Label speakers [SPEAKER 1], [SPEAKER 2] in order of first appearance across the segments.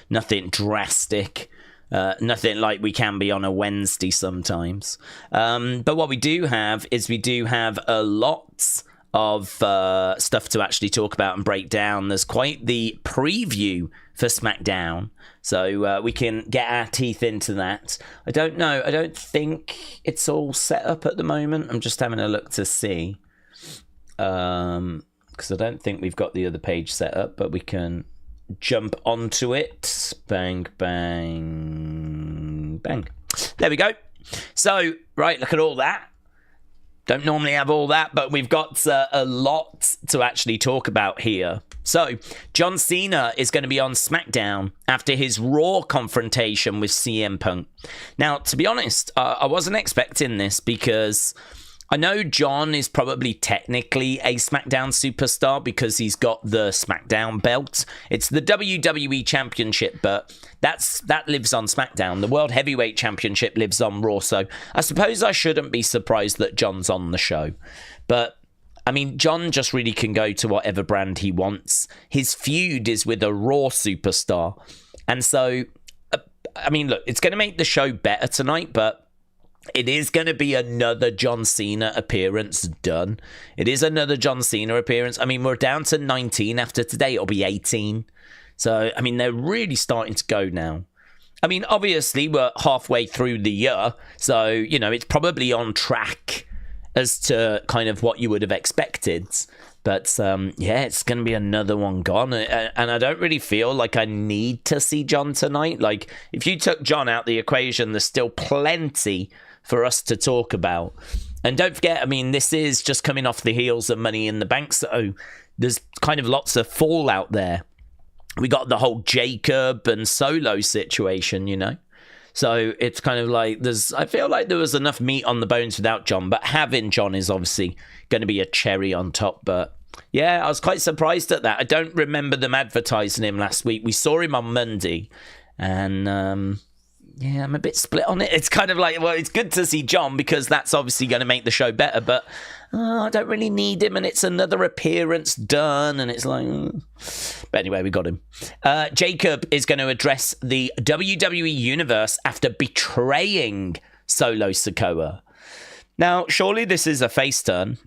[SPEAKER 1] nothing drastic. Nothing like we can be on a Wednesday sometimes. But what we do have is a lot of stuff to actually talk about and break down. There's quite the preview for Smackdown, so we can get our teeth into that. I don't know. I don't think it's all set up at the moment. I'm just having a look to see. Because I don't think we've got the other page set up, but we can jump onto it. Bang, bang, bang. There we go. So, right, look at all that. Don't normally have all that, but we've got a lot to actually talk about here. So, John Cena is going to be on SmackDown after his Raw confrontation with CM Punk. Now, to be honest, I wasn't expecting this because I know John is probably technically a SmackDown superstar because he's got the SmackDown belt. It's the WWE Championship, but that lives on SmackDown. The World Heavyweight Championship lives on Raw, so I suppose I shouldn't be surprised that John's on the show. But, I mean, John just really can go to whatever brand he wants. His feud is with a Raw superstar. And so, I mean, look, it's going to make the show better tonight, but it is going to be another John Cena appearance done. It is another John Cena appearance. I mean, we're down to 19 after today. It'll be 18. So, I mean, they're really starting to go now. I mean, obviously, we're halfway through the year. So, you know, it's probably on track as to kind of what you would have expected. But, yeah, it's going to be another one gone. And I don't really feel like I need to see John tonight. Like, if you took John out the equation, there's still plenty for us to talk about. And don't forget, I mean, this is just coming off the heels of Money in the Bank, so there's kind of lots of fallout there. We got the whole Jacob and Solo situation, you know? So it's kind of like I feel like there was enough meat on the bones without John, but having John is obviously going to be a cherry on top. But yeah, I was quite surprised at that. I don't remember them advertising him last week. We saw him on Monday, and yeah, I'm a bit split on it. It's kind of like, well, it's good to see John because that's obviously going to make the show better, but I don't really need him, and it's another appearance done, and it's like... But anyway, we got him. Jacob is going to address the WWE Universe after betraying Solo Sikoa. Now, surely this is a face turn.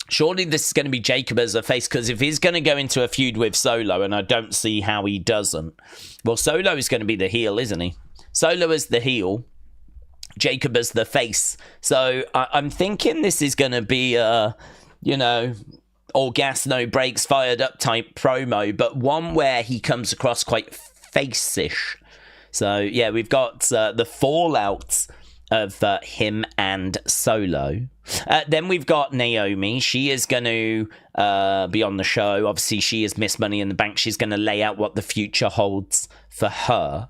[SPEAKER 1] Surely this is going to be Jacob as a face, because if he's going to go into a feud with Solo, and I don't see how he doesn't, well, Solo is going to be the heel, isn't he? Solo as the heel, Jacob as the face. So I'm thinking this is going to be a, you know, all gas, no brakes, fired up type promo, but one where he comes across quite face-ish. So, yeah, we've got the fallout of him and Solo. Then we've got Naomi. She is going to be on the show. Obviously, she is Miss Money in the Bank. She's going to lay out what the future holds for her.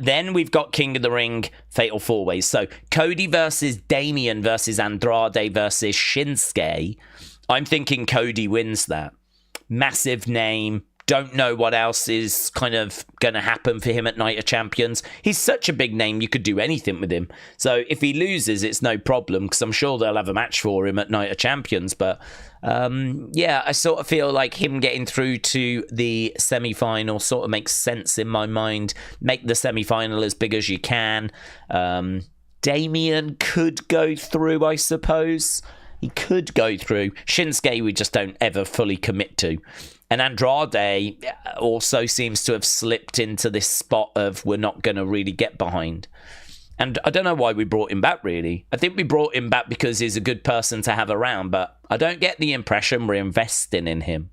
[SPEAKER 1] Then we've got King of the Ring, Fatal 4-Ways. So Cody versus Damian versus Andrade versus Shinsuke. I'm thinking Cody wins that. Massive name. Don't know what else is kind of going to happen for him at Night of Champions. He's such a big name, you could do anything with him. So if he loses, it's no problem, because I'm sure they'll have a match for him at Night of Champions. But yeah, I sort of feel like him getting through to the semi-final sort of makes sense in my mind. Make the semi-final as big as you can. Damian could go through, I suppose. He could go through. Shinsuke, we just don't ever fully commit to. And Andrade also seems to have slipped into this spot of we're not going to really get behind. And I don't know why we brought him back, really. I think we brought him back because he's a good person to have around, but I don't get the impression we're investing in him.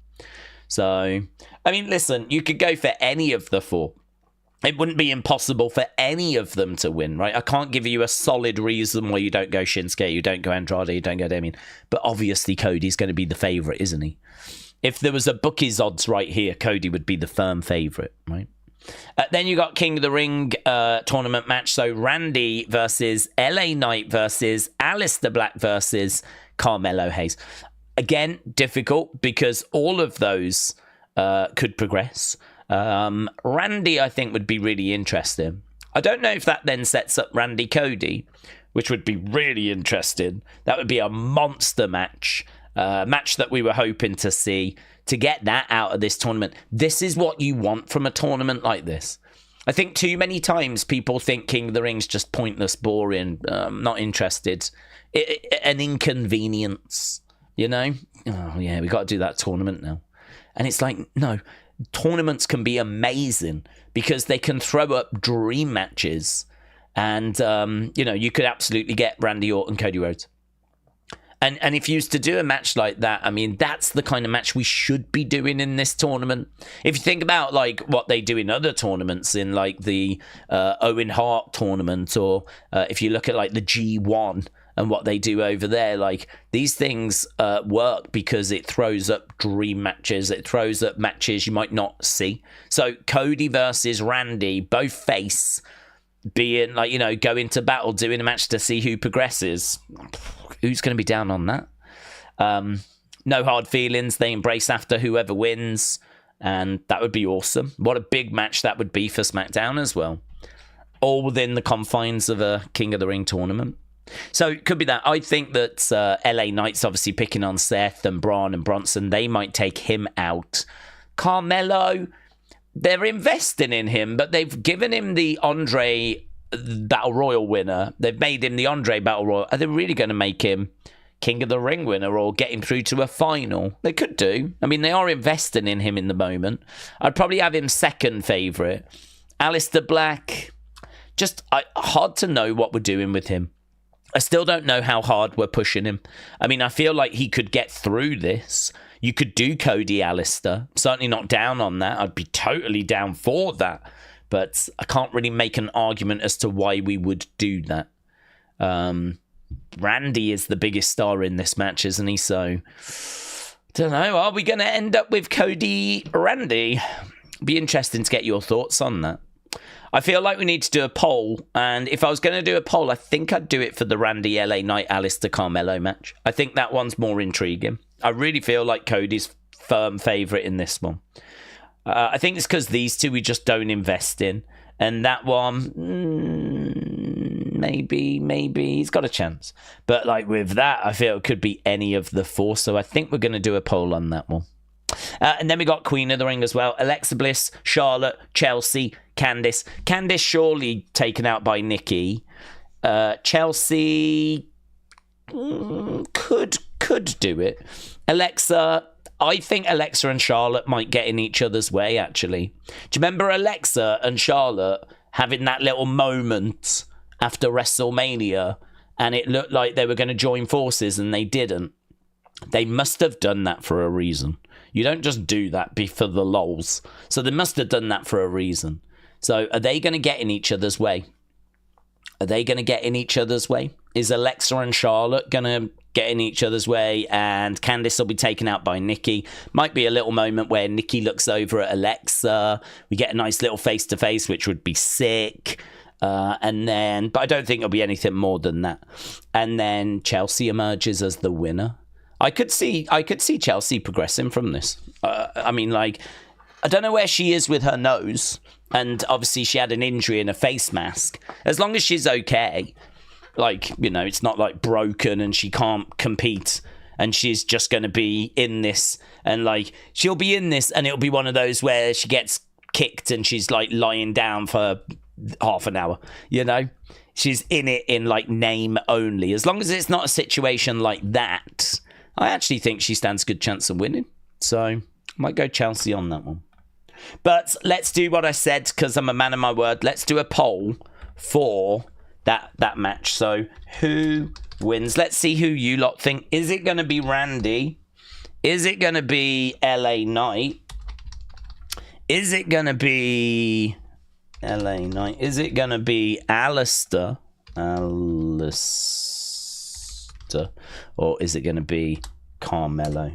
[SPEAKER 1] So, I mean, listen, you could go for any of the four. It wouldn't be impossible for any of them to win, right? I can't give you a solid reason why you don't go Shinsuke, you don't go Andrade, you don't go Damian. But obviously Cody's going to be the favourite, isn't he? If there was a bookies odds right here, Cody would be the firm favourite, right? Then you got King of the Ring tournament match. So Randy versus LA Knight versus Aleister Black versus Carmelo Hayes. Again, difficult because all of those could progress. Randy, I think, would be really interesting. I don't know if that then sets up Randy Cody, which would be really interesting. That would be a monster match. Match that we were hoping to see to get that out of this tournament. This is what you want from a tournament like this. I think too many times people think King of the Ring's just pointless, boring, not interested. An inconvenience, you know? Oh, yeah, we got to do that tournament now. And it's like, no, tournaments can be amazing because they can throw up dream matches. And, you know, you could absolutely get Randy Orton, Cody Rhodes. And if you used to do a match like that, I mean, that's the kind of match we should be doing in this tournament. If you think about, like, what they do in other tournaments, in, like, the Owen Hart tournament, or if you look at, like, the G1 and what they do over there, like, these things work because it throws up dream matches. It throws up matches you might not see. So Cody versus Randy, both face, being, like, you know, go into battle, doing a match to see who progresses. Who's going to be down on that? No hard feelings. They embrace after whoever wins. And that would be awesome. What a big match that would be for SmackDown as well. All within the confines of a King of the Ring tournament. So it could be that. I think that LA Knight's obviously picking on Seth and Braun and Bronson. They might take him out. Carmelo, they're investing in him, but they've given him the Andre Battle Royal winner. They've made him the Andre Battle Royal. Are they really going to make him King of the Ring winner or get him through to a final? They could do. I mean, they are investing in him in the moment. I'd probably have him second favourite. Aleister Black, just hard to know what we're doing with him. I still don't know how hard we're pushing him. I mean, I feel like he could get through this. You could do Cody Aleister. Certainly not down on that. I'd be totally down for that. But I can't really make an argument as to why we would do that. Randy is the biggest star in this match, isn't he? So, don't know. Are we going to end up with Cody Randy? Be interesting to get your thoughts on that. I feel like we need to do a poll. And if I was going to do a poll, I think I'd do it for the Randy LA Knight Aleister Carmelo match. I think that one's more intriguing. I really feel like Cody's firm favourite in this one. I think it's because these two we just don't invest in. And that one, maybe he's got a chance. But like with that, I feel it could be any of the four. So I think we're going to do a poll on that one. And then we got Queen of the Ring as well. Alexa Bliss, Charlotte, Chelsea, Candice. Candice surely taken out by Nikki. Chelsea could do it. Alexa, I think Alexa and Charlotte might get in each other's way, actually. Do you remember Alexa and Charlotte having that little moment after WrestleMania and it looked like they were going to join forces and they didn't? They must have done that for a reason. You don't just do that for the lols. So they must have done that for a reason. So are they going to get in each other's way? Are they going to get in each other's way? Is Alexa and Charlotte going to get in each other's way and Candice will be taken out by Nikki? Might be a little moment where Nikki looks over at Alexa. We get a nice little face-to-face, which would be sick. But I don't think it'll be anything more than that. And then Chelsea emerges as the winner. I could see Chelsea progressing from this. I mean, like, I don't know where she is with her nose. And obviously she had an injury in a face mask. As long as she's okay, like, you know, it's not like broken and she can't compete and she's just going to be in this and like, she'll be in this and it'll be one of those where she gets kicked and she's like lying down for half an hour, you know? She's in it in like name only. As long as it's not a situation like that, I actually think she stands a good chance of winning. So I might go Chelsea on that one. But let's do what I said because I'm a man of my word. Let's do a poll for that match. So who wins? Let's see who you lot think. Is it going to be Randy? Is it going to be LA Knight? Is it going to be LA Knight? Is it going to be Aleister? Or is it going to be Carmelo?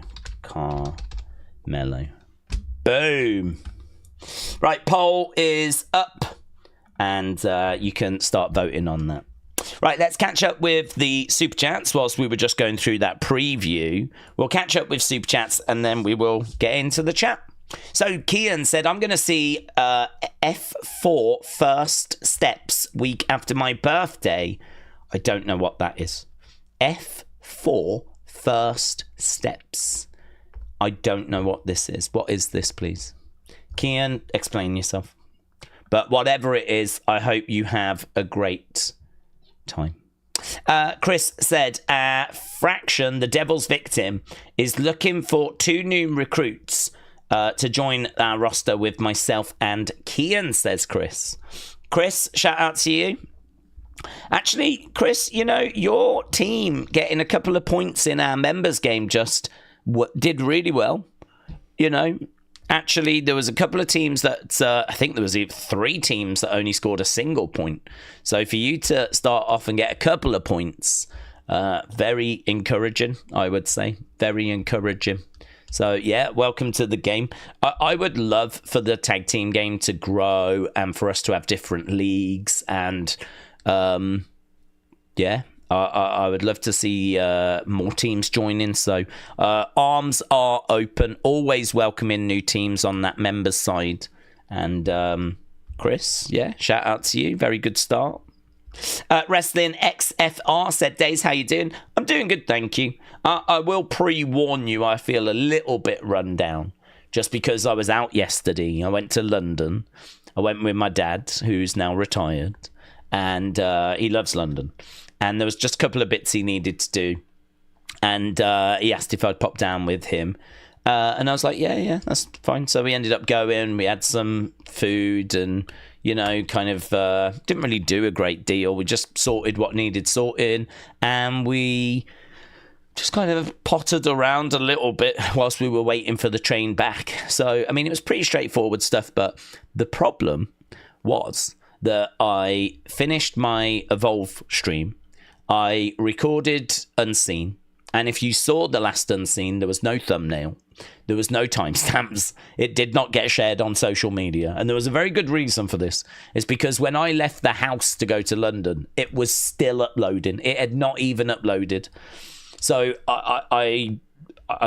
[SPEAKER 1] Boom. Right, poll is up. And you can start voting on that. Right, let's catch up with the Super Chats whilst we were just going through that preview. We'll catch up with Super Chats and then we will get into the chat. So Kian said, I'm going to see F4 First Steps week after my birthday. I don't know what that is. F4 First Steps. I don't know what this is. What is this, please? Kian, explain yourself. But whatever it is, I hope you have a great time. Chris said, Fraction, the Devil's Victim, is looking for 2 new recruits to join our roster with myself and Kian, says Chris. Chris, shout out to you. Actually, Chris, you know, your team getting a couple of points in our members game just did really well. You know, actually, there was a couple of teams that, I think there was 3 teams that only scored a single point. So for you to start off and get a couple of points, very encouraging, I would say. Very encouraging. So, yeah, welcome to the game. I would love for the tag team game to grow and for us to have different leagues. And, yeah, I would love to see more teams join in. So, arms are open. Always welcoming new teams on that members side. And, Chris, yeah, shout out to you. Very good start. Wrestling XFR said, Daze, how you doing? I'm doing good, thank you. I will pre-warn you, I feel a little bit run down just because I was out yesterday. I went to London. I went with my dad, who's now retired, and he loves London. And there was just a couple of bits he needed to do, and he asked if I'd pop down with him. And I was like, yeah, that's fine. So we ended up going. We had some food and, you know, kind of didn't really do a great deal. We just sorted what needed sorting, and we just kind of pottered around a little bit whilst we were waiting for the train back. So, I mean, it was pretty straightforward stuff, but the problem was that I finished my Evolve stream. I recorded Unseen, and if you saw the last Unseen, there was no thumbnail. There was no timestamps. It did not get shared on social media. And there was a very good reason for this. It's because when I left the house to go to London, it was still uploading. It had not even uploaded. So I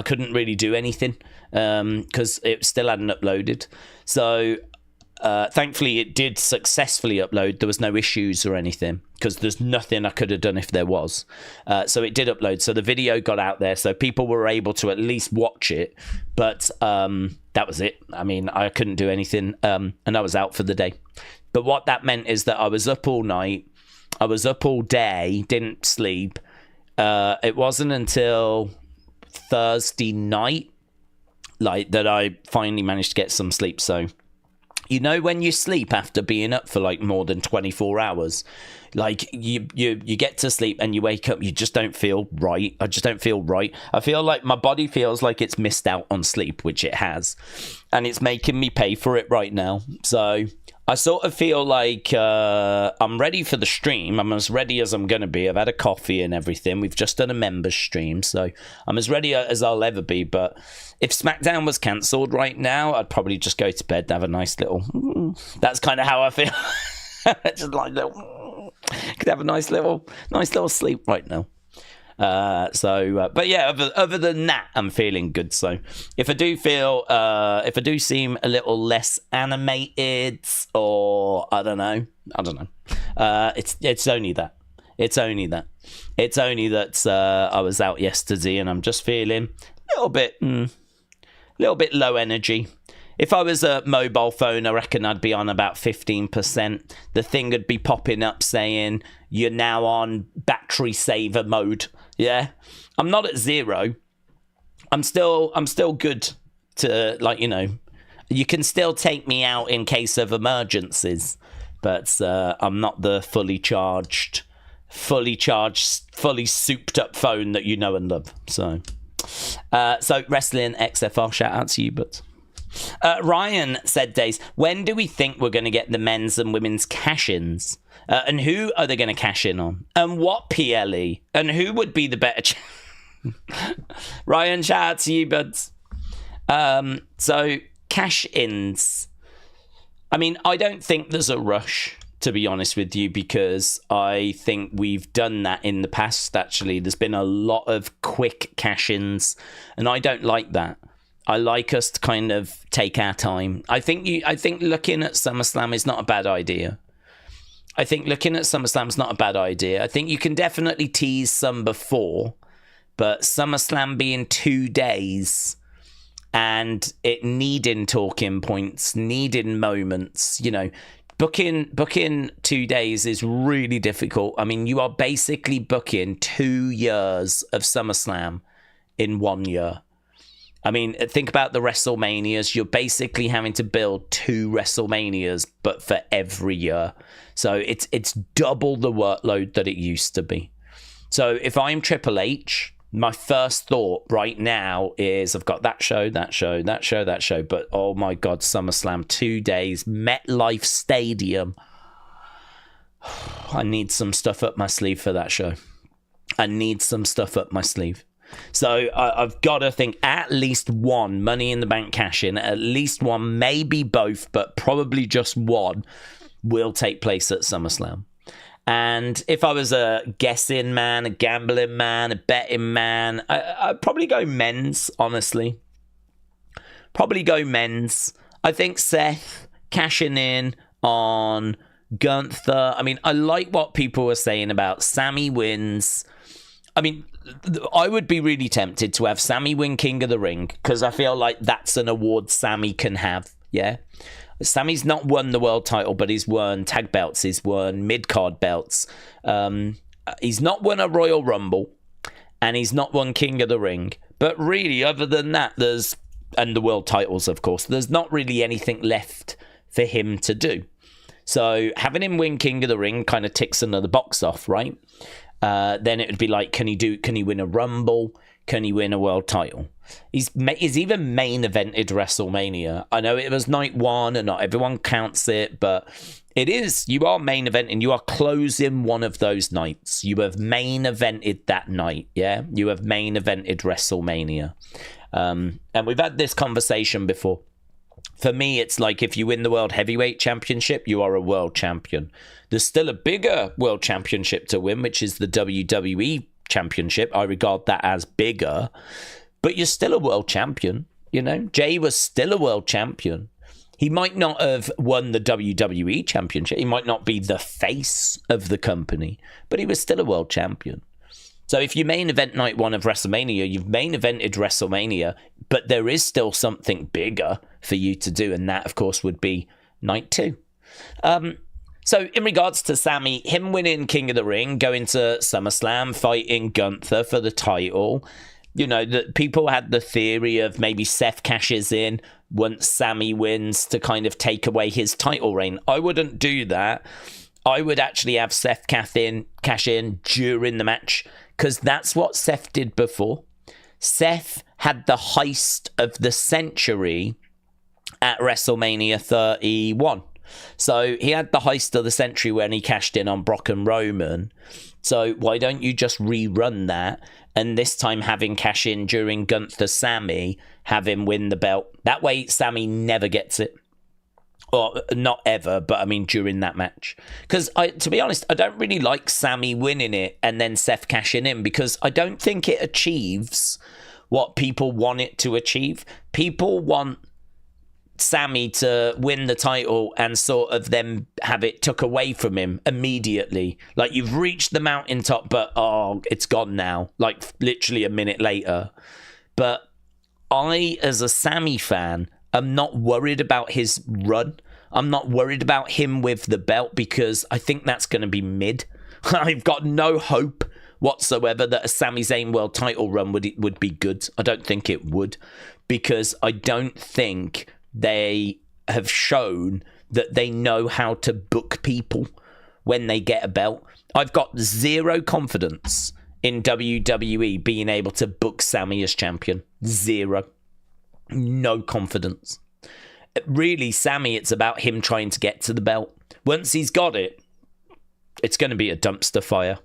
[SPEAKER 1] couldn't really do anything because it still hadn't uploaded. So thankfully, it did successfully upload. There was no issues or anything because there's nothing I could have done if there was. So it did upload. So the video got out there. So people were able to at least watch it. But that was it. I mean, I couldn't do anything. And I was out for the day. But what that meant is that I was up all night. I was up all day. Didn't sleep. It wasn't until Thursday night that I finally managed to get some sleep. So, you know, when you sleep after being up for like more than 24 hours, like you get to sleep and you wake up, you just don't feel right. I just don't feel right. I feel like my body feels like it's missed out on sleep, which it has. And it's making me pay for it right now. So I sort of feel like I'm ready for the stream. I'm as ready as I'm going to be. I've had a coffee and everything. We've just done a members stream. So I'm as ready as I'll ever be. But if Smackdown was cancelled right now, I'd probably just go to bed and have a nice little... That's kind of how I feel. Just like could have a nice little sleep right now. But yeah, other than that, I'm feeling good. So if I do seem a little less animated, or I don't know, it's only that. It's only that I was out yesterday and I'm just feeling a little bit low energy. If I was a mobile phone, I reckon I'd be on about 15%. The thing would be popping up saying, you're now on battery saver mode. Yeah. I'm not at 0. I'm still good to, like, you know, you can still take me out in case of emergencies, but I'm not the fully charged, fully souped up phone that you know and love. So Wrestling XFR, shout out to you, but... Ryan said, Daze, when do we think we're going to get the men's and women's cash-ins? And who are they going to cash in on? And what PLE? And who would be the better... Ryan, shout out to you, buds. So, cash-ins. I mean, I don't think there's a rush, to be honest with you, because I think we've done that in the past, actually. There's been a lot of quick cash-ins, and I don't like that. I like us to kind of take our time. I think looking at SummerSlam is not a bad idea. I think you can definitely tease some before, but SummerSlam being 2 days, and it needing talking points, needing moments, you know. Booking 2 days is really difficult. I mean, you are basically booking 2 years of SummerSlam in 1 year. I mean, think about the WrestleManias. You're basically having to build 2 WrestleManias, but for every year. So it's double the workload that it used to be. So if I'm Triple H, my first thought right now is I've got that show, but oh my God, SummerSlam 2 days, MetLife Stadium. I need some stuff up my sleeve for that show. I need some stuff up my sleeve. So I've got to think at least one Money in the Bank cash-in, at least one, maybe both, but probably just one will take place at SummerSlam. And if I was a guessing man, a gambling man, a betting man, I'd probably go men's, honestly. Probably go men's. I think Seth cashing in on Gunther. I mean, I like what people were saying about Sammy wins. I mean, I would be really tempted to have Sammy win King of the Ring because I feel like that's an award Sammy can have, yeah? Sammy's not won the world title, but he's won tag belts. He's won mid-card belts. He's not won a Royal Rumble, and he's not won King of the Ring. But really, other than that, and the world titles, of course, there's not really anything left for him to do. So having him win King of the Ring kind of ticks another box off, right? Then it would be like, can he win a Rumble? Can he win a world title? He's even main evented WrestleMania. I know it was night one and not everyone counts it, but it is. You are main eventing. You are closing one of those nights. You have main evented that night, yeah? You have main evented WrestleMania. And we've had this conversation before. For me, it's like if you win the World Heavyweight Championship, you are a world champion. There's still a bigger world championship to win, which is the WWE Championship. I regard that as bigger, but you're still a world champion. You know, Jay was still a world champion. He might not have won the WWE Championship. He might not be the face of the company, but he was still a world champion. So if you main event night one of WrestleMania, you've main evented WrestleMania, but there is still something bigger for you to do, and that, of course, would be night 2. So in regards to Sammy, him winning King of the Ring, going to SummerSlam, fighting Gunther for the title, you know, that people had the theory of maybe Seth cashes in once Sammy wins to kind of take away his title reign. I wouldn't do that. I would actually have Seth cash in during the match, because that's what Seth did before. Seth had the heist of the century at WrestleMania 31. So he had the heist of the century when he cashed in on Brock and Roman. So why don't you just rerun that, and this time have him cash in during Gunther Sammy, have him win the belt. That way Sammy never gets it. Or not ever, but I mean during that match. Because to be honest, I don't really like Sammy winning it and then Seth cashing in, because I don't think it achieves what people want it to achieve. People want Sammy to win the title and sort of then have it took away from him immediately. Like, you've reached the mountaintop, but it's gone now. Like, literally a minute later. But I, as a Sammy fan, am not worried about his run. I'm not worried about him with the belt, because I think that's going to be mid. I've got no hope whatsoever that a Sami Zayn world title run would be good. I don't think it would, because I don't think they have shown that they know how to book people when they get a belt. I've got zero confidence in WWE being able to book Sami as champion. Zero. No confidence. Really, Sami, it's about him trying to get to the belt. Once he's got it, it's going to be a dumpster fire.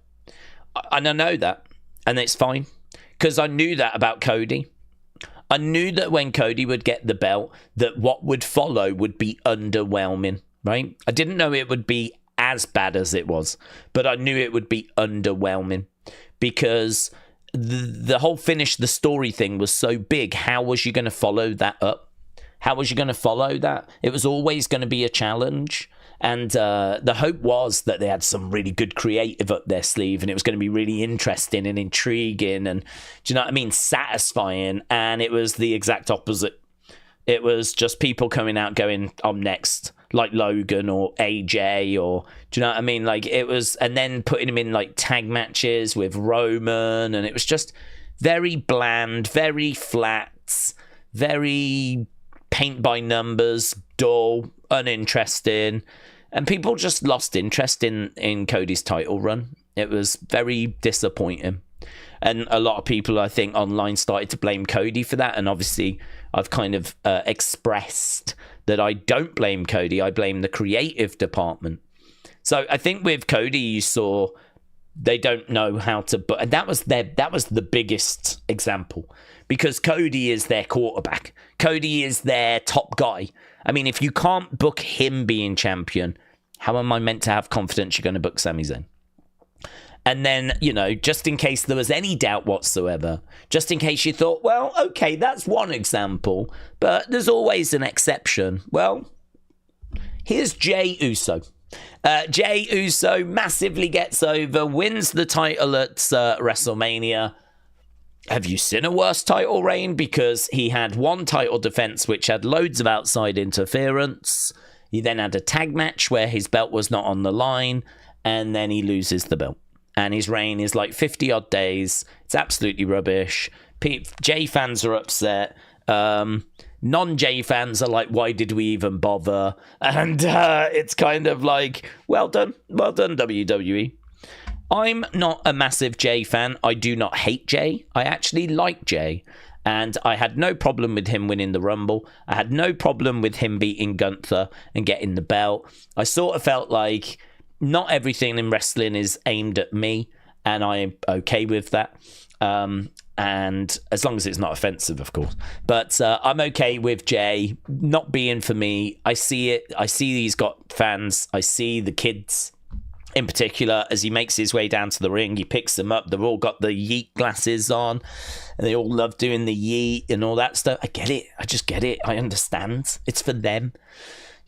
[SPEAKER 1] And I know that. And it's fine. Because I knew that about Cody. I knew that when Cody would get the belt, that what would follow would be underwhelming, right? I didn't know it would be as bad as it was, but I knew it would be underwhelming, because the whole finish the story thing was so big. How was you going to follow that up? How was you going to follow that? It was always going to be a challenge. And the hope was that they had some really good creative up their sleeve, and it was going to be really interesting and intriguing and, do you know what I mean, satisfying. And it was the exact opposite. It was just people coming out going, I'm next, like Logan or AJ, or, do you know what I mean? Like, it was, and then putting him in like tag matches with Roman, and it was just very bland, very flat, very paint by numbers, dull, uninteresting, and people just lost interest in Cody's title run. It was very disappointing. And a lot of people, I think, online started to blame Cody for that. And obviously, I've kind of expressed that I don't blame Cody. I blame the creative department. So I think with Cody, you saw they don't know how to book. And that was the biggest example. Because Cody is their quarterback. Cody is their top guy. I mean, if you can't book him being champion, how am I meant to have confidence you're going to book Sami Zayn? And then, you know, just in case there was any doubt whatsoever, just in case you thought, well, okay, that's one example, but there's always an exception. Well, here's Jey Uso. Jey Uso massively gets over, wins the title at WrestleMania. Have you seen a worse title reign? Because he had one title defense which had loads of outside interference. He then had a tag match where his belt was not on the line, and then he loses the belt. And his reign is like 50 odd days. It's absolutely rubbish. Jey fans are upset. Non-Jey fans are like, why did we even bother? And it's kind of like, well done, WWE. I'm not a massive Jey fan. I do not hate Jey. I actually like Jey. And I had no problem with him winning the Rumble. I had no problem with him beating Gunther and getting the belt. I sort of felt like not everything in wrestling is aimed at me, and I'm okay with that. And as long as it's not offensive, of course. But I'm okay with Jey not being for me. I see it. I see he's got fans. I see the kids in particular as he makes his way down to the ring. He picks them up. They've all got the yeet glasses on, and they all love doing the yeet and all that stuff. I get it. I just get it. I understand. It's for them.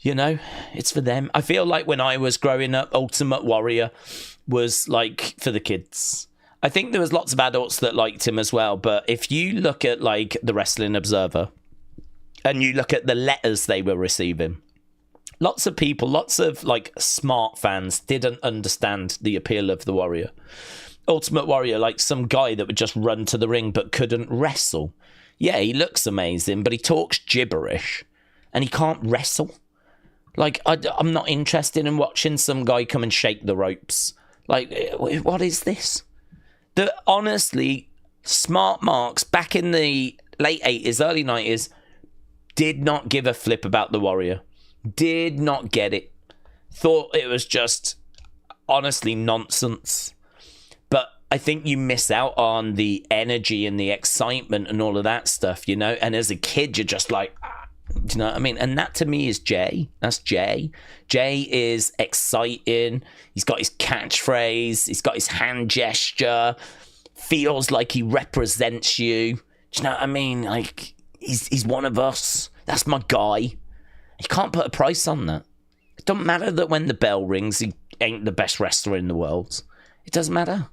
[SPEAKER 1] You know, it's for them. I feel like when I was growing up, Ultimate Warrior was like for the kids. I think there was lots of adults that liked him as well. But if you look at like the Wrestling Observer and you look at the letters they were receiving, lots of people, lots of like smart fans didn't understand the appeal of the Warrior. Ultimate Warrior, like some guy that would just run to the ring but couldn't wrestle. Yeah, he looks amazing, but he talks gibberish and he can't wrestle. Like, I'm not interested in watching some guy come and shake the ropes. Like, what is this? Honestly, smart marks back in the late 80s, early 90s, did not give a flip about the Warrior. Did not get it. Thought it was just, honestly, nonsense. But I think you miss out on the energy and the excitement and all of that stuff, you know? And as a kid, you're just like, do you know what I mean? And that to me is Jey. That's Jey. Jey is exciting. He's got his catchphrase. He's got his hand gesture. Feels like he represents you. Do you know what I mean? Like, he's one of us. That's my guy. You can't put a price on that. It doesn't matter that when the bell rings, he ain't the best wrestler in the world. It doesn't matter.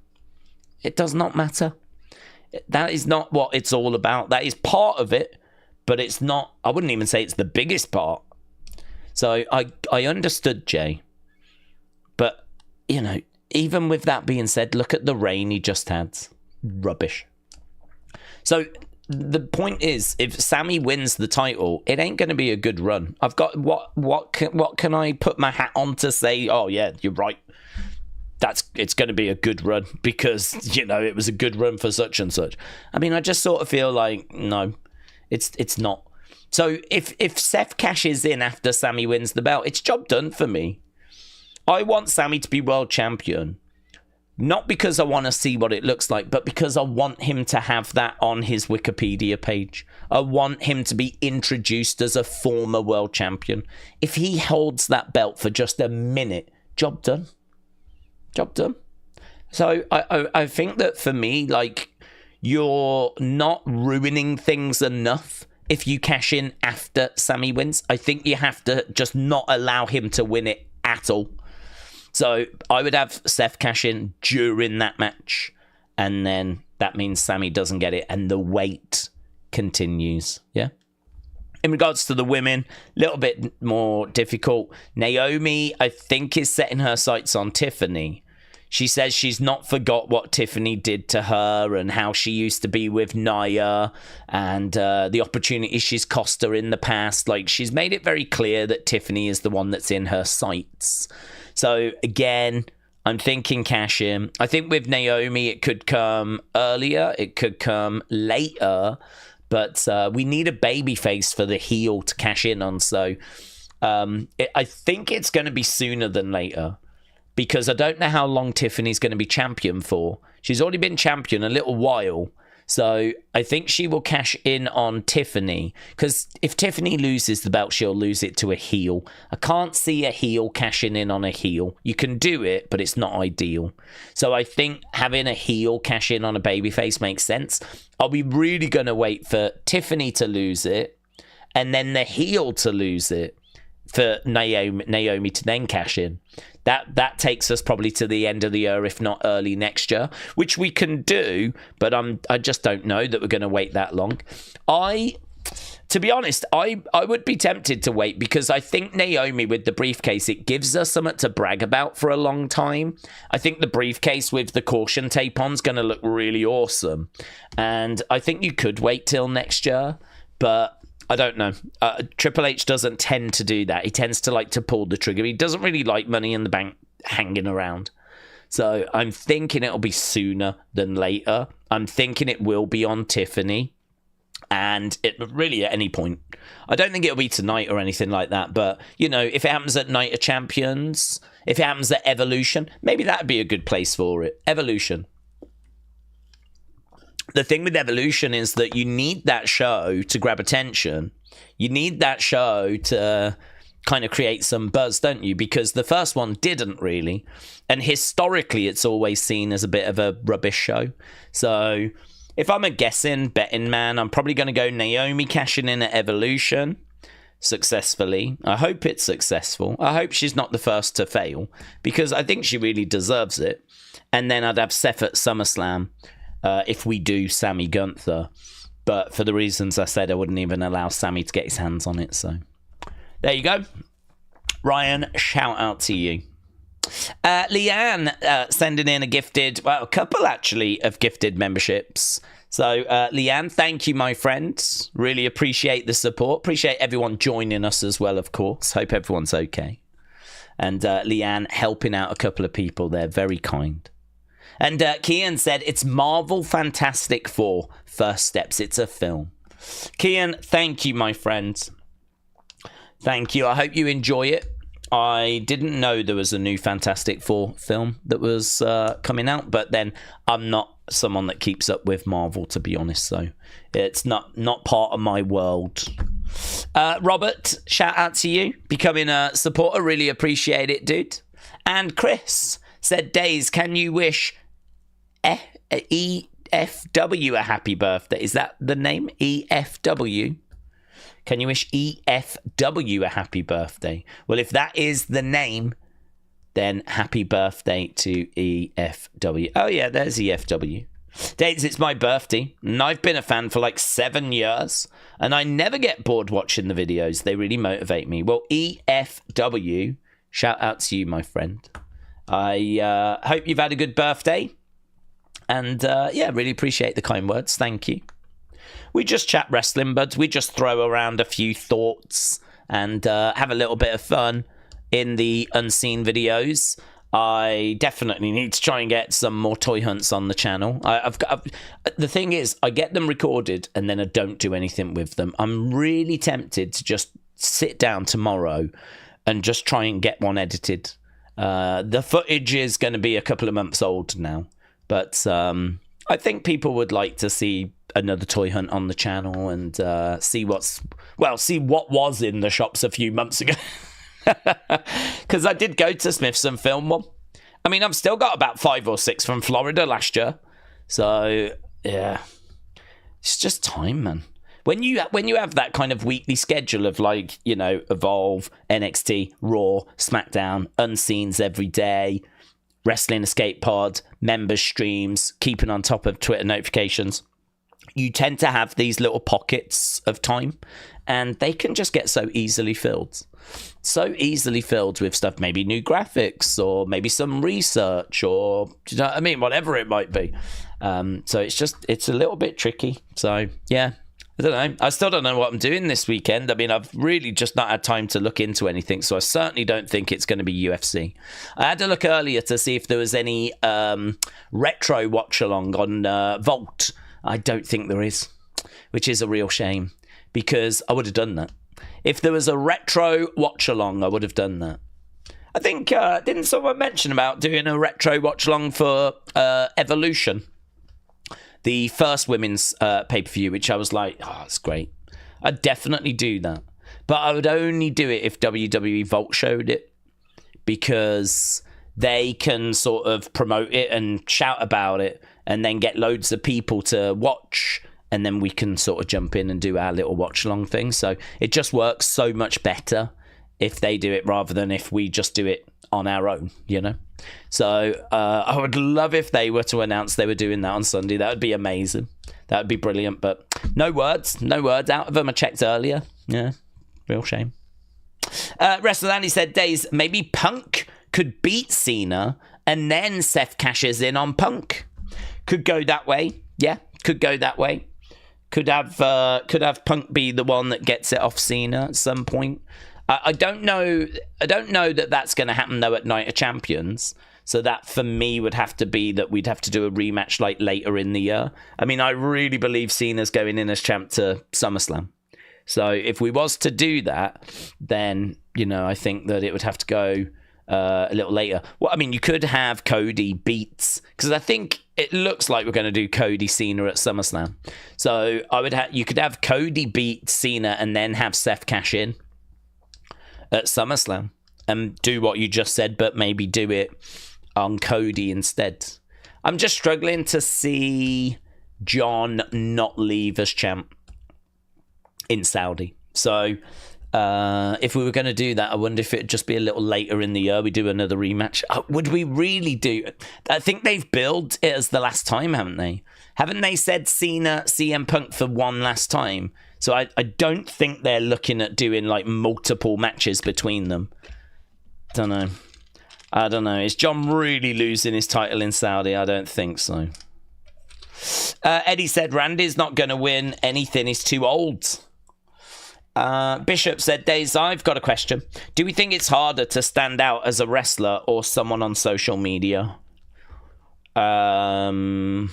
[SPEAKER 1] It does not matter. That is not what it's all about. That is part of it. But it's not, I wouldn't even say it's the biggest part. So I understood Jey. But, you know, even with that being said, look at the reign he just had. Rubbish. So the point is, if Sami wins the title, it ain't going to be a good run. I've got, what can I put my hat on to say, oh yeah, you're right. It's going to be a good run because, you know, it was a good run for such and such. I mean, I just sort of feel like, no. It's not. So if Seth cashes in after Sami wins the belt, it's job done for me. I want Sami to be world champion. Not because I want to see what it looks like, but because I want him to have that on his Wikipedia page. I want him to be introduced as a former world champion. If he holds that belt for just a minute, job done. Job done. So I think that for me, like, you're not ruining things enough if you cash in after Sami wins. I think you have to just not allow him to win it at all. So I would have Seth cash in during that match, and then that means Sammy doesn't get it, and the wait continues. Yeah. In regards to the women, a little bit more difficult. Naomi, I think, is setting her sights on Tiffany. She says she's not forgot what Tiffany did to her and how she used to be with Nia and the opportunities she's cost her in the past. Like, she's made it very clear that Tiffany is the one that's in her sights. So, again, I'm thinking cash in. I think with Naomi, it could come earlier. It could come later. But we need a babyface for the heel to cash in on. So I think it's going to be sooner than later. Because I don't know how long Tiffany's going to be champion for. She's already been champion a little while. So I think she will cash in on Tiffany. Because if Tiffany loses the belt, she'll lose it to a heel. I can't see a heel cashing in on a heel. You can do it, but it's not ideal. So I think having a heel cash in on a babyface makes sense. Are we really going to wait for Tiffany to lose it and then the heel to lose it for Naomi to then cash in? That takes us probably to the end of the year, if not early next year, which we can do, but I just don't know that we're going to wait that long. To be honest, I would be tempted to wait because I think Naomi with the briefcase, it gives us something to brag about for a long time. I think the briefcase with the caution tape on is going to look really awesome. And I think you could wait till next year, but I don't know. Triple H doesn't tend to do that. He tends to like to pull the trigger. He doesn't really like Money in the Bank hanging around. So I'm thinking it'll be sooner than later. I'm thinking it will be on Tiffany. And it really at any point. I don't think it'll be tonight or anything like that. But, you know, if it happens at Night of Champions, if it happens at Evolution, maybe that'd be a good place for it. Evolution. The thing with Evolution is that you need that show to grab attention. You need that show to kind of create some buzz, don't you? Because the first one didn't really. And historically, it's always seen as a bit of a rubbish show. So if I'm a betting man, I'm probably going to go Naomi cashing in at Evolution successfully. I hope it's successful. I hope she's not the first to fail because I think she really deserves it. And then I'd have Seth at SummerSlam. If we do Sammy Gunther. But for the reasons I said, I wouldn't even allow Sammy to get his hands on it. So there you go. Ryan, shout out to you. Leanne sending in a couple actually of gifted memberships. So Leanne, thank you, my friend. Really appreciate the support. Appreciate everyone joining us as well, of course. Hope everyone's okay. And Leanne helping out a couple of people there. Very kind. And Kian said, it's Marvel Fantastic Four First Steps. It's a film. Kian, thank you, my friend. Thank you. I hope you enjoy it. I didn't know there was a new Fantastic Four film that was coming out, but then I'm not someone that keeps up with Marvel, to be honest, so it's not part of my world. Robert, shout out to you. Becoming a supporter, really appreciate it, dude. And Chris said, Daze, can you wish EFW a happy birthday? Is that the name? EFW? Can you wish EFW a happy birthday? Well, if that is the name, then happy birthday to EFW. Oh, yeah, there's EFW. Dates, it's my birthday, and I've been a fan for like 7 years, and I never get bored watching the videos. They really motivate me. Well, EFW, shout out to you, my friend. I hope you've had a good birthday. And, yeah, really appreciate the kind words. Thank you. We just chat wrestling, buds. We just throw around a few thoughts and have a little bit of fun in the unseen videos. I definitely need to try and get some more toy hunts on the channel. The thing is, I get them recorded and then I don't do anything with them. I'm really tempted to just sit down tomorrow and just try and get one edited. The footage is going to be a couple of months old now. But I think people would like to see another toy hunt on the channel and see what was in the shops a few months ago. Because I did go to Smith's and film one. I mean, I've still got about 5 or 6 from Florida last year. So, yeah. It's just time, man. when you have that kind of weekly schedule of like, you know, Evolve, NXT, Raw, SmackDown, Unseens every day, Wrestling Escape Pod, members streams, keeping on top of Twitter notifications, you tend to have these little pockets of time, and they can just get so easily filled. So easily filled with stuff, maybe new graphics or maybe some research or, do you know what I mean? Whatever it might be. So it's a little bit tricky. So, yeah, I don't know. I still don't know what I'm doing this weekend. I mean, I've really just not had time to look into anything. So I certainly don't think it's going to be UFC. I had to look earlier to see if there was any retro watch along on Volt. I don't think there is, which is a real shame because I would have done that. If there was a retro watch-along, I would have done that. I think, didn't someone mention about doing a retro watch-along for Evolution? The first women's pay-per-view, which I was like, oh, that's great. I'd definitely do that. But I would only do it if WWE Vault showed it, because they can sort of promote it and shout about it and then get loads of people to watch, and then we can sort of jump in and do our little watch-along thing. So it just works so much better if they do it rather than if we just do it on our own, you know? So I would love if they were to announce they were doing that on Sunday. That would be amazing. That would be brilliant. But no words out of them. I checked earlier. Yeah, real shame. Wrestling said, Daze, maybe Punk could beat Cena and then Seth cashes in on Punk. Could go that way. Yeah, could go that way. Could have Punk be the one that gets it off Cena at some point. I don't know that that's going to happen though at Night of Champions. So that for me would have to be that we'd have to do a rematch like later in the year. I mean, I really believe Cena's going in as champ to SummerSlam. So if we was to do that, then, you know, I think that it would have to go a little later. Well, I mean, you could have Cody beats, because I think it looks like we're going to do Cody Cena at SummerSlam. So you could have Cody beat Cena and then have Seth cash in at SummerSlam and do what you just said, but maybe do it on Cody instead. I'm just struggling to see John not leave as champ in Saudi. So if we were going to do that, I wonder if it'd just be a little later in the year. We do another rematch. Would we really do? I think they've billed it as the last time, haven't they? Haven't they said Cena, CM Punk for one last time? So I don't think they're looking at doing like multiple matches between them. I don't know. Is John really losing his title in Saudi? I don't think so. Eddie said Randy's not going to win anything. He's too old. Bishop said, Daze, I've got a question. Do we think it's harder to stand out as a wrestler or someone on social media? Wrestler.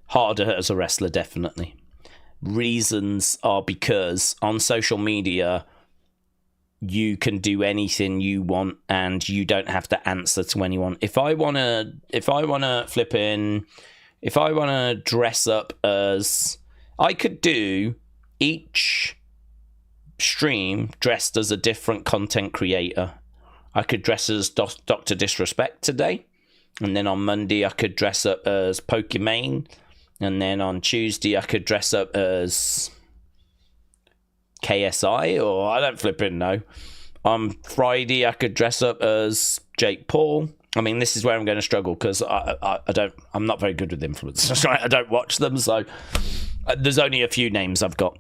[SPEAKER 1] Harder as a wrestler, definitely. Reasons are because on social media, you can do anything you want and you don't have to answer to anyone. If I wanna dress up as, I could do each stream dressed as a different content creator. I could dress as Dr. Disrespect today, and then on Monday I could dress up as Pokimane, and then on Tuesday I could dress up as KSI, or I don't flipping know. On Friday I could dress up as Jake Paul. I mean, this is where I'm going to struggle because I'm not very good with influencers, right? I don't watch them, so there's only a few names I've got.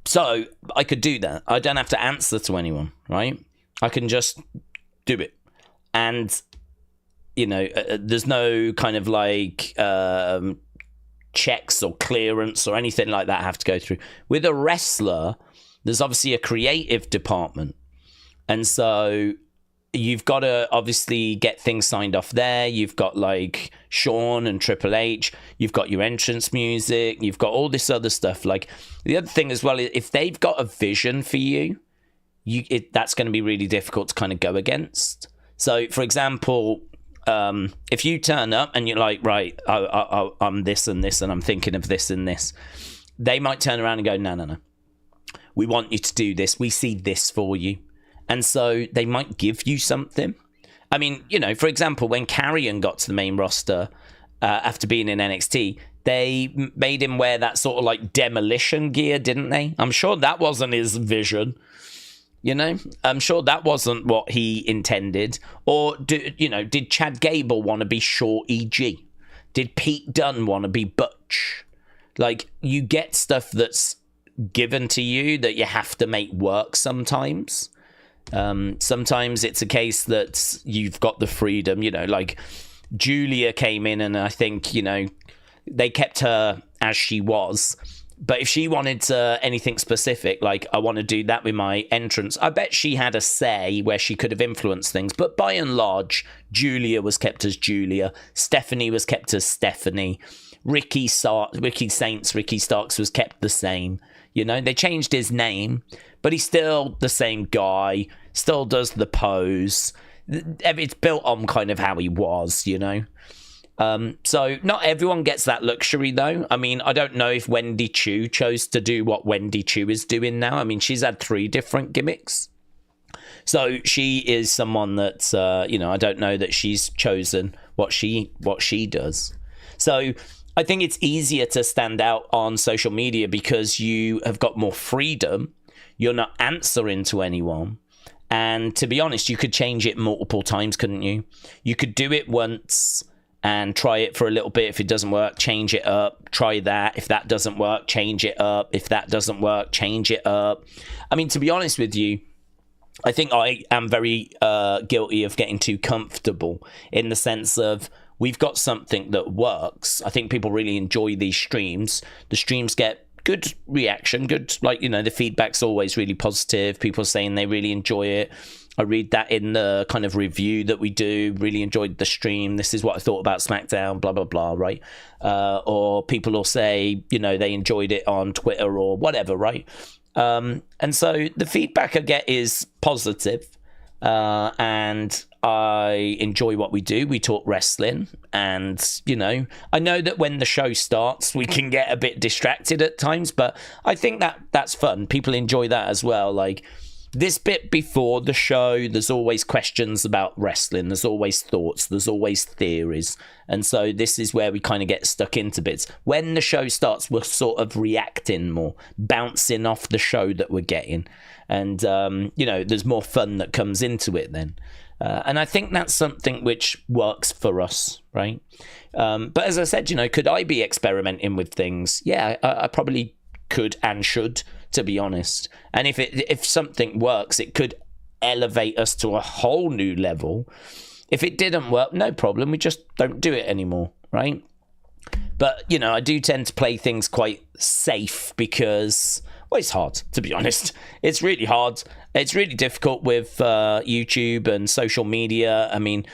[SPEAKER 1] So I could do that. I don't have to answer to anyone, right? I can just do it. And, you know, there's no kind of like checks or clearance or anything like that I have to go through. With a wrestler, there's obviously a creative department. And so you've got to obviously get things signed off there. You've got like Sean and Triple H. You've got your entrance music. You've got all this other stuff. Like the other thing as well, if they've got a vision for you, that's going to be really difficult to kind of go against. So, for example, if you turn up and you're like, right, I'm this and this, and I'm thinking of this and this, they might turn around and go, no. We want you to do this. We see this for you. And so they might give you something. I mean, you know, for example, when Carrion got to the main roster, after being in NXT, they made him wear that sort of like demolition gear, didn't they? I'm sure that wasn't his vision. You know, I'm sure that wasn't what he intended. Or, did Chad Gable want to be Shorty G? Did Pete Dunne want to be Butch? Like, you get stuff that's given to you that you have to make work sometimes. Sometimes it's a case that you've got the freedom, like Julia came in and I think, they kept her as she was. But if she wanted anything specific, like I want to do that with my entrance, I bet she had a say where she could have influenced things. But by and large, Julia was kept as Julia. Stephanie was kept as Stephanie. Ricky Starks was kept the same. They changed his name, but he's still the same guy, still does the pose. It's built on kind of how he was, So not everyone gets that luxury, though. I mean, I don't know if Wendy Chu chose to do what Wendy Chu is doing now. I mean, she's had 3 different gimmicks. So she is someone that, I don't know that she's chosen what she does. So I think it's easier to stand out on social media because you have got more freedom. You're not answering to anyone. And to be honest, you could change it multiple times, couldn't you? You could do it once and try it for a little bit. If it doesn't work, change it up. Try that. If that doesn't work, change it up. If that doesn't work, change it up. I mean, to be honest with you, I think I am very guilty of getting too comfortable in the sense of we've got something that works. I think people really enjoy these streams. The streams get good reaction, the feedback's always really positive. People saying they really enjoy it. I read that in the kind of review that we do. Really enjoyed the stream. This is what I thought about SmackDown, blah, blah, blah, right? Or people will say, they enjoyed it on Twitter or whatever, right? And so the feedback I get is positive. And I enjoy what we do. We talk wrestling. And, I know that when the show starts, we can get a bit distracted at times. But I think that's fun. People enjoy that as well. Like, this bit before the show, there's always questions about wrestling. There's always thoughts. There's always theories. And so this is where we kind of get stuck into bits. When the show starts, we're sort of reacting more, bouncing off the show that we're getting. And, there's more fun that comes into it then. And I think that's something which works for us, right? But as I said, could I be experimenting with things? Yeah, I probably could and should, to be honest. And if something works, it could elevate us to a whole new level. If it didn't work, no problem. We just don't do it anymore, right? But, I do tend to play things quite safe because, well, it's hard, to be honest. It's really hard. It's really difficult with YouTube and social media. I mean,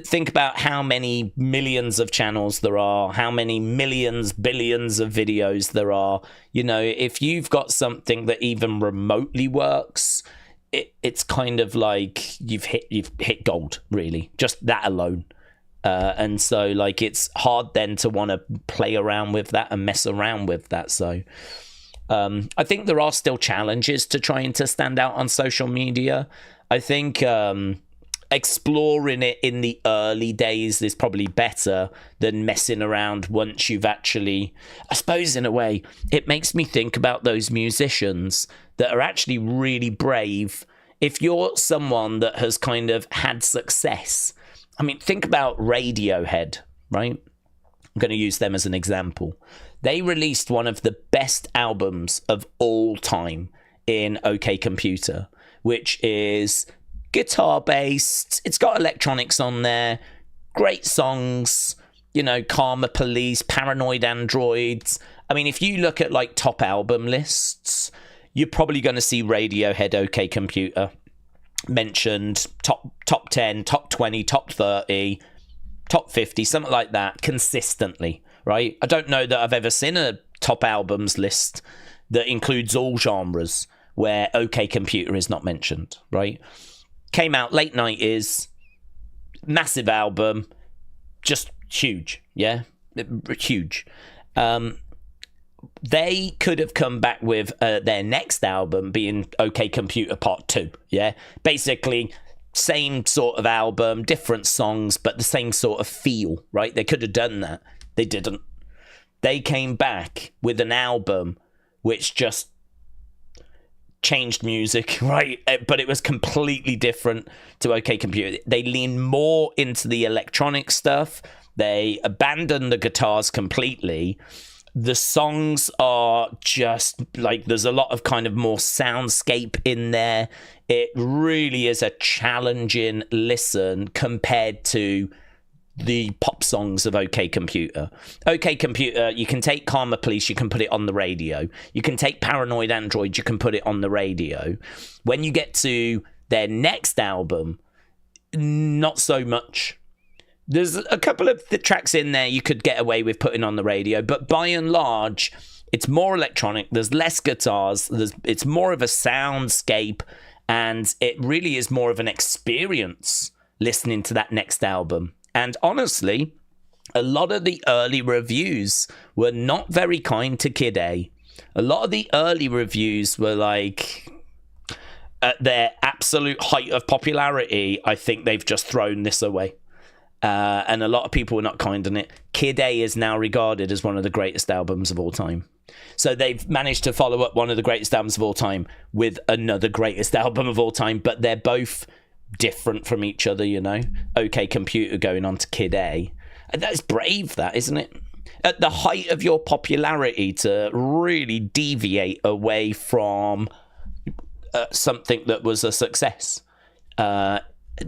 [SPEAKER 1] think about how many millions of channels there are, how many millions, billions of videos there are. If you've got something that even remotely works, it's kind of like you've hit gold, really, just that alone. And so, it's hard then to want to play around with that and mess around with that. So I think there are still challenges to trying to stand out on social media. I think exploring it in the early days is probably better than messing around once you've actually, I suppose in a way, it makes me think about those musicians that are actually really brave. If you're someone that has kind of had success, I mean, think about Radiohead, right? I'm going to use them as an example. They released one of the best albums of all time in OK Computer, which is guitar based. It's got electronics on there, great songs, Karma Police, Paranoid Androids. I mean, if you look at top album lists, you're probably going to see Radiohead, OK Computer mentioned, top 10, top 20, top 30, top 50, something like that, consistently, right? I don't know that I've ever seen a top albums list that includes all genres where OK Computer is not mentioned, right? Came out late 90s, massive album, just huge, yeah? Huge. They could have come back with their next album being OK Computer Part 2, yeah? Basically, same sort of album, different songs, but the same sort of feel, right? They could have done that. They didn't. They came back with an album which just changed music, right? But it was completely different to OK Computer. They leaned more into the electronic stuff. They abandoned the guitars completely. The songs are just like, there's a lot of kind of more soundscape in there. It really is a challenging listen compared to the pop songs of OK Computer. OK Computer, you can take Karma Police, you can put it on the radio. You can take Paranoid Android, you can put it on the radio. When you get to their next album, not so much. There's a couple of the tracks in there you could get away with putting on the radio, but by and large, it's more electronic. There's less guitars. It's more of a soundscape, and it really is more of an experience listening to that next album. And honestly, a lot of the early reviews were not very kind to Kid A. A lot of the early reviews were like, at their absolute height of popularity, I think they've just thrown this away. And a lot of people were not kind on it. Kid A is now regarded as one of the greatest albums of all time. So they've managed to follow up one of the greatest albums of all time with another greatest album of all time, but they're both different from each other, you know. OK Computer going on to Kid A. And that's brave, that, isn't it? At the height of your popularity, to really deviate away from something that was a success.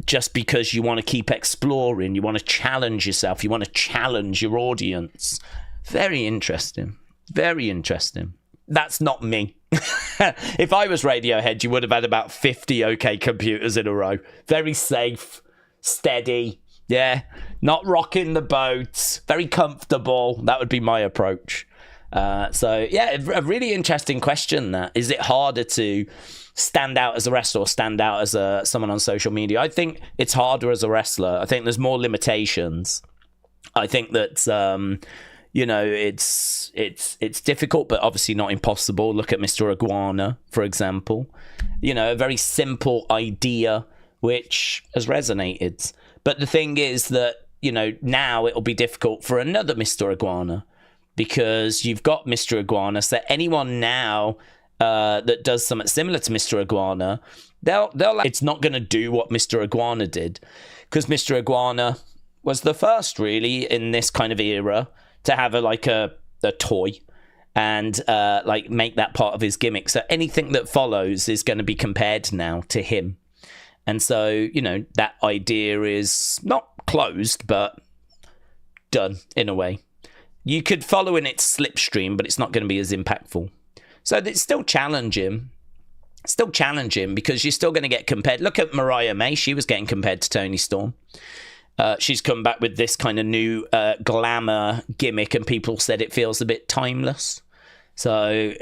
[SPEAKER 1] Just because you want to keep exploring, you want to challenge yourself, you want to challenge your audience. Very interesting. Very interesting. That's not me. If I was Radiohead, you would have had about 50 OK Computers in a row. Very safe, steady, yeah, not rocking the boat, very comfortable. That would be my approach. So, yeah, a really interesting question, that. Is it harder to stand out as a wrestler or stand out as someone on social media? I think it's harder as a wrestler. I think there's more limitations. I think that... you know, it's difficult, but obviously not impossible. Look at Mr. Iguana, for example. You know, a very simple idea which has resonated. But the thing is that, you know, now it'll be difficult for another Mr. Iguana, because you've got Mr. Iguana. So anyone now that does something similar to Mr. Iguana, they'll it's not going to do what Mr. Iguana did, because Mr. Iguana was the first, really, in this kind of era to have a toy and like make that part of his gimmick. So anything that follows is going to be compared now to him. And so, you know, that idea is not closed, but done in a way. You could follow in its slipstream, but it's not going to be as impactful. So it's still challenging. Still challenging, because you're still going to get compared. Look at Mariah May. She was getting compared to Toni Storm. She's come back with this kind of new glamour gimmick, and people said it feels a bit timeless. So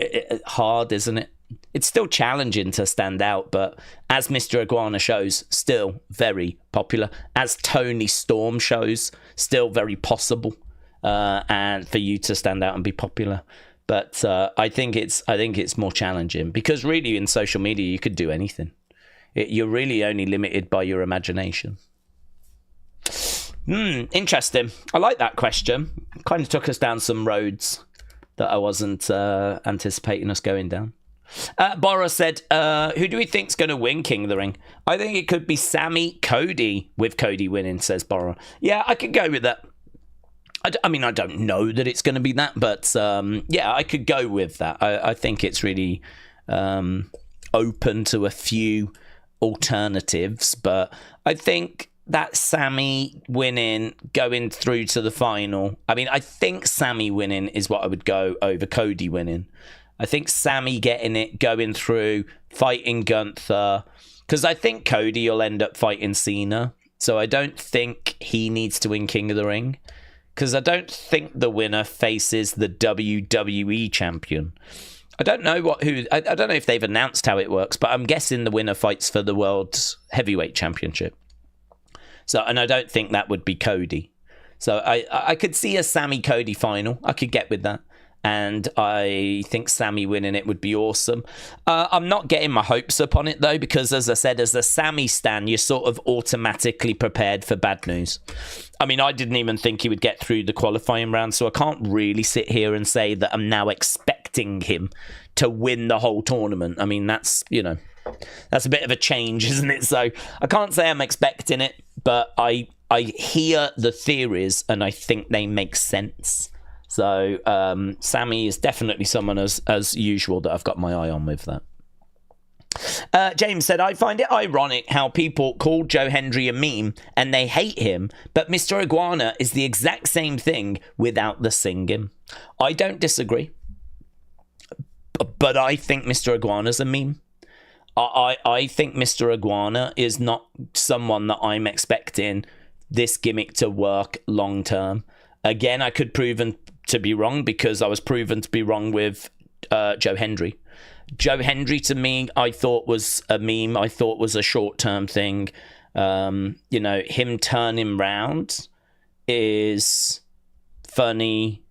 [SPEAKER 1] hard, isn't it? It's still challenging to stand out, but as Mr. Iguana shows, still very popular. As Toni Storm shows, still very possible, and for you to stand out and be popular. But I think it's more challenging, because really in social media you could do anything. You're really only limited by your imagination. Interesting. I like that question. Kind of took us down some roads that I wasn't anticipating us going down. Bora said, who do we think's going to win King of the Ring? I think it could be Sammy Cody, with Cody winning, says Bora. Yeah, I could go with that. I mean, I don't know that it's going to be that, but yeah, I could go with that. I think it's really open to a few alternatives, but I think that Sammy winning, going through to the final, I mean, I think Sammy winning is what I would go over Cody winning. I think Sammy getting it, going through, fighting Gunther, because I think Cody will end up fighting Cena, so I don't think he needs to win King of the Ring, because I don't think the winner faces the WWE champion. I don't know I don't know if they've announced how it works, but I'm guessing the winner fights for the World Heavyweight Championship. So, and I don't think that would be Cody. So I could see a Sammy Cody final. I could get with that. and I think Sammy winning it would be awesome. I'm not getting my hopes up on it, though, because, as I said, as a Sammy stan, you're sort of automatically prepared for bad news. I mean, I didn't even think he would get through the qualifying round, so I can't really sit here and say that I'm now expecting him to win the whole tournament. I mean, that's, that's a bit of a change, isn't it? So I can't say I'm expecting it, but I hear the theories, and I think they make sense. So Sammy is definitely someone, as usual, that I've got my eye on with that. James said, I find it ironic how people call Joe Hendry a meme and they hate him, but Mr. Iguana is the exact same thing without the singing. I don't disagree, but I think Mr. Iguana's a meme. I think Mr. Iguana is not someone that I'm expecting this gimmick to work long term. Again, I could proven to be wrong, because I was proven to be wrong with Joe Hendry. Joe Hendry, to me, I thought was a meme. I thought was a short-term thing. Him turning round is funny,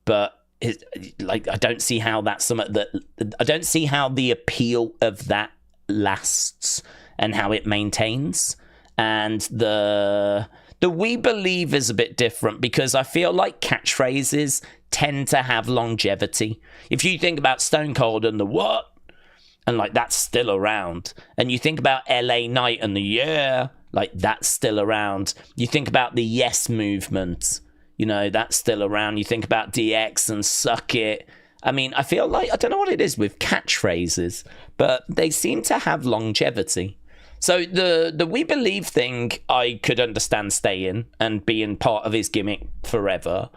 [SPEAKER 1] but I don't see how that's something that I don't see how the appeal of that lasts and how it maintains. And the we believe is a bit different, because I feel like catchphrases tend to have longevity. If you think about Stone Cold and the what, and that's still around. And you think about LA Knight and the yeah, that's still around. You think about the yes movement, that's still around. You think about DX and Suck It. I mean, I feel like, I don't know what it is with catchphrases, but they seem to have longevity. So the We Believe thing, I could understand staying and being part of his gimmick forever.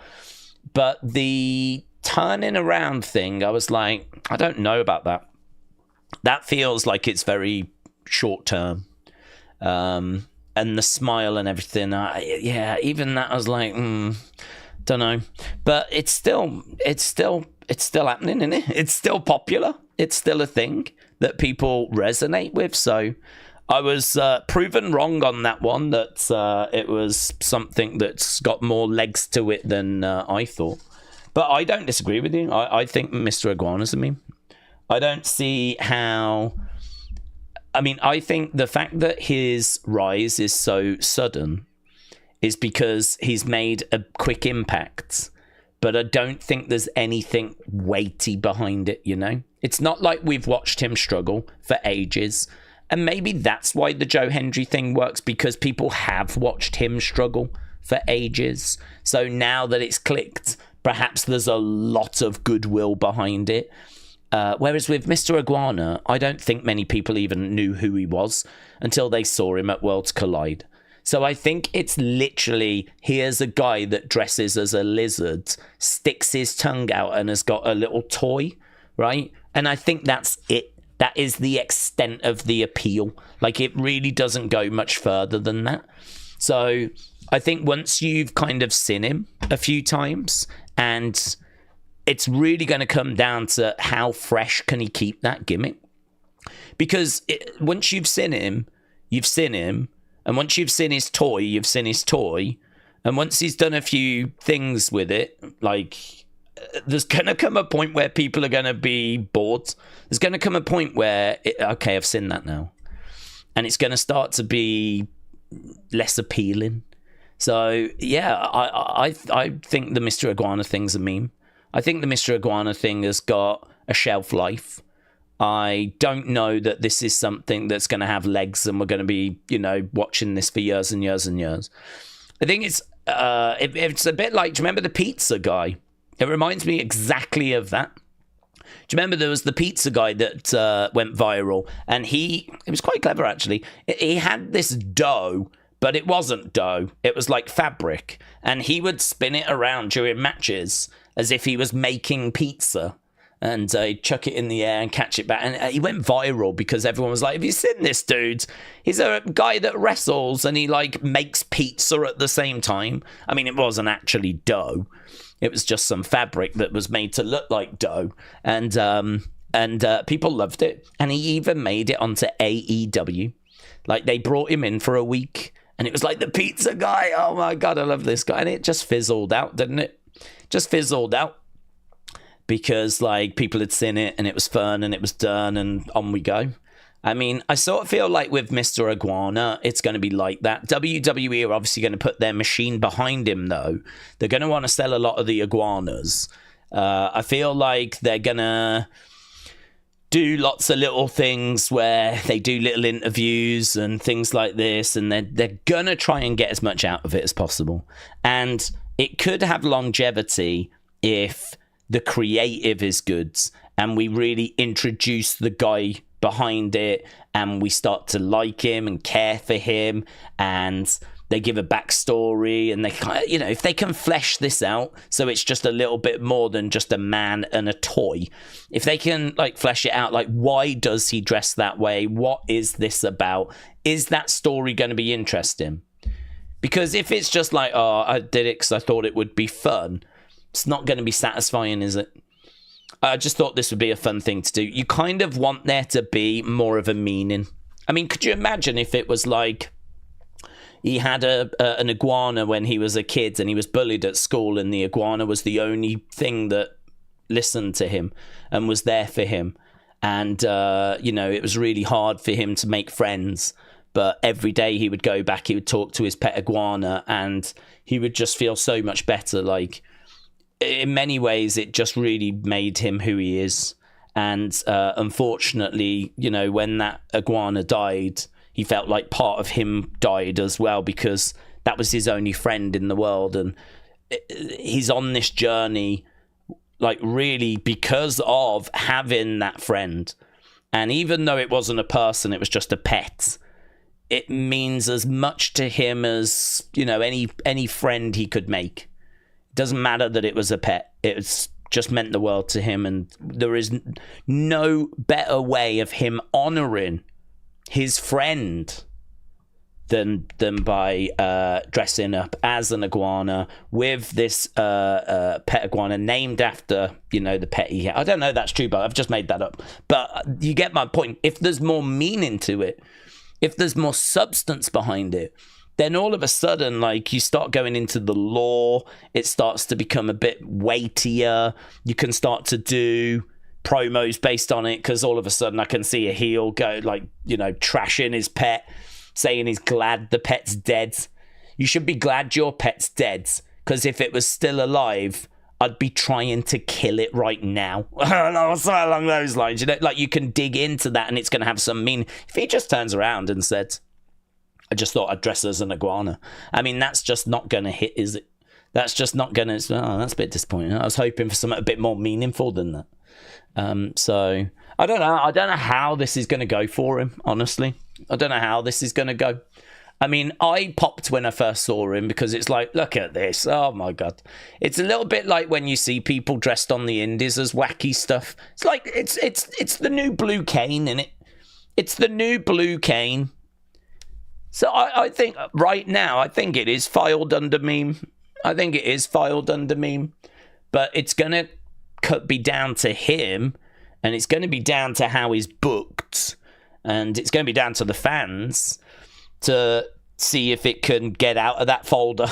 [SPEAKER 1] But the turning around thing, I was like, I don't know about that. That feels like it's very short term. And the smile and everything, even that, I was like, don't know. But it's still happening, isn't it? It's still popular. It's still a thing that people resonate with. So I was proven wrong on that one, that it was something that's got more legs to it than I thought. But I don't disagree with you. I think Mr. Iguana's a meme. I don't see how... I mean, I think the fact that his rise is so sudden is because he's made a quick impact. But I don't think there's anything weighty behind it, It's not like we've watched him struggle for ages. And maybe that's why the Joe Hendry thing works, because people have watched him struggle for ages. So now that it's clicked, perhaps there's a lot of goodwill behind it. Whereas with Mr. Iguana, I don't think many people even knew who he was until they saw him at Worlds Collide. So I think it's literally, here's a guy that dresses as a lizard, sticks his tongue out and has got a little toy, right? And I think that's it. That is the extent of the appeal. It really doesn't go much further than that. So I think once you've kind of seen him a few times, and it's really going to come down to how fresh can he keep that gimmick. Because once you've seen him, you've seen him. And once you've seen his toy, you've seen his toy. And once he's done a few things with it, there's going to come a point where people are going to be bored. There's going to come a point where, okay, I've seen that now. And it's going to start to be less appealing. So, yeah, I think the Mr. Iguana thing's a meme. I think the Mr. Iguana thing has got a shelf life. I don't know that this is something that's going to have legs and we're going to be, watching this for years and years and years. I think it's a bit like, do you remember the pizza guy? It reminds me exactly of that. Do you remember there was the pizza guy that went viral? And it was quite clever, actually. He had this dough, but it wasn't dough. It was like fabric. And he would spin it around during matches as if he was making pizza. And he'd chuck it in the air and catch it back. And he went viral because everyone was like, have you seen this dude? He's a guy that wrestles and he makes pizza at the same time. I mean, it wasn't actually dough. It was just some fabric that was made to look like dough. And people loved it. And he even made it onto AEW. They brought him in for a week. And it was like the pizza guy. Oh, my God, I love this guy. And it just fizzled out, didn't it? Just fizzled out. because like people had seen it and it was fun and it was done and on we go. I mean, I sort of feel like with Mr. Iguana, it's going to be like that. WWE are obviously going to put their machine behind him, though. They're going to want to sell a lot of the iguanas. I feel like they're going to do lots of little things where they do little interviews and things like this, and they're going to try and get as much out of it as possible. And it could have longevity if the creative is good and we really introduce the guy behind it and we start to like him and care for him, and they give a backstory, and they kind of, you know, if they can flesh this out so it's just a little bit more than just a man and a toy, if they can like flesh it out, like why does he dress that way, what is this about, is that story going to be interesting? Because if it's just like, oh, I did it because I thought it would be fun, it's not going to be satisfying, is it? I just thought this would be a fun thing to do. You kind of want there to be more of a meaning. I mean, could you imagine if it was like he had an iguana when he was a kid and he was bullied at school, and the iguana was the only thing that listened to him and was there for him. And, you know, it was really hard for him to make friends. But every day he would go back, he would talk to his pet iguana, and he would just feel so much better. Like, in many ways, it just really made him who he is. And unfortunately, you know, when that iguana died, he felt like part of him died as well, because that was his only friend in the world. And he's on this journey, like, really because of having that friend. And even though it wasn't a person, it was just a pet, it means as much to him as, you know, any friend he could make. Doesn't matter that it was a pet. It's just meant the world to him, and there is no better way of him honoring his friend than by dressing up as an iguana with this pet iguana named after, you know, the pet he had. I don't know if that's true, but I've just made that up. But you get my point. If there's more meaning to it, if there's more substance behind it, then all of a sudden, like, you start going into the lore, it starts to become a bit weightier. You can start to do promos based on it, because all of a sudden I can see a heel go, like, you know, trashing his pet, saying he's glad the pet's dead. You should be glad your pet's dead, because if it was still alive, I'd be trying to kill it right now. Something along those lines, you know, like, you can dig into that and it's going to have some meaning. If he just turns around and said, I just thought I'd dress as an iguana, I mean, that's just not going to hit, is it? That's just not going to... Oh, that's a bit disappointing. I was hoping for something a bit more meaningful than that. So, I don't know. I don't know how this is going to go for him, honestly. I don't know how this is going to go. I mean, I popped when I first saw him, because it's like, look at this. Oh, my God. It's a little bit like when you see people dressed on the indies as wacky stuff. It's like, it's the new Blue Cane, innit? It's the new Blue Cane. So I think right now, I think it is filed under meme. I think it is filed under meme. But it's going to be down to him, and it's going to be down to how he's booked, and it's going to be down to the fans to see if it can get out of that folder.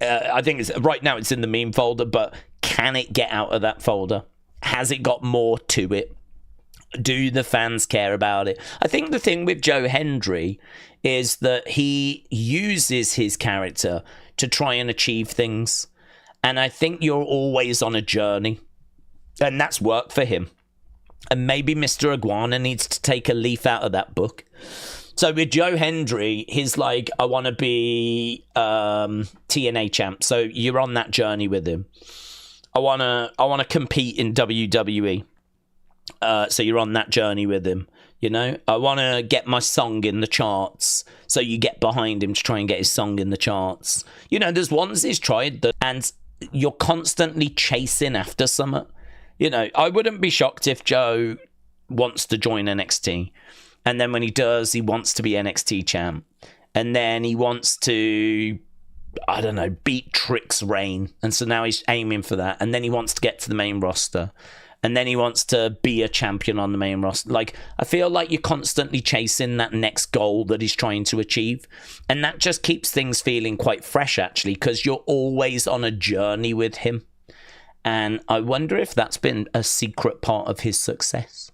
[SPEAKER 1] I think right now it's in the meme folder, but can it get out of that folder? Has it got more to it? Do the fans care about it? I think the thing with Joe Hendry is that he uses his character to try and achieve things. And I think you're always on a journey. And that's worked for him. And maybe Mr. Iguana needs to take a leaf out of that book. So with Joe Hendry, he's like, I want to be TNA champ. So you're on that journey with him. I want to compete in WWE. So you're on that journey with him. You know, I want to get my song in the charts. So you get behind him to try and get his song in the charts. You know, there's ones he's tried that, and you're constantly chasing after something. You know, I wouldn't be shocked if Joe wants to join NXT. And then when he does, he wants to be NXT champ. And then he wants to, I don't know, beat Trick's reign. And so now he's aiming for that. And then he wants to get to the main roster. And then he wants to be a champion on the main roster. Like, I feel like you're constantly chasing that next goal that he's trying to achieve. And that just keeps things feeling quite fresh, actually, because you're always on a journey with him. And I wonder if that's been a secret part of his success.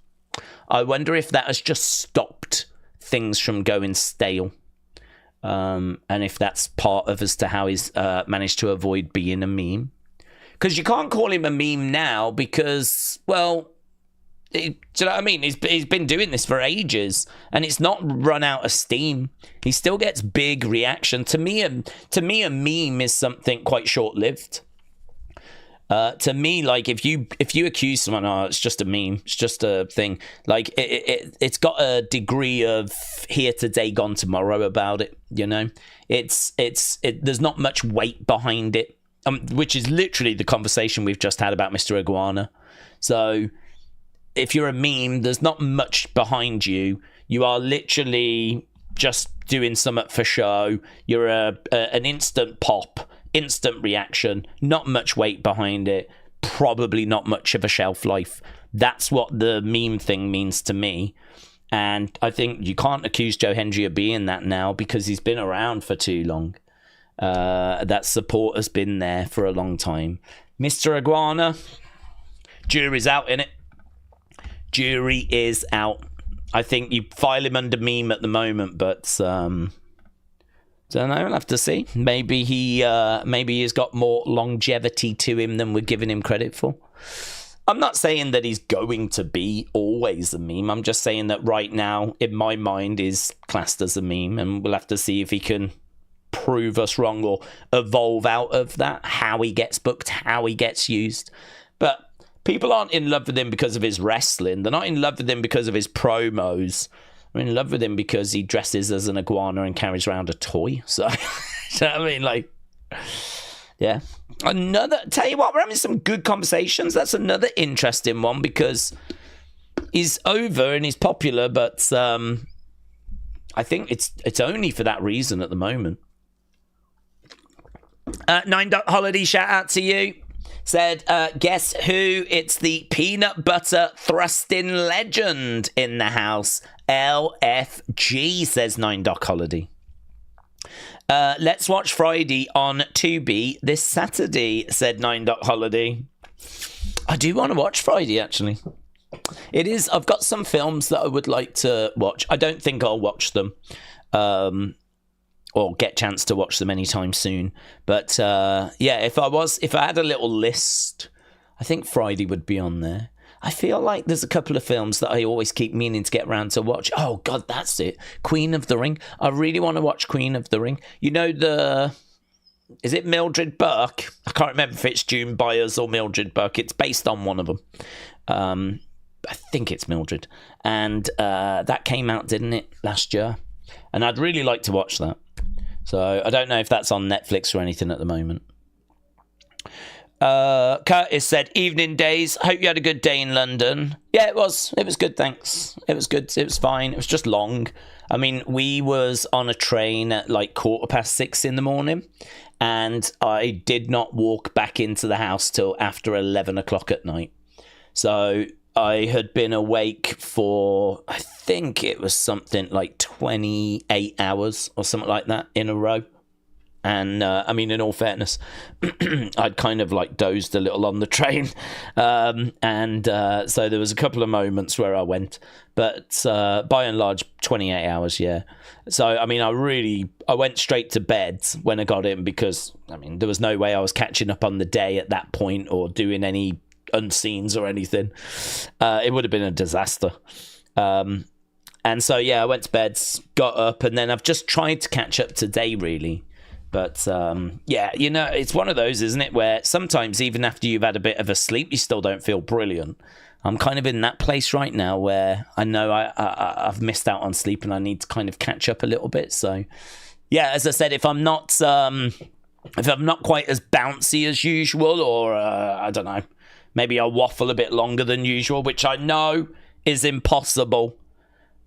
[SPEAKER 1] I wonder if that has just stopped things from going stale. And if that's part of as to how he's managed to avoid being a meme. Because you can't call him a meme now because, well, do you know what I mean? He's been doing this for ages, and it's not run out of steam. He still gets big reaction. To me, a meme is something quite short-lived. To me, like, if you accuse someone, oh, it's just a meme, it's just a thing, like, it's got a degree of here today, gone tomorrow about it, you know? There's not much weight behind it, which is literally the conversation we've just had about Mr. Iguana. So, if you're a meme, there's not much behind you. You are literally just doing something for show. You're an instant pop, instant reaction, not much weight behind it, probably not much of a shelf life. That's what the meme thing means to me. And I think you can't accuse Joe Hendry of being that now because he's been around for too long. That support has been there for a long time. Mr. Iguana, jury's out, innit? Jury is out. I think you file him under meme at the moment, but don't know. I'll have to see. Maybe he's got more longevity to him than we're giving him credit for. I'm not saying that he's going to be always a meme. I'm just saying that right now, in my mind, is classed as a meme, and we'll have to see if he can prove us wrong or evolve out of that. How he gets booked, how he gets used, but. People aren't in love with him because of his wrestling. They're not in love with him because of his promos. They're in love with him because he dresses as an iguana and carries around a toy. So, you know what I mean? Like, yeah. Tell you what, we're having some good conversations. That's another interesting one because he's over and he's popular, but I think it's only for that reason at the moment. 9. Holiday, shout out to you. Said, guess who? It's the peanut butter thrusting legend in the house. LFG, says 9 Holiday. Let's watch Friday on Tubi this Saturday, said 9 Holiday. I do want to watch Friday, actually. It is. I've got some films that I would like to watch. I don't think I'll watch them. Or get a chance to watch them anytime soon. But, yeah, if I had a little list, I think Friday would be on there. I feel like there's a couple of films that I always keep meaning to get around to watch. Oh, God, that's it. Queen of the Ring. I really want to watch Queen of the Ring. You know is it Mildred Burke? I can't remember if it's June Byers or Mildred Burke. It's based on one of them. I think it's Mildred. And that came out, didn't it, last year? And I'd really like to watch that. So I don't know if that's on Netflix or anything at the moment. Curtis said, evening days. Hope you had a good day in London. Yeah, it was. It was good, thanks. It was good. It was fine. It was just long. I mean, we was on a train at like 6:15 in the morning. And I did not walk back into the house till after 11 o'clock at night. So I had been awake for, I think it was something like 28 hours or something like that in a row. And, I mean, in all fairness, I'd kind of like dozed a little on the train. So there was a couple of moments where I went. But by and large, 28 hours, yeah. So, I mean, I went straight to bed when I got in because, I mean, there was no way I was catching up on the day at that point or doing any unseens or anything. It would have been a disaster. And so yeah, I went to bed, got up, and then I've just tried to catch up today really. But yeah, you know, it's one of those, isn't it, where sometimes even after you've had a bit of a sleep you still don't feel brilliant. I'm kind of in that place right now where I know I've missed out on sleep and I need to kind of catch up a little bit. So yeah, as I said, if I'm not quite as bouncy as usual, or I don't know, maybe I'll waffle a bit longer than usual, which I know is impossible.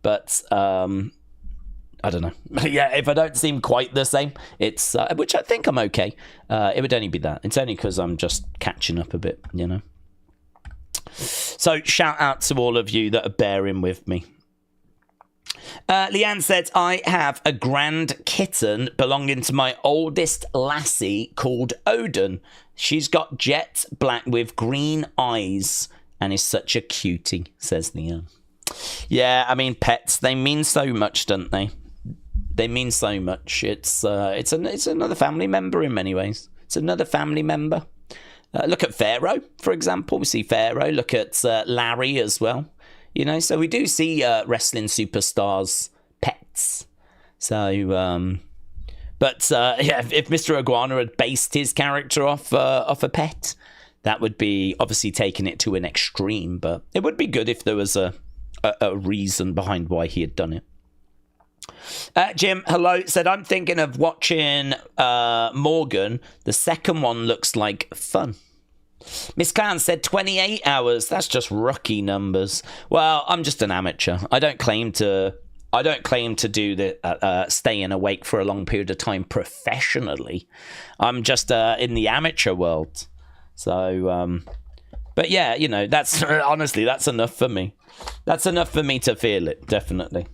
[SPEAKER 1] But I don't know. Yeah, if I don't seem quite the same, it's which I think I'm okay. It would only be that. It's only because I'm just catching up a bit, you know. So shout out to all of you that are bearing with me. Leanne said, I have a grand kitten belonging to my oldest lassie called Odin. She's got jet black with green eyes and is such a cutie, says Leanne. Yeah, I mean, pets, they mean so much, don't they? They mean so much. It's another family member in many ways. It's another family member. Look at Pharaoh, for example. We see Pharaoh. Look at Larry as well. You know, so we do see wrestling superstars' pets. So, but if Mr. Iguana had based his character off a pet, that would be obviously taking it to an extreme. But it would be good if there was a reason behind why he had done it. Jim, hello, said, I'm thinking of watching Morgan. The second one looks like fun. Miss Clown said 28 hours. That's just rookie numbers. Well, I'm just an amateur. I don't claim to do the staying awake for a long period of time professionally. I'm just in the amateur world. So, but yeah, you know, that's honestly, that's enough for me. That's enough for me to feel it, definitely.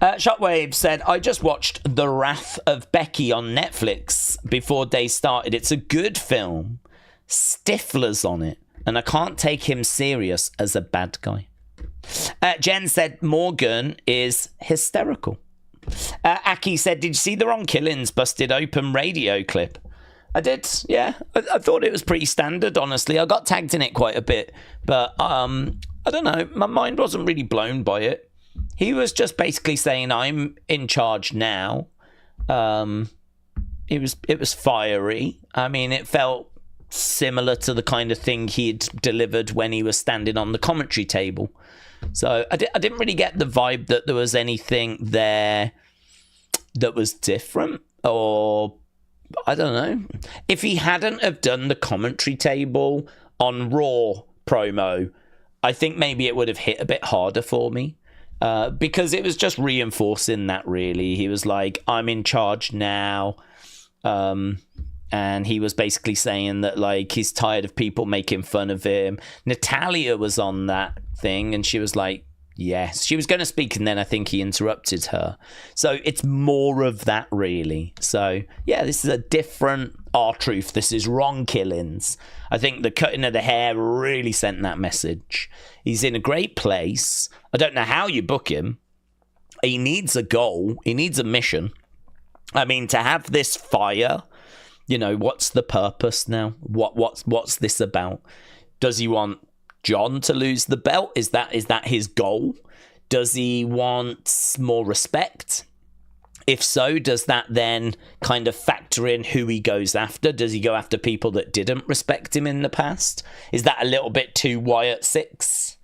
[SPEAKER 1] Shockwave said, I just watched The Wrath of Becky on Netflix before day started. It's a good film. Stifler's on it, and I can't take him serious as a bad guy. Jen said, Morgan is hysterical. Aki said, did you see the Ron Killings busted open radio clip? I did, yeah. I thought it was pretty standard, honestly. I got tagged in it quite a bit, but I don't know. My mind wasn't really blown by it. He was just basically saying, I'm in charge now. It was fiery. I mean, it felt similar to the kind of thing he'd delivered when he was standing on the commentary table. So I didn't really get the vibe that there was anything there that was different, or I don't know. If he hadn't have done the commentary table on Raw promo, I think maybe it would have hit a bit harder for me. Because it was just reinforcing that, really. He was like, I'm in charge now. And he was basically saying that, like, he's tired of people making fun of him. Natalia was on that thing, and she was like, yes. She was going to speak, and then I think he interrupted her. So it's more of that, really. So, yeah, this is a different R-Truth. This is Ron Killings. I think the cutting of the hair really sent that message. He's in a great place. I don't know how you book him. He needs a goal. He needs a mission. I mean, to have this fire, you know, what's the purpose now? What's this about? Does he want John to lose the belt? Is that his goal? Does he want more respect? If so, does that then kind of factor in who he goes after? Does he go after people that didn't respect him in the past? Is that a little bit too Wyatt Sicks?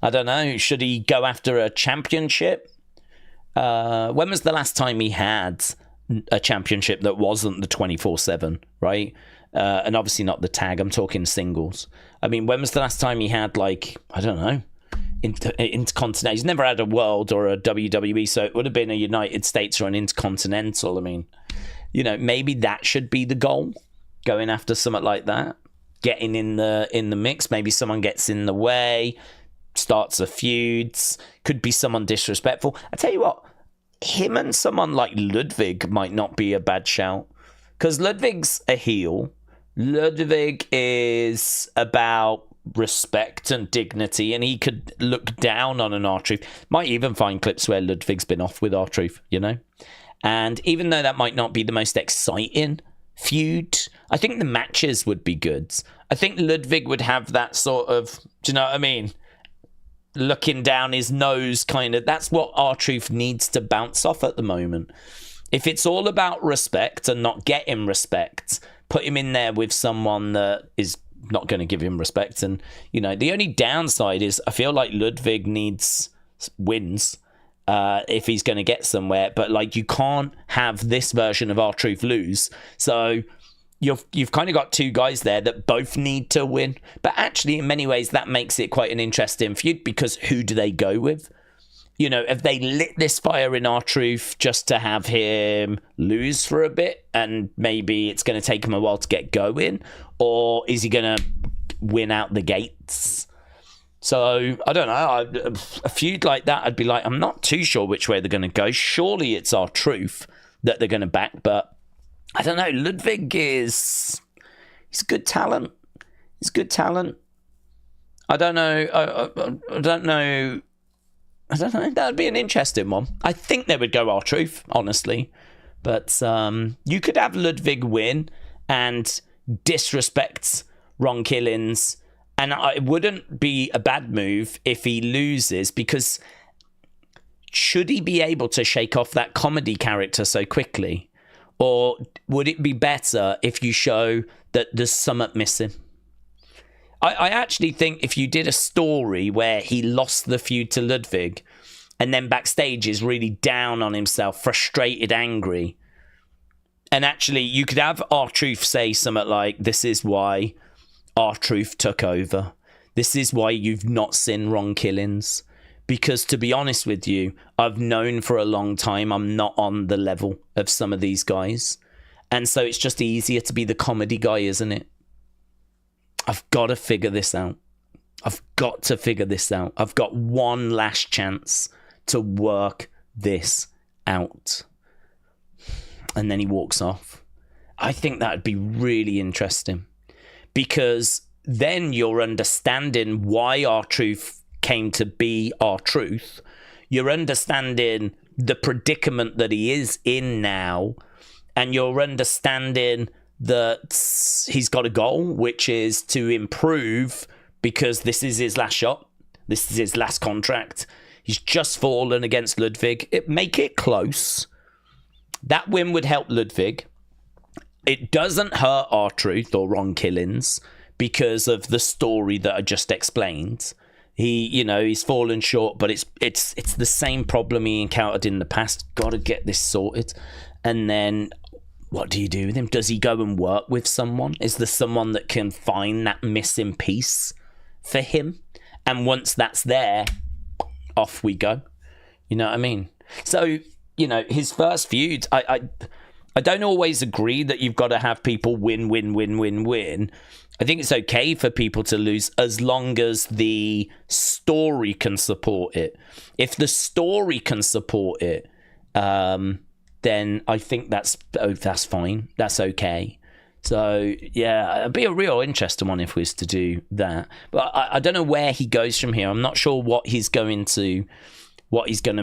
[SPEAKER 1] I don't know. Should he go after a championship? When was the last time he had a championship that wasn't the 24/7, right? And obviously not the tag. I'm talking singles. I mean, when was the last time he had, like, I don't know, Intercontinental? He's never had a World or a WWE, so it would have been a United States or an Intercontinental. I mean, you know, maybe that should be the goal, going after something like that, getting in the mix. Maybe someone gets in the way, starts a feud, could be someone disrespectful. I tell you what, him and someone like Ludwig might not be a bad shout, because Ludwig's a heel. Ludwig is about respect and dignity, and he could look down on an R-Truth. Might even find clips where Ludwig's been off with R-Truth, you know? And even though that might not be the most exciting feud, I think the matches would be good. I think Ludwig would have that sort of, do you know what I mean? Looking down his nose kind of. That's what R-Truth needs to bounce off at the moment. If it's all about respect and not getting respect, put him in there with someone that is not going to give him respect. And, you know, the only downside is I feel like Ludwig needs wins if he's going to get somewhere. But, like, you can't have this version of R-Truth lose. So you've kind of got two guys there that both need to win. But actually, in many ways, that makes it quite an interesting feud, because who do they go with? You know, have they lit this fire in R-Truth just to have him lose for a bit, and maybe it's going to take him a while to get going? Or is he going to win out the gates? So, I don't know. A feud like that, I'd be like, I'm not too sure which way they're going to go. Surely it's R-Truth that they're going to back, but I don't know. Ludwig he's good talent. He's good talent. I don't know. I don't know. That'd be an interesting one. I think they would go R-Truth, honestly. But you could have Ludwig win and disrespect Ron Killings. And it wouldn't be a bad move if he loses, because should he be able to shake off that comedy character so quickly? Or would it be better if you show that there's something missing? I actually think if you did a story where he lost the feud to Ludwig and then backstage is really down on himself, frustrated, angry, and actually you could have R-Truth say something like, this is why R-Truth took over. This is why you've not seen Ron Killings. Because to be honest with you, I've known for a long time I'm not on the level of some of these guys. And so it's just easier to be the comedy guy, isn't it? I've got to figure this out. I've got one last chance to work this out. And then he walks off. I think that'd be really interesting. Because then you're understanding why R-Truth came to be R-Truth. You're understanding the predicament that he is in now. And you're understanding that he's got a goal, which is to improve, because this is his last shot. This is his last contract. He's just fallen against Ludwig. Make it close. That win would help Ludwig. It doesn't hurt R-Truth or Ron Killings because of the story that I just explained. He's fallen short, but it's the same problem he encountered in the past. Got to get this sorted. And then what do you do with him? Does he go and work with someone? Is there someone that can find that missing piece for him? And once that's there, off we go. You know what I mean? So, his first feud, I don't always agree that you've got to have people win. I think it's okay for people to lose as long as the story can support it. If the story can support it, then I think that's fine. That's okay. So, yeah, it'd be a real interesting one if we was to do that. But I don't know where he goes from here. I'm not sure what he's going to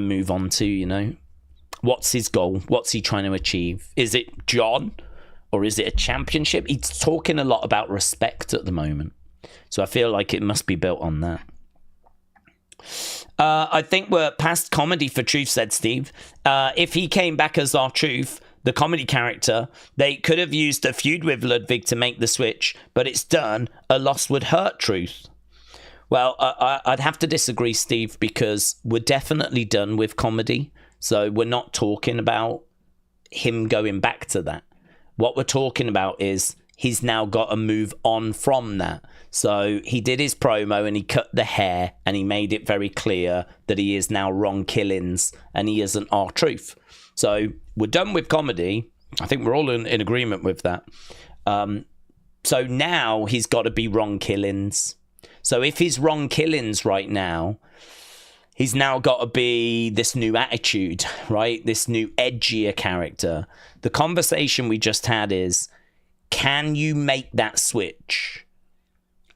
[SPEAKER 1] move on to, What's his goal? What's he trying to achieve? Is it John? Or is it a championship? He's talking a lot about respect at the moment. So I feel like it must be built on that. I think we're past comedy for Truth, said Steve. If he came back as R-Truth, the comedy character, they could have used a feud with Ludwig to make the switch, but it's done. A loss would hurt Truth. Well, I'd have to disagree, Steve, because we're definitely done with comedy. So we're not talking about him going back to that. What we're talking about is he's now got to move on from that. So he did his promo and he cut the hair and he made it very clear that he is now Ron Killings and he isn't R-Truth. So we're done with comedy. I think we're all in agreement with that. So now he's got to be Ron Killings. So if he's Ron Killings right now, he's now got to be this new attitude, right? This new edgier character. The conversation we just had is, can you make that switch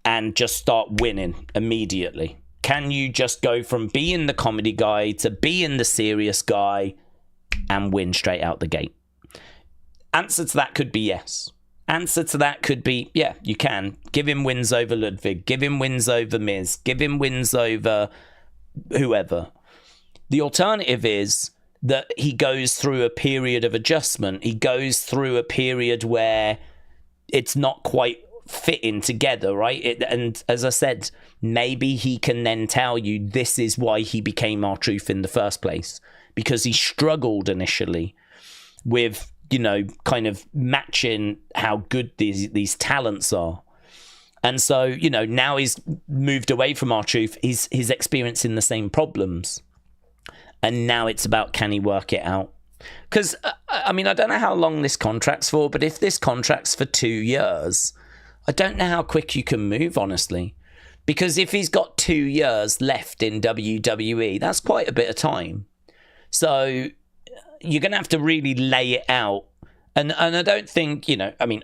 [SPEAKER 1] and just start winning immediately? Can you just go from being the comedy guy to being the serious guy and win straight out the gate? Answer to that could be yes. Answer to that could be, yeah, you can. Give him wins over Ludwig. Give him wins over Miz. Give him wins over whoever. The alternative is that he goes through a period of adjustment. He goes through a period where it's not quite fitting together, right? And as I said, maybe he can then tell you this is why he became R-Truth in the first place, because he struggled initially with, kind of matching how good these talents are. And so, now he's moved away from R-Truth. He's experiencing the same problems. And now it's about, can he work it out? Because, I don't know how long this contract's for, but if this contract's for 2 years, I don't know how quick you can move, honestly. Because if he's got 2 years left in WWE, that's quite a bit of time. So you're going to have to really lay it out. And I don't think,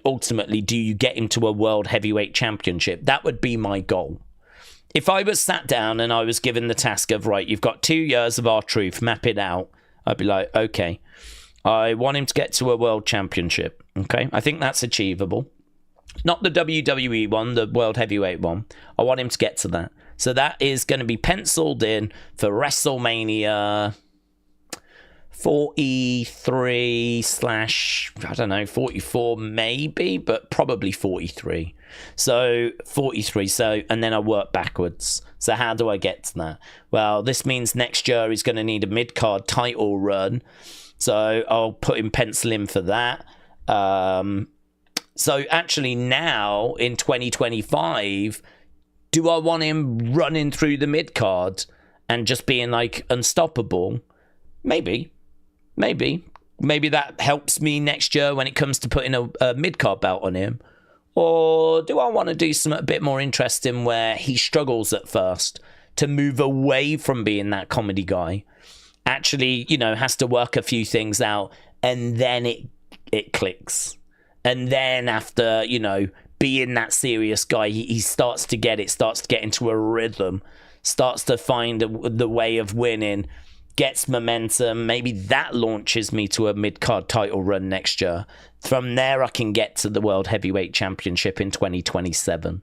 [SPEAKER 1] ultimately, do you get him to a World Heavyweight Championship? That would be my goal. If I was sat down and I was given the task of, right, you've got 2 years of R-Truth, map it out, I'd be like, okay, I want him to get to a World Championship. Okay, I think that's achievable. Not the WWE one, the World Heavyweight one. I want him to get to that. So that is going to be penciled in for WrestleMania 43 / 44 maybe, but probably 43. So 43. So, and then I work backwards. So how do I get to that? Well, this means next year he's going to need a mid-card title run. So I'll put him pencil in for that. So actually now in 2025, do I want him running through the mid-card and just being like unstoppable? Maybe that helps me next year when it comes to putting a mid-card belt on him. Or do I want to do something a bit more interesting where he struggles at first to move away from being that comedy guy? Actually, has to work a few things out, and then it clicks. And then after, being that serious guy, he starts to get into a rhythm, starts to find the way of winning, gets momentum. Maybe that launches me to a mid-card title run next year. From there, I can get to the World Heavyweight Championship in 2027.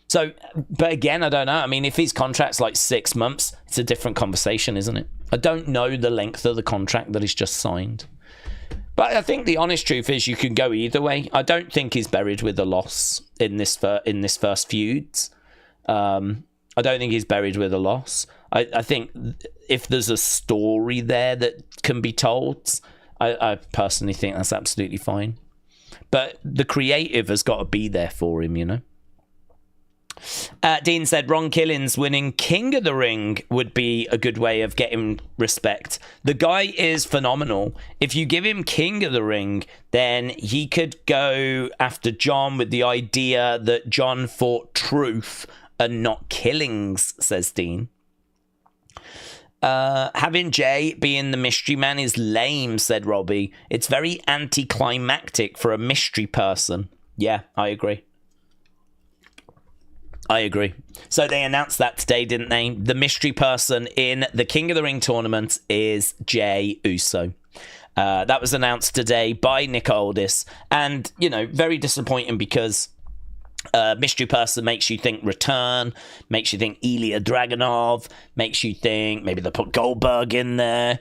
[SPEAKER 1] So, but again, I don't know. I mean, if his contract's like 6 months, it's a different conversation, isn't it? I don't know the length of the contract that he's just signed. But I think the honest truth is you can go either way. I don't think he's buried with a loss in this first feud. I don't think he's buried with a loss. I think if there's a story there that can be told, I personally think that's absolutely fine. But the creative has got to be there for him, Dean said Ron Killings winning King of the Ring would be a good way of getting respect. The guy is phenomenal. If you give him King of the Ring, then he could go after John with the idea that John fought truth and not killings, says Dean. Having Jay being the mystery man is lame, said Robbie. It's very anticlimactic for a mystery person. Yeah, I agree. So they announced that today, didn't they? The mystery person in the King of the Ring tournament is Jey Uso. That was announced today by Nick Aldis. And, very disappointing because mystery person makes you think return, makes you think Ilya Dragunov, makes you think maybe they'll put Goldberg in there,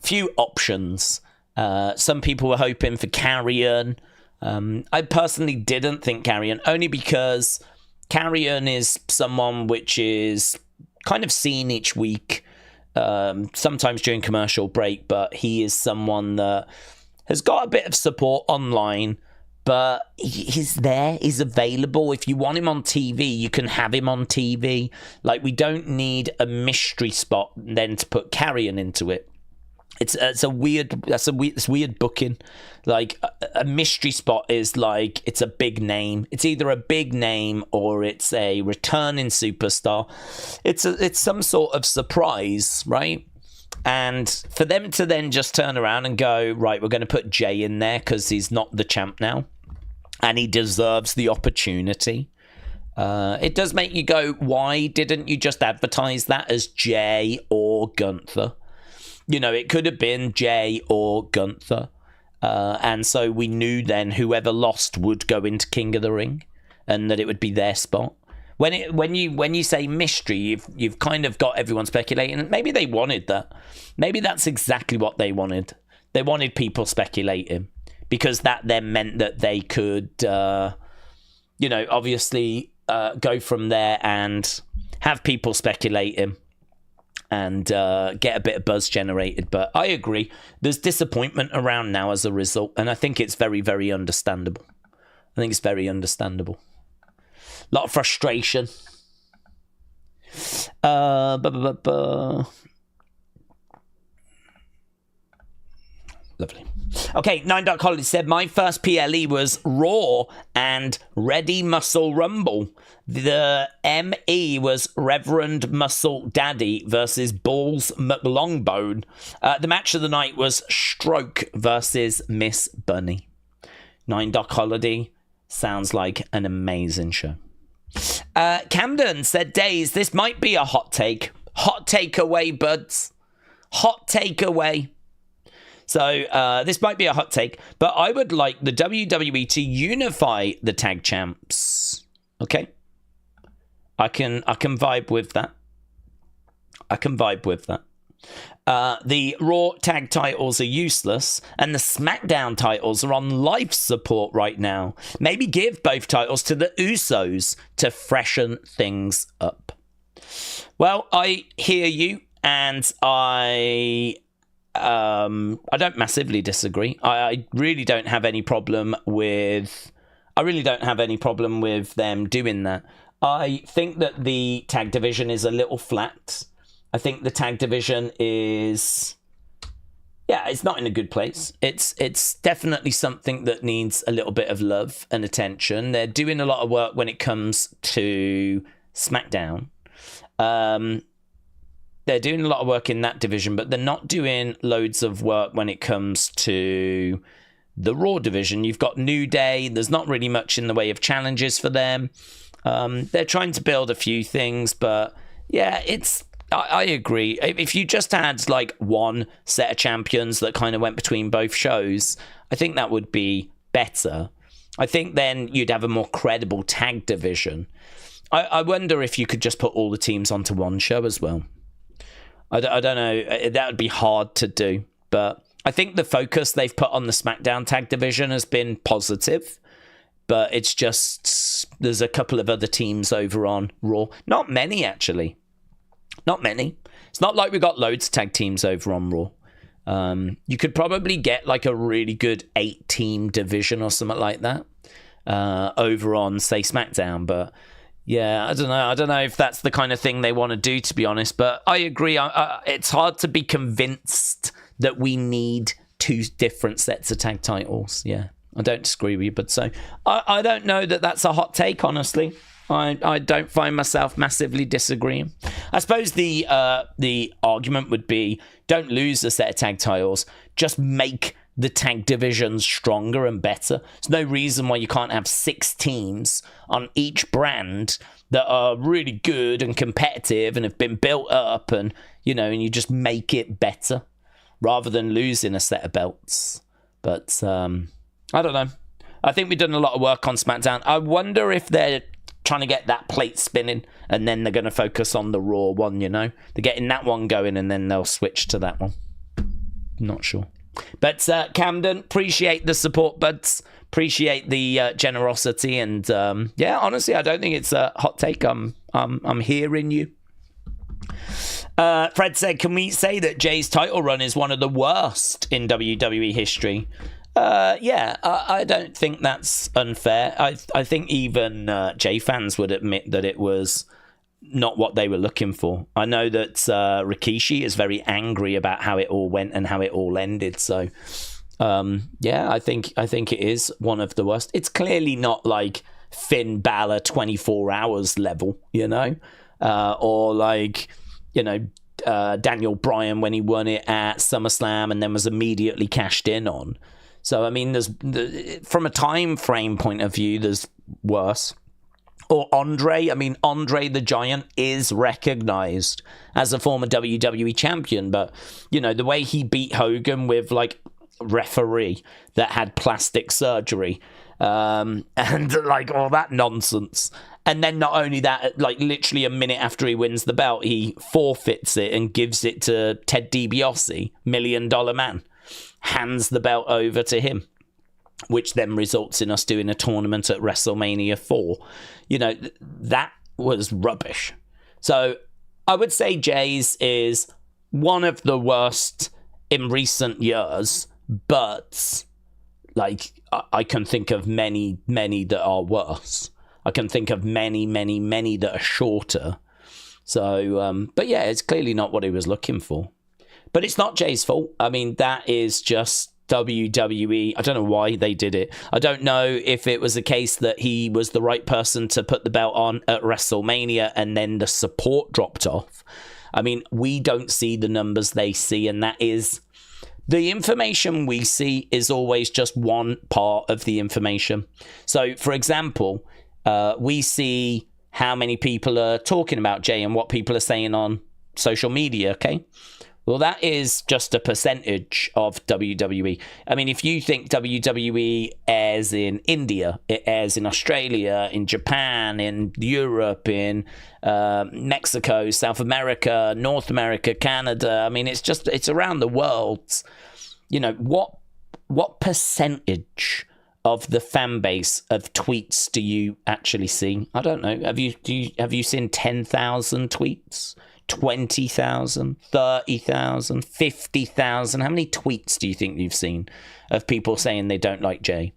[SPEAKER 1] few options. Some people were hoping for Carrion. I personally didn't think Carrion, only because Carrion is someone which is kind of seen each week, sometimes during commercial break, but he is someone that has got a bit of support online, but he's there, he's available. If you want him on TV, you can have him on TV. Like, we don't need a mystery spot then to put Carrion into it. It's weird booking. Like, a mystery spot is like, it's a big name. It's either a big name or it's a returning superstar. It's some sort of surprise, right? And for them to then just turn around and go, right, we're going to put Jay in there because he's not the champ now and he deserves the opportunity. It does make you go, why didn't you just advertise that as Jay or Gunther? It could have been Jay or Gunther. And so we knew then whoever lost would go into King of the Ring and that it would be their spot. When you say mystery, you've kind of got everyone speculating. Maybe they wanted that. Maybe that's exactly what they wanted. They wanted people speculating because that then meant that they could, obviously go from there and have people speculating and get a bit of buzz generated. But I agree. There's disappointment around now as a result, and I think it's very, very understandable. A lot of frustration. Lovely. Okay, 9.College said, my first PLE was Raw and Ready Muscle Rumble. The ME was Reverend Muscle Daddy versus Balls McLongbone. The match of the night was Stroke versus Miss Bunny. 9.Holiday sounds like an amazing show. Camden said, Daze, this might be a hot take. Hot take away, buds. Hot take away. So this might be a hot take, but I would like the WWE to unify the tag champs. Okay, I can vibe with that. I can vibe with that. The Raw tag titles are useless, and the SmackDown titles are on life support right now. Maybe give both titles to the Usos to freshen things up. Well, I hear you, and I don't massively disagree. I really don't have any problem with. I really don't have any problem with them doing that. I think that the tag division is a little flat. I think the tag division is, it's not in a good place. It's definitely something that needs a little bit of love and attention. They're doing a lot of work when it comes to SmackDown. They're doing a lot of work in that division, but they're not doing loads of work when it comes to the Raw division. You've got New Day. There's not really much in the way of challenges for them. They're trying to build a few things, but yeah, I agree. If you just had like one set of champions that kind of went between both shows, I think that would be better. I think then you'd have a more credible tag division. I wonder if you could just put all the teams onto one show as well. I don't know. That would be hard to do. But I think the focus they've put on the SmackDown tag division has been positive. But it's just, there's a couple of other teams over on Raw. Not many, actually. Not many. It's not like we got loads of tag teams over on Raw. You could probably get like a really good 8-team division or something like that over on, say, SmackDown. But yeah, I don't know. I don't know if that's the kind of thing they want to do, to be honest. But I agree. It's hard to be convinced that we need 2 different sets of tag titles. Yeah, I don't disagree with you. But so I don't know that that's a hot take, honestly. I don't find myself massively disagreeing. I suppose the argument would be, don't lose a set of tag titles. Just make the tag division stronger and better. There's no reason why you can't have 6 teams on each brand that are really good and competitive and have been built up, and and you just make it better rather than losing a set of belts. But I don't know. I think we've done a lot of work on SmackDown. I wonder if they're trying to get that plate spinning and then they're going to focus on the Raw one, They're getting that one going and then they'll switch to that one. Not sure. But Camden, appreciate the support, buds. Appreciate the generosity, and honestly, I don't think it's a hot take. I'm hearing you. Fred said, "Can we say that Jay's title run is one of the worst in WWE history?" I don't think that's unfair. I think even Jay fans would admit that it was not what they were looking for. I know that Rikishi is very angry about how it all went and how it all ended. So, I think it is one of the worst. It's clearly not like Finn Balor 24 hours level, or like, Daniel Bryan when he won it at SummerSlam and then was immediately cashed in on. So, I mean, from a time frame point of view, there's worse. Or Andre the Giant is recognized as a former WWE champion, but, the way he beat Hogan with, like, referee that had plastic surgery, and, like, all that nonsense. And then not only that, like, literally a minute after he wins the belt, he forfeits it and gives it to Ted DiBiase, $1 Million Man. Hands the belt over to him, which then results in us doing a tournament at WrestleMania 4. That was rubbish. So I would say Jay's is one of the worst in recent years, but like I can think of many, many that are worse. I can think of many, many, many that are shorter. So, but yeah, it's clearly not what he was looking for. But it's not Jay's fault. I mean, that is just WWE. I don't know why they did it. I don't know if it was a case that he was the right person to put the belt on at WrestleMania and then the support dropped off. I mean, we don't see the numbers they see, and that is the information we see is always just one part of the information. So, for example, we see how many people are talking about Jay and what people are saying on social media, okay? Well, that is just a percentage of WWE. I mean, if you think WWE airs in India, it airs in Australia, in Japan, in Europe, in Mexico, South America, North America, Canada. I mean, it's around the world. You know, what percentage of the fan base of tweets do you actually see? I don't know. Have you seen 10,000 tweets? 20,000, 30,000, 50,000. How many tweets do you think you've seen of people saying they don't like Jay?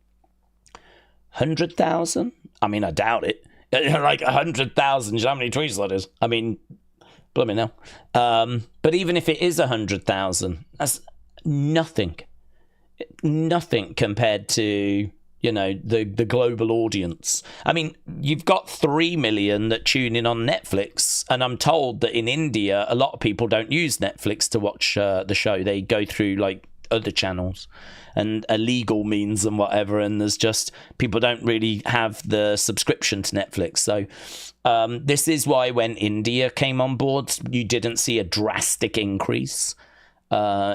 [SPEAKER 1] 100,000? I mean, I doubt it. Like 100,000. You know how many tweets that is? I mean, blooming hell. But even if it is 100,000, that's nothing. Nothing compared to, you know, the global audience. I mean, you've got 3 million that tune in on Netflix, and I'm told that in India, a lot of people don't use Netflix to watch the show. They go through, like, other channels and illegal means and whatever, and there's just, people don't really have the subscription to Netflix. So this is why when India came on board, you didn't see a drastic increase.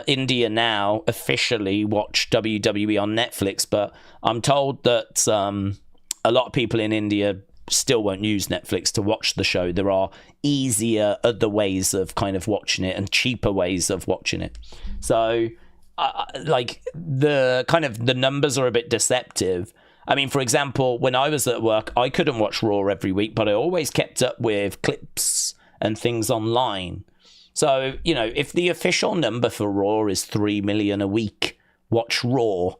[SPEAKER 1] India now officially watch WWE on Netflix, but I'm told that a lot of people in India still won't use Netflix to watch the show. There are easier other ways of kind of watching it and cheaper ways of watching it. So like the kind of the numbers are a bit deceptive. I mean, for example, when I was at work, I couldn't watch Raw every week, but I always kept up with clips and things online. So, you know, if the official number for Raw is 3 million a week, watch Raw,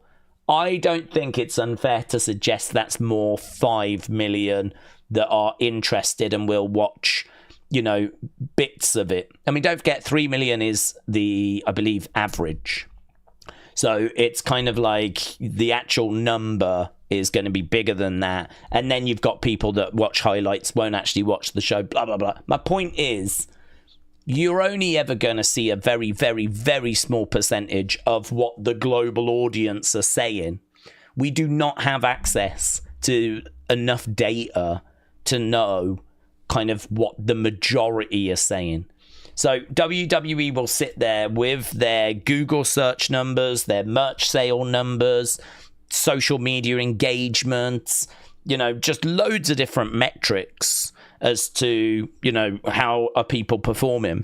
[SPEAKER 1] I don't think it's unfair to suggest that's more 5 million that are interested and will watch, you know, bits of it. I mean, don't forget, 3 million is the, I believe, average. So it's kind of like the actual number is going to be bigger than that. And then you've got people that watch highlights, won't actually watch the show, blah, blah, blah. My point is, you're only ever going to see a very, very, very small percentage of what the global audience are saying. We do not have access to enough data to know kind of what the majority are saying. So WWE will sit there with their Google search numbers, their merch sale numbers, social media engagements, you know, just loads of different metrics as to, you know, how are people performing,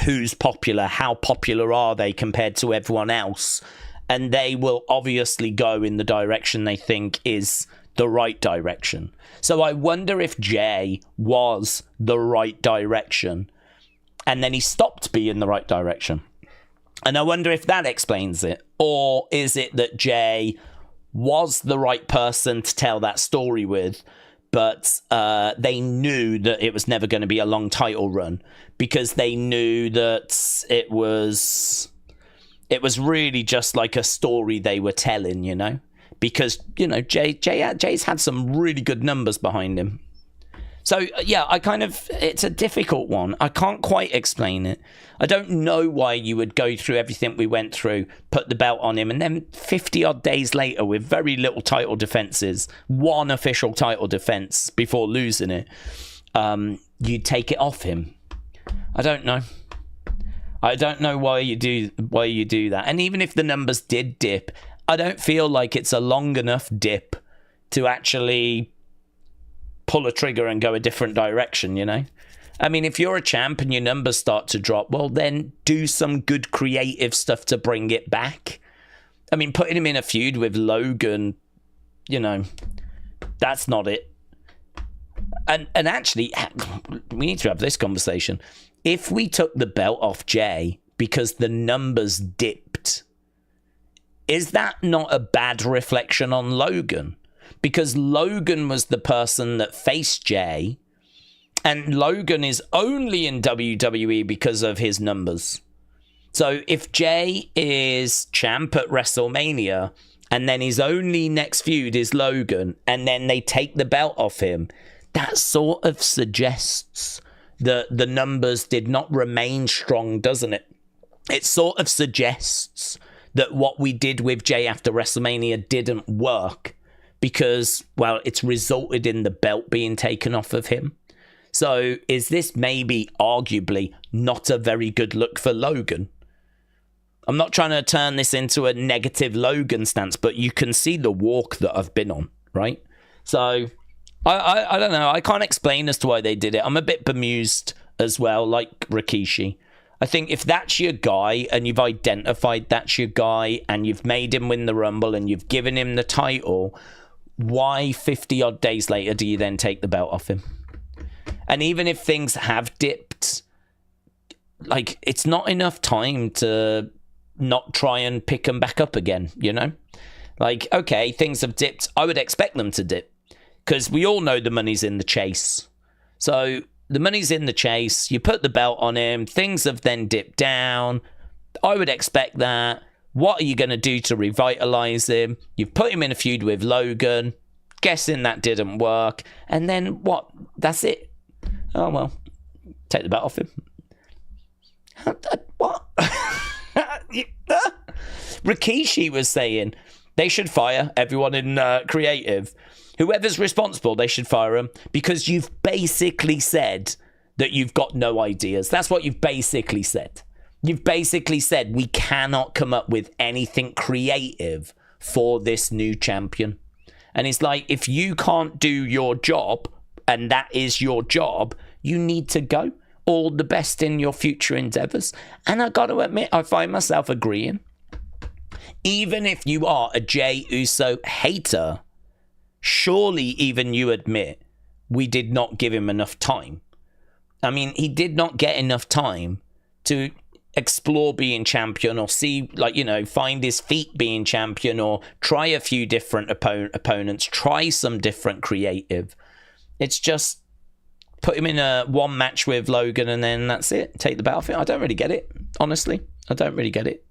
[SPEAKER 1] who's popular, how popular are they compared to everyone else, and they will obviously go in the direction they think is the right direction. So I wonder if Jay was the right direction and then he stopped being the right direction, and I wonder if that explains it. Or is it that Jay was the right person to tell that story with, but they knew that it was never going to be a long title run because they knew that it was really just like a story they were telling, you know? Because, you know, Jay's had some really good numbers behind him. So, yeah, it's a difficult one. I can't quite explain it. I don't know why you would go through everything we went through, put the belt on him, and then 50-odd days later, with very little title defenses, one official title defense before losing it, you'd take it off him. I don't know. I don't know why you do that. And even if the numbers did dip, I don't feel like it's a long enough dip to actually pull a trigger and go a different direction, you know? I mean, if you're a champ and your numbers start to drop, well, then do some good creative stuff to bring it back. I mean, putting him in a feud with Logan, you know, that's not it. And actually, we need to have this conversation. If we took the belt off Jay because the numbers dipped, is that not a bad reflection on Logan? Because Logan was the person that faced Jay, and Logan is only in WWE because of his numbers. So if Jay is champ at WrestleMania and then his only next feud is Logan and then they take the belt off him, that sort of suggests that the numbers did not remain strong, doesn't it? It sort of suggests that what we did with Jay after WrestleMania didn't work because, well, it's resulted in the belt being taken off of him. So is this maybe arguably not a very good look for Logan? I'm not trying to turn this into a negative Logan stance, but you can see the walk that I've been on, right? So I don't know. I can't explain as to why they did it. I'm a bit bemused as well, like Rikishi. I think if that's your guy and you've identified that's your guy and you've made him win the Rumble and you've given him the title, why 50 odd days later do you then take the belt off him? And even if things have dipped, like, it's not enough time to not try and pick them back up again, you know? Like, okay, things have dipped. I would expect them to dip because we all know the money's in the chase. So the money's in the chase. You put the belt on him. Things have then dipped down. I would expect that. What are you going to do to revitalize him? You've put him in a feud with Logan. Guessing that didn't work. And then what? That's it. Oh, well, take the belt off him. What? Rikishi was saying they should fire everyone in creative. Whoever's responsible, they should fire him because you've basically said that you've got no ideas. That's what you've basically said. You've basically said we cannot come up with anything creative for this new champion. And it's like, if you can't do your job, and that is your job, you need to go. All the best in your future endeavors. And I got to admit, I find myself agreeing. Even if you are a Jey Uso hater, surely even you admit we did not give him enough time. I mean, he did not get enough time to explore being champion or see, like, you know, find his feet being champion or try a few different opponents, try some different creative. It's just put him in a one match with Logan and then that's it. Take the belt off him. I don't really get it. Honestly, I don't really get it.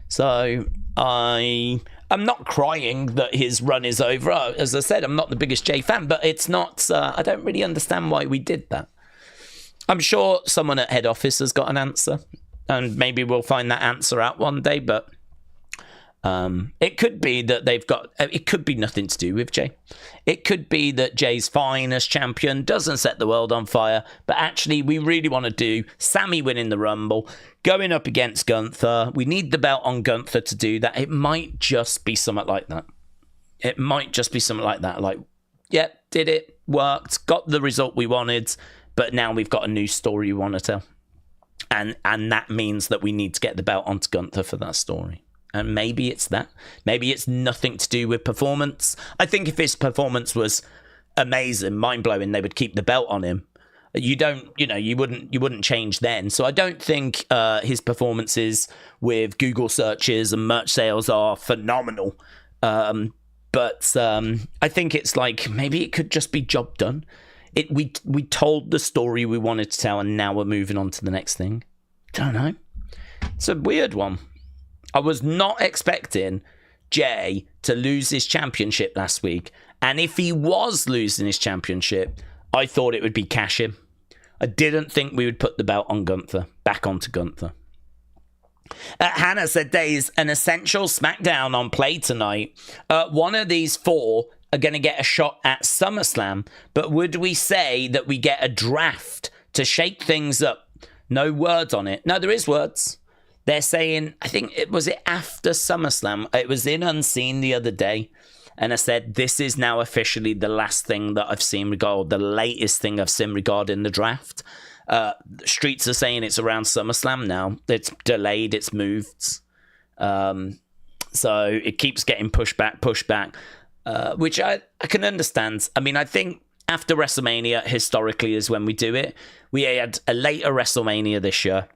[SPEAKER 1] So I'm not crying that his run is over. As I said, I'm not the biggest Jay fan, but it's not, I don't really understand why we did that. I'm sure someone at head office has got an answer and maybe we'll find that answer out one day, but it could be that it could be nothing to do with Jay. It could be that Jay's fine as champion, doesn't set the world on fire, but actually we really want to do Sammy winning the Rumble, going up against Gunther. We need the belt on Gunther to do that. It might just be something like that. It might just be something like that. Like, yeah, did it, worked, got the result we wanted, but now we've got a new story we want to tell. And that means that we need to get the belt onto Gunther for that story. And maybe it's that. Maybe it's nothing to do with performance. I think if his performance was amazing, mind-blowing, they would keep the belt on him. You wouldn't change then. So I don't think his performances with Google searches and merch sales are phenomenal. But I think it's like, maybe it could just be job done. We told the story we wanted to tell, and now we're moving on to the next thing. Don't know. It's a weird one. I was not expecting Jay to lose his championship last week. And if he was losing his championship, I thought it would be cash in. I didn't think we would put the belt on Gunther, back onto Gunther. Hannah said, Daze, an essential Smackdown on play tonight. One of these four are going to get a shot at SummerSlam, but would we say that we get a draft to shake things up? No words on it. No, there is words. They're saying, I think it was after SummerSlam. It was in Unseen the other day. And I said, this is now officially the last thing that I've seen the latest thing I've seen regarding the draft. Streets are saying it's around SummerSlam now. It's delayed, it's moved. So it keeps getting pushed back, which I can understand. I mean, I think after WrestleMania, historically, is when we do it. We had a later WrestleMania this year.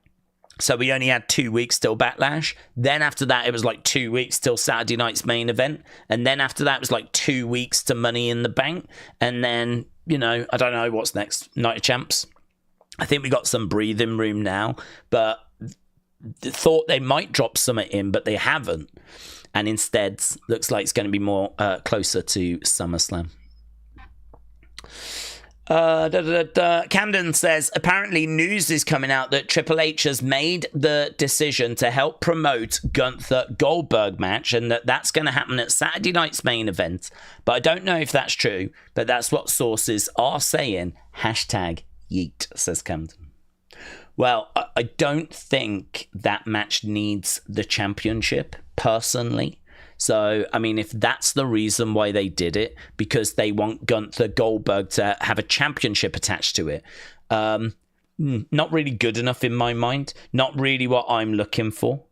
[SPEAKER 1] So we only had 2 weeks till Backlash. Then after that, it was like 2 weeks till Saturday night's main event. And then after that, it was like 2 weeks to Money in the Bank. And then, I don't know what's next. Night of Champs. I think we got some breathing room now. But thought they might drop Summit in, but they haven't. And instead, looks like it's going to be more closer to SummerSlam. Camden says, apparently news is coming out that Triple H has made the decision to help promote Gunther Goldberg match, and that's going to happen at Saturday night's main event. But I don't know if that's true, but that's what sources are saying. Hashtag yeet, says Camden. Well, I don't think that match needs the championship, personally. So, I mean, if that's the reason why they did it, because they want Gunther Goldberg to have a championship attached to it, not really good enough in my mind. Not really what I'm looking for.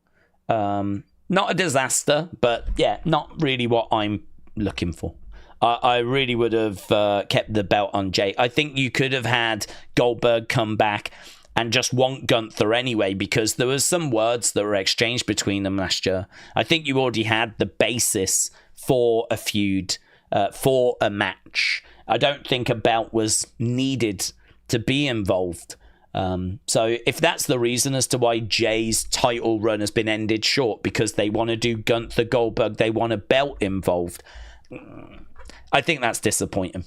[SPEAKER 1] Not a disaster, but yeah, not really what I'm looking for. I really would have kept the belt on Jay. I think you could have had Goldberg come back and just want Gunther anyway, because there was some words that were exchanged between them last year. I think you already had the basis for a feud, for a match. I don't think a belt was needed to be involved. So if that's the reason as to why Jay's title run has been ended short, because they want to do Gunther Goldberg, they want a belt involved, I think that's disappointing.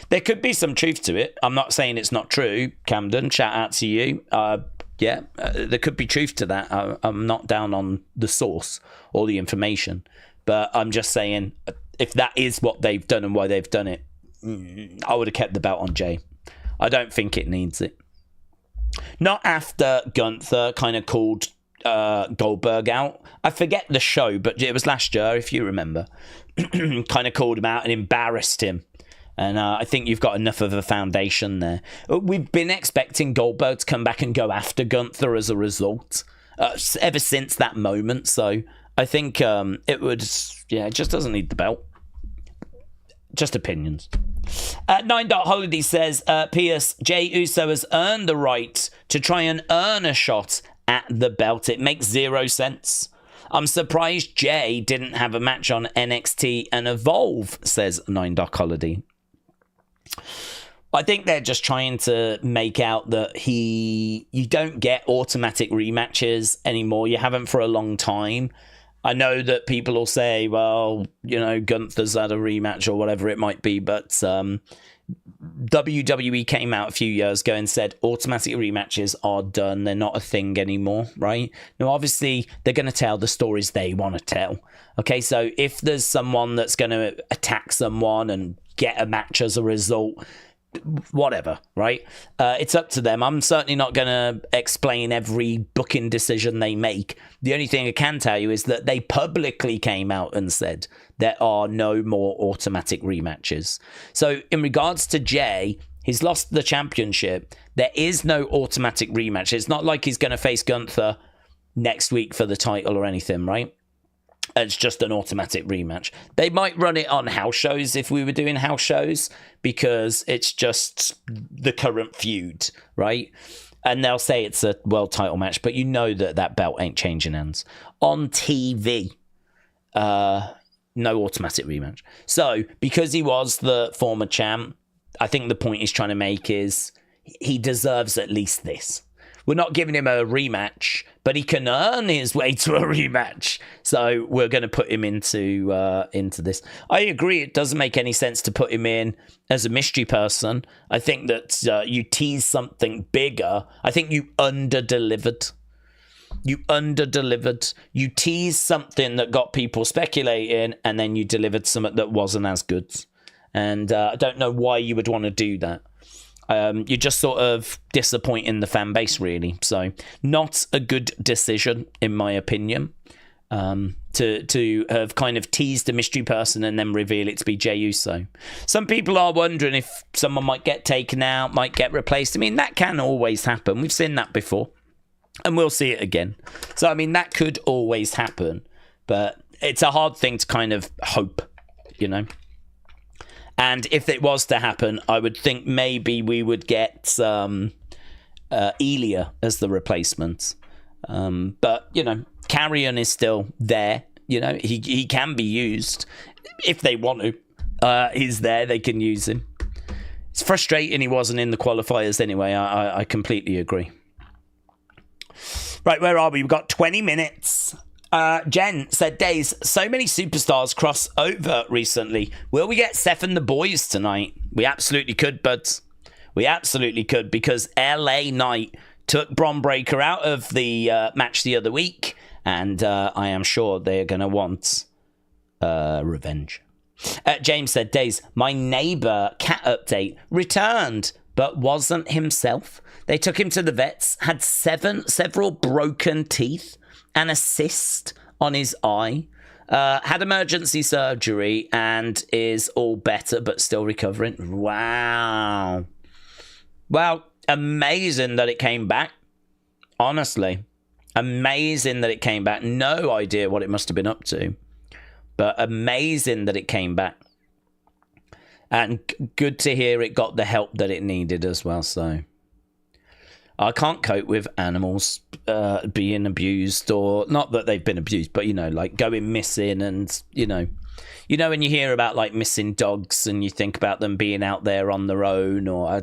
[SPEAKER 1] There could be some truth to it. I'm not saying it's not true. Camden, shout out to you. There could be truth to that. I'm not down on the source or the information. But I'm just saying, if that is what they've done and why they've done it, I would have kept the belt on Jay. I don't think it needs it. Not after Gunther kind of called Goldberg out. I forget the show, but it was last year, if you remember. Kind of called him out and embarrassed him. And I think you've got enough of a foundation there. We've been expecting Goldberg to come back and go after Gunther as a result, ever since that moment. So I think it just doesn't need the belt. Just opinions. 9.Holiday says, P.S. Jey Uso has earned the right to try and earn a shot at the belt. It makes zero sense. I'm surprised Jay didn't have a match on NXT and Evolve, says 9.Holiday. I think they're just trying to make out that you don't get automatic rematches anymore. You haven't for a long time. I know that people will say, well, Gunther's had a rematch or whatever it might be, but WWE came out a few years ago and said automatic rematches are done. They're not a thing anymore, right? Now, obviously, they're going to tell the stories they want to tell. Okay, so if there's someone that's going to attack someone and get a match as a result, whatever, right? It's up to them. I'm certainly not going to explain every booking decision they make. The only thing I can tell you is that they publicly came out and said there are no more automatic rematches. So in regards to Jay, he's lost the championship. There is no automatic rematch. It's not like he's going to face Gunther next week for the title or anything, right? It's just an automatic rematch. They might run it on house shows if we were doing house shows, because it's just the current feud, right? And they'll say it's a world title match, but you know that belt ain't changing hands. On TV, no automatic rematch. So, because he was the former champ, I think the point he's trying to make is he deserves at least this. We're not giving him a rematch, but he can earn his way to a rematch. So we're going to put him into this. I agree. It doesn't make any sense to put him in as a mystery person. I think that you tease something bigger. I think you under-delivered. You teased something that got people speculating, and then you delivered something that wasn't as good. And I don't know why you would want to do that. You're just sort of disappointing the fan base, really. So, not a good decision, in my opinion, to have kind of teased a mystery person and then reveal it to be Jey Uso. Some people are wondering if someone might get taken out, might get replaced. I mean, that can always happen. We've seen that before, and we'll see it again. So, I mean, that could always happen, but it's a hard thing to kind of hope, And if it was to happen, I would think maybe we would get Elia as the replacement. But, Carrion is still there. He can be used if they want to. He's there. They can use him. It's frustrating he wasn't in the qualifiers anyway. I completely agree. Right, where are we? We've got 20 minutes. Jen said, Daze, so many superstars cross over recently. Will we get Seth and the boys tonight? We absolutely could, but we absolutely could, because LA Knight took Bron Breakker out of the match the other week, and I am sure they're going to want revenge. James said, Daze, my neighbour cat update returned, but wasn't himself. They took him to the vets, had several broken teeth, an cyst on his eye, had emergency surgery, and is all better but still recovering. Wow. Well, amazing that it came back. Honestly, amazing that it came back. No idea what it must have been up to, but amazing that it came back. And good to hear it got the help that it needed as well. So I can't cope with animals being abused, or not that they've been abused, but, you know, like going missing, and, you know, when you hear about like missing dogs and you think about them being out there on their own, or I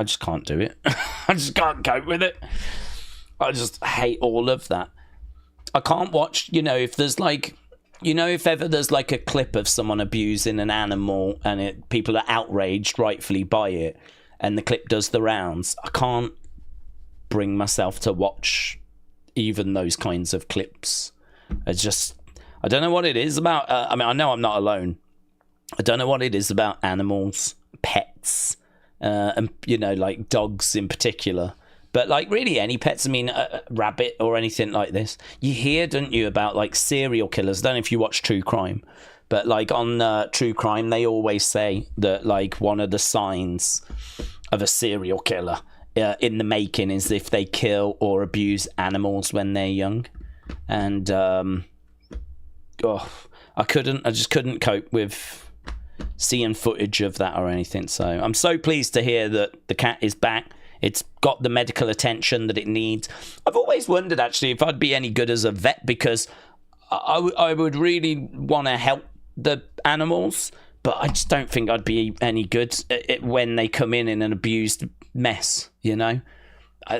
[SPEAKER 1] just can't do it. I just can't cope with it. I just hate all of that. I can't watch, you know, if there's like, you know, if ever there's like a clip of someone abusing an animal and people are outraged rightfully by it, and the clip does the rounds, I can't bring myself to watch even those kinds of clips. I don't know what it is about. I mean, I know I'm not alone. I don't know what it is about animals, pets, and, you know, like dogs in particular. But, like, really any pets. I mean, a rabbit or anything like this. You hear, don't you, about, like, serial killers. I don't know if you watch True Crime. But, like, on True Crime, they always say that, like, one of the signs of a serial killer in the making is if they kill or abuse animals when they're young. And, I just couldn't cope with seeing footage of that or anything. So I'm so pleased to hear that the cat is back. It's got the medical attention that it needs. I've always wondered, actually, if I'd be any good as a vet, because I would really want to help the animals, but I just don't think I'd be any good when they come in an abused mess, you know?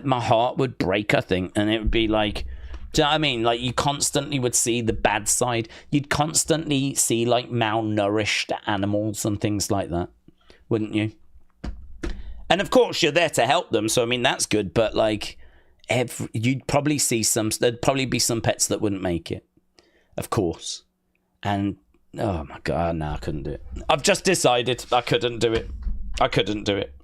[SPEAKER 1] My heart would break, I think, and it would be like, do you know what I mean? Like, you constantly would see the bad side. You'd constantly see, like, malnourished animals and things like that, wouldn't you? And of course, you're there to help them, so I mean, that's good. But like, you'd probably see there'd probably be some pets that wouldn't make it, of course. And oh my god, no, I couldn't do it. I've just decided I couldn't do it. I couldn't do it.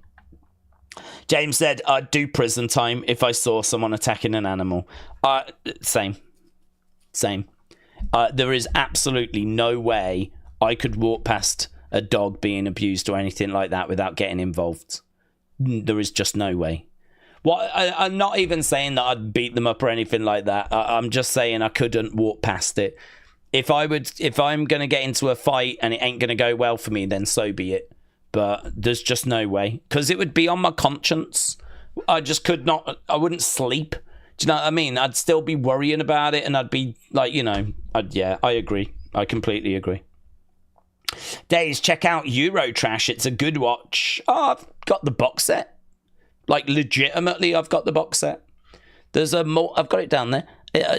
[SPEAKER 1] James said, I'd do prison time if I saw someone attacking an animal. Same. There is absolutely no way I could walk past a dog being abused or anything like that without getting involved. There is just no way. I'm not even saying that I'd beat them up or anything like that. I'm just saying I couldn't walk past it. If I'm going to get into a fight and it ain't going to go well for me, then so be it. But there's just no way. Because it would be on my conscience. I just could not. I wouldn't sleep. Do you know what I mean? I'd still be worrying about it, and I'd be like, you know, I agree. I completely agree. Daze, check out Eurotrash. It's a good watch. Oh, I've got the box set. Like, legitimately, I've got the box set. I've got it down there.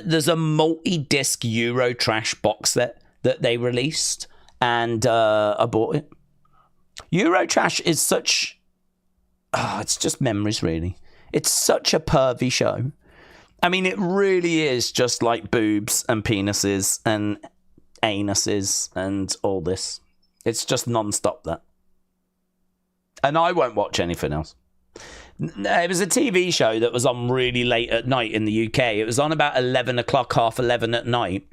[SPEAKER 1] There's a multi-disc Eurotrash box set that they released, and I bought it. Eurotrash is such... it's just memories, really. It's such a pervy show. I mean, it really is just like boobs and penises and anuses and all this. It's just non-stop, that. And I won't watch anything else. It was a TV show that was on really late at night in the UK. It was on about 11 o'clock, half 11 at night.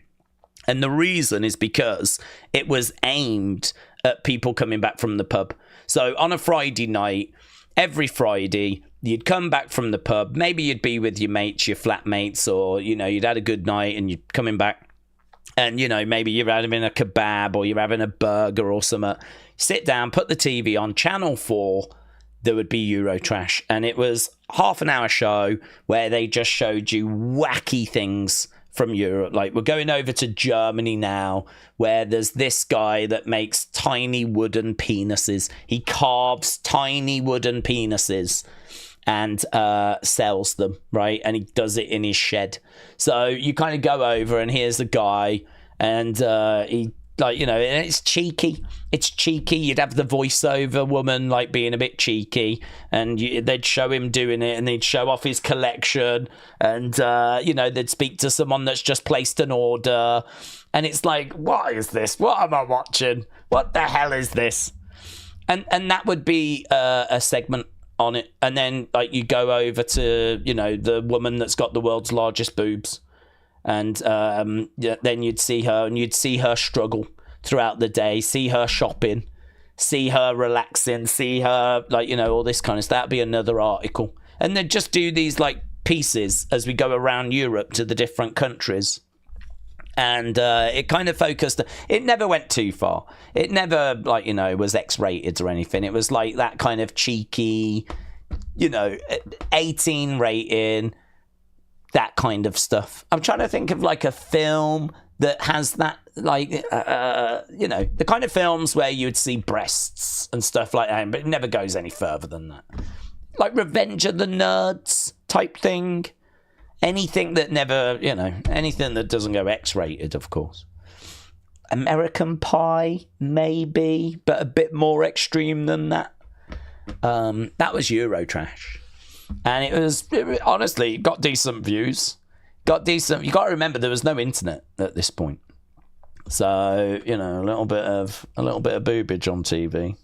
[SPEAKER 1] And the reason is because it was aimed at people coming back from the pub. So on a Friday night, every Friday, you'd come back from the pub. Maybe you'd be with your mates, your flatmates, or, you know, you'd had a good night and you're coming back. And, you know, maybe you're having a kebab or you're having a burger or something. Sit down, put the TV on, Channel 4, there would be Eurotrash. And it was half an hour show where they just showed you wacky things from Europe. Like, we're going over to Germany now, where there's this guy that makes tiny wooden penises. He carves tiny wooden penises. and sells them, right? And he does it in his shed. So you kind of go over, and here's the guy, and he, like, and it's cheeky. It's cheeky. You'd have the voiceover woman, like, being a bit cheeky, and they'd show him doing it, and they'd show off his collection, and, they'd speak to someone that's just placed an order, and it's like, what is this? What am I watching? What the hell is this? And that would be a segment on it. And then, like, you go over to, the woman that's got the world's largest boobs. And then you'd see her, and you'd see her struggle throughout the day, see her shopping, see her relaxing, see her, like, all this kind of stuff. That'd be another article. And they'd just do these, like, pieces as we go around Europe to the different countries. And it kind of focused, it never went too far. It never, like, was X-rated or anything. It was like that kind of cheeky, 18 rating, that kind of stuff. I'm trying to think of, like, a film that has that, like, the kind of films where you'd see breasts and stuff like that, but it never goes any further than that. Like Revenge of the Nerds type thing. Anything that never, anything that doesn't go X-rated, of course. American Pie, maybe, but a bit more extreme than that. That was Eurotrash. And it honestly got decent views. You got to remember, there was no internet at this point. So, a little bit of boobage on TV.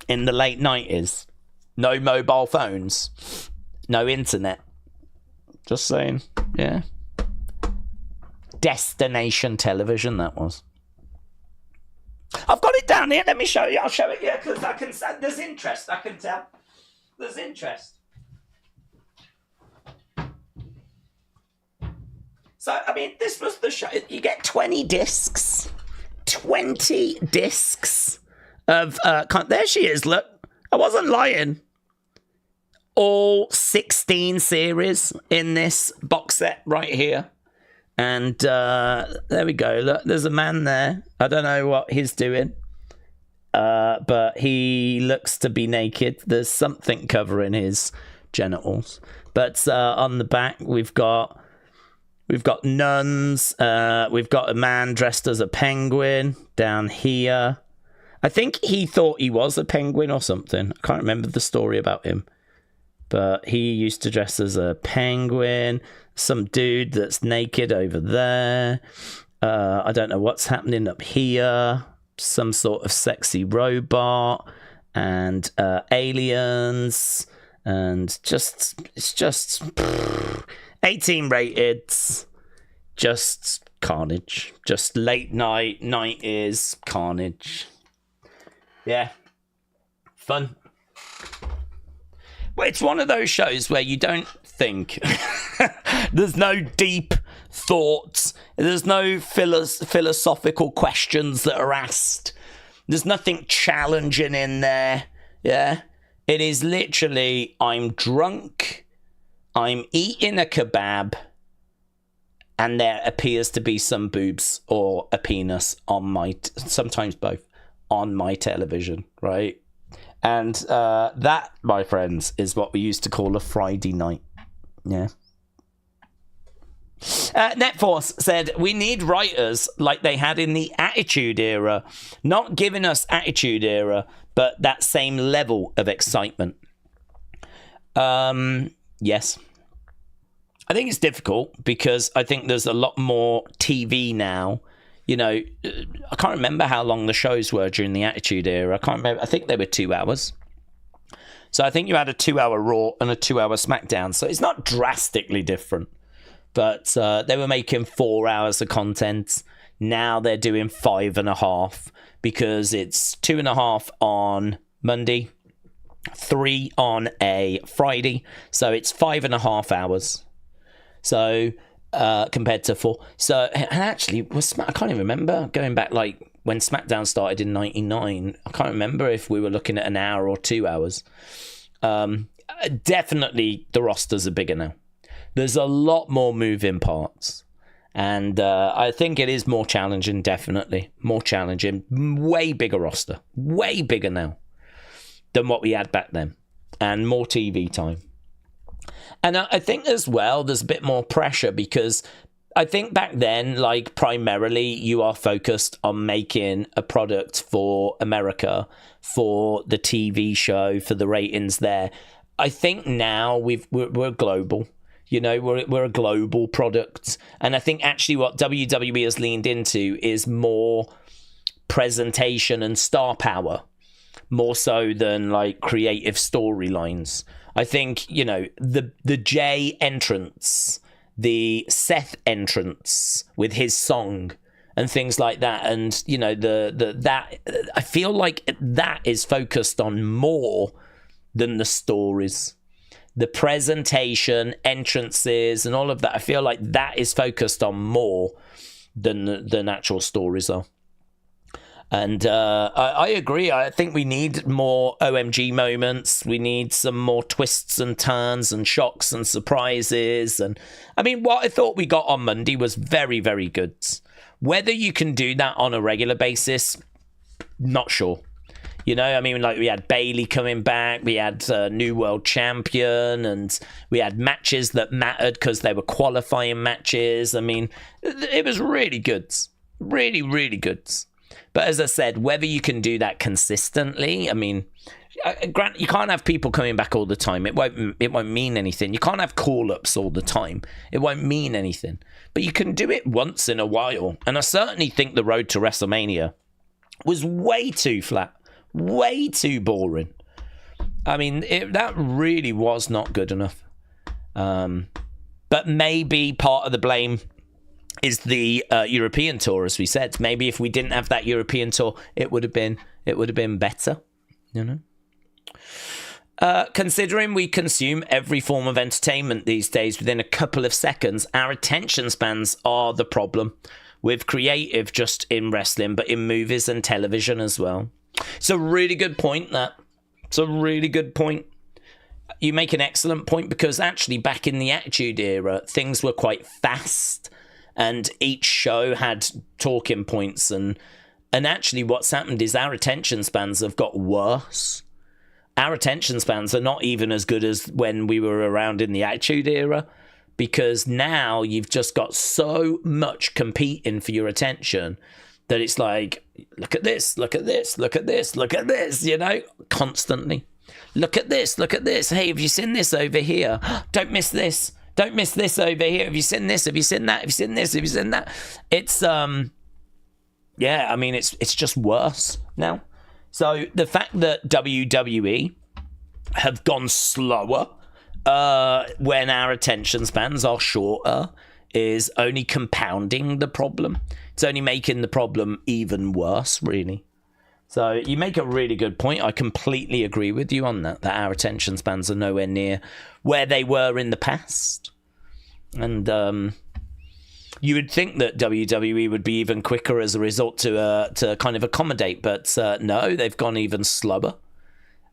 [SPEAKER 1] In the late 90s. No mobile phones. No internet. Just saying, yeah. Destination television, that was. I've got it down here. Let me show you. I'll show it you because I can. There's interest. I can tell. There's interest. So, I mean, this was the show. You get 20 discs. 20 discs of. There she is. Look, I wasn't lying. All 16 series in this box set right here. And there we go. Look, there's a man there. I don't know what he's doing. But he looks to be naked. There's something covering his genitals. But on the back, we've got nuns. We've got a man dressed as a penguin down here. I think he thought he was a penguin or something. I can't remember the story about him. But he used to dress as a penguin. Some dude that's naked over there. I don't know what's happening up here. Some sort of sexy robot. And aliens. And it's just 18 rated. Just carnage. Just late night, 90s carnage. Yeah. Fun. Well, it's one of those shows where you don't think. There's no deep thoughts. There's no philosophical questions that are asked. There's nothing challenging in there. Yeah. It is literally, I'm drunk, I'm eating a kebab, and there appears to be some boobs or a penis on my, sometimes both, on my television, right? And that, my friends, is what we used to call a Friday night. Yeah. Netforce said, we need writers like they had in the Attitude Era. Not giving us Attitude Era, but that same level of excitement. Yes. I think it's difficult because I think there's a lot more TV now. I can't remember how long the shows were during the Attitude Era. I can't remember. I think they were 2 hours. So I think you had a 2-hour Raw and a 2-hour Smackdown. So it's not drastically different. But they were making 4 hours of content. Now they're doing 5.5 because it's 2.5 on Monday, 3 on a Friday. So it's 5.5 hours. So compared to 4. So, and actually, I can't even remember going back, like when SmackDown started in '99. I can't remember if we were looking at an hour or 2 hours. Definitely, the rosters are bigger now. There's a lot more moving parts, and I think it is more challenging. Definitely more challenging. Way bigger roster. Way bigger now than what we had back then. and more TV time. And I think as well, there's a bit more pressure because I think back then, like, primarily you are focused on making a product for America, for the TV show, for the ratings there. I think now we're global. You know, we're a global product. And I think actually what WWE has leaned into is more presentation and star power, more so than like creative storylines. I think, you know, the Jay entrance, the Seth entrance with his song and things like that, and you know that I feel like that is focused on more than the stories, the presentation, entrances, and all of that. I feel like that is focused on more than the actual stories are. And I agree. I think we need more OMG moments. We need some more twists and turns and shocks and surprises. And I mean, what I thought we got on Monday was very, very good. Whether you can do that on a regular basis, not sure. You know, I mean, like we had Bayley coming back, we had New World Champion, and we had matches that mattered because they were qualifying matches. I mean, it was really good. Really, really good. But as I said, whether you can do that consistently, I mean, Grant, you can't have people coming back all the time. It won't mean anything. You can't have call-ups all the time. It won't mean anything. But you can do it once in a while. And I certainly think the road to WrestleMania was way too flat, way too boring. I mean, that really was not good enough. But maybe part of the blame is the European tour, as we said. Maybe if we didn't have that European tour, it would have been better, you know. Considering we consume every form of entertainment these days within a couple of seconds, our attention spans are the problem with creative just in wrestling, but in movies and television as well. It's a really good point, that. It's a really good point. You make an excellent point, because actually back in the Attitude Era, things were quite fast. And each show had talking points, and actually what's happened is our attention spans have got worse. Our attention spans are not even as good as when we were around in the Attitude Era, because now you've just got so much competing for your attention that it's like, look at this, look at this, look at this, look at this, you know, constantly. Look at this, look at this. Hey, have you seen this over here? Don't miss this. Don't miss this over here. Have you seen this? Have you seen that? Have you seen this? Have you seen that? It's, yeah, I mean, it's just worse now. So the fact that WWE have gone slower when our attention spans are shorter is only compounding the problem. It's only making the problem even worse, really. So you make a really good point. I completely agree with you on that our attention spans are nowhere near where they were in the past. And you would think that WWE would be even quicker as a result to kind of accommodate. But no, they've gone even slower,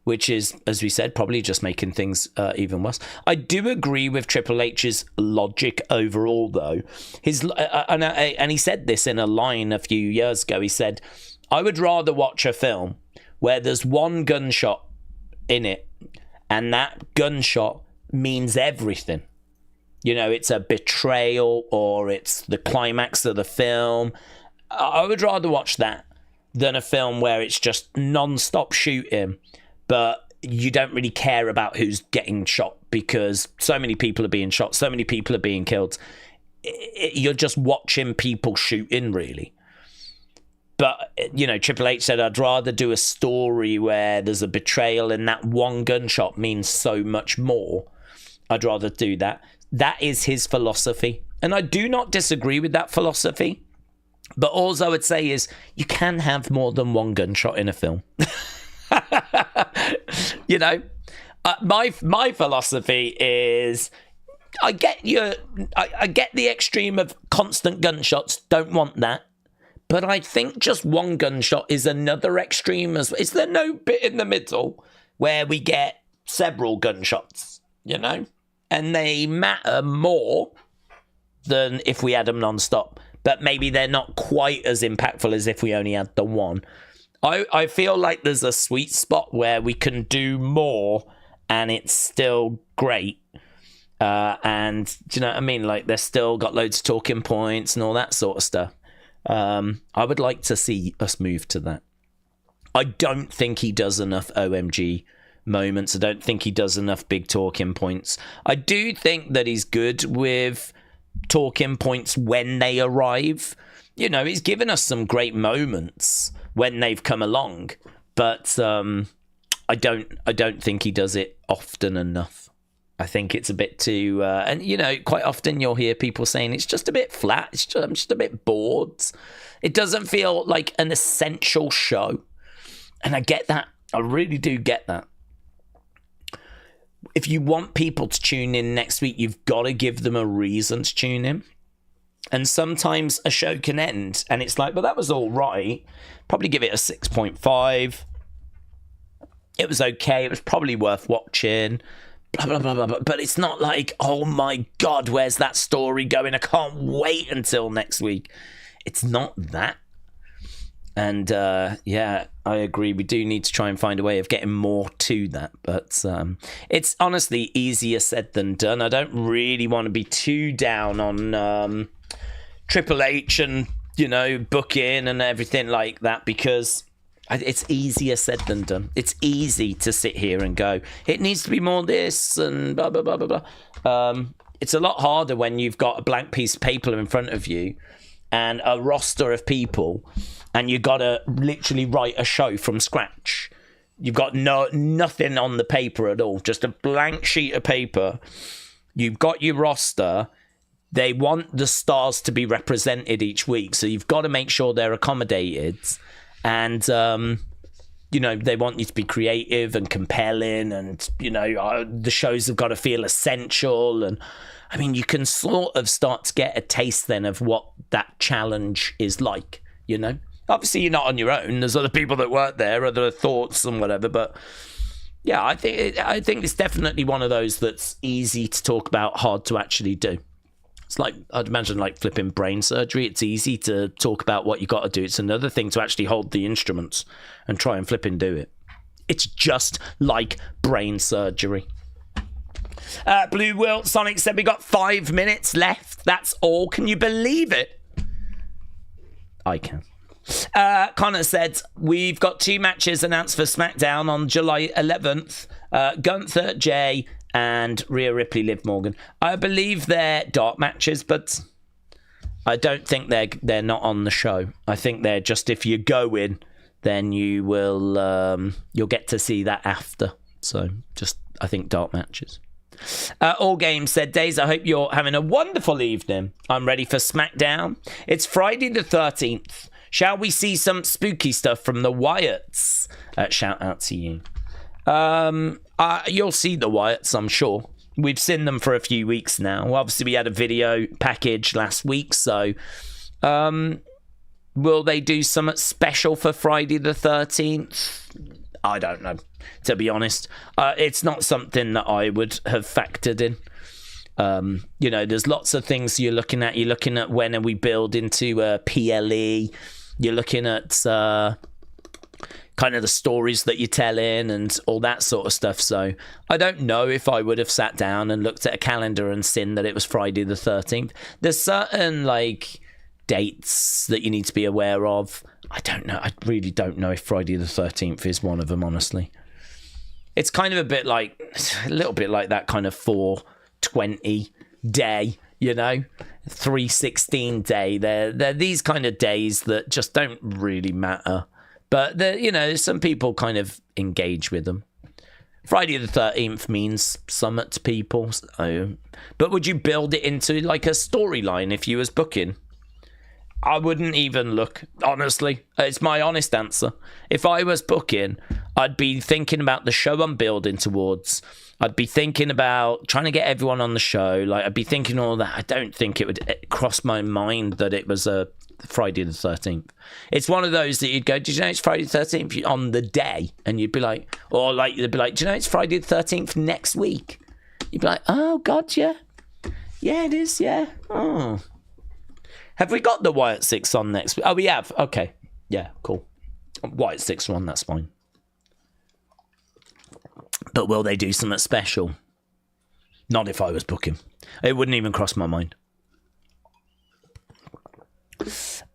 [SPEAKER 1] which is, as we said, probably just making things even worse. I do agree with Triple H's logic overall, though. And he said this in a line a few years ago. He said, I would rather watch a film where there's one gunshot in it, and that gunshot means everything. You know, it's a betrayal or it's the climax of the film. I would rather watch that than a film where it's just non-stop shooting, but you don't really care about who's getting shot because so many people are being shot, so many people are being killed. You're just watching people shooting, really. But, you know, Triple H said, I'd rather do a story where there's a betrayal and that one gunshot means so much more. I'd rather do that. That is his philosophy. And I do not disagree with that philosophy. But all I would say is you can have more than one gunshot in a film. You know, my philosophy is I get the extreme of constant gunshots. Don't want that. But I think just one gunshot is another extreme as well. Is there no bit in the middle where we get several gunshots, you know? And they matter more than if we had them non-stop. But maybe they're not quite as impactful as if we only had the one. I feel like there's a sweet spot where we can do more and it's still great. And do you know what I mean? Like, they're still got loads of talking points and all that sort of stuff. I would like to see us move to that. I don't think he does enough OMG moments. I don't think he does enough big talking points. I do think that he's good with talking points when they arrive. You know, he's given us some great moments when they've come along, but I don't think he does it often enough. I think it's a bit too, and you know, quite often you'll hear people saying it's just a bit flat. I'm just a bit bored. It doesn't feel like an essential show, and I get that. I really do get that. If you want people to tune in next week, you've got to give them a reason to tune in. And sometimes a show can end, and it's like, well, that was all right. Probably give it a 6.5. It was okay. It was probably worth watching. Blah, blah, blah, blah, blah. But it's not like, oh my God, where's that story going? I can't wait until next week. It's not that. And yeah, I agree. We do need to try and find a way of getting more to that. But it's honestly easier said than done. I don't really want to be too down on Triple H and, you know, booking and everything like that, because it's easier said than done. It's easy to sit here and go, it needs to be more this and blah, blah, blah, blah, blah. It's a lot harder when you've got a blank piece of paper in front of you and a roster of people, and you've got to literally write a show from scratch. You've got nothing on the paper at all, just a blank sheet of paper. You've got your roster. They want the stars to be represented each week, so you've got to make sure they're accommodated. And, you know, they want you to be creative and compelling, and, you know, the shows have got to feel essential. And, I mean, you can sort of start to get a taste then of what that challenge is like, you know? Obviously, you're not on your own. There's other people that work there, other thoughts and whatever. But, yeah, I think it's definitely one of those that's easy to talk about, hard to actually do. It's like, I'd imagine, like flipping brain surgery. It's easy to talk about what you got to do. It's another thing to actually hold the instruments and try and flip and do it. It's just like brain surgery. Blue Will Sonic said we got 5 minutes left. That's all. Can you believe it? I can. Connor said, we've got 2 matches announced for SmackDown on July 11th. Gunther, Jay, and Rhea Ripley, Liv Morgan. I believe they're dark matches, but I don't think they're not on the show. I think they're just, if you go in, then you will you'll get to see that after. So just, I think, dark matches. All Games said, Daze, I hope you're having a wonderful evening. I'm ready for SmackDown. It's Friday the 13th. Shall we see some spooky stuff from the Wyatts? Shout out to you. You'll see the Wyatts, I'm sure. We've seen them for a few weeks now. Obviously, we had a video package last week, so will they do something special for Friday the 13th? I don't know, to be honest. It's not something that I would have factored in. You know, there's lots of things you're looking at. You're looking at when are we building to PLE. You're looking at kind of the stories that you're telling and all that sort of stuff. So I don't know if I would have sat down and looked at a calendar and seen that it was Friday the 13th. There's certain like dates that you need to be aware of. I don't know. I really don't know if Friday the 13th is one of them, honestly. It's kind of a little bit like that kind of 420 day, you know, 316 day. They're these kind of days that just don't really matter. But, you know, some people kind of engage with them. Friday the 13th means summit to people. So, but would you build it into like a storyline if you was booking? I wouldn't even look, honestly. It's my honest answer. If I was booking, I'd be thinking about the show I'm building towards. I'd be thinking about trying to get everyone on the show. Like, I'd be thinking all that. I don't think it would cross my mind that it was a Friday the 13th. It's one of those that you'd go, did you know it's Friday the 13th on the day? And you'd be like, or like, they'd be like, do you know it's Friday the 13th next week? You'd be like, oh, God, yeah. Yeah, it is, yeah. Oh. Have we got the Wyatt Sicks on next week? Oh, we have. Okay. Yeah, cool. Wyatt Sicks on, that's fine. But will they do something special? Not if I was booking. It wouldn't even cross my mind.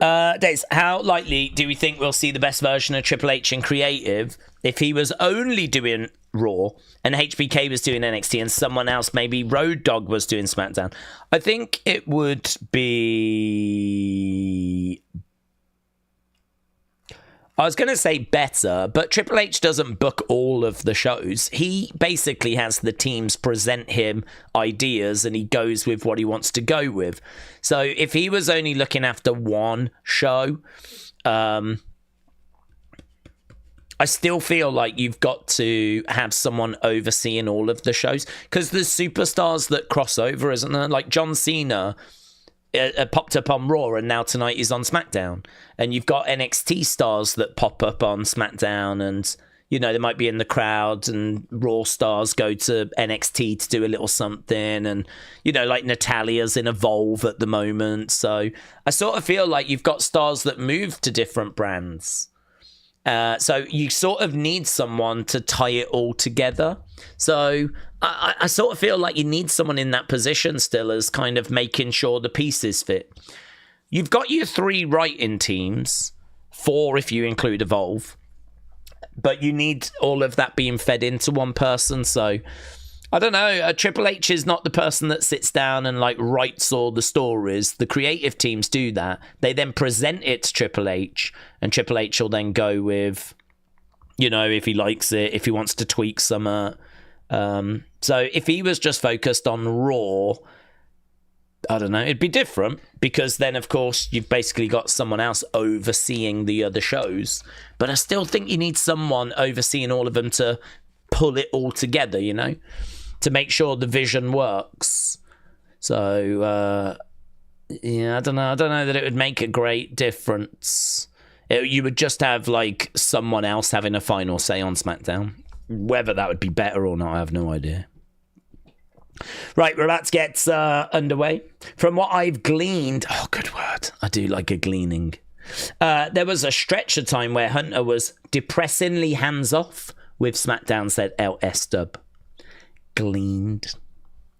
[SPEAKER 1] Daze, how likely do we think we'll see the best version of Triple H in creative if he was only doing Raw and HBK was doing NXT and someone else, maybe Road Dogg, was doing SmackDown? I think it would be... I was going to say better, but Triple H doesn't book all of the shows. He basically has the teams present him ideas and he goes with what he wants to go with. So if he was only looking after one show, I still feel like you've got to have someone overseeing all of the shows, because there's superstars that cross over, isn't there? Like John Cena popped up on Raw and now tonight he's on SmackDown, and you've got NXT stars that pop up on SmackDown, and you know they might be in the crowd, and Raw stars go to NXT to do a little something, and you know, like Natalia's in Evolve at the moment. So I sort of feel like you've got stars that move to different brands. So you sort of need someone to tie it all together. So I sort of feel like you need someone in that position still, as kind of making sure the pieces fit. You've got your 3 writing teams, 4 if you include Evolve, but you need all of that being fed into one person. So I don't know. Triple H is not the person that sits down and like writes all the stories. The creative teams do that. They then present it to Triple H, and Triple H will then go with, you know, if he likes it, if he wants to tweak some. So if he was just focused on Raw, I don't know, it'd be different, because then of course you've basically got someone else overseeing the other shows. But I still think you need someone overseeing all of them to pull it all together, you know, to make sure the vision works. So yeah, I don't know that it would make a great difference. You would just have like someone else having a final say on SmackDown. Whether that would be better or not, I have no idea. Right, we're about to get underway. From what I've gleaned, oh, good word, I do like a gleaning. There was a stretch of time where Hunter was depressingly hands-off with SmackDown, said LS Dub. Gleaned.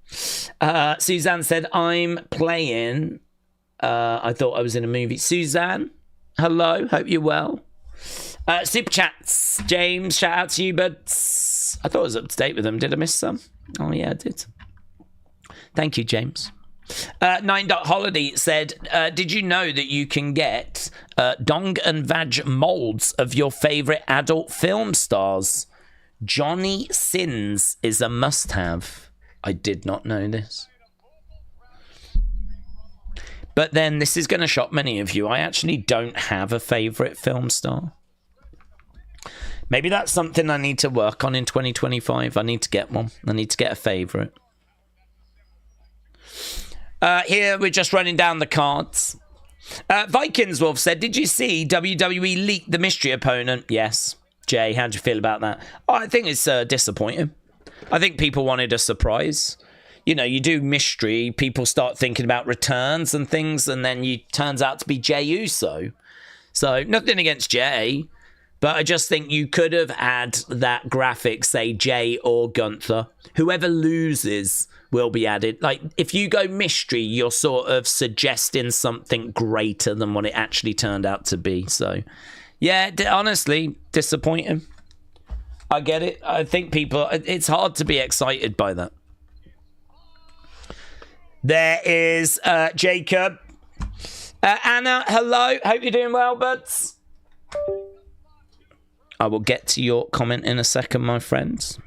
[SPEAKER 1] Suzanne said, I'm playing. I thought I was in a movie. Suzanne, hello, hope you're well. Super chats. James, shout out to you, but I thought I was up to date with them. Did I miss some? Oh, yeah, I did. Thank you, James. 9.Holiday said, did you know that you can get dong and vag molds of your favourite adult film stars? Johnny Sins is a must-have. I did not know this. But then this is going to shock many of you. I actually don't have a favourite film star. Maybe that's something I need to work on in 2025. I need to get one. I need to get a favourite. Here, we're just running down the cards. Vikings Wolf said, did you see WWE leak the mystery opponent? Yes. Jay, how do you feel about that? Oh, I think it's disappointing. I think people wanted a surprise. You know, you do mystery, people start thinking about returns and things, and then you turns out to be Jey Uso. So, nothing against Jey, but I just think you could have had that graphic say Jey or Gunther. Whoever loses will be added. Like, if you go mystery, you're sort of suggesting something greater than what it actually turned out to be. So, yeah, honestly, disappointing. I get it. I think people, it's hard to be excited by that. There is Jacob. Anna, hello. Hope you're doing well, buds. I will get to your comment in a second, my friends.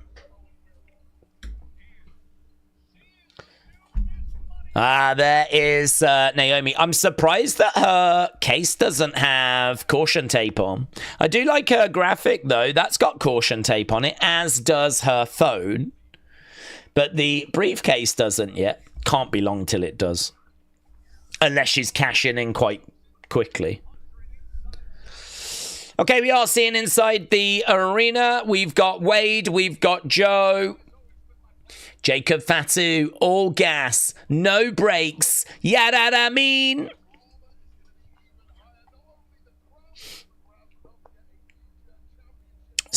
[SPEAKER 1] There is Naomi. I'm surprised that her case doesn't have caution tape on. I do like her graphic, though. That's got caution tape on it, as does her phone. But the briefcase doesn't yet. Can't be long till it does. Unless she's cashing in quite quickly. Okay, we are seeing inside the arena. We've got Wade. We've got Joe. Jacob Fatu. All gas. No brakes. Yada da mean.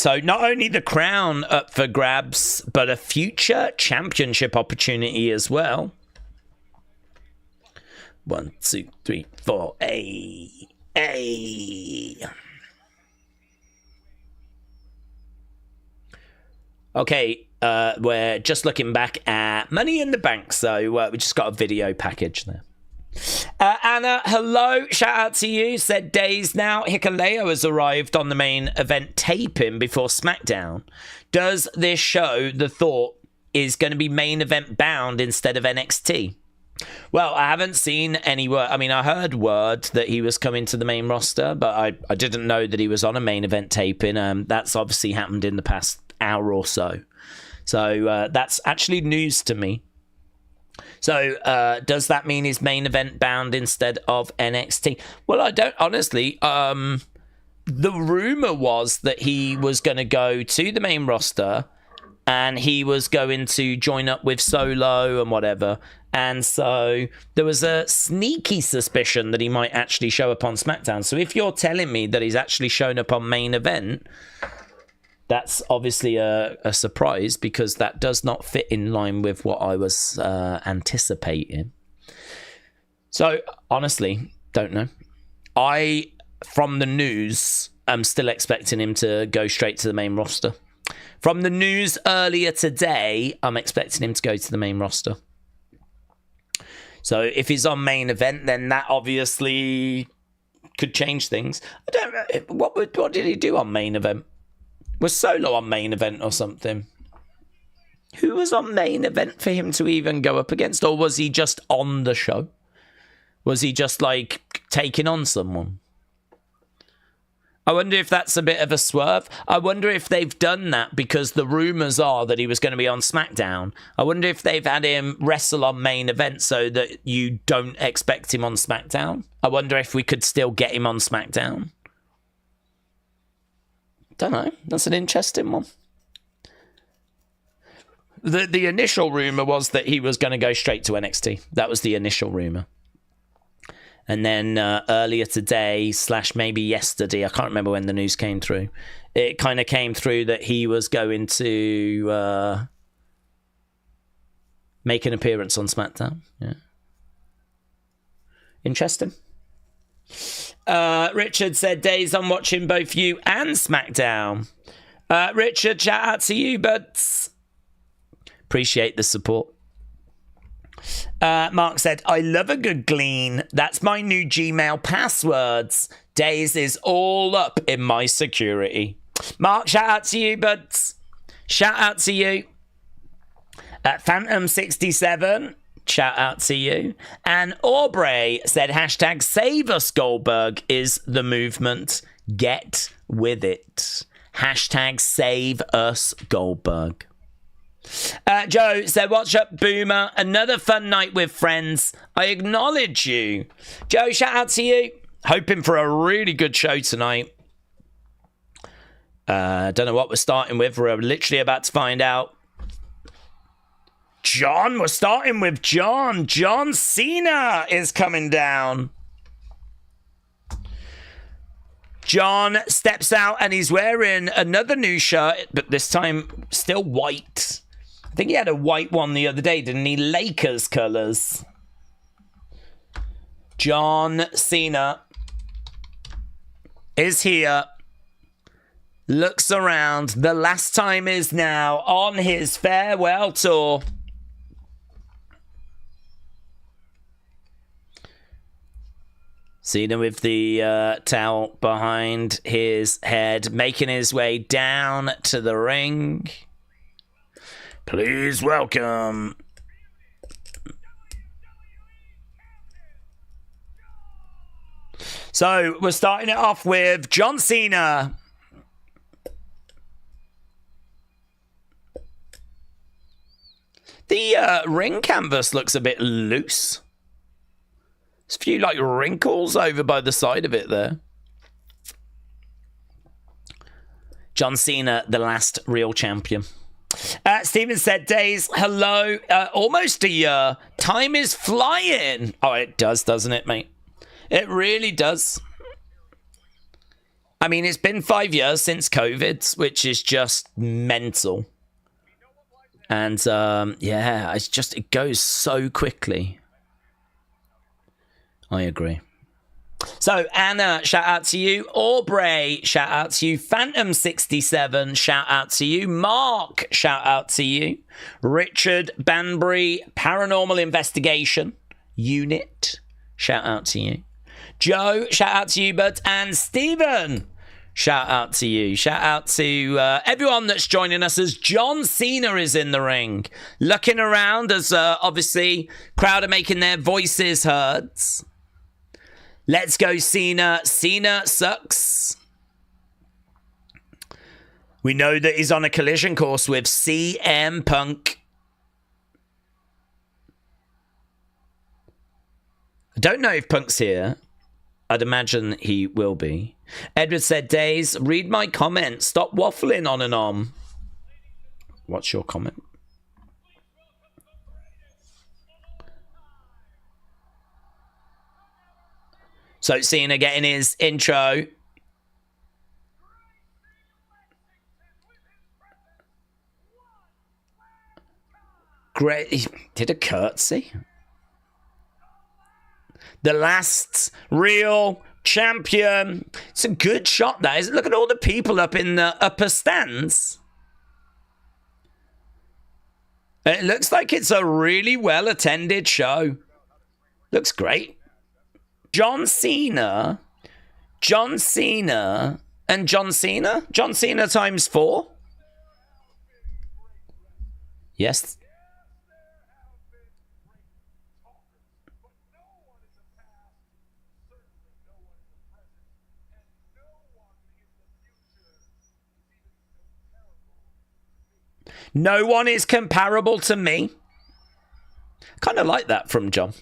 [SPEAKER 1] So not only the crown up for grabs, but a future championship opportunity as well. 1, 2, 3, 4. Okay, we're just looking back at Money in the Bank, so we just got a video package there. Anna, hello, shout out to you. Said days now. Hikaleo has arrived on the main event taping before SmackDown. Does this show the thought is going to be main event bound instead of NXT? Well, I haven't seen any word. I mean, I heard word that he was coming to the main roster, but I didn't know that he was on a main event taping. That's obviously happened in the past hour or so. So that's actually news to me. So does that mean he's main event bound instead of NXT? Well, I don't, honestly. The rumor was that he was going to go to the main roster and he was going to join up with Solo and whatever. And so there was a sneaky suspicion that he might actually show up on SmackDown. So if you're telling me that he's actually shown up on main event, that's obviously a surprise, because that does not fit in line with what I was anticipating. So, honestly, don't know. From the news, I'm still expecting him to go straight to the main roster. From the news earlier today, I'm expecting him to go to the main roster. So, if he's on main event, then that obviously could change things. I don't know. What did he do on main event? Was Solo on main event or something? Who was on main event for him to even go up against? Or was he just on the show? Was he just like taking on someone? I wonder if that's a bit of a swerve. I wonder if they've done that because the rumours are that he was going to be on SmackDown. I wonder if they've had him wrestle on main event so that you don't expect him on SmackDown. I wonder if we could still get him on SmackDown. Don't know. That's an interesting one. The initial rumor was that he was going to go straight to NXT. That was the initial rumor. And then earlier today / maybe yesterday, I can't remember when the news came through, it kind of came through that he was going to make an appearance on SmackDown. Yeah. Interesting. Richard said, days I'm watching both you and SmackDown. Richard, shout out to you, buds. Appreciate the support. Mark said, I love a good glean. That's my new Gmail passwords. Days is all up in my security. Mark, shout out to you, buds. Shout out to you. Phantom67, shout out to you. And Aubrey said, hashtag save us Goldberg is the movement. Get with it. Hashtag save us Goldberg. Joe said, what's up, Boomer? Another fun night with friends. I acknowledge you. Joe, shout out to you. Hoping for a really good show tonight. Don't know what we're starting with. We're literally about to find out. John, we're starting with John. John Cena is coming down. John steps out and he's wearing another new shirt, but this time still white. I think he had a white one the other day, didn't he? Lakers colours. John Cena is here. Looks around. The last time is now on his farewell tour. Cena with the towel behind his head, making his way down to the ring. Please welcome. So we're starting it off with John Cena. The ring canvas looks a bit loose. There's a few like wrinkles over by the side of it there. John Cena, the last real champion. Steven said, days, hello. Almost a year. Time is flying. Oh, it does, doesn't it, mate? It really does. I mean, it's been 5 years since COVID, which is just mental. And yeah, it goes so quickly. I agree. So, Anna, shout out to you. Aubrey, shout out to you. Phantom67, shout out to you. Mark, shout out to you. Richard Banbury, Paranormal Investigation Unit, shout out to you. Joe, shout out to you, bud. And Stephen, shout out to you. Shout out to everyone that's joining us as John Cena is in the ring. Looking around as obviously crowd are making their voices heard. Let's go, Cena. Cena sucks. We know that he's on a collision course with CM Punk. I don't know if Punk's here. I'd imagine he will be. Edward said, Daze, read my comment. Stop waffling on and on. What's your comment? So Cena getting his intro. Great. He did a curtsy. The last real champion. It's a good shot, that is. Look at all the people up in the upper stands. It looks like it's a really well-attended show. Looks great. John Cena, and John Cena. John Cena times 4. Yes. No one is comparable to me. Kind of like that from John.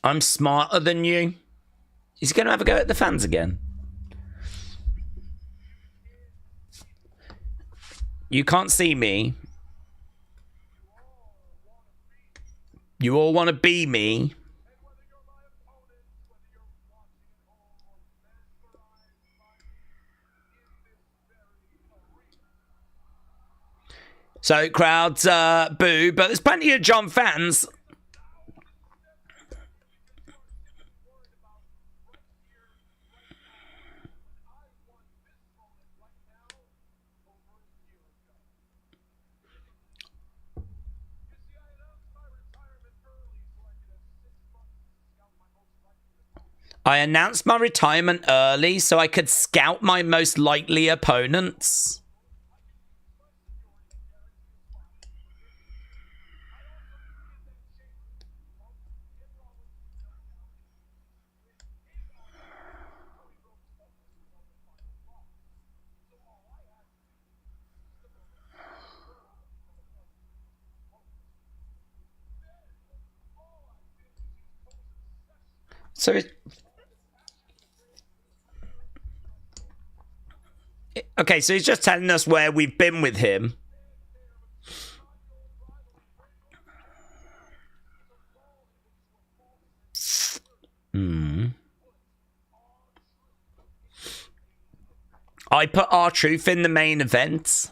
[SPEAKER 1] I'm smarter than you. He's going to have a go at the fans again. You can't see me. You all want to be me. So crowds boo, but there's plenty of John fans. I announced my retirement early so I could scout my most likely opponents. So okay, so he's just telling us where we've been with him. I put R-Truth in the main event.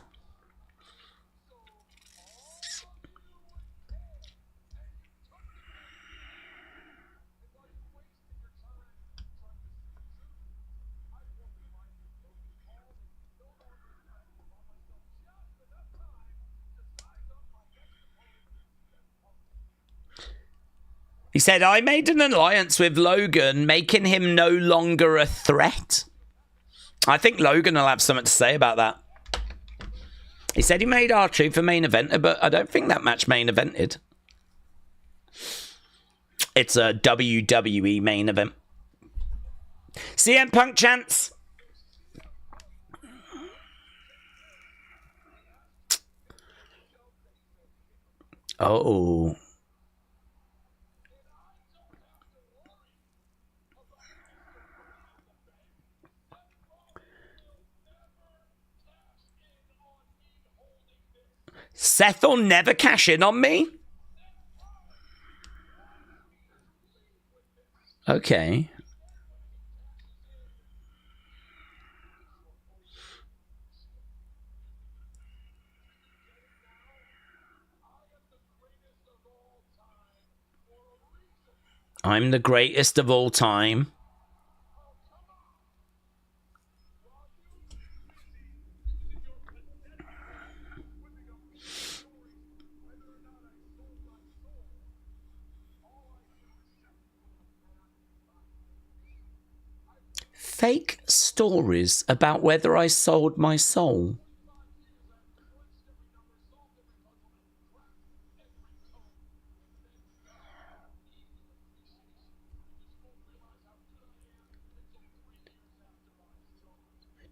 [SPEAKER 1] He said, I made an alliance with Logan, making him no longer a threat. I think Logan will have something to say about that. He said he made R-Truth a main eventer, but I don't think that match main evented. It's a WWE main event. CM Punk chance. Oh. Seth will never cash in on me? Okay. I'm the greatest of all time. Fake stories about whether I sold my soul.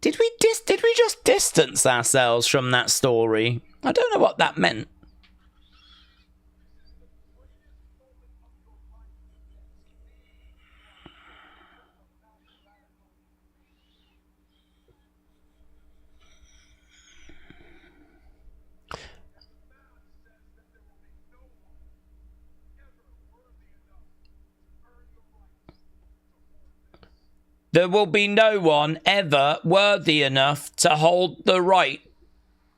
[SPEAKER 1] Did we just distance ourselves from that story? I don't know what that meant. There will be no one ever worthy enough to hold the right,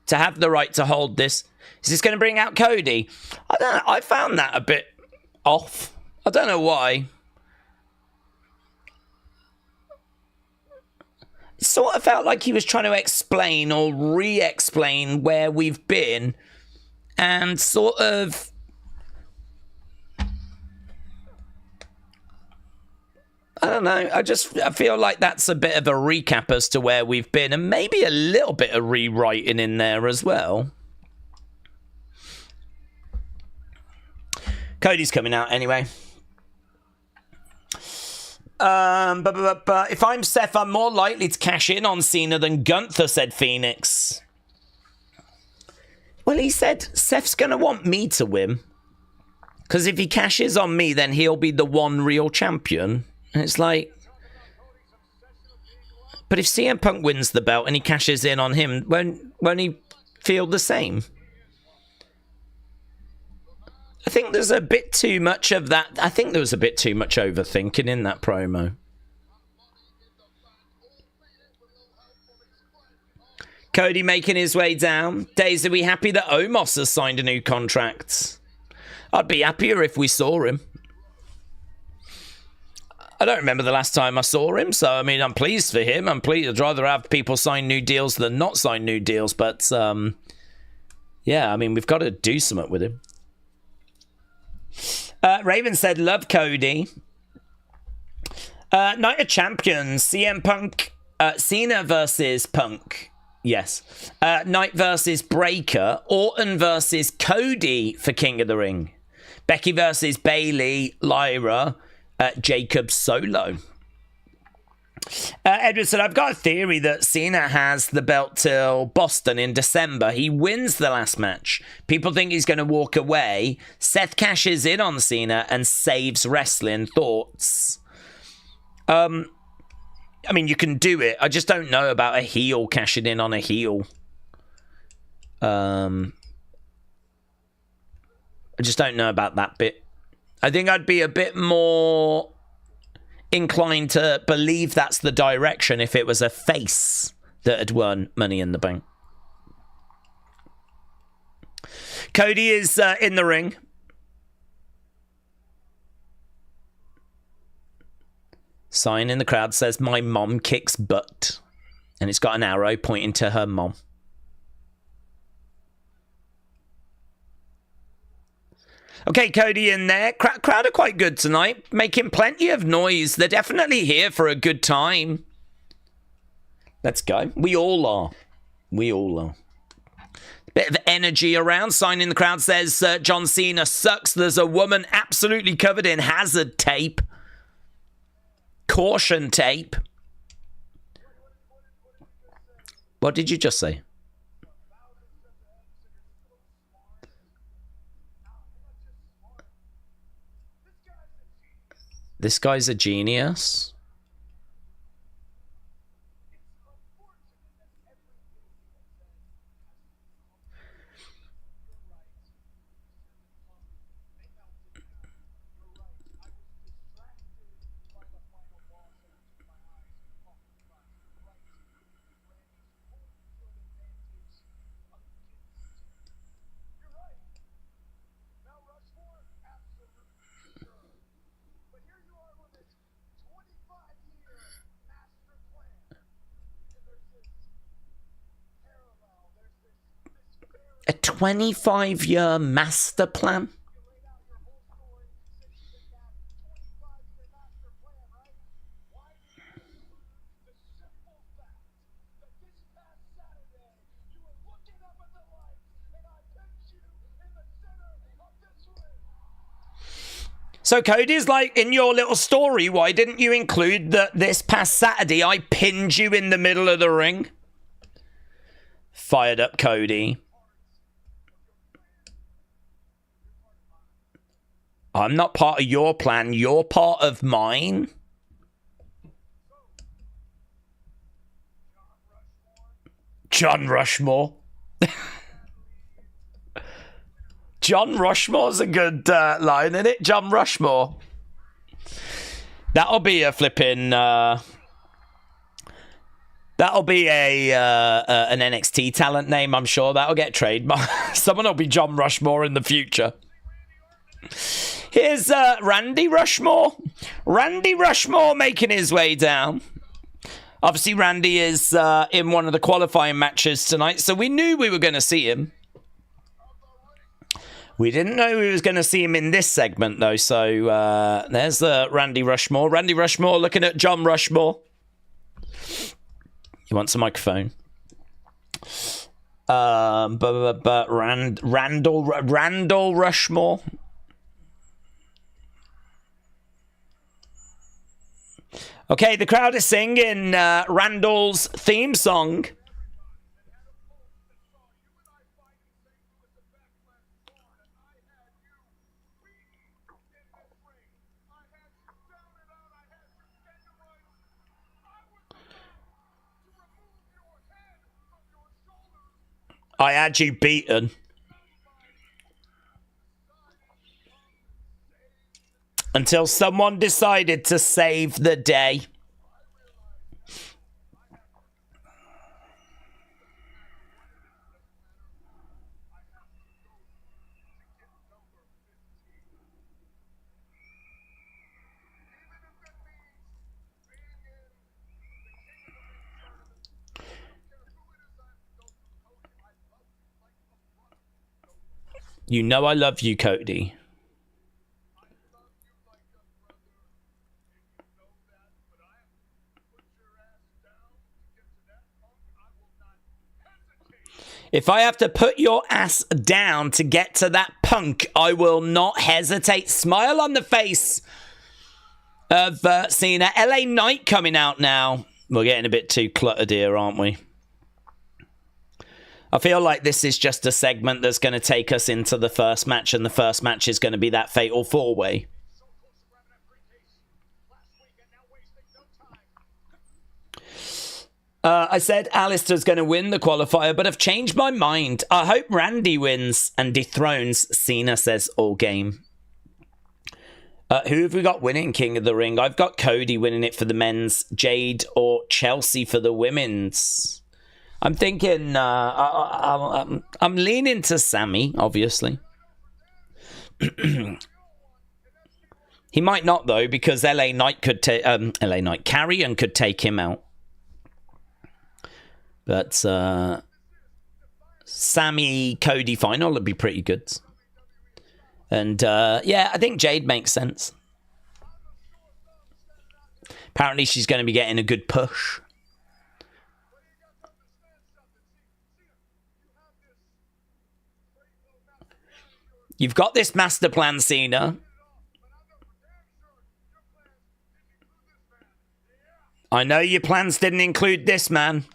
[SPEAKER 1] to have the right to hold this. Is this going to bring out Cody? I don't know. I found that a bit off. I don't know why. It sort of felt like he was trying to explain or re-explain where we've been and sort of... I don't know. I feel like that's a bit of a recap as to where we've been and maybe a little bit of rewriting in there as well. Cody's coming out anyway. But if I'm Seth, I'm more likely to cash in on Cena than Gunther, said Phoenix. Well, he said Seth's going to want me to win. Because if he cashes on me, then he'll be the one real champion. And it's like, but if CM Punk wins the belt and he cashes in on him, won't he feel the same? I think there's a bit too much of that. I think there was a bit too much overthinking in that promo. Cody making his way down. Daze, are we happy that Omos has signed a new contract? I'd be happier if we saw him. I don't remember the last time I saw him, so, I mean, I'm pleased for him. I'm pleased. I'd rather have people sign new deals than not sign new deals, but, yeah, I mean, we've got to do something with him. Raven said, love Cody. Night of Champions, CM Punk, Cena versus Punk. Yes. Knight versus Breaker. Orton versus Cody for King of the Ring. Becky versus Bayley, Lyra. Jacob Solo. Edward said, I've got a theory that Cena has the belt till Boston in December. He wins the last match. People think he's going to walk away. Seth cashes in on Cena and saves wrestling. Thoughts? I mean, you can do it. I just don't know about a heel cashing in on a heel. I just don't know about that bit. I think I'd be a bit more inclined to believe that's the direction if it was a face that had won Money in the Bank. Cody is in the ring. Sign in the crowd says, my mom kicks butt. And it's got an arrow pointing to her mom. Okay, Cody in there. Crowd are quite good tonight. Making plenty of noise. They're definitely here for a good time. Let's go. We all are. We all are. Bit of energy around. Sign in the crowd says, John Cena sucks. There's a woman absolutely covered in hazard tape. Caution tape. What did you just say? This guy's a genius. 25-year master plan? So Cody's like, in your little story, why didn't you include that this past Saturday I pinned you in the middle of the ring? Fired up Cody. I'm not part of your plan. You're part of mine. John Rushmore. John Rushmore's a good line, isn't it? John Rushmore. That'll be a flipping... that'll be an NXT talent name, I'm sure. That'll get trademarked. Someone will be John Rushmore in the future. Here's Randy Rushmore. Randy Rushmore making his way down. Obviously, Randy is in one of the qualifying matches tonight, so we knew we were going to see him. We didn't know we was going to see him in this segment, though, so there's Randy Rushmore. Randy Rushmore looking at John Rushmore. He wants a microphone. Randall Rushmore. Okay, the crowd is singing Randall's theme song. I had you beaten. Until someone decided to save the day. You know I love you, Cody. If I have to put your ass down to get to that punk, I will not hesitate. Smile on the face of Cena. LA Knight coming out now. We're getting a bit too cluttered here, aren't we? I feel like this is just a segment that's going to take us into the first match, and the first match is going to be that fatal four-way. I said Alistair's going to win the qualifier, but I've changed my mind. I hope Randy wins and dethrones Cena, says All Game. Who have we got winning King of the Ring? I've got Cody winning it for the men's, Jade or Chelsea for the women's. I'm thinking, I'm leaning to Sammy, obviously. He might not, though, because LA Knight could take, LA Knight Carrion could take him out. But Sammy Cody final would be pretty good. And yeah, I think Jade makes sense. Apparently she's going to be getting a good push. You've got this master plan, Cena. I know your plans didn't include this, man.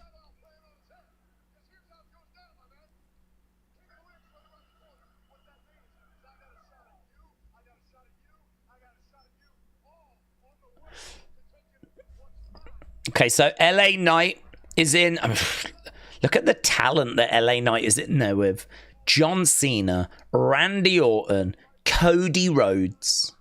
[SPEAKER 1] Okay, so LA Knight is in. Look at the talent that LA Knight is in there with. John Cena, Randy Orton, Cody Rhodes.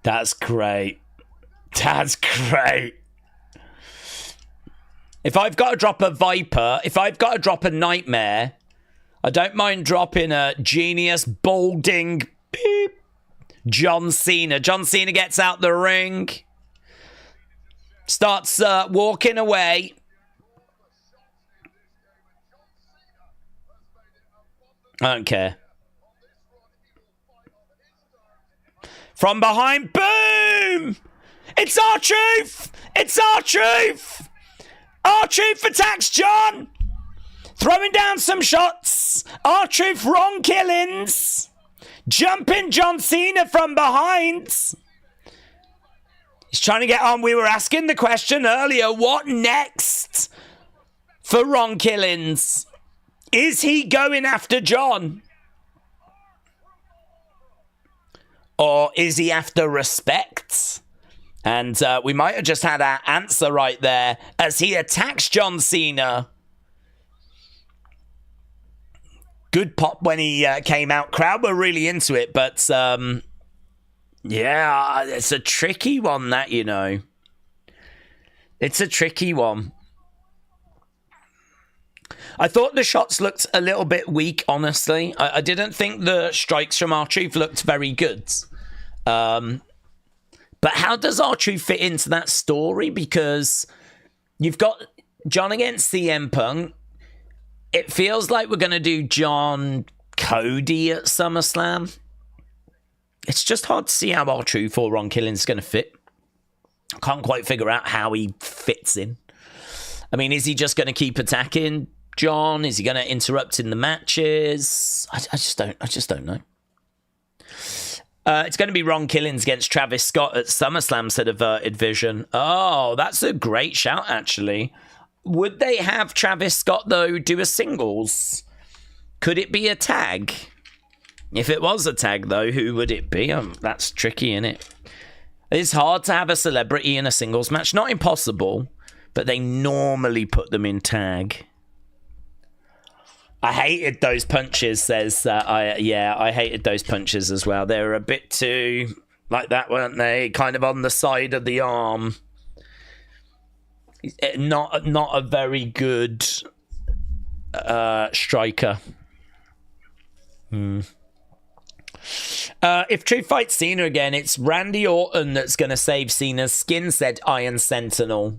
[SPEAKER 1] That's great. That's great. If I've got to drop a Viper, if I've got to drop a Nightmare, I don't mind dropping a genius, balding, beep, John Cena. John Cena gets out the ring. starts walking away. I don't care. From behind, boom! It's R-Truth! It's R-Truth! R-Truth attacks John! Throwing down some shots. R-Truth, wrong killings. Jumping John Cena from behind. He's trying to get on. We were asking the question earlier, what next for Ron Killings? Is he going after John? Or is he after respect? And we might have just had our answer right there as he attacks John Cena. Good pop when he came out. Crowd were really into it, but yeah, it's a tricky one, that, you know. It's a tricky one. I thought the shots looked a little bit weak, honestly. I didn't think the strikes from R-Truth looked very good. But how does R-Truth fit into that story? Because you've got John against CM Punk. It feels like we're going to do John Cody at SummerSlam. It's just hard to see how R-Truth or Ron Killings is going to fit. I can't quite figure out how he fits in. I mean, is he just going to keep attacking John? Is he going to interrupt in the matches? I just don't know. It's going to be Ron Killings against Travis Scott at SummerSlam, said Averted Vision. Oh, that's a great shout, actually. Would they have Travis Scott, though, do a singles? Could it be a tag? If it was a tag, though, who would it be? That's tricky, isn't it? It's hard to have a celebrity in a singles match. Not impossible, but they normally put them in tag. I hated those punches, says... I hated those punches as well. They were a bit too like that, weren't they? Kind of on the side of the arm. Not a very good striker. If Truth fights Cena again, it's Randy Orton that's going to save Cena's skin, said Iron Sentinel.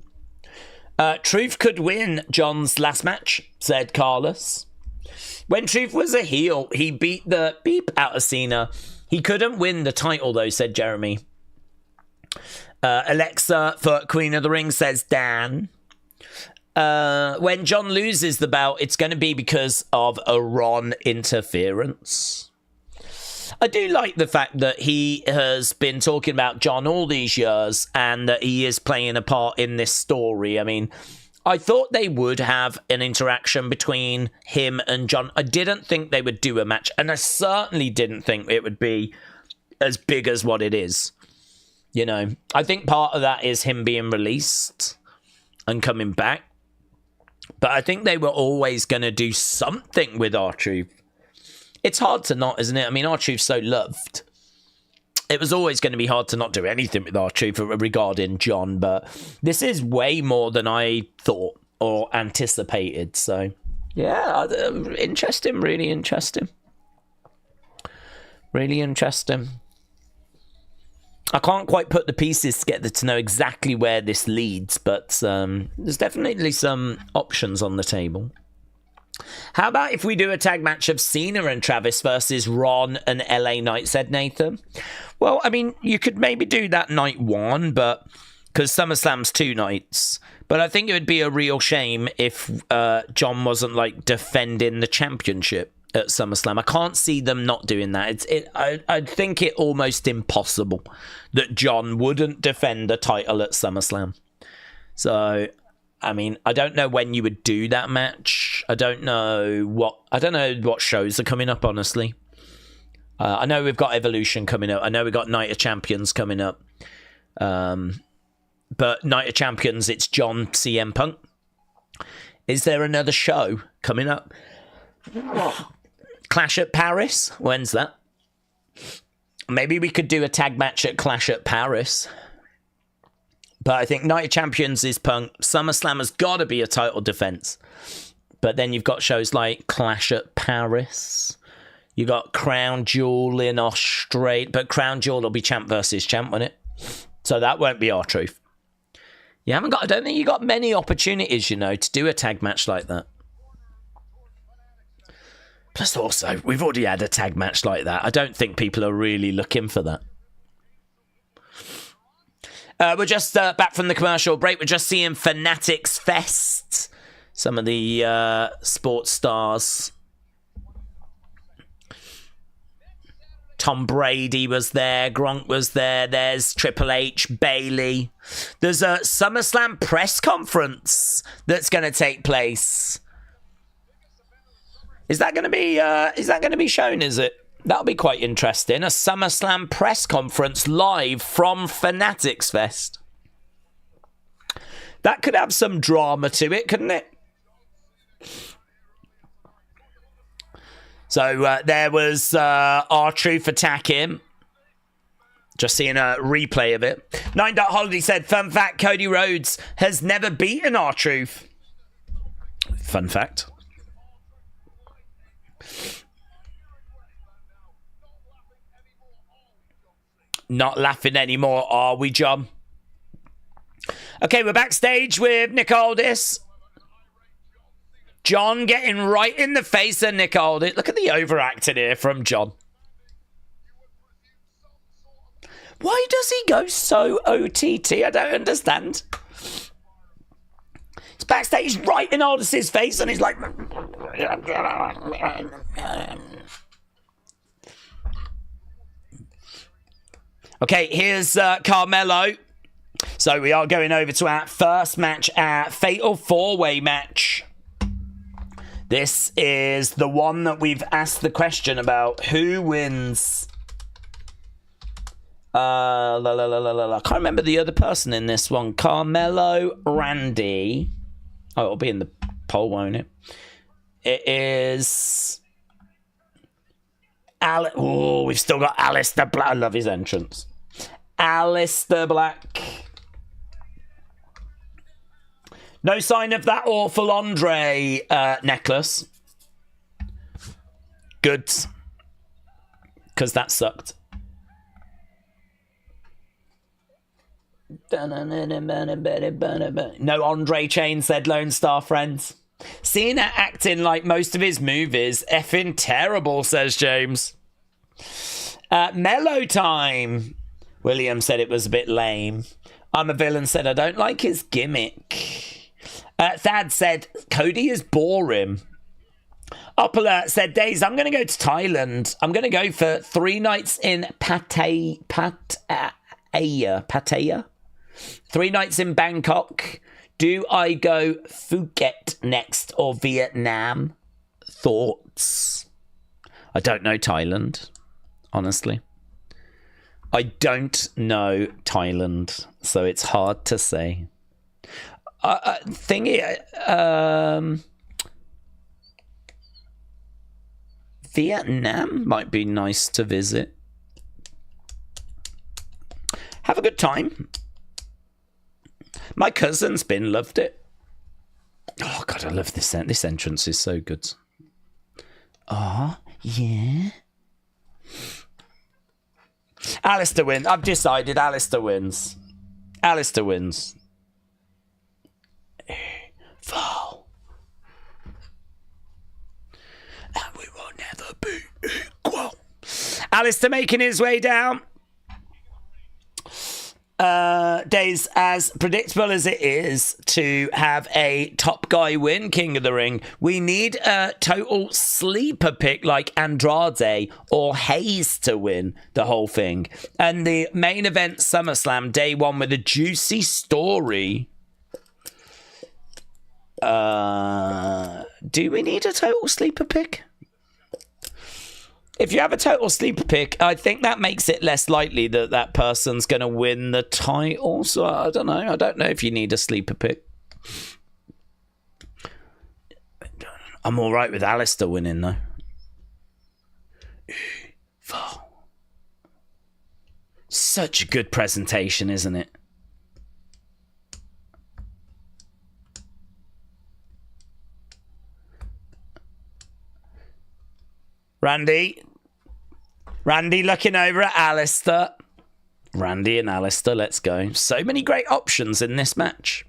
[SPEAKER 1] Truth could win John's last match, said Carlos. When Truth was a heel, he beat the beep out of Cena. He couldn't win the title, though, said Jeremy. Alexa for Queen of the Ring, says Dan. When John loses the belt, it's going to be because of a Ron interference. I do like the fact that he has been talking about John all these years and that he is playing a part in this story. I mean, I thought they would have an interaction between him and John. I didn't think they would do a match, and I certainly didn't think it would be as big as what it is. You know, I think part of that is him being released and coming back. But I think they were always going to do something with R-Truth. It's hard to not, isn't it? I mean, R-Truth's so loved. It was always going to be hard to not do anything with R-Truth regarding John, but this is way more than I thought or anticipated. So, yeah, interesting, really interesting. Really interesting. I can't quite put the pieces together to know exactly where this leads, but there's definitely some options on the table. How about if we do a tag match of Cena and Travis versus Ron and LA Knight, said Nathan? Well, I mean, you could maybe do that night one, but because SummerSlam's 2 nights. But I think it would be a real shame if John wasn't, like, defending the championship at SummerSlam. I can't see them not doing that. I think it almost impossible that John wouldn't defend the title at SummerSlam. So, I mean, I don't know when you would do that match. I don't know what shows are coming up, honestly. I know we've got Evolution coming up. I know we've got Night of Champions coming up. But Night of Champions, it's John CM Punk. Is there another show coming up? Clash at Paris? When's that? Maybe we could do a tag match at Clash at Paris. But I think Night of Champions is Punk. SummerSlam has got to be a title defense. But then you've got shows like Clash at Paris. You got Crown Jewel in Australia. But Crown Jewel will be champ versus champ, won't it? So that won't be R-Truth. You haven't got. I don't think you got many opportunities, to do a tag match like that. Plus, also, we've already had a tag match like that. I don't think people are really looking for that. We're just back from the commercial break. We're just seeing Fanatics Fest. Some of the sports stars. Tom Brady was there. Gronk was there. There's Triple H, Bailey. There's a SummerSlam press conference that's going to take place. Is that going to be? Is that going to be shown? Is it? That'll be quite interesting. A SummerSlam press conference live from Fanatics Fest. That could have some drama to it, couldn't it? So there was R-Truth attacking. Just seeing a replay of it. 9. Holiday said, fun fact, Cody Rhodes has never beaten R-Truth. Fun fact. Not laughing anymore, are we, John? Okay, we're backstage with Nick Aldis. John getting right in the face of Nick Aldis. Look at the overacting here from John. Why does he go so OTT? I don't understand. It's backstage right in Aldis's face and he's like... Okay, here's Carmelo. So we are going over to our first match, our Fatal 4-Way match. This is the one that we've asked the question about. Who wins? I can't remember the other person in this one. Carmelo, Randy. Oh, it'll be in the poll, won't it? It is... Oh, we've still got Aleister Black. I love his entrance. Aleister Black. No sign of that awful Andre necklace. Good. Because that sucked. No Andre chain, said Lone Star Friends. Cena acting like most of his movies. Effing terrible, says James. Mellow time. William said it was a bit lame. I'm a Villain said I don't like his gimmick. Thad said Cody is boring. Up Alert said Daze, I'm going to go to Thailand. I'm going to go for 3 nights in Pattaya. 3 nights in Bangkok. Do I go Phuket next or Vietnam? Thoughts? I don't know Thailand, honestly. I don't know Thailand, so it's hard to say. Vietnam might be nice to visit. Have a good time. My cousin's been, loved it. Oh God, I love this. This entrance is so good. Oh yeah. Aleister wins. I've decided Aleister wins. Aleister wins. Fall. And we will never be equal. Aleister making his way down. Days, as predictable as it is to have a top guy win King of the Ring, we need a total sleeper pick like Andrade or Hayes to win the whole thing. And the main event SummerSlam day one with a juicy story. Do we need a total sleeper pick? If you have a total sleeper pick, I think that makes it less likely that that person's going to win the title. So I don't know. I don't know if you need a sleeper pick. I'm all right with Aleister winning, though. Such a good presentation, isn't it? Randy looking over at Aleister. Randy and Alistair, let's go. So many great options in this match.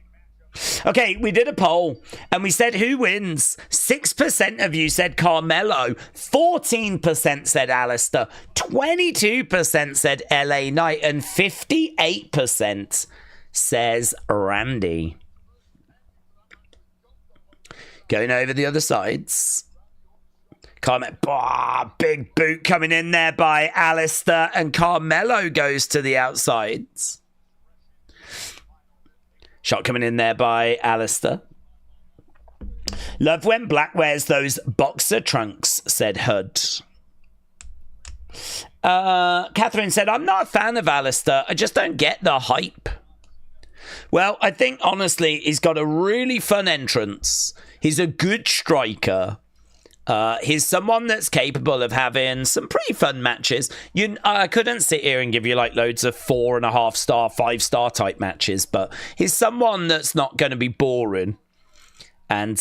[SPEAKER 1] Okay, we did a poll and we said who wins. 6% of you said Carmelo, 14% said Alistair, 22% said LA Knight, and 58% says Randy. Going over the other sides. Big boot coming in there by Alistair, and Carmelo goes to the outsides. Shot coming in there by Alistair. Love when Black wears those boxer trunks, said Hud. Catherine said, I'm not a fan of Alistair. I just don't get the hype. Well, I think, honestly, he's got a really fun entrance. He's a good striker. He's someone that's capable of having some pretty fun matches. I couldn't sit here and give you like loads of 4.5 star, 5-star type matches, but he's someone that's not going to be boring. And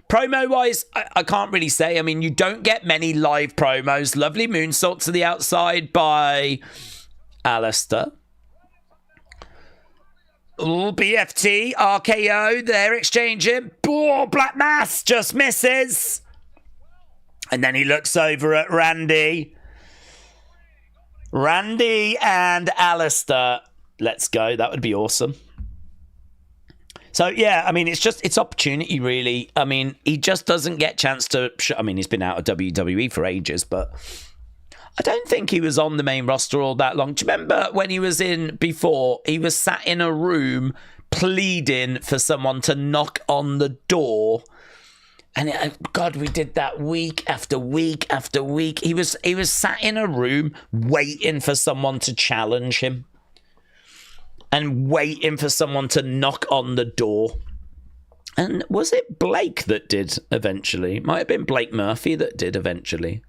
[SPEAKER 1] promo-wise, I can't really say. I mean, you don't get many live promos. Lovely moonsault to the outside by Alistair. Ooh, BFT, RKO, they're exchanging. Oh, Black Mass just misses. And then he looks over at Randy. Randy and Alistair. Let's go. That would be awesome. So, yeah, I mean, it's opportunity, really. I mean, he just doesn't get a chance to... I mean, he's been out of WWE for ages, but... I don't think he was on the main roster all that long. Do you remember when he was in before? He was sat in a room pleading for someone to knock on the door. And God, we did that week after week after week. He was sat in a room waiting for someone to challenge him. And waiting for someone to knock on the door. And was it Blake that did eventually? Might have been Blake Murphy that did eventually.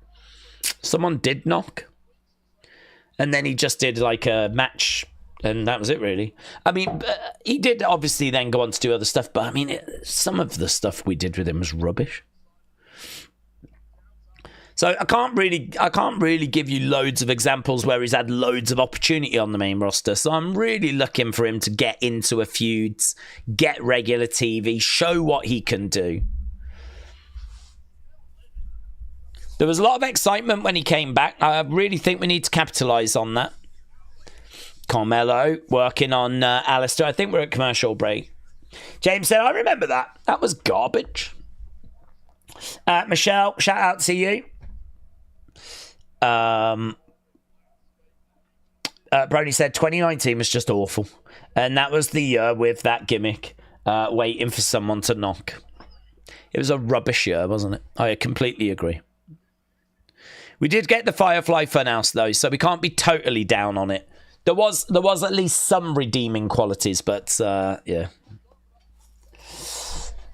[SPEAKER 1] Someone did knock. And then he just did like a match. And that was it, really. I mean, he did obviously then go on to do other stuff. But I mean, some of the stuff we did with him was rubbish. So I can't really give you loads of examples where he's had loads of opportunity on the main roster. So I'm really looking for him to get into a feuds, get regular TV, show what he can do. There was a lot of excitement when he came back. I really think we need to capitalise on that. Carmelo working on Alistair. I think we're at commercial break. James said, I remember that. That was garbage. Michelle, shout out to you. Brody said 2019 was just awful. And that was the year with that gimmick, waiting for someone to knock. It was a rubbish year, wasn't it? I completely agree. We did get the Firefly Funhouse, though, so we can't be totally down on it. There was at least some redeeming qualities, but, yeah.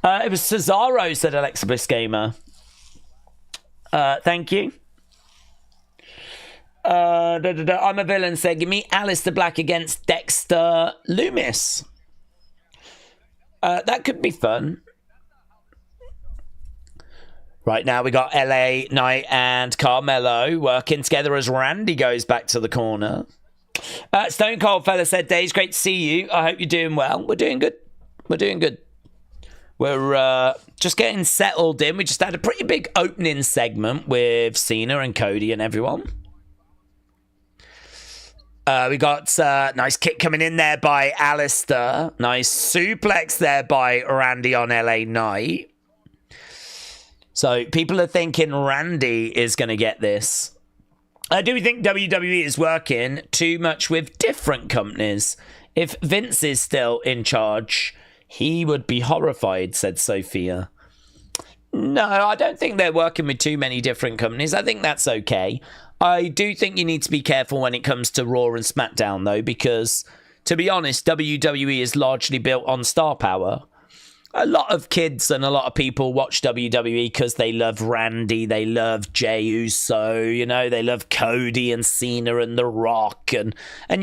[SPEAKER 1] It was Cesaro, said Alexa Bliss Gamer. Thank you. I'm a villain, said, give me Alistair Black against Dexter Loomis. That could be fun. Right now we got LA Knight and Carmelo working together as Randy goes back to the corner. Stone Cold Fella said, Daze, great to see you. I hope you're doing well. We're doing good. We're doing good. We're just getting settled in. We just had a pretty big opening segment with Cena and Cody and everyone. We got a nice kick coming in there by Alistair. Nice suplex there by Randy on LA Knight. So people are thinking Randy is going to get this. Do we think WWE is working too much with different companies? If Vince is still in charge, he would be horrified, said Sophia. No, I don't think they're working with too many different companies. I think that's okay. I do think you need to be careful when it comes to Raw and SmackDown, though, because, to be honest, WWE is largely built on star power. A lot of kids and a lot of people watch WWE because they love Randy, they love Jey Uso, you know, they love Cody and Cena and The Rock, and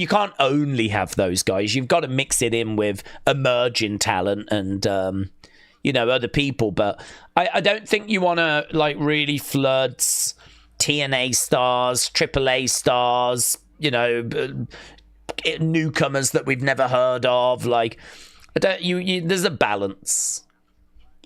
[SPEAKER 1] you can't only have those guys. You've got to mix it in with emerging talent and, you know, other people. But I don't think you want to, like, really flood TNA stars, AAA stars, newcomers that we've never heard of. Like, there's a balance.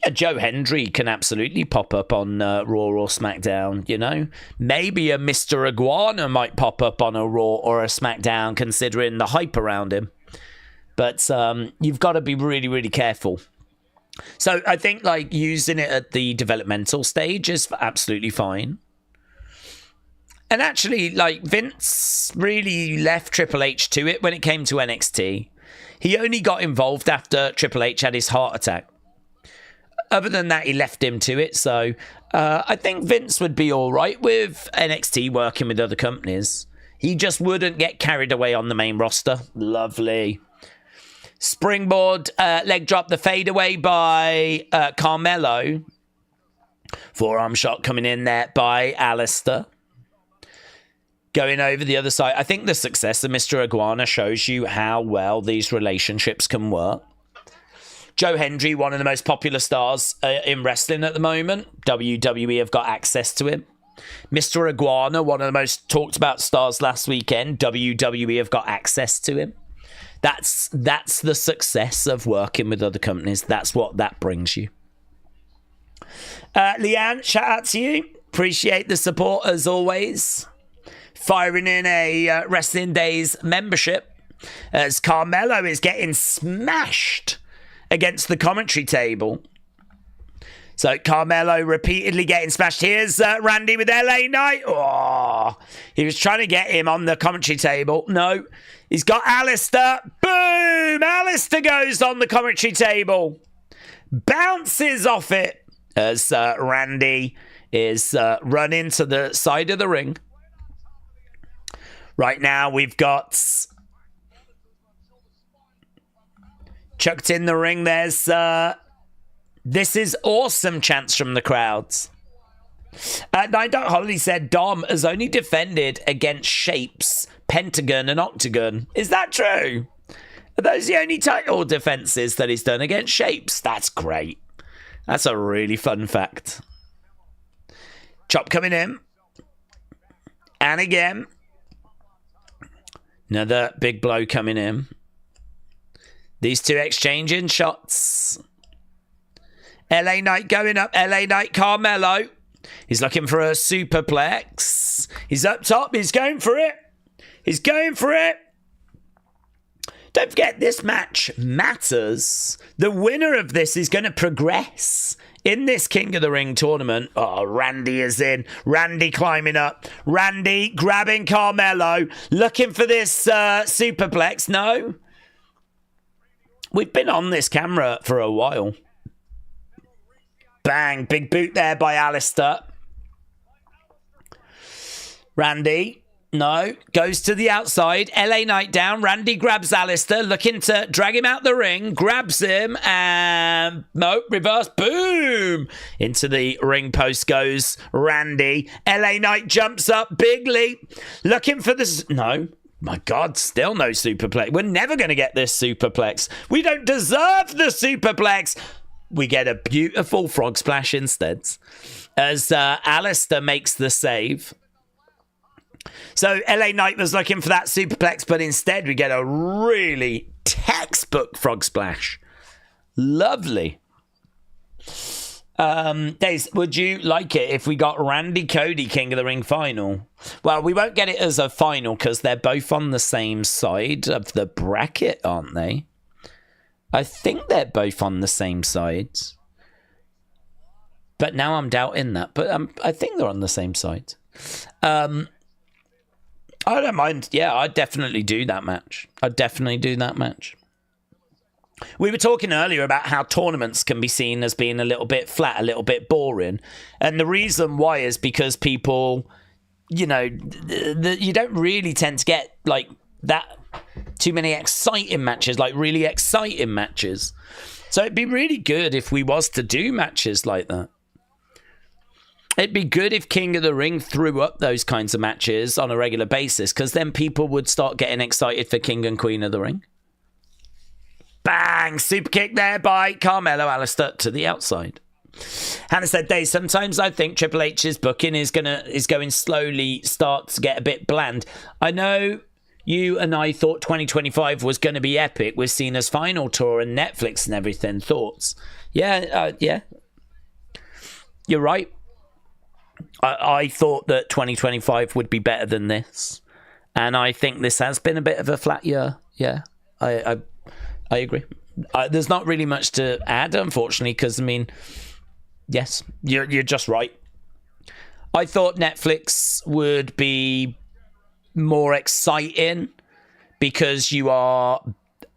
[SPEAKER 1] Yeah, Joe Hendry can absolutely pop up on Raw or SmackDown, Maybe a Mr. Iguana might pop up on a Raw or a SmackDown, considering the hype around him. But you've got to be really, really careful. So I think, like, using it at the developmental stage is absolutely fine. And actually, like, Vince really left Triple H to it when it came to NXT. He only got involved after Triple H had his heart attack. Other than that, he left him to it. So I think Vince would be all right with NXT working with other companies. He just wouldn't get carried away on the main roster. Lovely. Springboard, leg drop, the fadeaway by Carmelo. Forearm shot coming in there by Alistair. Going over the other side. I think the success of Mr. Iguana shows you how well these relationships can work. Joe Hendry, one of the most popular stars in wrestling at the moment. WWE have got access to him. Mr. Iguana, one of the most talked about stars last weekend. WWE have got access to him. That's the success of working with other companies. That's what that brings you. Leanne, shout out to you. Appreciate the support as always. Firing in a Wrestling Daze membership as Carmelo is getting smashed against the commentary table. So Carmelo repeatedly getting smashed. Here's Randy with LA Knight. Oh, he was trying to get him on the commentary table. No, he's got Alistair. Boom! Alistair goes on the commentary table. Bounces off it as Randy is running to the side of the ring. Right now we've got... chucked in the ring, there's this is awesome chants from the crowds. Night Holiday said Dom has only defended against Shapes, Pentagon and Octagon. Is that true? Are those the only title defenses that he's done against Shapes? That's great. That's a really fun fact. Chop coming in. And again. Another big blow coming in. These two exchanging shots. LA Knight going up. LA Knight, Carmelo. He's looking for a superplex. He's up top. He's going for it. He's going for it. Don't forget, this match matters. The winner of this is going to progress in this King of the Ring tournament. Oh, Randy is in. Randy climbing up. Randy grabbing Carmelo. Looking for this superplex. No. We've been on this camera for a while. Bang. Big boot there by Alistair. Randy. No. Goes to the outside. LA Knight down. Randy grabs Alistair. Looking to drag him out the ring. Grabs him. And... no. Reverse. Boom. Into the ring post goes Randy. LA Knight jumps up. Big leap. Looking for this... no. My God, still no superplex. We're never going to get this superplex. We don't deserve the superplex. We get a beautiful frog splash instead. As Alistair makes the save. So LA Knight was looking for that superplex, but instead we get a really textbook frog splash. Lovely. Daze, would you like it if we got Randy Cody King of the Ring final? Well, we won't get it as a final because they're both on the same side of the bracket, aren't they? I think they're both on the same sides. But now I'm doubting that. But I think they're on the same side. I don't mind. Yeah, I'd definitely do that match. We were talking earlier about how tournaments can be seen as being a little bit flat, a little bit boring. And the reason why is because people, you don't really tend to get like that too many exciting matches, like really exciting matches. So it'd be really good if we was to do matches like that. It'd be good if King of the Ring threw up those kinds of matches on a regular basis, because then people would start getting excited for King and Queen of the Ring. Bang! Super kick there by Carmelo. Alistair to the outside. Hannah said, Dave, sometimes I think Triple H's booking is going slowly start to get a bit bland. I know you and I thought 2025 was going to be epic with Cena's final tour and Netflix and everything. Thoughts? Yeah. You're right. I thought that 2025 would be better than this. And I think this has been a bit of a flat year. Yeah, I agree. There's not really much to add, unfortunately, because, I mean, yes, you're just right. I thought Netflix would be more exciting because you are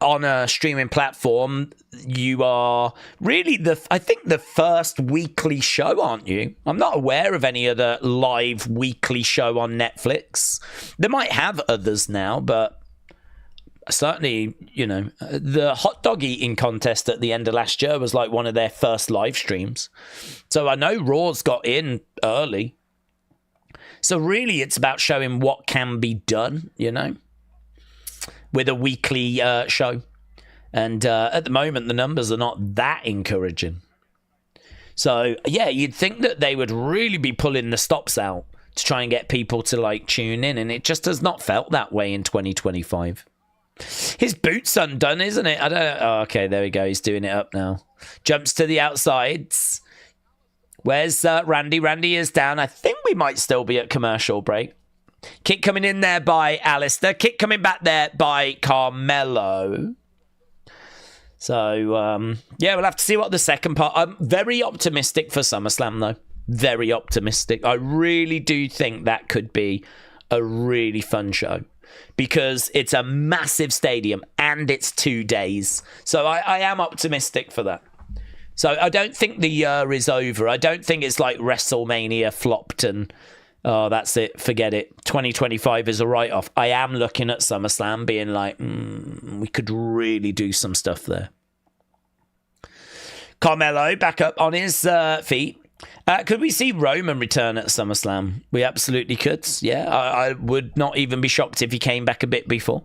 [SPEAKER 1] on a streaming platform. You are really I think the first weekly show, aren't you? I'm not aware of any other live weekly show on Netflix. They might have others now, but certainly, the hot dog eating contest at the end of last year was like one of their first live streams. So I know Raw's got in early. So really it's about showing what can be done, with a weekly show. And at the moment, the numbers are not that encouraging. So, yeah, you'd think that they would really be pulling the stops out to try and get people to, tune in. And it just has not felt that way in 2025. His boot's undone, isn't it? I don't know. Oh, okay, there we go. He's doing it up now. Jumps to the outsides. Where's Randy? Randy is down. I think we might still be at commercial break. Kick coming in there by Alistair. Kick coming back there by Carmelo. So, yeah, we'll have to see what the second part... I'm very optimistic for SummerSlam, though. Very optimistic. I really do think that could be a really fun show. Because it's a massive stadium and it's 2 days. So I am optimistic for that. So I don't think the year is over. I don't think it's like WrestleMania flopped and... Oh, that's it. Forget it. 2025 is a write-off. I am looking at SummerSlam being like, we could really do some stuff there. Carmelo back up on his feet. Could we see Roman return at SummerSlam? We absolutely could. Yeah, I would not even be shocked if he came back a bit before.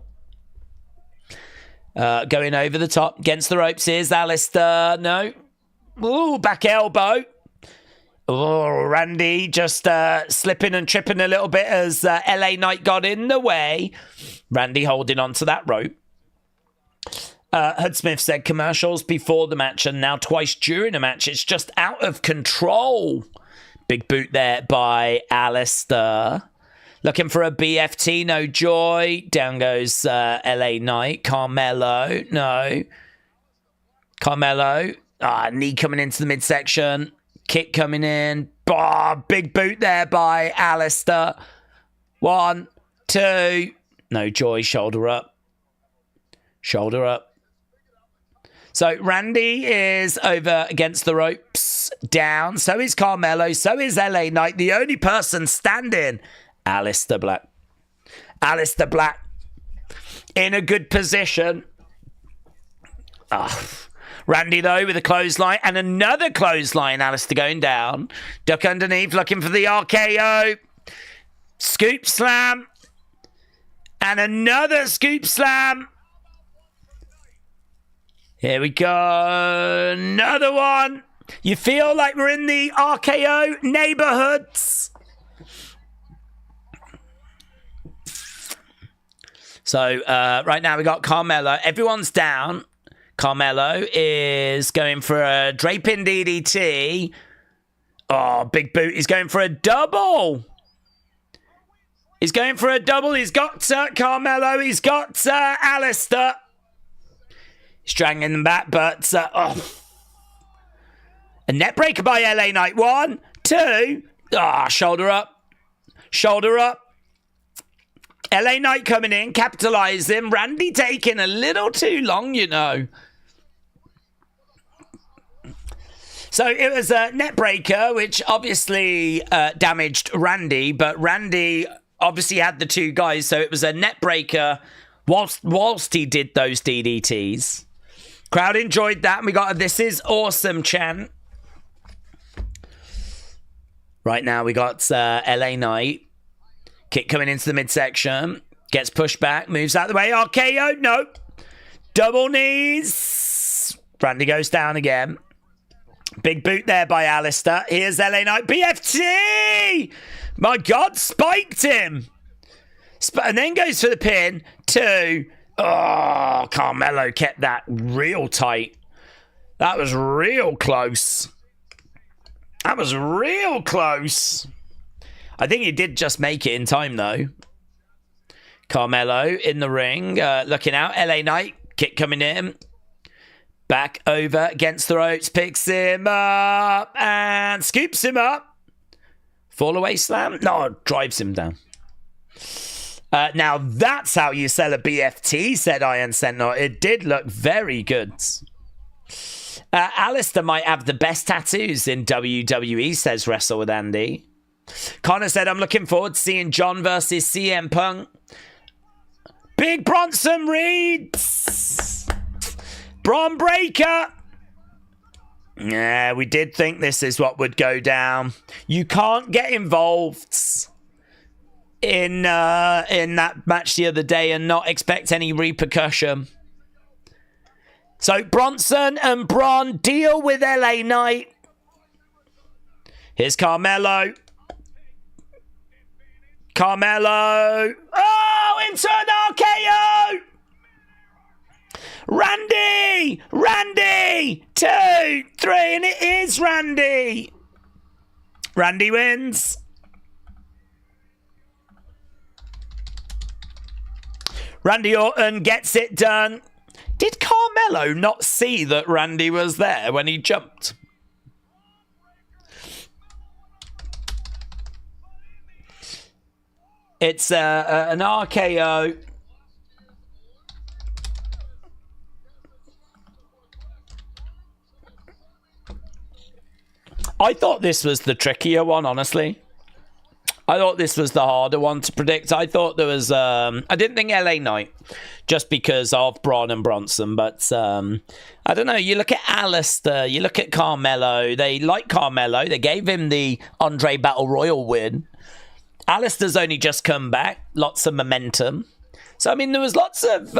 [SPEAKER 1] Going over the top. Against the ropes. Here's Alistair. No. Ooh, back elbow. Oh, Randy just slipping and tripping a little bit as LA Knight got in the way. Randy holding on to that rope. Hudsmith said commercials before the match and now twice during a match. It's just out of control. Big boot there by Alistair. Looking for a BFT, no joy. Down goes LA Knight. Carmelo, no. Carmelo. Knee coming into the midsection. Kick coming in. Big boot there by Alistair. 1, 2. No joy. Shoulder up. Shoulder up. So Randy is over against the ropes. Down. So is Carmelo. So is LA Knight. The only person standing. Alistair Black. Alistair Black. In a good position. Randy, though, with a clothesline. And another clothesline. Alistair going down. Duck underneath, looking for the RKO. Scoop slam. And another scoop slam. Here we go. Another one. You feel like we're in the RKO neighborhoods. So, right now we got Carmelo. Everyone's down. Carmelo is going for a draping DDT. Oh, big boot. He's going for a double. He's going for a double. He's got Carmelo. He's got Alistair. He's dragging them back, but... a net breaker by LA Knight. 1, 2. Shoulder up. Shoulder up. LA Knight coming in, capitalizing. Randy taking a little too long, So it was a net breaker, which obviously damaged Randy, but Randy obviously had the 2 guys, so it was a net breaker whilst he did those DDTs. Crowd enjoyed that, and we got a "This is awesome" chant. Right now we got LA Knight. Kick coming into the midsection. Gets pushed back, moves out the way. RKO, no. Double knees. Randy goes down again. Big boot there by Alistair. Here's LA Knight. BFT! My God, spiked him. And then goes for the pin. 2. Oh, Carmelo kept that real tight. That was real close. That was real close. I think he did just make it in time, though. Carmelo in the ring. Looking out. LA Knight. Kick coming in. Back over against the ropes. Picks him up. And scoops him up. Fall away slam. No, drives him down. Now that's how you sell a BFT, said Iron Sentinel. It did look very good. Alistair might have the best tattoos in WWE, says Wrestle with Andy. Connor said, I'm looking forward to seeing John versus CM Punk. Big Bronson Reeds. Braun Breaker. Yeah, we did think this is what would go down. You can't get involved in that match the other day and not expect any repercussion. So Bronson and Braun deal with LA Knight. Here's Carmelo. Carmelo. Oh, into an RKO. Randy. Randy. 2, 3, and it is Randy. Randy wins. Randy Orton gets it done. Did Carmelo not see that Randy was there when he jumped? It's an RKO. I thought this was the trickier one, honestly. I thought this was the harder one to predict. I thought there was... I didn't think LA Knight, just because of Braun and Bronson. But I don't know. You look at Alistair. You look at Carmelo. They like Carmelo. They gave him the Andre Battle Royal win. Alistair's only just come back. Lots of momentum. So, I mean, there was lots of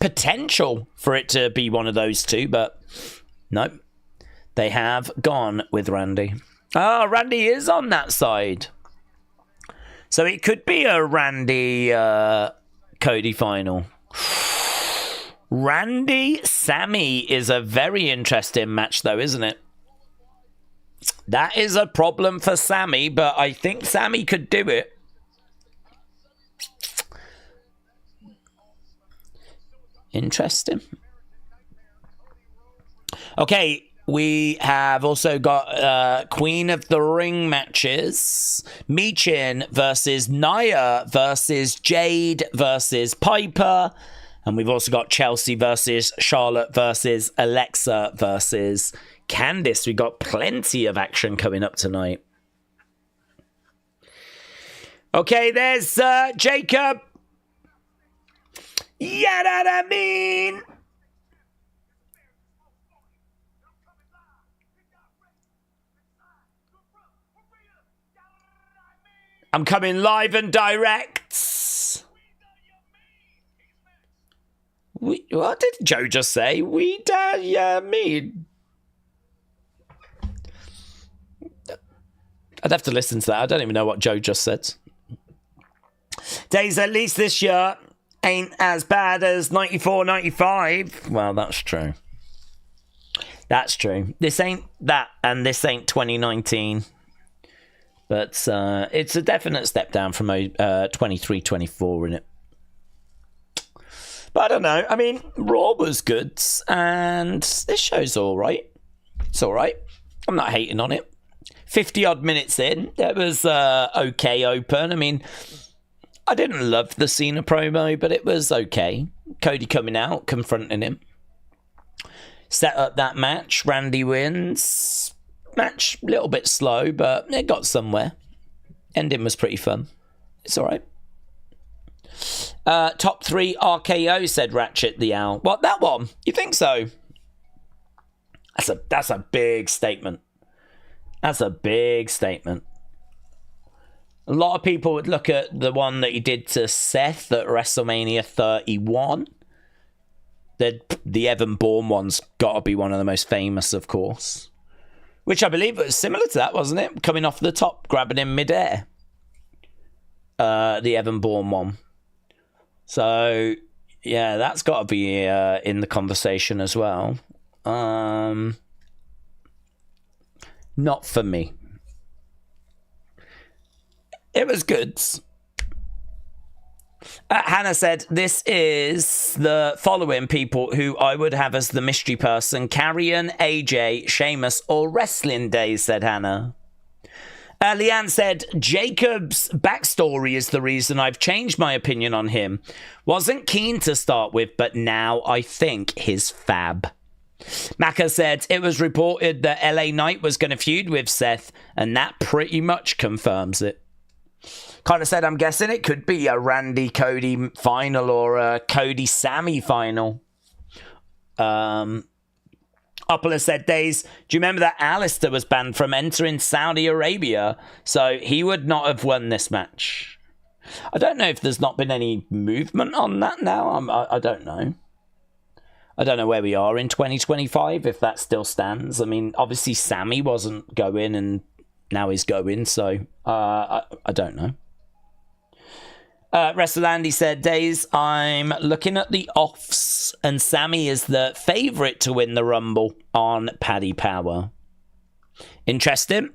[SPEAKER 1] potential for it to be one of those two. But no, they have gone with Randy. Ah, Randy is on that side. So it could be a Randy Cody final. Randy Sammy is a very interesting match, though, isn't it? That is a problem for Sammy, but I think Sammy could do it. Interesting. Okay. We have also got Queen of the Ring matches. Michin versus Nia versus Jade versus Piper. And we've also got Chelsea versus Charlotte versus Alexa versus Candice. We've got plenty of action coming up tonight. Okay, there's Jacob. Yeah, that I mean. I'm coming live and direct. What did Joe just say? We mean. I'd have to listen to that. I don't even know what Joe just said. Days, at least this year ain't as bad as 94, 95. Well, that's true. That's true. This ain't that, and this ain't 2019. But it's a definite step down from 23, 24, isn't it? But I don't know. I mean, Raw was good, and this show's all right. It's all right. I'm not hating on it. 50-odd minutes in, it was okay open. I mean, I didn't love the Cena promo, but it was okay. Cody coming out, confronting him. Set up that match. Randy wins. Match a little bit slow, but it got somewhere. Ending was pretty fun. It's all right. Top 3 RKO, said Ratchet the Owl. What, that one? You think so? That's a big statement. That's a big statement. A lot of people would look at the one that he did to Seth at WrestleMania 31. The Evan Bourne one's got to be one of the most famous, of course. which I believe was similar to that, wasn't it? Coming off the top, grabbing him midair. The Evan Bourne one. So, yeah, that's got to be in the conversation as well. Not for me. It was good. Hannah said, this is the following people who I would have as the mystery person. Carrion, AJ, Sheamus, or Wrestling Daze, said Hannah. Leanne said, Jacob's backstory is the reason I've changed my opinion on him. Wasn't keen to start with, but now I think he's fab. Maka said, it was reported that LA Knight was going to feud with Seth, and that pretty much confirms it. Kind of said, I'm guessing it could be a Randy Cody final or a Cody Sammy final. Oppola said, Daze, do you remember that Alistair was banned from entering Saudi Arabia? So he would not have won this match. I don't know if there's not been any movement on that now. I don't know. I don't know where we are in 2025, if that still stands. I mean, obviously Sammy wasn't going and now he's going, so I don't know. WrestleLandy said, Daze, I'm looking at the offs, and Sammy is the favourite to win the Rumble on Paddy Power. Interesting.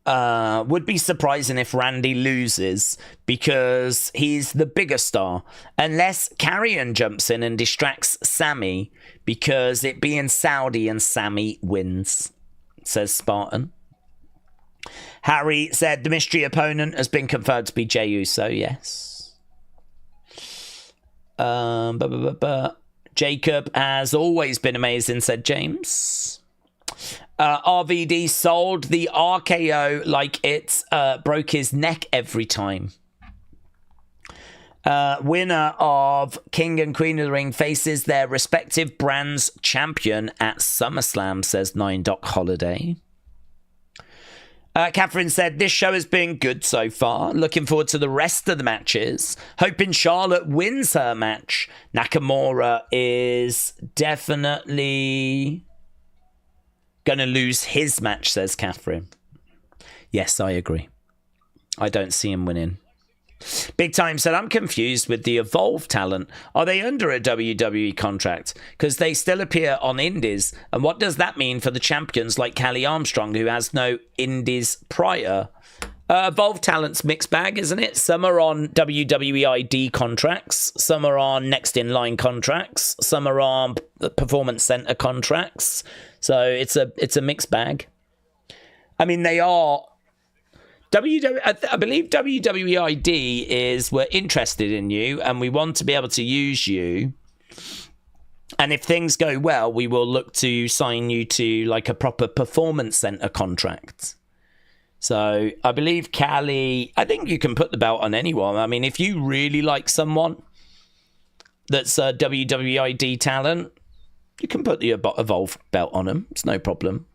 [SPEAKER 1] Would be surprising if Randy loses, because he's the bigger star. Unless Carrion jumps in and distracts Sammy, because it being Saudi and Sammy wins, says Spartan. Harry said the mystery opponent has been confirmed to be Jey Uso, yes. Jacob has always been amazing, said James. RVD sold the RKO like it broke his neck every time. Winner of King and Queen of the Ring faces their respective brands champion at SummerSlam, says 9 Doc Holiday. Catherine said, this show has been good so far. Looking forward to the rest of the matches. Hoping Charlotte wins her match. Nakamura is definitely going to lose his match, says Catherine. Yes, I agree. I don't see him winning. Big Time said, I'm confused with the Evolve talent. Are they under a WWE contract? Because they still appear on indies. And what does that mean for the champions like Callie Armstrong, who has no indies prior? Evolve talent's mixed bag, isn't it? Some are on WWE ID contracts. Some are on Next In Line contracts. Some are on Performance Center contracts. So it's a mixed bag. I mean, they are... I believe WWE ID is, we're interested in you and we want to be able to use you. And if things go well, we will look to sign you to like a proper Performance Center contract. So I believe Callie, I think you can put the belt on anyone. I mean, if you really like someone that's a WWE ID talent, you can put the Evolve belt on them. It's no problem.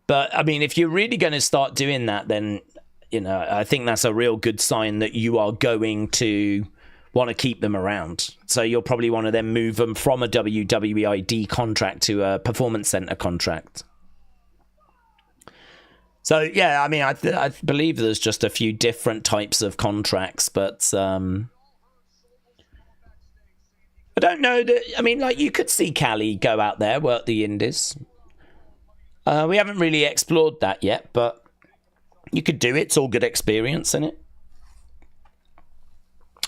[SPEAKER 1] But I mean, if you're really going to start doing that, then... You know, I think that's a real good sign that you are going to want to keep them around. So you'll probably want to then move them from a WWE ID contract to a Performance Center contract. So, yeah, I mean, I believe there's just a few different types of contracts, but I don't know that... I mean, like, you could see Callie go out there, work the indies. We haven't really explored that yet, but... You could do it. It's all good experience, isn't it?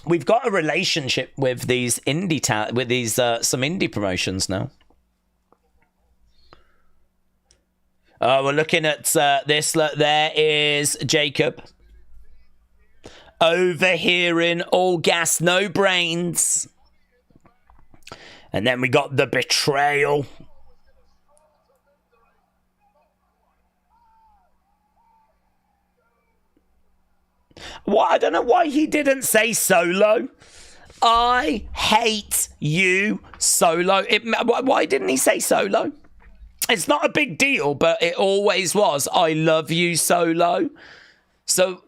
[SPEAKER 1] We've got a relationship with these some indie promotions now. We're looking at this. Look, there is Jacob. Overhearing all gas, no brains. And then we got the betrayal. What? I don't know why he didn't say Solo. I hate you, Solo. Why didn't he say Solo? It's not a big deal, but it always was. I love you, Solo. So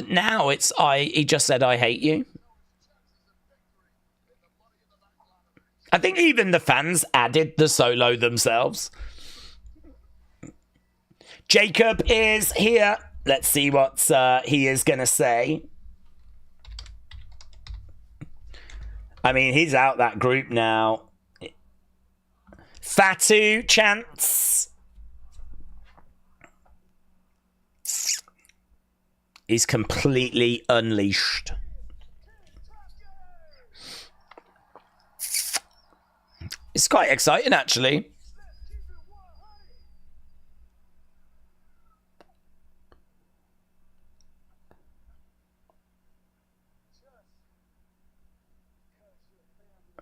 [SPEAKER 1] now it's he just said I hate you. I think even the fans added the Solo themselves. Jacob is here. Let's see what he is going to say. I mean, he's out that group now. Fatu chance. He's completely unleashed. It's quite exciting, actually.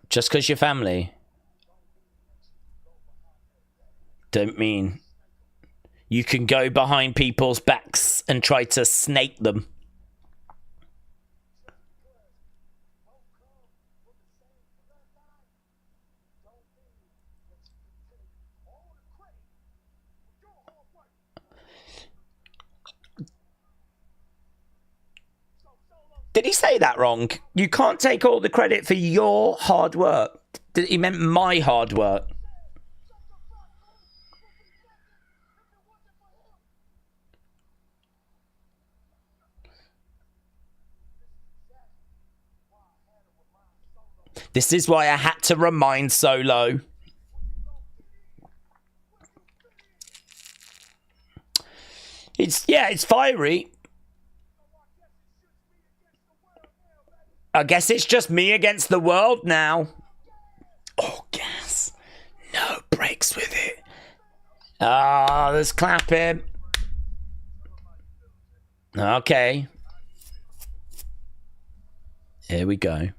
[SPEAKER 1] Just because you're family don't mean you can go behind people's backs and try to snake them. Did he say that wrong? You can't take all the credit for your hard work. He meant my hard work. This is why I had to remind Solo. It's fiery. I guess it's just me against the world now. Oh, gas. No breaks with it. Ah, there's clapping. Okay. Here we go.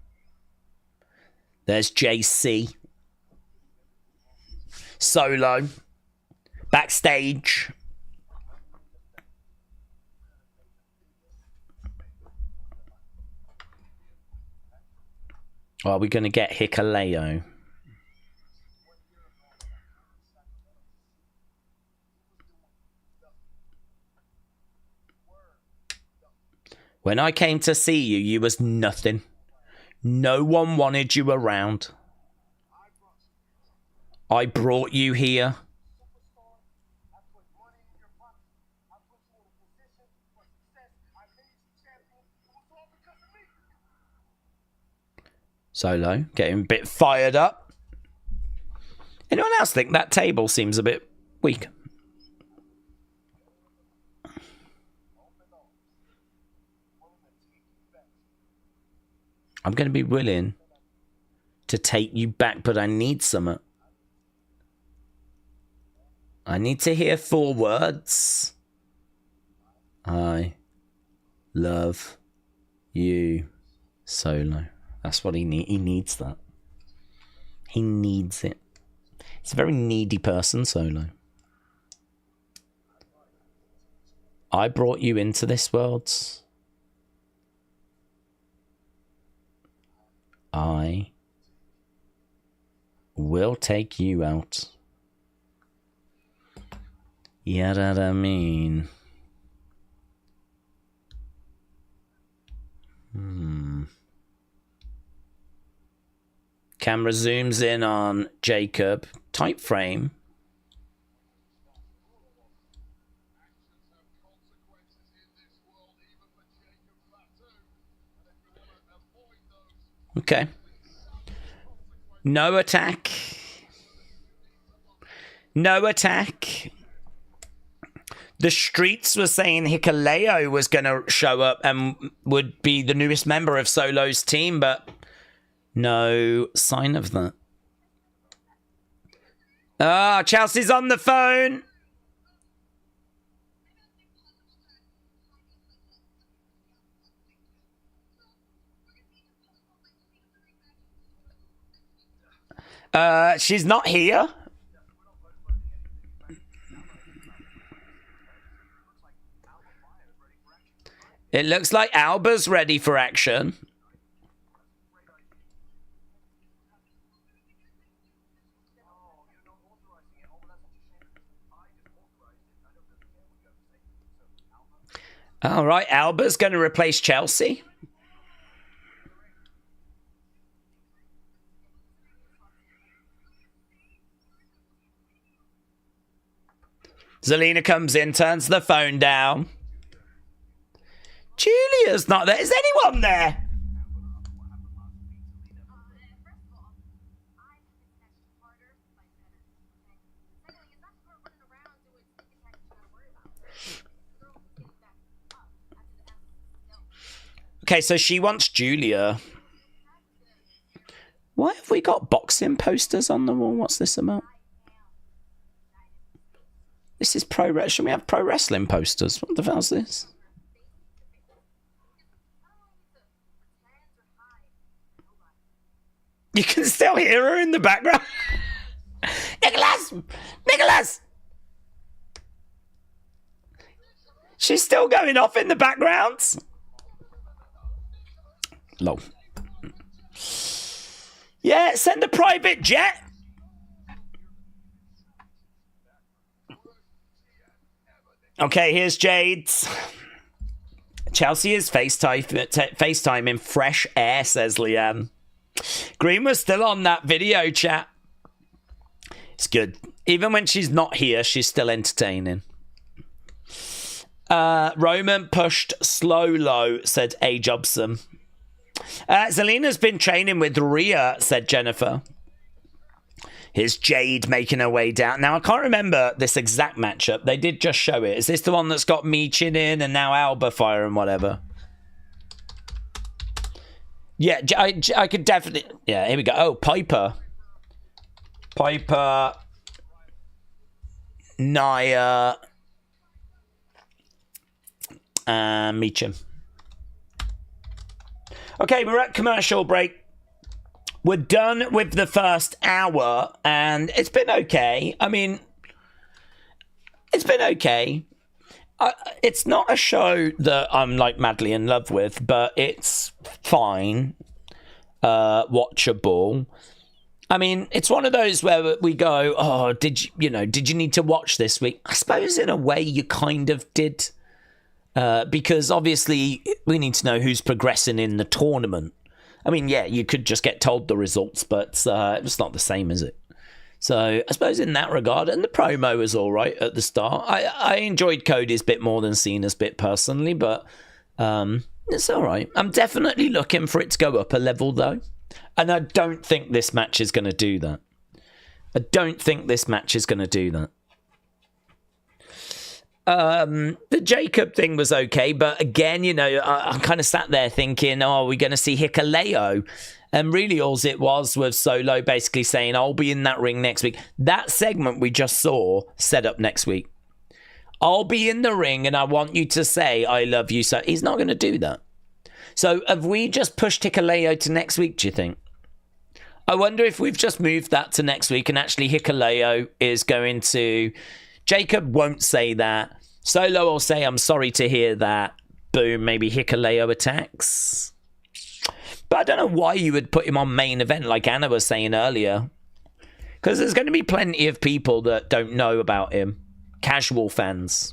[SPEAKER 1] There's JC. Solo. Backstage. Are we going to get Hikuleo? When I came to see you, you was nothing. No one wanted you around. I brought you here. Solo, getting a bit fired up. Anyone else think that table seems a bit weak? I'm going to be willing to take you back, but I need something. I need to hear 4 words. I love you, Solo. That's what he needs. He needs that. He needs it. He's a very needy person, Solo. I brought you into this world. I will take you out. Yeah, that I mean. Camera zooms in on Jacob. Tight frame. Okay. No attack. No attack. The streets were saying Hikuleo was going to show up and would be the newest member of Solo's team, but no sign of that. Ah, Chelsea's on the phone. She's not here. It looks like Alba's ready for action. All right, Alba's going to replace Chelsea. Zelina comes in, turns the phone down. Julia's not there. Is anyone there? Okay, so she wants Julia. Why have we got boxing posters on the wall? What's this about? This is pro wrestling. Should we have pro wrestling posters? What the hell's this? You can still hear her in the background. Nicholas! Nicholas! She's still going off in the background. Low. Yeah, send a private jet. Okay, here's Jade's. Chelsea is FaceTiming fresh air, says Leanne. Green was still on that video chat. It's good. Even when she's not here, she's still entertaining. Roman pushed slow low, said A. Jobson. Zelina's been training with Rhea, said Jennifer. Here's Jade making her way down. Now, I can't remember this exact matchup. They did just show it. Is this the one that's got Michin in and now Alba Fire and whatever? Yeah, I could definitely... Yeah, here we go. Oh, Piper. Piper. Nia. And Michin. Okay, we're at commercial break. We're done with the first hour, and it's been okay. I mean, it's been okay. It's not a show that I'm, like, madly in love with, but it's fine. Watchable. I mean, it's one of those where we go, oh, did you need to watch this week? I suppose in a way you kind of did. Because obviously we need to know who's progressing in the tournament. I mean, yeah, you could just get told the results, but it's not the same, is it? So I suppose in that regard, and the promo was all right at the start. I enjoyed Cody's bit more than Cena's bit personally, but it's all right. I'm definitely looking for it to go up a level, though. And I don't think this match is going to do that. The Jacob thing was okay, but again, I kind of sat there thinking, oh, are we going to see Hikuleo? And really all it was Solo basically saying, I'll be in that ring next week. That segment we just saw set up next week. I'll be in the ring and I want you to say, I love you. So he's not going to do that. So have we just pushed Hikuleo to next week, do you think? I wonder if we've just moved that to next week and actually Hikuleo is going to... Jacob won't say that. Solo will say, I'm sorry to hear that. Boom, maybe Hikuleo attacks. But I don't know why you would put him on main event like Anna was saying earlier. Because there's going to be plenty of people that don't know about him. Casual fans.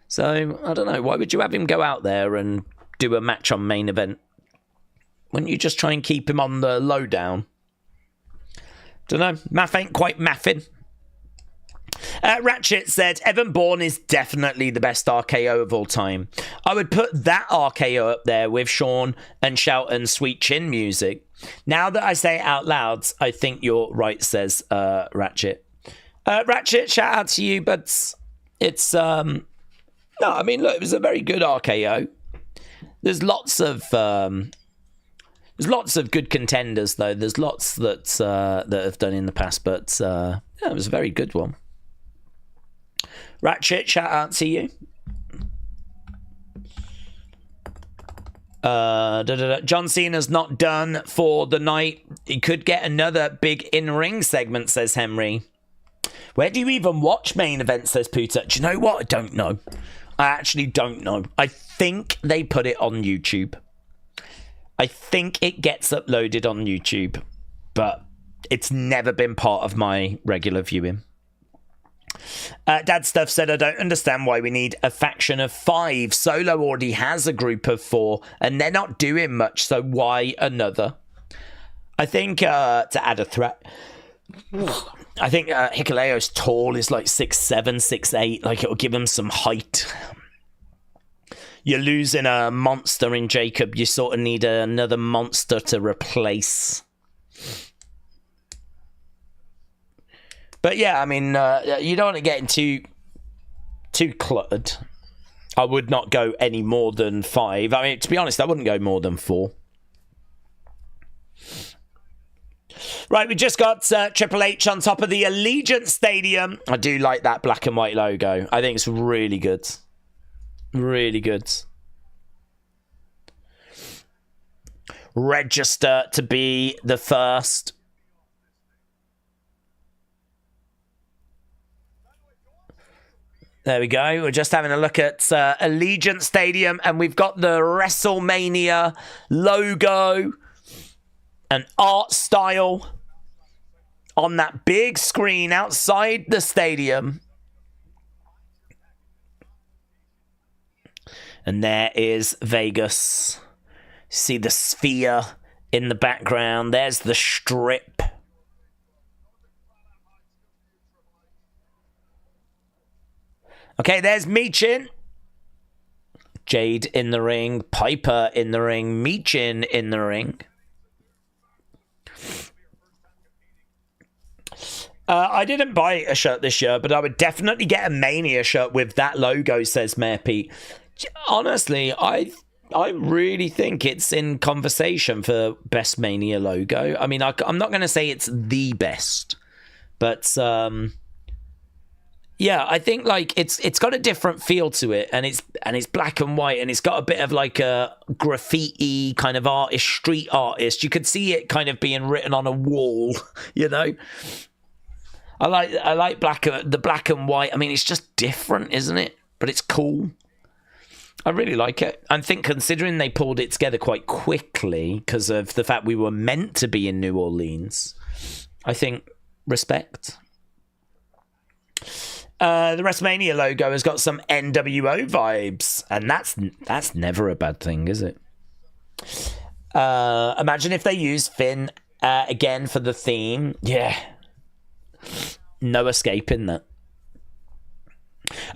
[SPEAKER 1] So, I don't know. Why would you have him go out there and do a match on main event? Wouldn't you just try and keep him on the lowdown? Don't know. Math ain't quite mathing. Ratchet said, Evan Bourne is definitely the best RKO of all time. I would put that RKO up there with Shawn and Shelton's Sweet Chin music. Now that I say it out loud, I think you're right, says Ratchet. Ratchet, shout out to you, but it's... No, I mean, look, it was a very good RKO. There's lots of good contenders, though. There's lots that have done in the past, but yeah, it was a very good one. Ratchet, shout out to you. John Cena's not done for the night. He could get another big in-ring segment, says Henry. Where do you even watch main events, says Puta? Do you know what? I don't know. I actually don't know. I think they put it on YouTube. I think it gets uploaded on YouTube, but it's never been part of my regular viewing. Dad Stuff said, I don't understand why we need a faction of 5. Solo already has a group of 4, and they're not doing much, so why another? I think to add a threat... I think Hikuleo's tall is like 6'7", 6'8". Like, it'll give him some height. You're losing a monster in Jacob. You sort of need another monster to replace. But yeah, I mean, you don't want to get into too cluttered. I would not go any more than 5. I mean, to be honest, I wouldn't go more than 4. Right, we just got Triple H on top of the Allegiant Stadium. I do like that black and white logo. I think it's really good. Really good. Register to be the first. There we go. We're just having a look at Allegiant Stadium, and we've got the Wrestlemania logo and art style on that big screen outside the stadium. And there is Vegas. See the sphere in the background. There's the strip. Okay, there's Meechin. Jade in the ring. Piper in the ring. Meechin in the ring. I didn't buy a shirt this year, but I would definitely get a Mania shirt with that logo, says Mayor Pete. Honestly, I really think it's in conversation for best Mania logo. I mean, I'm not going to say it's the best, but yeah, I think like it's got a different feel to it, and it's black and white, and it's got a bit of like a graffiti kind of artist, street artist. You could see it kind of being written on a wall, you know. I like the black and white. I mean, it's just different, isn't it? But it's cool. I really like it. I think considering they pulled it together quite quickly because of the fact we were meant to be in New Orleans, I think respect. The WrestleMania logo has got some NWO vibes, and that's never a bad thing, is it? Imagine if they use Finn again for the theme. Yeah. No escaping that.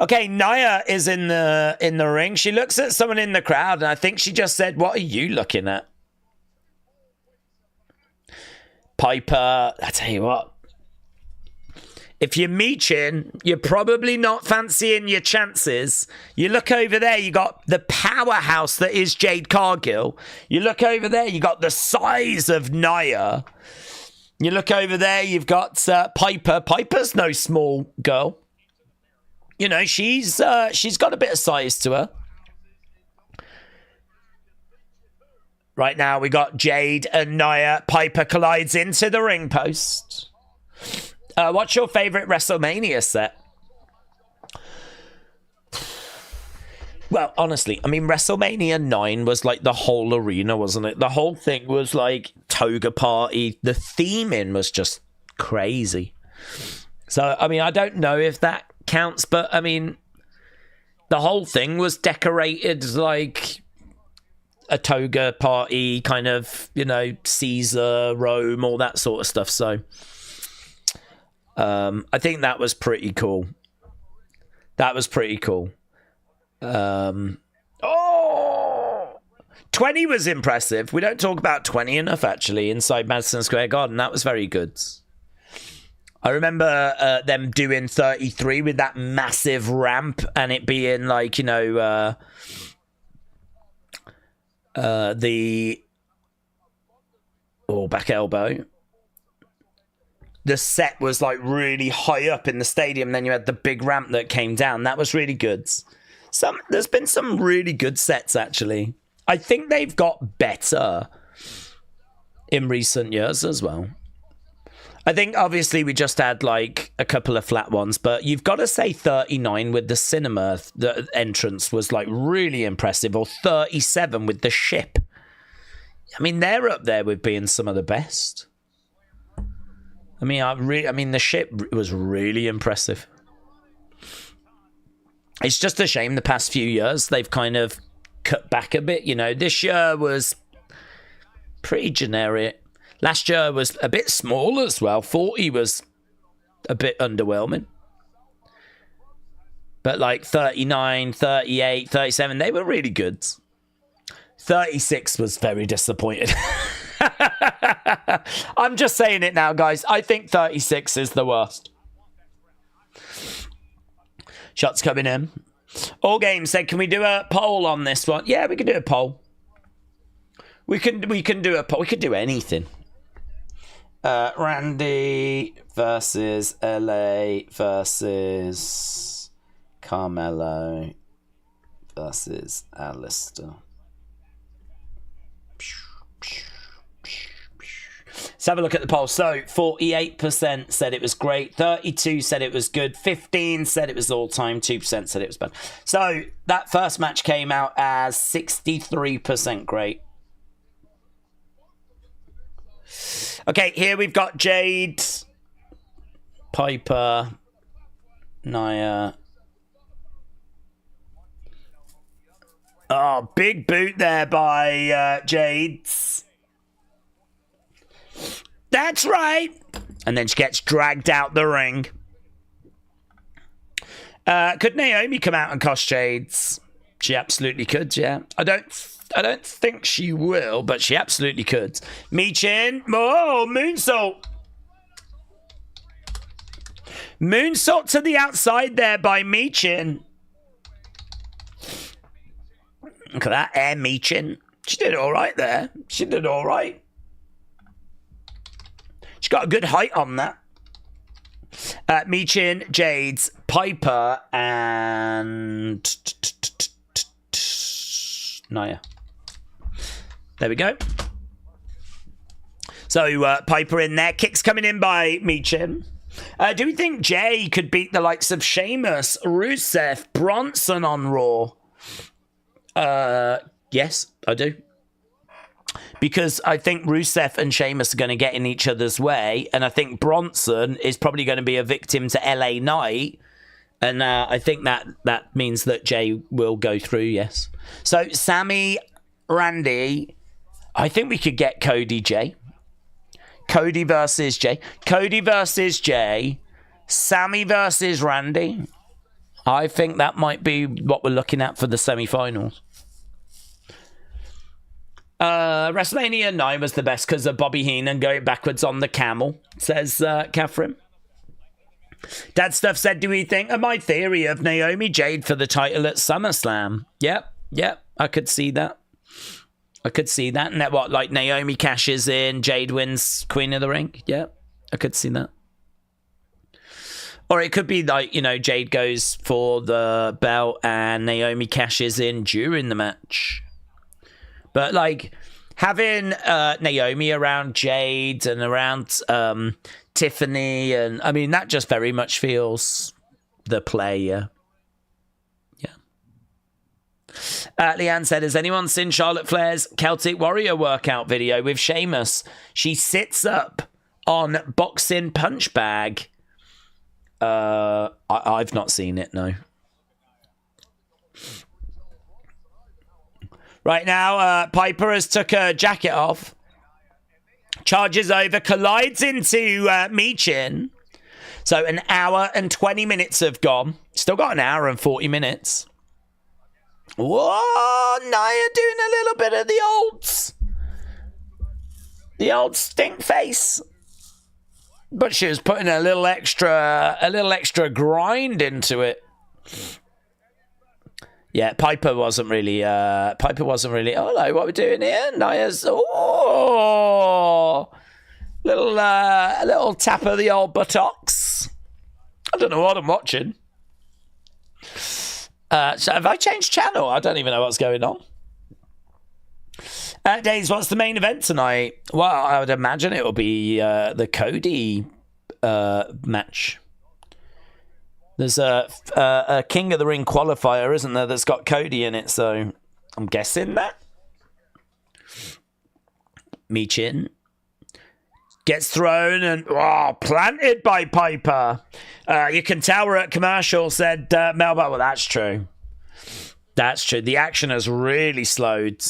[SPEAKER 1] Okay, Nia is in the ring. She looks at someone in the crowd, and I think she just said, "What are you looking at?" Piper, I tell you what. If you're Meechin, you're probably not fancying your chances. You look over there, you got the powerhouse that is Jade Cargill. You look over there, you got the size of Nia. You look over there, you've got Piper. Piper's no small girl. You know, she's got a bit of size to her. Right now, we got Jade and Nia. Piper collides into the ring post. What's your favourite WrestleMania set? Well, honestly, I mean, WrestleMania 9 was like the whole arena, wasn't it? The whole thing was like toga party. The theming was just crazy. So, I mean, I don't know if that counts, but I mean, the whole thing was decorated like a toga party, kind of, you know, Caesar, Rome, all that sort of stuff. So, I think that was pretty cool. That was pretty cool. 20 was impressive. We don't talk about 20 enough, actually, inside Madison Square Garden. That was very good. I remember them doing 33 with that massive ramp and it being like, you know, the back elbow. The set was like really high up in the stadium. Then you had the big ramp that came down. That was really good. There's been some really good sets, actually. I think they've got better in recent years as well. I think, obviously, we just had, like, a couple of flat ones, but you've got to say 39 with the cinema the entrance was, like, really impressive, or 37 with the ship. I mean, they're up there with being some of the best. I mean, the ship was really impressive. It's just a shame the past few years they've kind of cut back a bit. You know, this year was pretty generic. Last year was a bit small as well. 40 was a bit underwhelming. But like 39, 38, 37, they were really good. 36 was very disappointing. I'm just saying it now, guys. I think 36 is the worst. Shots coming in. All Games said, can we do a poll on this one? Yeah, we can do a poll. We can do a poll. We could do anything. Randy versus LA versus Carmelo versus Alistair. Let's have a look at the poll. So 48% said it was great, 32 said it was good, 15 said it was all time, 2% said it was bad. So that first match came out as 63% great. Okay, here we've got Jade, Piper, Nia. Oh, big boot there by Jade's. That's right. And then she gets dragged out the ring. Could Naomi come out and cost Jade's? She absolutely could, yeah. I don't think she will, but she absolutely could. Michin. Oh, moonsault. Moonsault to the outside there by Michin. Look at that, Air Michin. She did all right there. She did all right. She got a good height on that. Michin, Jades, Piper, and Nia. There we go. So Piper in there. Kicks coming in by Michin. Do we think Jay could beat the likes of Sheamus, Rusev, Bronson on Raw? Yes, I do. Because I think Rusev and Sheamus are going to get in each other's way, and I think Bronson is probably going to be a victim to LA Knight, and I think that means that Jay will go through, yes. So, Sammy, Randy, I think we could get Cody, Jay. Cody versus Jay. Cody versus Jay. Sammy versus Randy. I think that might be what we're looking at for the semi-finals. Wrestlemania 9 was the best because of Bobby Heenan going backwards on the camel, says Catherine. Dad Stuff said, do we think of my theory of Naomi Jade for the title at SummerSlam? Yep, I could see that. And that what, like Naomi cashes in, Jade wins Queen of the Ring? Yep, I could see that. Or it could be like, Jade goes for the belt and Naomi cashes in during the match. But, like, having Naomi around Jade and around Tiffany, and, I mean, that just very much feels the play, yeah. Leanne said, has anyone seen Charlotte Flair's Celtic Warrior workout video with Sheamus? She sits up on boxing punch bag. I've not seen it, no. Right now, Piper has took her jacket off, charges over, collides into Michin. So an hour and 20 minutes have gone. Still got an hour and 40 minutes. Whoa, Nia doing a little bit of the old stink face. But she was putting a little extra grind into it. Yeah, Piper wasn't really, oh no, what are we doing here? Nia's, a little tap of the old buttocks. I don't know what I'm watching. So have I changed channel? I don't even know what's going on. Daze, what's the main event tonight? Well, I would imagine it will be the Cody match. There's a King of the Ring qualifier, isn't there, that's got Cody in it, so I'm guessing that. Michin gets thrown and planted by Piper. You can tell we're at commercial, said Melba. Well, that's true. That's true. The action has really slowed.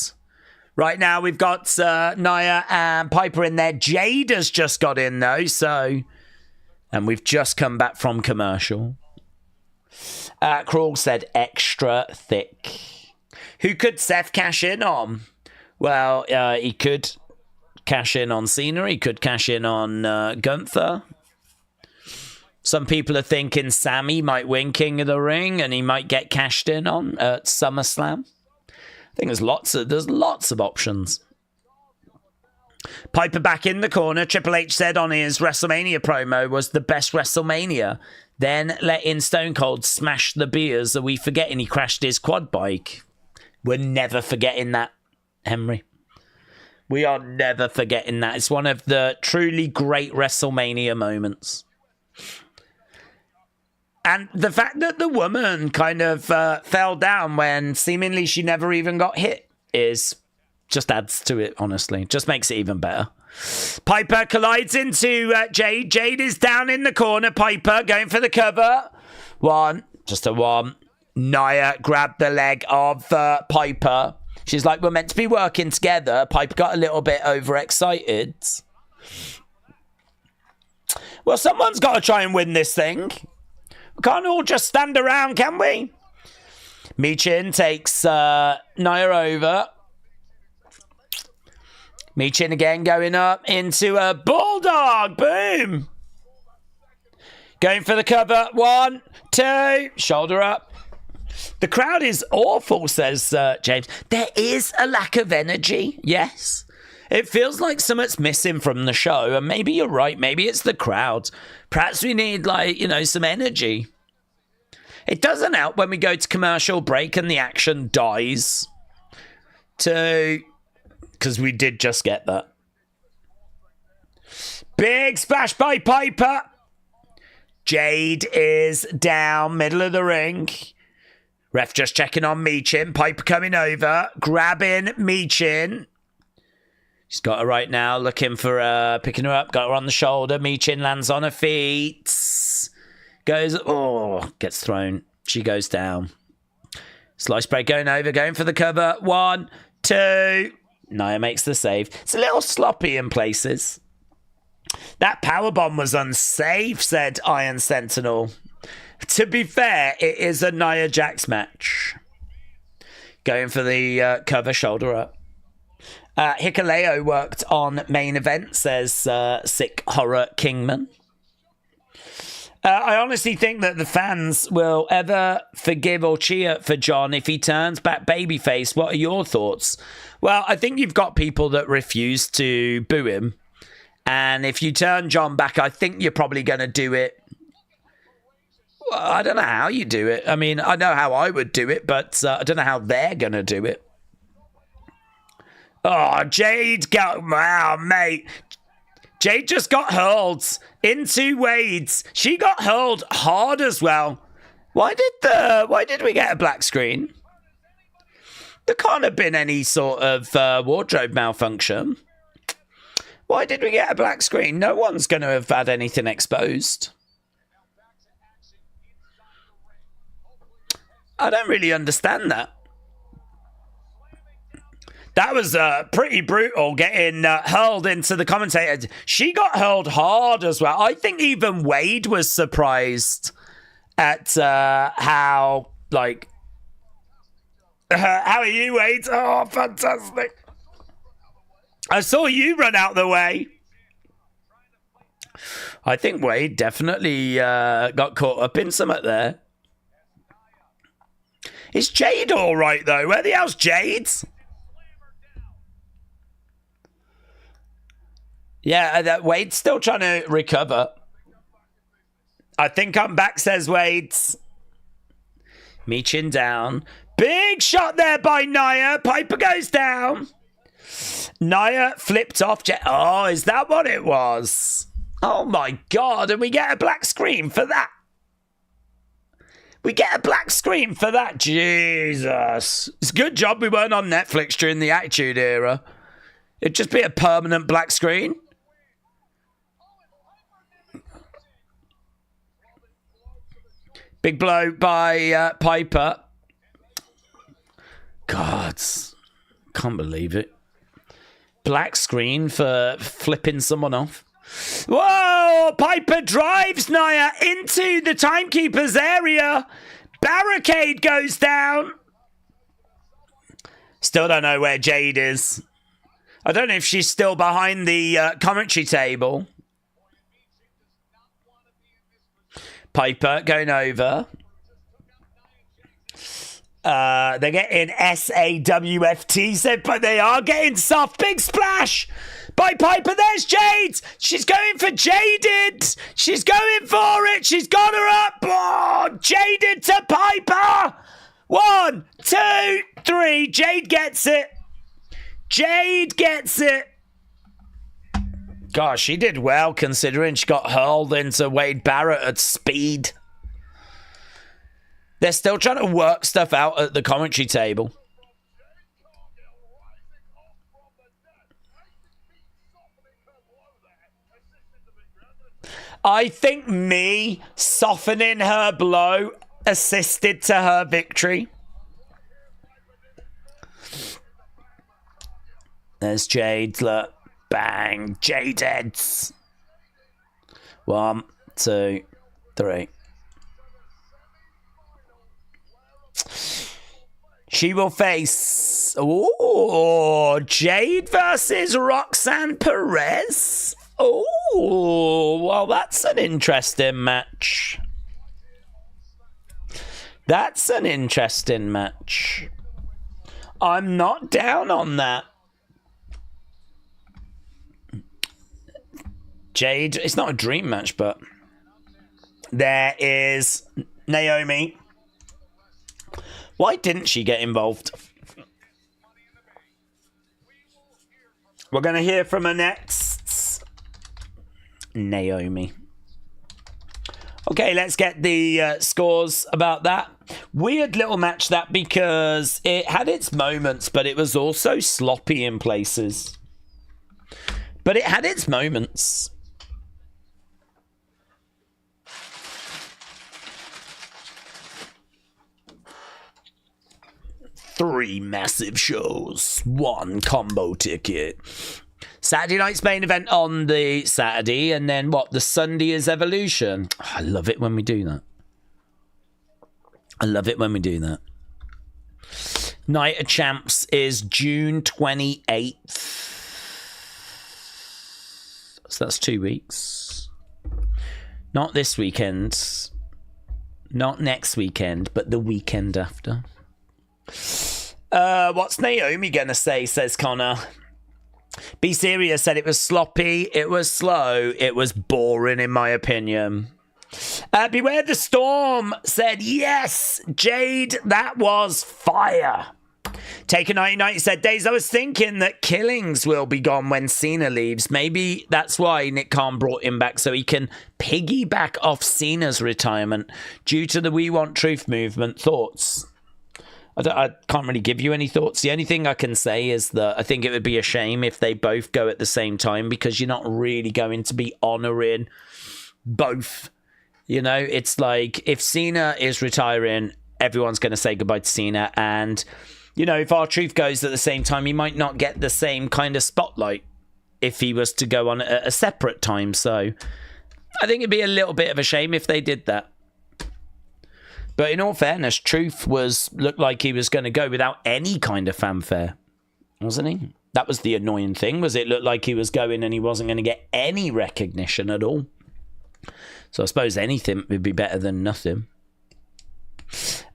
[SPEAKER 1] Right now, we've got Nia and Piper in there. Jade has just got in, though, so And we've just come back from commercial. Crawl said extra thick. Who could Seth cash in on? Well, he could cash in on Cena. He could cash in on Gunther. Some people are thinking Sammy might win King of the Ring and he might get cashed in on at SummerSlam. I think there's lots of options. Piper back in the corner. Triple H said on his WrestleMania promo was the best WrestleMania. Then let in Stone Cold smash the beers. Are we forgetting he crashed his quad bike? We're never forgetting that, Henry. We are never forgetting that. It's one of the truly great WrestleMania moments. And the fact that the woman kind of fell down when seemingly she never even got hit is just adds to it, honestly. Just makes it even better. Piper collides into Jade. Jade is down in the corner. Piper going for the cover. Just a one. Nia grabbed the leg of Piper. She's like, we're meant to be working together. Piper got a little bit overexcited. Well, someone's got to try and win this thing. We can't all just stand around, can we? Michin takes Nia over. Michin again going up into a bulldog. Boom. Going for the cover. 1, 2. Shoulder up. The crowd is awful, says James. There is a lack of energy. Yes. It feels like something's missing from the show. And maybe you're right. Maybe it's the crowd. Perhaps we need, some energy. It doesn't help when we go to commercial break and the action dies. Because we did just get that. Big splash by Piper. Jade is down, middle of the ring. Ref just checking on Michin. Piper coming over, grabbing Michin. She's got her right now, looking for picking her up. Got her on the shoulder. Michin lands on her feet. Gets thrown. She goes down. Slice break going over, going for the cover. 1, 2. Nia makes the save. It's a little sloppy in places. That powerbomb was unsafe, said Iron Sentinel. To be fair, it is a Nia Jax match. Going for the cover, shoulder up. Hikuleo worked on main event, says Sick Horror Kingman. I honestly think that the fans will ever forgive or cheer for John if he turns back babyface. What are your thoughts? Well, I think you've got people that refuse to boo him. And if you turn John back, I think you're probably going to do it. Well, I don't know how you do it. I mean, I know how I would do it, but I don't know how they're going to do it. Oh, Jade got... Wow, mate. Jade just got hurled into Wade's. She got hurled hard as well. Why did we get a black screen? There can't have been any sort of wardrobe malfunction. Why did we get a black screen? No one's going to have had anything exposed. I don't really understand that. That was pretty brutal, getting hurled into the commentator. She got hurled hard as well. I think even Wade was surprised at how, how are you, Wade? Oh, fantastic. I saw you run out the way. I think Wade definitely got caught up in something there. Is Jade all right, though? Where the hell's Jade? Yeah, that Wade's still trying to recover. I think I'm back, says Wade. Michin down. Big shot there by Nia. Piper goes down. Nia flipped off. Oh, is that what it was? Oh, my God. And we get a black screen for that. We get a black screen for that. Jesus. It's a good job we weren't on Netflix during the Attitude Era. It'd just be a permanent black screen. Big blow by Piper. God, can't believe it. Black screen for flipping someone off. Whoa! Piper drives Nia into the timekeeper's area. Barricade goes down. Still don't know where Jade is. I don't know if she's still behind the commentary table. Piper going over. They're getting SAWFT said, but they are getting soft. Big splash by Piper. There's Jade. She's going for Jaded. She's going for it. She's got her up. Oh, Jaded to Piper. 1, 2, 3. Jade gets it. Jade gets it. Gosh, she did well considering she got hurled into Wade Barrett at speed. They're still trying to work stuff out at the commentary table. I think me softening her blow assisted to her victory. There's Jade. Look. Bang. Jade heads. 1, 2, 3. She will face... Oh, Jade versus Roxanne Perez. Oh, well, that's an interesting match. That's an interesting match. I'm not down on that. Jade, it's not a dream match, but there is Naomi. Why didn't she get involved? We're going to hear from her next. Naomi. Okay, let's get the scores about that. Weird little match that, because it had its moments, but it was also sloppy in places. But it had its moments. Three massive shows, 1 combo ticket. Saturday night's main event on the Saturday, and then what? The Sunday is Evolution. Oh, I love it when we do that. I love it when we do that. Night of Champs is June 28th. So that's 2 weeks. Not this weekend. Not next weekend, but the weekend after. What's Naomi gonna say, says Connor. Be Serious said it was sloppy, it was slow, it was boring in my opinion. Beware the Storm said, yes, Jade, that was fire. Taker 99 said, Daze, I was thinking that Killings will be gone when Cena leaves. Maybe that's why Nick Khan brought him back, so he can piggyback off Cena's retirement due to the We Want Truth movement. Thoughts? I can't really give you any thoughts. The only thing I can say is that I think it would be a shame if they both go at the same time, because you're not really going to be honouring both. You know, it's like if Cena is retiring, everyone's going to say goodbye to Cena. And, you know, if R-Truth goes at the same time, he might not get the same kind of spotlight if he was to go on at a separate time. So I think it'd be a little bit of a shame if they did that. But in all fairness, Truth looked like he was going to go without any kind of fanfare, wasn't he? That was the annoying thing, was it looked like he was going and he wasn't going to get any recognition at all. So I suppose anything would be better than nothing.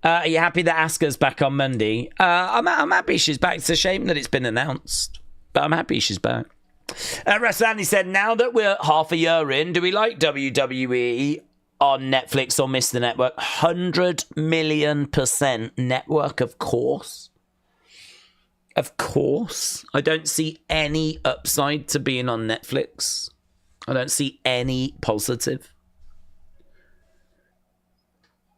[SPEAKER 1] Are you happy that Asuka's back on Monday? I'm happy she's back. It's a shame that it's been announced, but I'm happy she's back. Rassani said, now that we're half a year in, do we like WWE on Netflix or miss the network? 100,000,000% network, of course. Of course. I don't see any upside to being on Netflix. I don't see any positive.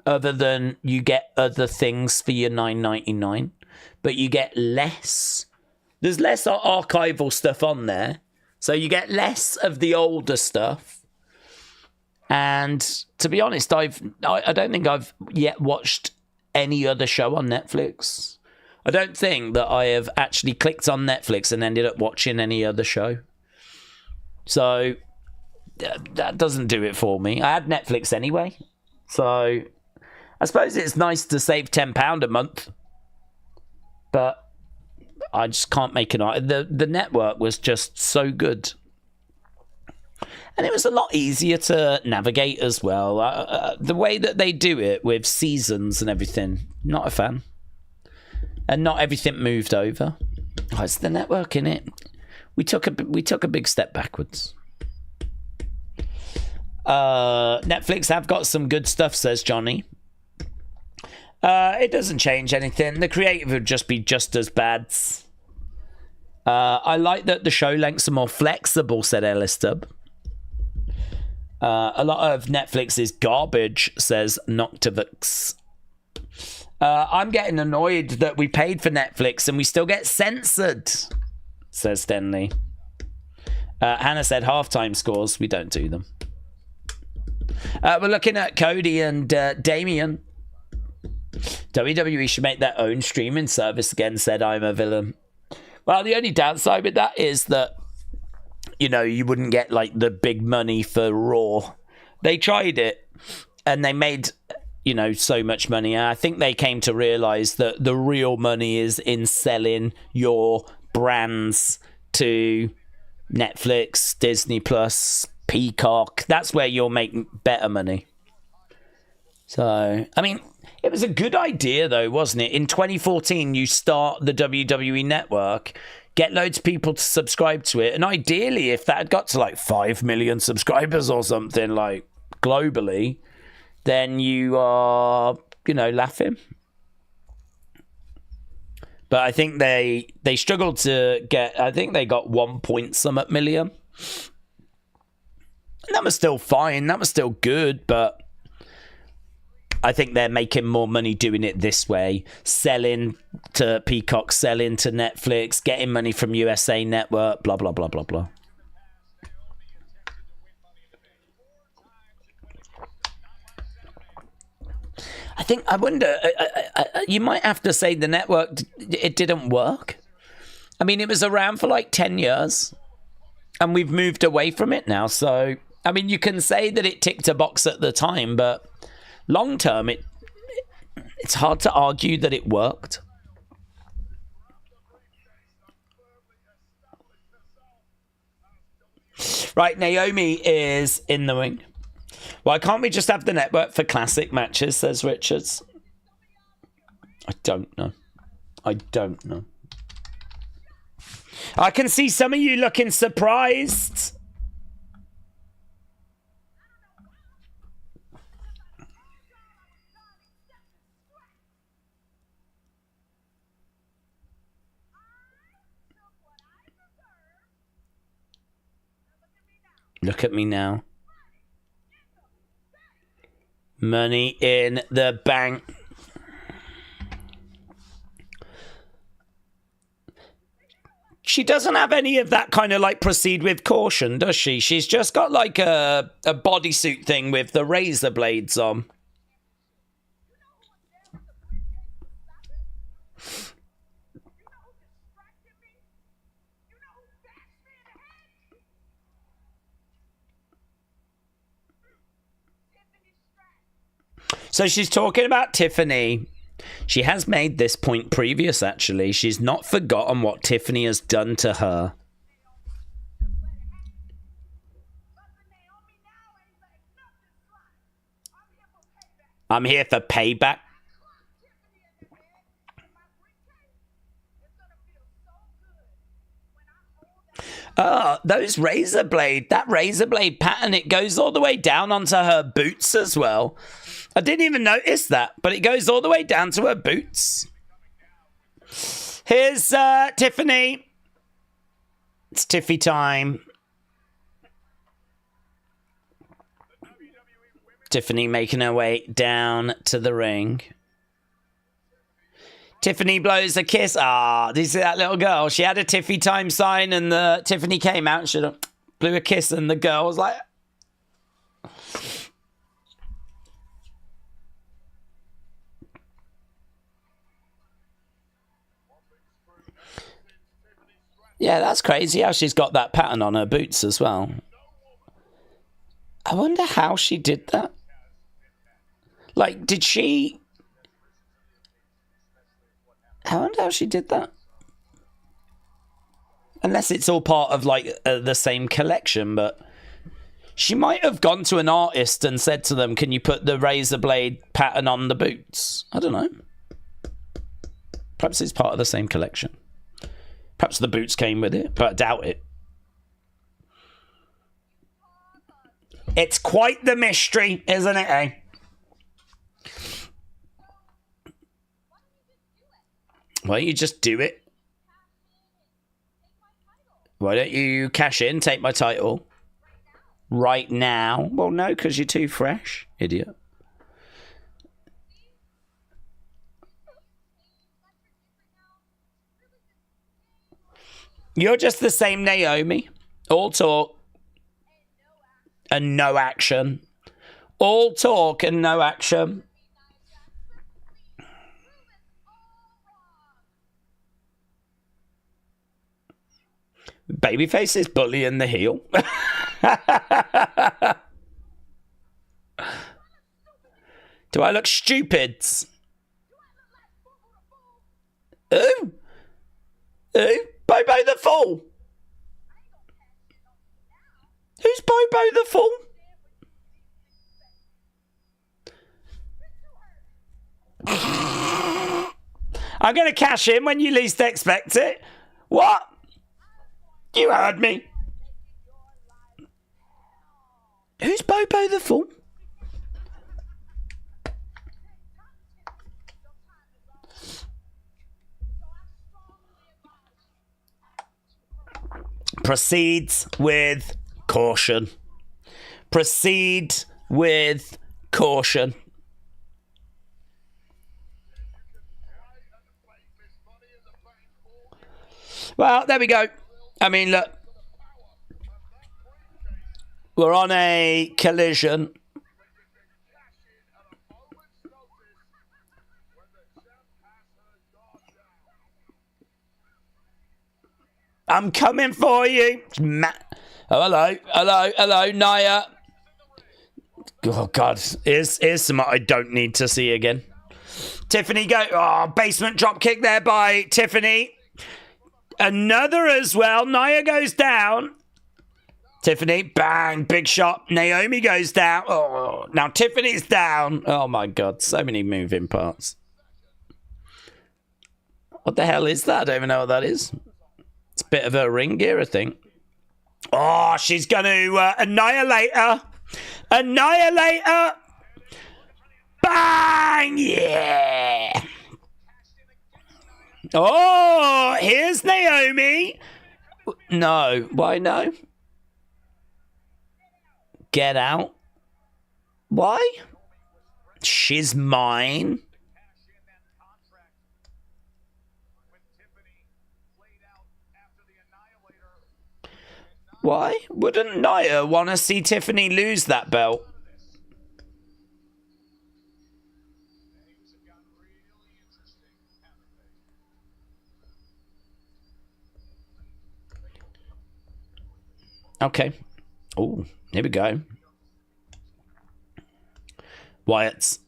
[SPEAKER 1] Other than you get other things for your $9.99. But you get less. There's less archival stuff on there. So you get less of the older stuff. And to be honest, I don't think I've yet watched any other show on Netflix. I don't think that I have actually clicked on Netflix and ended up watching any other show. So that doesn't do it for me. I had Netflix anyway, so I suppose it's nice to save £10 a month, but I just can't make an art. The network was just so good. And it was a lot easier to navigate as well. The way that they do it with seasons and everything, not a fan. And not everything moved over. Oh, it's the network, innit? We took a big step backwards. Netflix have got some good stuff, says Johnny. It doesn't change anything. The creative would just be just as bad. I like that the show lengths are more flexible, said Elistub. A lot of Netflix is garbage, says Noctivux. I'm getting annoyed that we paid for Netflix and we still get censored, says Stenley. Hannah said halftime scores. We don't do them. We're looking at Cody and Damien. WWE should make their own streaming service again, said I'm a Villain. Well, the only downside with that is that, you know, you wouldn't get like the big money for Raw. They tried it and they made, you know, so much money. And I think they came to realize that the real money is in selling your brands to Netflix, Disney Plus, Peacock. That's where you'll make better money. So, I mean, it was a good idea though, wasn't it? In 2014, you start the WWE Network, get loads of people to subscribe to it, and ideally, if that had got to like 5 million subscribers or something, like globally, then you are, you know, laughing. But I think they struggled to get, I think they got 1 point some million. And that was still fine, that was still good, but I think they're making more money doing it this way, selling to Peacock, selling to Netflix, getting money from USA Network, blah, blah, blah, blah, blah. I wonder, you might have to say the network, it didn't work. I mean, it was around for like 10 years, and we've moved away from it now. So, I mean, you can say that it ticked a box at the time, but long term, it's hard to argue that it worked. Right, Naomi is in the ring. Why can't we just have the network for classic matches, says Richards. I don't know. I can see some of you looking surprised. Look at me now. Money in the bank. She doesn't have any of that kind of like proceed with caution, does she? She's just got like a bodysuit thing with the razor blades on. So she's talking about Tiffany. She has made this point previous, actually. She's not forgotten what Tiffany has done to her. I'm here for payback. Those razor blade, that razor blade pattern, it goes all the way down onto her boots as well. I didn't even notice that, but it goes all the way down to her boots. Here's Tiffany. It's Tiffy time. Tiffany making her way down to the ring. Tiffany blows a kiss. Ah, do you see that little girl? She had a Tiffy time sign, and the Tiffany came out and she blew a kiss, and the girl was like... Yeah, that's crazy how she's got that pattern on her boots as well. I wonder how she did that. Like, did she... I wonder how she did that. Unless it's all part of, like, the same collection, but... She might have gone to an artist and said to them, can you put the razor blade pattern on the boots? I don't know. Perhaps it's part of the same collection. Perhaps the boots came with it, but I doubt it. It's quite the mystery, isn't it, eh? Why don't you just do it? Why don't you cash in, take my title? Right now? Well, no, because you're too fresh, idiot. You're just the same Naomi. All talk and no action. All talk and no action. Babyface is bullying the heel. Do I look stupid? Who? Who? Bobo the Fool? Who's Bobo the Fool? I'm going to cash in when you least expect it. What? You heard me. Who's Bobo the Fool? Proceeds with caution. Proceed with caution. Well, there we go. I mean, look. We're on a collision. I'm coming for you. Oh, hello, Nia. Oh, God. Here's some I don't need to see again. Tiffany go. Oh, basement drop kick there by Tiffany. Another as well. Nia goes down. Tiffany, bang, big shot. Naomi goes down. Oh, now Tiffany's down. Oh, my God. So many moving parts. What the hell is that? I don't even know what that is. It's a bit of a ring gear, I think. Oh, she's going to annihilate her. Annihilate her. Bang! Yeah. Oh, here's Naomi. No. Why no? Get out. Why? She's mine. Why? Wouldn't Nia want to see Tiffany lose that belt? Okay. Oh, here we go. Wyatt's.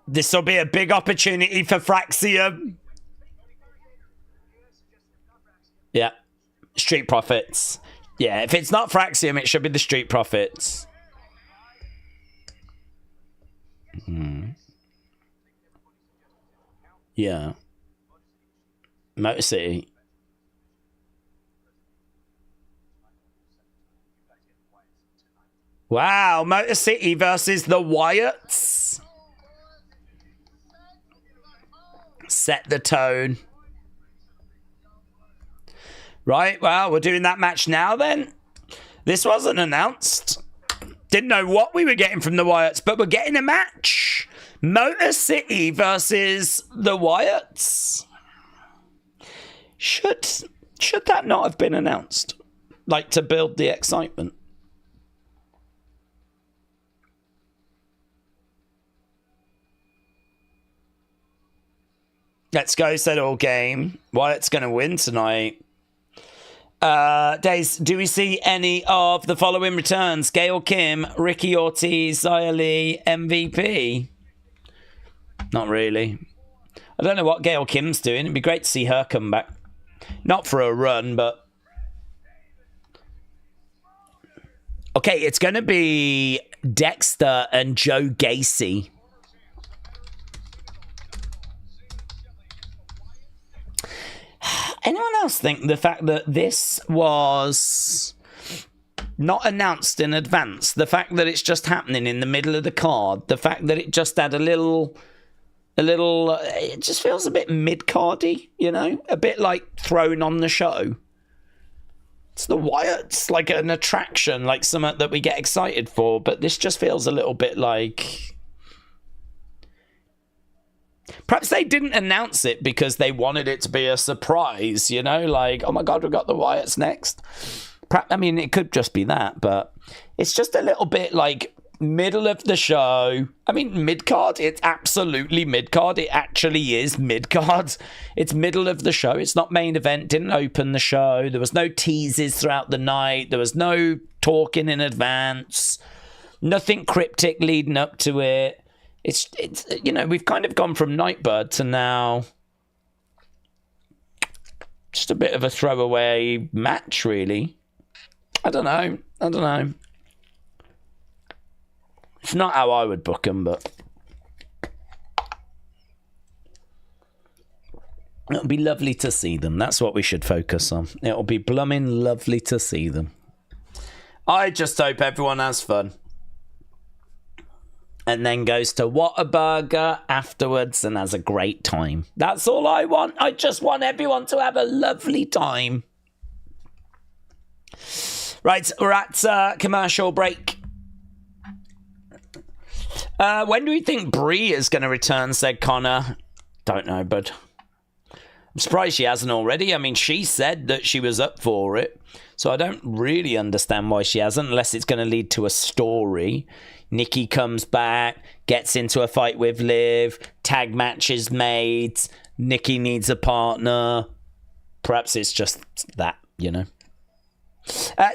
[SPEAKER 1] This will be a big opportunity for Fraxium. Yeah. Street Profits. Yeah, if it's not Fraxium, it should be the Street Profits. Yeah. Motor City. Wow, Motor City versus the Wyatts. Set the tone. Right, well, we're doing that match now then. This wasn't announced. Didn't know what we were getting from the Wyatts, but we're getting a match. Motor City versus the Wyatts. Should that not have been announced? Like, to build the excitement. Let's go, said all game. Wyatt's going to win tonight. Daze, do we see any of the following returns? Gail Kim, Ricky Ortiz, Xia Li, MVP? Not really. I don't know what Gail Kim's doing. It'd be great to see her come back. Not for a run, but... Okay, it's going to be Dexter and Joe Gacy. Anyone else think the fact that this was not announced in advance, the fact that it's just happening in the middle of the card, the fact that it just had a little, it just feels a bit mid-cardy, you know? A bit like thrown on the show. It's the Wyatts, like an attraction, like something that we get excited for, but this just feels a little bit like... Perhaps they didn't announce it because they wanted it to be a surprise, you know? Like, oh my God, we've got the Wyatts next. Perhaps, I mean, it could just be that, but it's just a little bit like middle of the show. I mean, mid-card, it's absolutely mid-card. It actually is mid-card. It's middle of the show. It's not main event. Didn't open the show. There was no teases throughout the night. There was no talking in advance. Nothing cryptic leading up to it. It's you know, we've kind of gone from Nightbird to now just a bit of a throwaway match, really. I don't know. It's not how I would book them, but it'll be lovely to see them. That's what we should focus on. It'll be blooming lovely to see them. I just hope everyone has fun. And then goes to Whataburger afterwards and has a great time. That's all I want. I just want everyone to have a lovely time. Right, we're at commercial break. When do we think Brie is going to return, said Connor. Don't know, bud. I'm surprised she hasn't already. I mean, she said that she was up for it. So I don't really understand why she hasn't, unless it's going to lead to a story. Nikki comes back, gets into a fight with Liv, tag match is made, Nikki needs a partner. Perhaps it's just that, you know.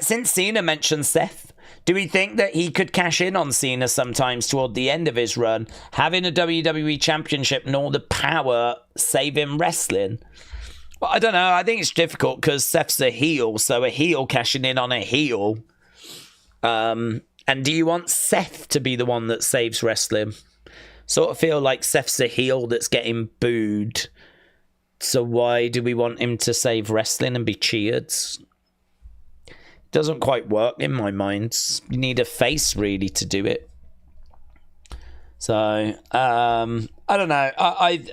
[SPEAKER 1] Since Cena mentioned Seth, do we think that he could cash in on Cena sometimes toward the end of his run, having a WWE Championship and all the power, save him wrestling? Well, I don't know. I think it's difficult because Seth's a heel, so a heel cashing in on a heel. And do you want Seth to be the one that saves wrestling? Sort of feel like Seth's a heel that's getting booed. So why do we want him to save wrestling and be cheered? Doesn't quite work in my mind. You need a face really to do it. So I don't know. I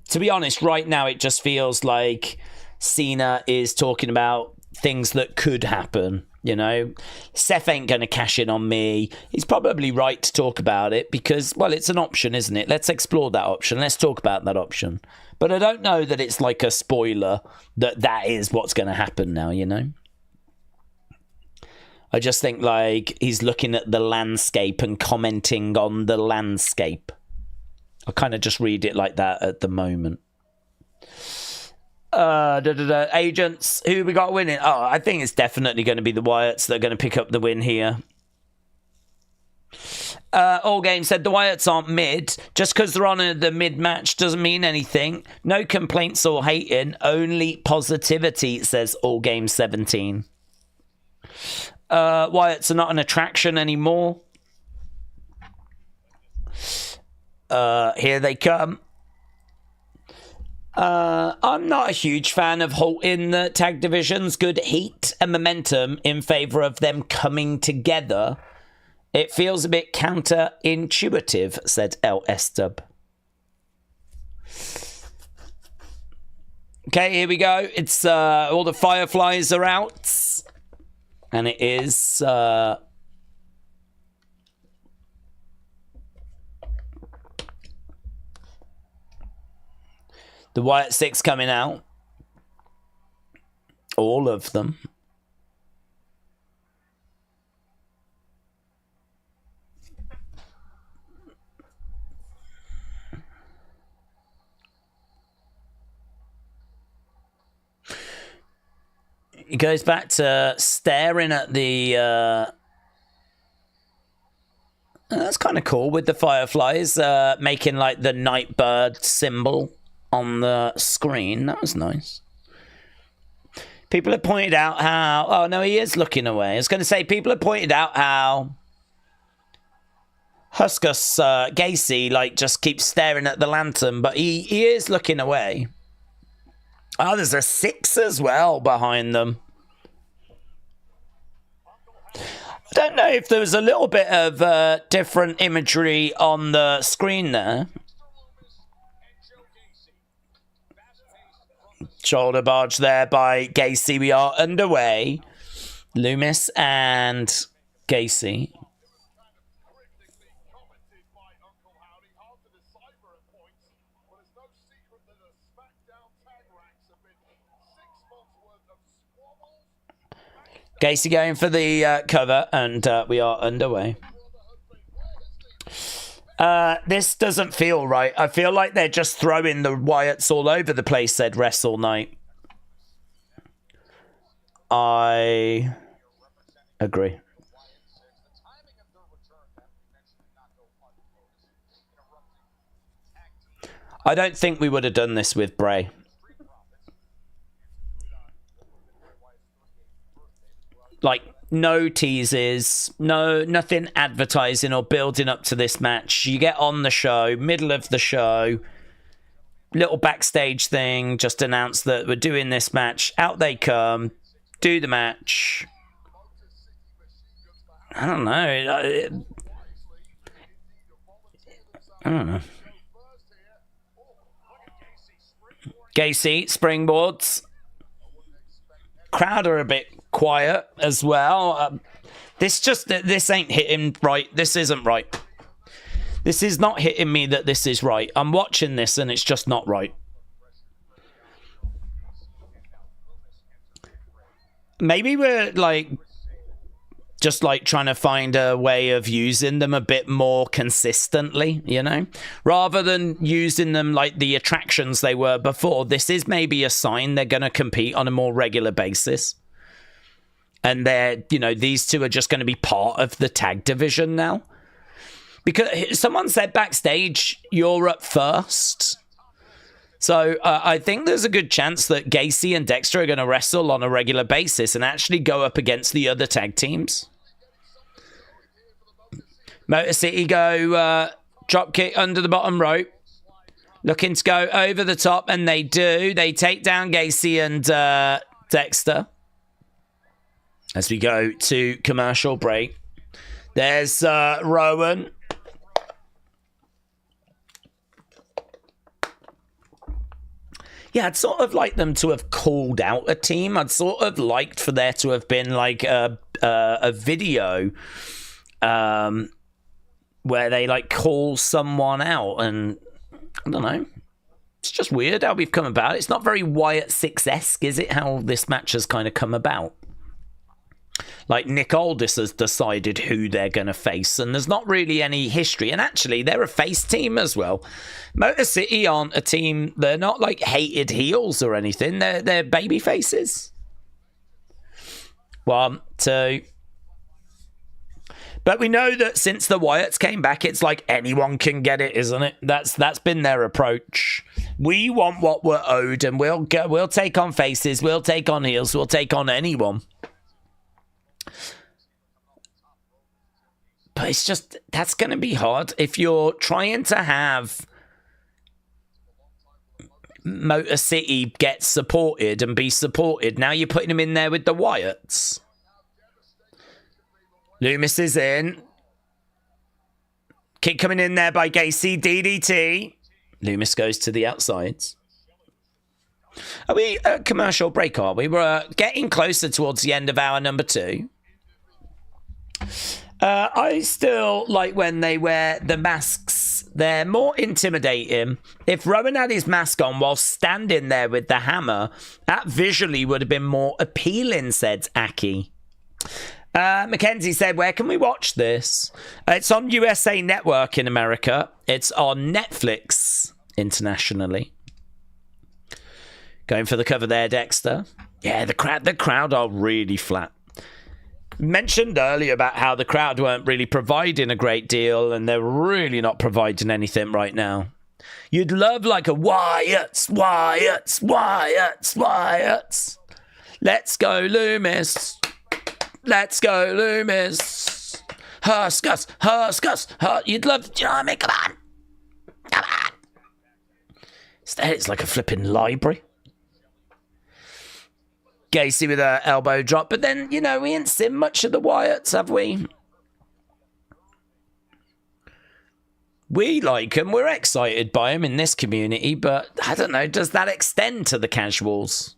[SPEAKER 1] to be honest, right now it just feels like Cena is talking about things that could happen. You know, Seth ain't going to cash in on me. He's probably right to talk about it because, well, it's an option, isn't it? Let's explore that option. Let's talk about that option. But I don't know that it's like a spoiler that that is what's going to happen now, you know? I just think like he's looking at the landscape and commenting on the landscape. I kind of just read it like that at the moment. Agents, who we got winning? Oh, I think it's definitely going to be the Wyatts that are going to pick up the win here. All Game said the Wyatts aren't mid. Just because they're on the mid match doesn't mean anything. No complaints or hating, only positivity, says All Game 17. Wyatts are not an attraction anymore. Here they come. I'm not a huge fan of halting the tag divisions. Good heat and momentum in favour of them coming together. It feels a bit counterintuitive, said LS Dub. Okay, here we go. It's all the Fireflies are out. And it is the Wyatt Sicks coming out. All of them. he goes back to staring at the... that's kind of cool with the fireflies, making like the night bird symbol on the screen. That was nice. People have pointed out how... Oh, no, he is looking away. I was going to say, people have pointed out how Huskus Gacy, like, just keeps staring at the lantern, but he is looking away. Oh, there's a Sicks as well behind them. I don't know if there was a little bit of different imagery on the screen there. Shoulder barge there by Gacy. We are underway. Loomis and Gacy. Gacy going for the cover, and we are underway. This doesn't feel right. I feel like they're just throwing the Wyatts all over the place, said Wrestle Night. I agree. I don't think we would have done this with Bray. Like, no teases, nothing advertising or building up to this match. You get on the show, middle of the show, little backstage thing, just announce that we're doing this match. Out they come, do the match. I don't know. I don't know. Gacy, springboards. Crowd are a bit quiet as well. This ain't hitting right. This isn't right. This is not hitting me that this is right. I'm watching this and it's just not right. Maybe we're like just like trying to find a way of using them a bit more consistently, you know, rather than using them like the attractions they were before. This is maybe a sign they're going to compete on a more regular basis. And they're, you know, these two are just going to be part of the tag division now. Because someone said backstage, you're up first. So I think there's a good chance that Gacy and Dexter are going to wrestle on a regular basis and actually go up against the other tag teams. Motor City go drop kick under the bottom rope. Looking to go over the top, and they do. They take down Gacy and Dexter. As we go to commercial break. There's Rowan. Yeah, I'd sort of like them to have called out a team. I'd sort of liked for there to have been like a video where they like call someone out, and I don't know. It's just weird how we've come about. It's not very Wyatt Sicks-esque, is it? How this match has kind of come about. Like, Nick Aldis has decided who they're going to face, and there's not really any history. And actually, they're a face team as well. Motor City aren't a team. They're not, like, hated heels or anything. They're baby faces. 1, 2. But we know that since the Wyatts came back, it's like anyone can get it, isn't it? That's been their approach. We want what we're owed, and we'll take on faces, we'll take on heels, we'll take on anyone. But it's just, that's going to be hard. If you're trying to have Motor City get supported and be supported, now you're putting them in there with the Wyatts. Loomis is in. Kick coming in there by Gacy. DDT. Loomis goes to the outsides. Are we at commercial break, are we? We're getting closer towards the end of hour number 2. I still like when they wear the masks. They're more intimidating. If Rowan had his mask on while standing there with the hammer, that visually would have been more appealing, said Aki. Mackenzie said, where can we watch this? It's on USA Network in America. It's on Netflix internationally. Going for the cover there, Dexter. Yeah, the crowd are really flat. Mentioned earlier about how the crowd weren't really providing a great deal, and they're really not providing anything right now. You'd love like a Wyatt's. Let's go, Loomis. Let's go, Loomis. Huskus. You'd love, do you know what I mean? Come on. Instead, it's like a flipping library. Gacy with her elbow drop, but then, you know, we ain't seen much of the Wyatts, have we? We like them, we're excited by them in this community, but I don't know, does that extend to the casuals?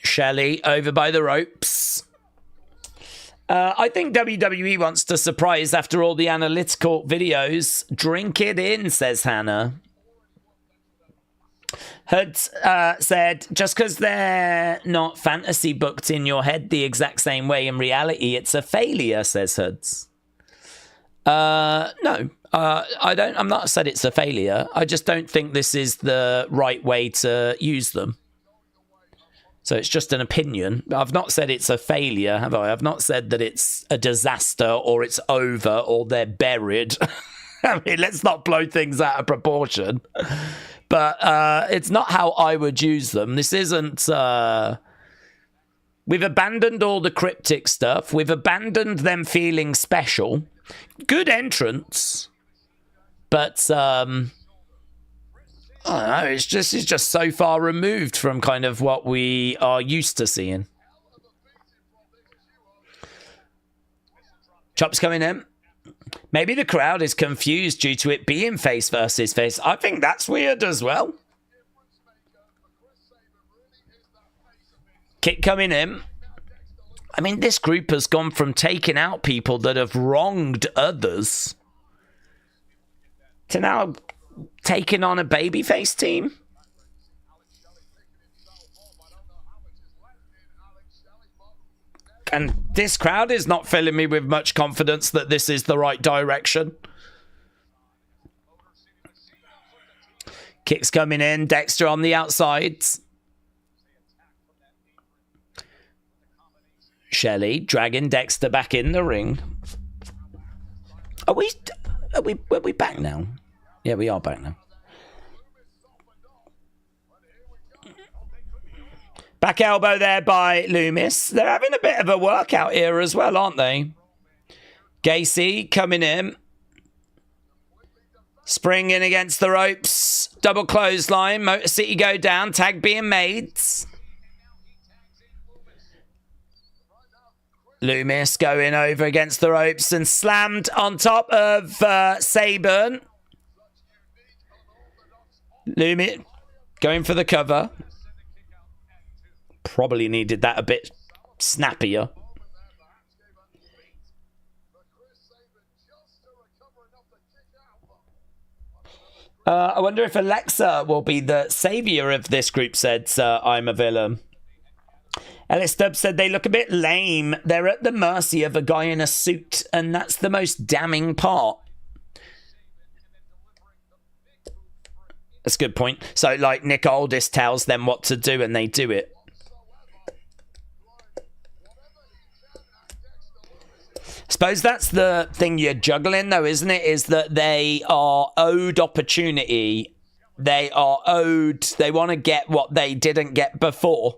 [SPEAKER 1] Shelley over by the ropes. I think WWE wants to surprise after all the analytical videos. Drink it in, says Hannah. Hud said, just because they're not fantasy booked in your head the exact same way in reality, it's a failure, says Huds. No, I'm not said it's a failure. I just don't think this is the right way to use them. So it's just an opinion. I've not said it's a failure, have I? I've not said that it's a disaster or it's over or they're buried. I mean, let's not blow things out of proportion. But it's not how I would use them. This isn't... We've abandoned all the cryptic stuff. We've abandoned them feeling special. Good entrance. But... I don't know, it's just so far removed from kind of what we are used to seeing. Chop's coming in. Maybe the crowd is confused due to it being face versus face. I think that's weird as well. Kick coming in. I mean, this group has gone from taking out people that have wronged others to now taking on a babyface team. And this crowd is not filling me with much confidence that this is the right direction. Kicks coming in. Dexter on the outside. Shelley dragging Dexter back in the ring. Are we back now? Yeah, we are back now. Back elbow there by Loomis. They're having a bit of a workout here as well, aren't they? Gacy coming in. Spring in against the ropes. Double clothesline. Motor City go down. Tag being made. Loomis going over against the ropes and slammed on top of Saban. Loomis going for the cover. Probably needed that a bit snappier. I wonder if Alexa will be the savior of this group, said I'm a Villain. Ellis Stubbs said they look a bit lame. They're at the mercy of a guy in a suit, and that's the most damning part. That's a good point. So, like, Nick Aldis tells them what to do, and they do it. Suppose that's the thing you're juggling, though, isn't it? Is that they are owed opportunity. They are owed... They want to get what they didn't get before.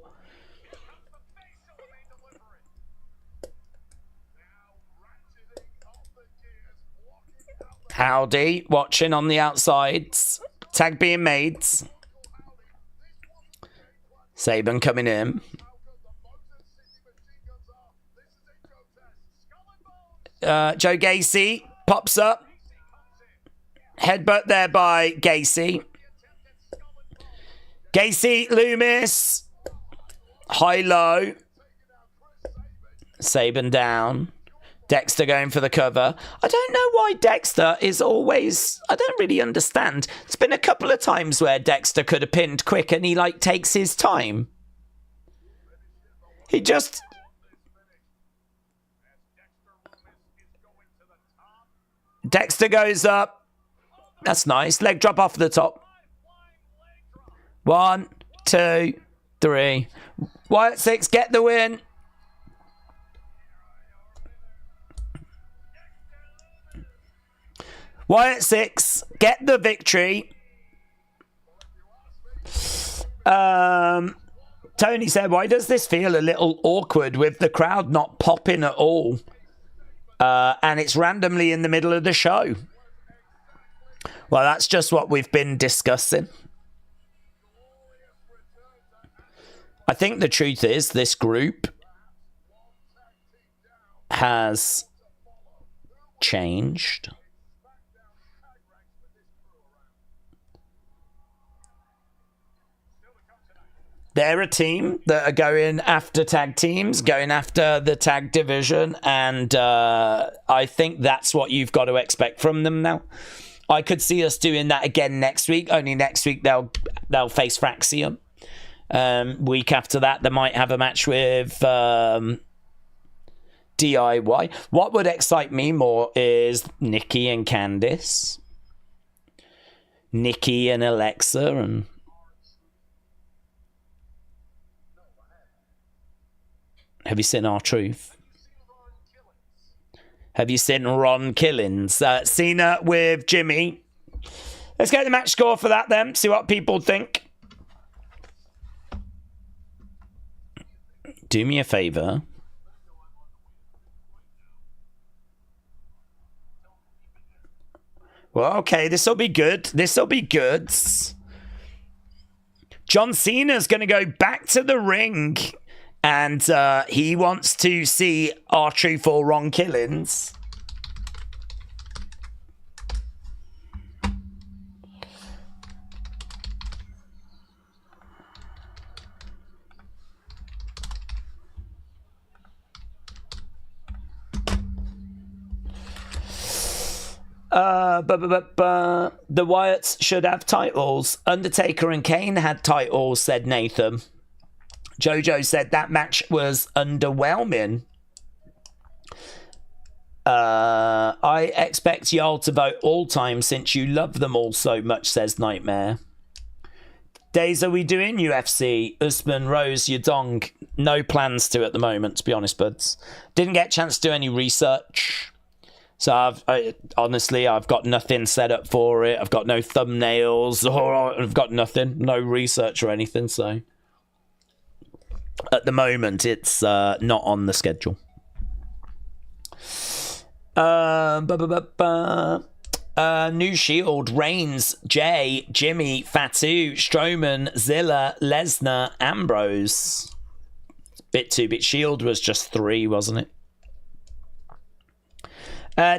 [SPEAKER 1] Howdy, watching on the outsides. Tag being made. Saban coming in. Joe Gacy pops up. Headbutt there by Gacy. Gacy, Loomis. High-low. Saban down. Dexter going for the cover. I don't know why Dexter is always... I don't really understand. It's been a couple of times where Dexter could have pinned quick and he, like, takes his time. He just... Dexter goes up. That's nice. Leg drop off the top. 1, 2, 3. Wyatt Sicks, get the win. Wyatt Sicks, get the victory. Tony said, why does this feel a little awkward with the crowd not popping at all? And it's randomly in the middle of the show. Well, that's just what we've been discussing. I think the truth is this group has changed. They're a team that are going after tag teams, going after the tag division, and I think that's what you've got to expect from them now. I could see us doing that again next week. Only next week they'll face Fraxium. Week after that, they might have a match with DIY. What would excite me more is Nikki and Candice, Nikki and Alexa, and have you seen R-Truth? Have you seen Ron Killings? Cena with Jimmy. Let's get the match score for that then. See what people think. Do me a favour. Well, okay, this will be good. This will be good. John Cena's going to go back to the ring. And he wants to see R-Truth or Ron Killings. The Wyatts should have titles. Undertaker and Kane had titles, said Nathan. Jojo said that match was underwhelming. I expect y'all to vote all time since you love them all so much, says Nightmare. Days, are we doing UFC? Usman, Rose, Yadong? No plans to at the moment, to be honest, buds. Didn't get a chance to do any research. So honestly, I've got nothing set up for it. I've got no thumbnails, or I've got nothing, no research or anything, so... At the moment, it's not on the schedule. New Shield, Reigns, Jay, Jimmy, Fatu, Strowman, Zilla, Lesnar, Ambrose. Bit 2-bit Shield was just 3, wasn't it?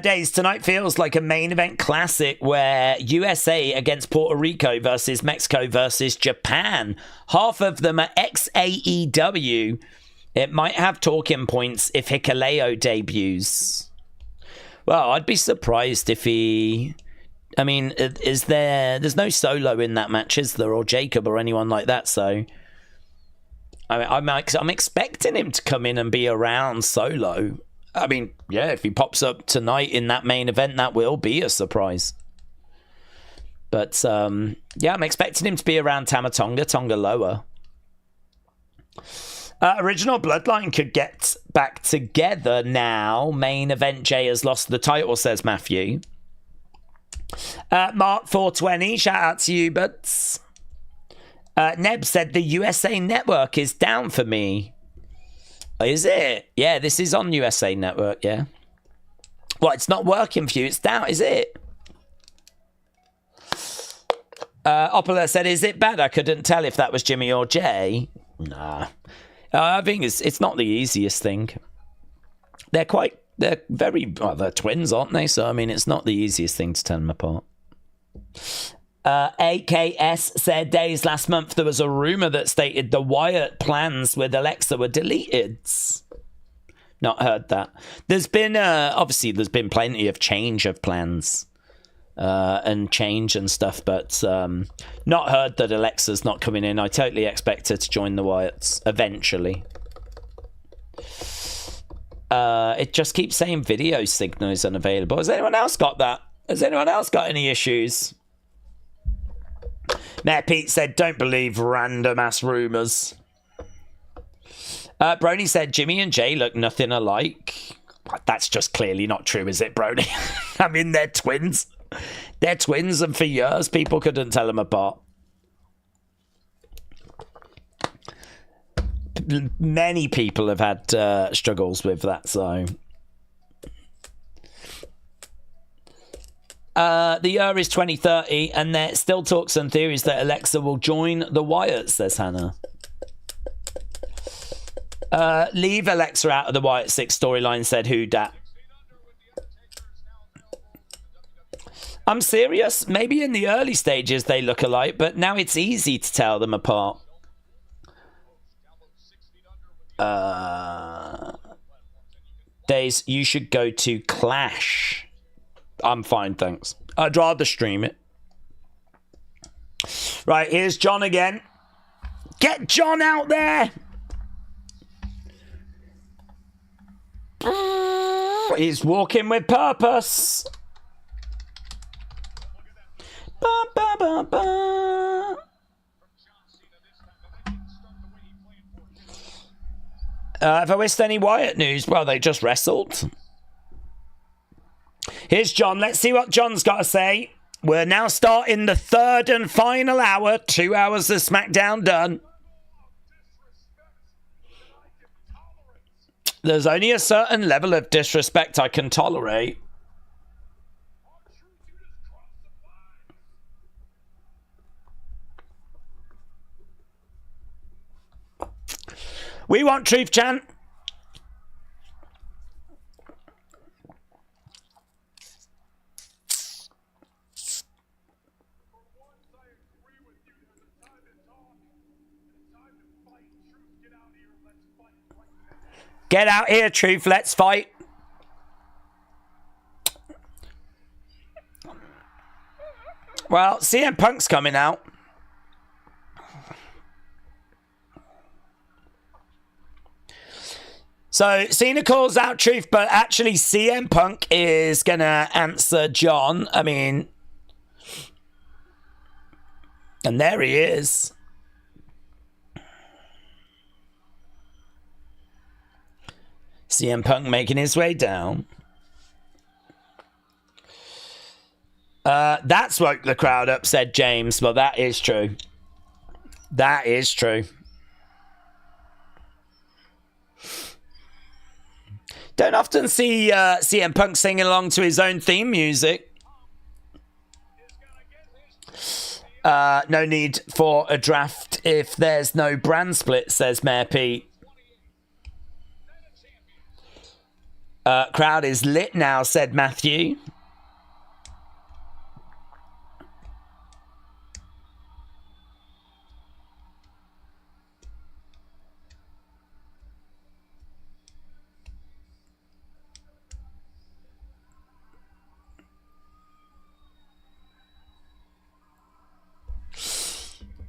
[SPEAKER 1] Days, tonight feels like a main event classic where USA against Puerto Rico versus Mexico versus Japan. Half of them are ex-AEW. It might have talking points if Hikuleo debuts. Well, I'd be surprised if he... I mean, there's no Solo in that match, is there? Or Jacob or anyone like that, so... I mean, I'm expecting him to come in and be around Solo. I mean, yeah, if he pops up tonight in that main event, that will be a surprise. But, yeah, I'm expecting him to be around Tamatonga, Tonga Loa. Original Bloodline could get back together now. Main event, Jay has lost the title, says Matthew. Mark 420, shout out to you, buds. Neb said the USA Network is down for me. Is it? Yeah, this is on USA Network, yeah. Well, it's not working for you. It's down, is it? Opala said, is it bad? I couldn't tell if that was Jimmy or Jay. Nah. I think it's not the easiest thing. They're they're twins, aren't they? So, I mean, it's not the easiest thing to tell them apart. AKS said, Days, last month there was a rumor that stated the Wyatt plans with Alexa were deleted. Not heard that. There's been obviously there's been plenty of change of plans and change and stuff, but not heard that Alexa's not coming in. I totally expect her to join the Wyatts eventually. It just keeps saying video signal is unavailable. Has anyone else got that? Has anyone else got any issues? Mayor Pete said, don't believe random ass rumours. Brony said, Jimmy and Jay look nothing alike. That's just clearly not true, is it, Brony? I mean, they're twins. They're twins, and for years, people couldn't tell them apart. Many people have had struggles with that, so... the year is 2030, and there still talks and theories that Alexa will join the Wyatts, says Hannah. Leave Alexa out of the Wyatt Sicks storyline, said Who Dat. I'm serious. Maybe in the early stages they look alike, but now it's easy to tell them apart. Daze, you should go to Clash. I'm fine, thanks. I'd rather stream it. Right, here's John again. Get John out there! He's walking with purpose. Ba, ba, ba, ba. Have I missed any Wyatt news? Well, they just wrestled. Here's John. Let's see what John's got to say. We're now starting the third and final hour. 2 hours of SmackDown done. There's only a certain level of disrespect I can tolerate. We want truth, Chan. Get out here, Truth. Let's fight. Well, CM Punk's coming out. So, Cena calls out Truth, but actually CM Punk is going to answer John. I mean... And there he is. CM Punk making his way down. That's woke the crowd up, said James. Well, that is true. That is true. Don't often see CM Punk singing along to his own theme music. No need for a draft if there's no brand split, says Mayor Pete. Crowd is lit now, said Matthew.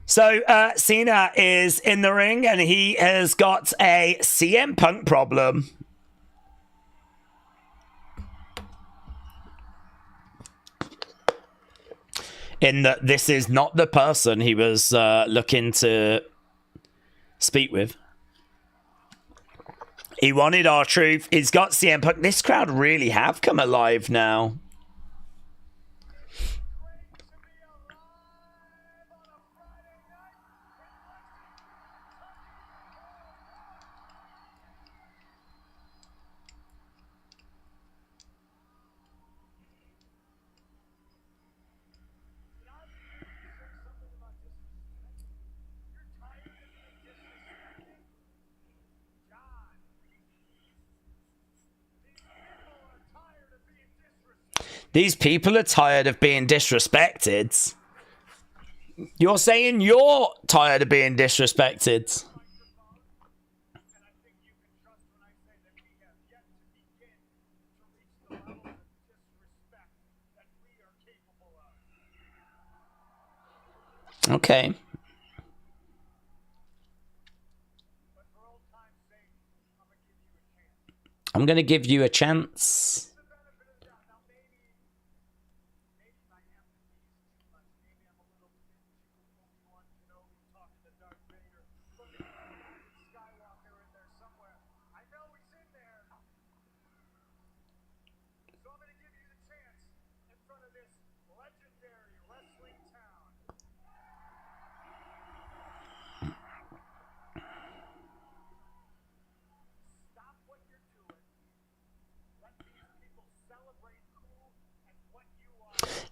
[SPEAKER 1] So, Cena is in the ring and he has got a CM Punk problem. In that this is not the person he was looking to speak with. He wanted our truth. He's got CM Punk. This crowd really have come alive now. These people are tired of being disrespected. You're saying you're tired of being disrespected. Okay. I'm going to give you a chance.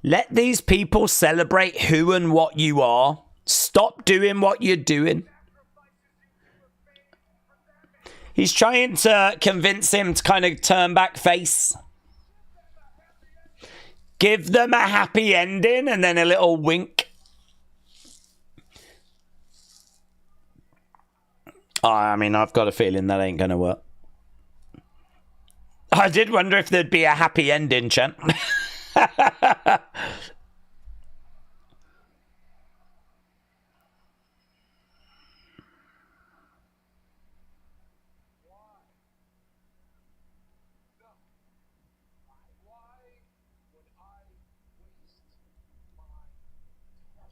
[SPEAKER 1] Let these people celebrate who and what you are. Stop doing what you're doing. He's trying to convince him to kind of turn back face. Give them a happy ending and then a little wink. Oh, I mean, I've got a feeling that ain't going to work. I did wonder if there'd be a happy ending, Chen.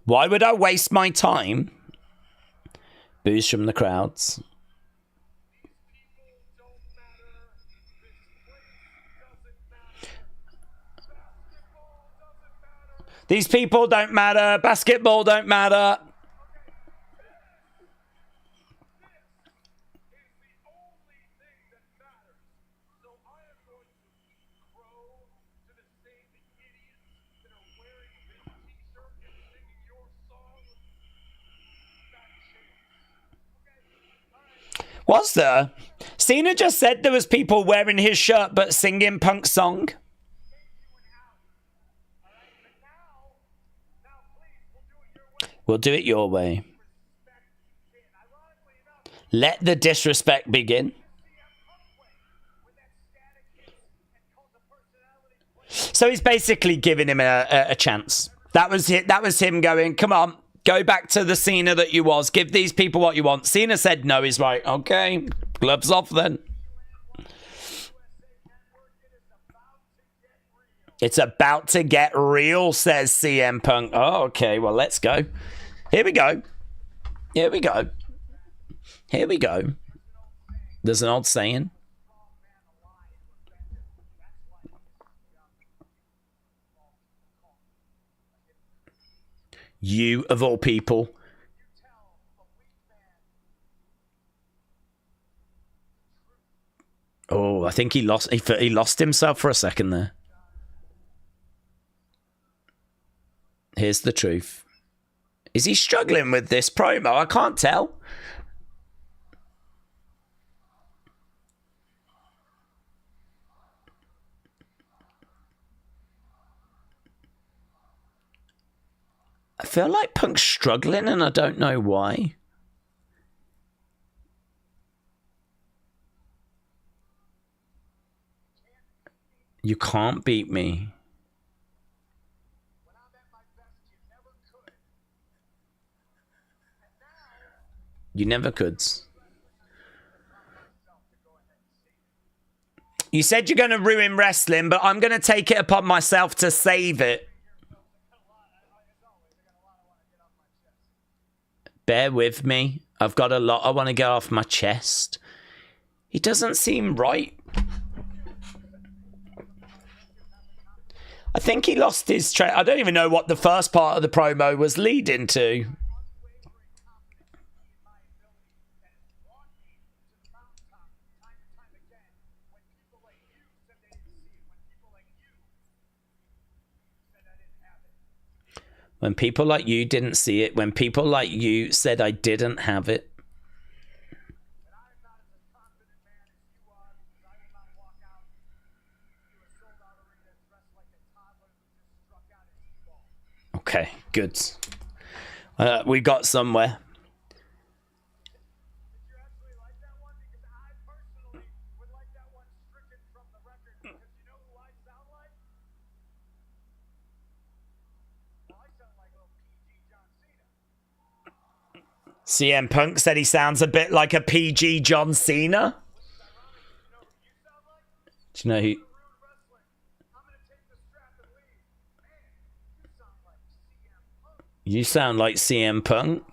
[SPEAKER 1] Why would I waste my time? Boos from the crowds. These people don't matter. Basketball don't matter. Was there? Cena just said there was people wearing his shirt but singing Punk's song. We'll do it your way. Let the disrespect begin. So he's basically giving him a chance. That was it. That was him going, come on. Go back to the Cena that you was. Give these people what you want. Cena said no. He's like, okay, gloves off then. It's about to get real, says CM Punk. Oh, okay, well, let's go. Here we go. Here we go. Here we go. There's an old saying. You, of all people. Oh, I think he lost himself for a second there. Here's the truth. Is he struggling with this promo? I can't tell. I feel like Punk's struggling and I don't know why. You can't beat me. You never could. You said you're going to ruin wrestling, but I'm going to take it upon myself to save it. Bear with me. I've got a lot I want to get off my chest. He doesn't seem right. I think he lost his train. I don't even know what the first part of the promo was leading to. When people like you didn't see it. When people like you said I didn't have it. Okay, good. We got somewhere. CM Punk said he sounds a bit like a PG John Cena. Do you know who? You sound like CM Punk.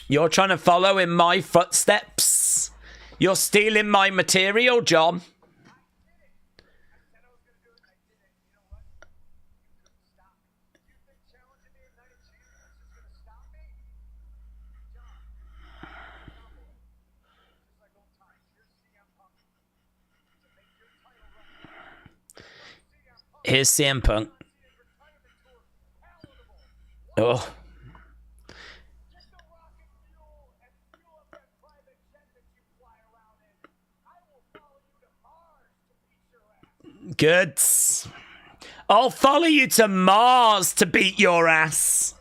[SPEAKER 1] You're trying to follow in my footsteps. You're stealing my material, John. Here's CM Punk. Oh. Good. I'll follow you to Mars to beat your ass.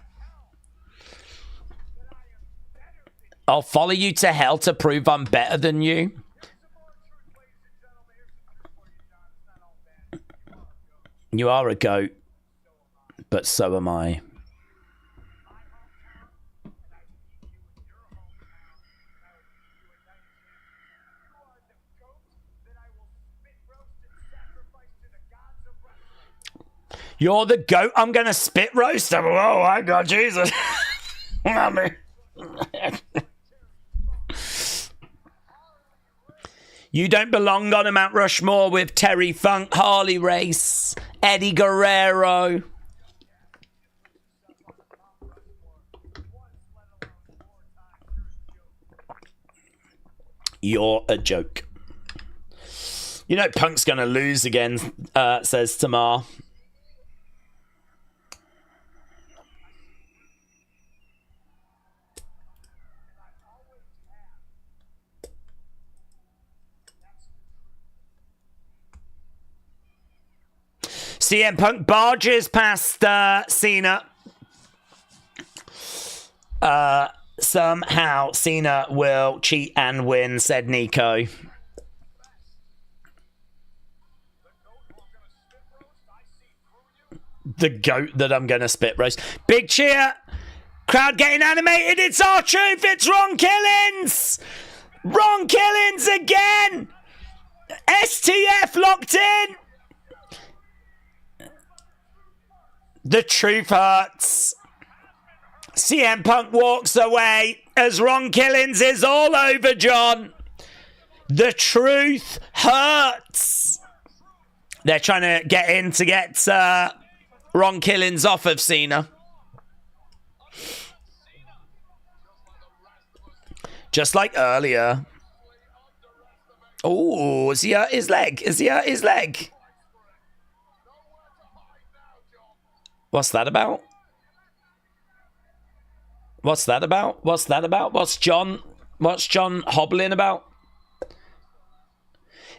[SPEAKER 1] I'll follow you to hell to prove I'm better than you. You are a goat, but so am I. You're the goat I'm going to spit roast? Oh, my God, Jesus. You don't belong on a Mount Rushmore with Terry Funk, Harley Race, Eddie Guerrero. You're a joke. You know Punk's going to lose again, says Tamar. CM Punk barges past Cena. Somehow Cena will cheat and win, said Nico. The goat that I'm going to spit roast. Big cheer. Crowd getting animated. It's our truth. It's Ron Killings. Ron Killings again. STF locked in. The truth hurts. CM Punk walks away as Ron Killings is all over John. The truth hurts. They're trying to get in to get Ron Killings off of Cena. Just like earlier. Oh, is he hurt his leg? Is he hurt his leg? What's that about? What's that about? What's that about? What's John hobbling about?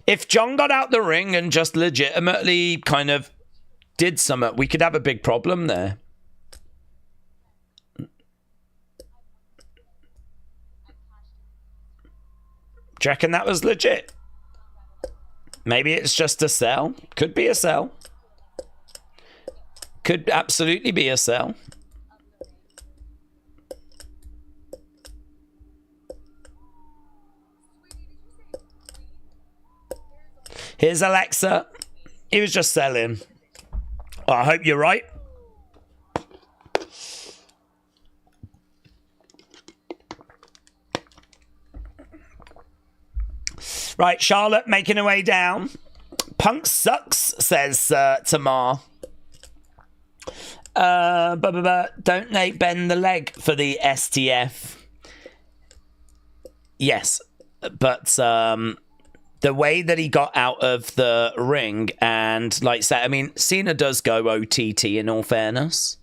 [SPEAKER 1] If John got out the ring and just legitimately kind of did something, we could have a big problem there. Do you reckon that was legit? Maybe it's just a sell. Could be a sell. Could absolutely be a sell. Here's Alexa. He was just selling. Well, I hope you're right. Right, Charlotte making her way down. Punk sucks, says Tamar. Don't they bend the leg for the STF? Yes, but the way that he got out of the ring and like say, I mean, Cena does go OTT in all fairness,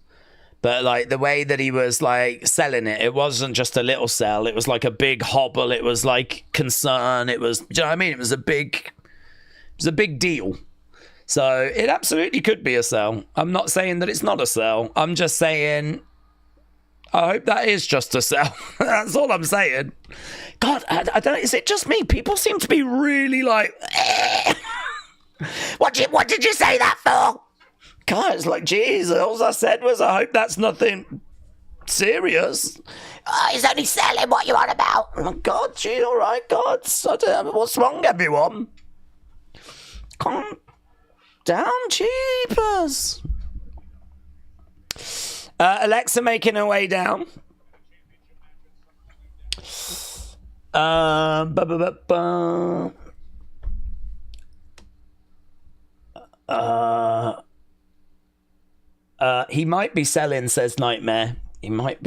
[SPEAKER 1] but like the way that he was like selling it, it wasn't just a little sell. It was like a big hobble. It was like concern. It was, do you know what I mean? It was a big deal. So it absolutely could be a sell. I'm not saying that it's not a sell. I'm just saying I hope that is just a sell. That's all I'm saying. God, I don't know. Is it just me? People seem to be really like, what did you say that for? God, it's like, geez, all I said was I hope that's nothing serious. He's only selling. What you on about? Oh, God, gee, all right, God. I don't know. What's wrong, everyone? Calm down, jeepers. Alexa making her way down. He might be selling, says Nightmare. He might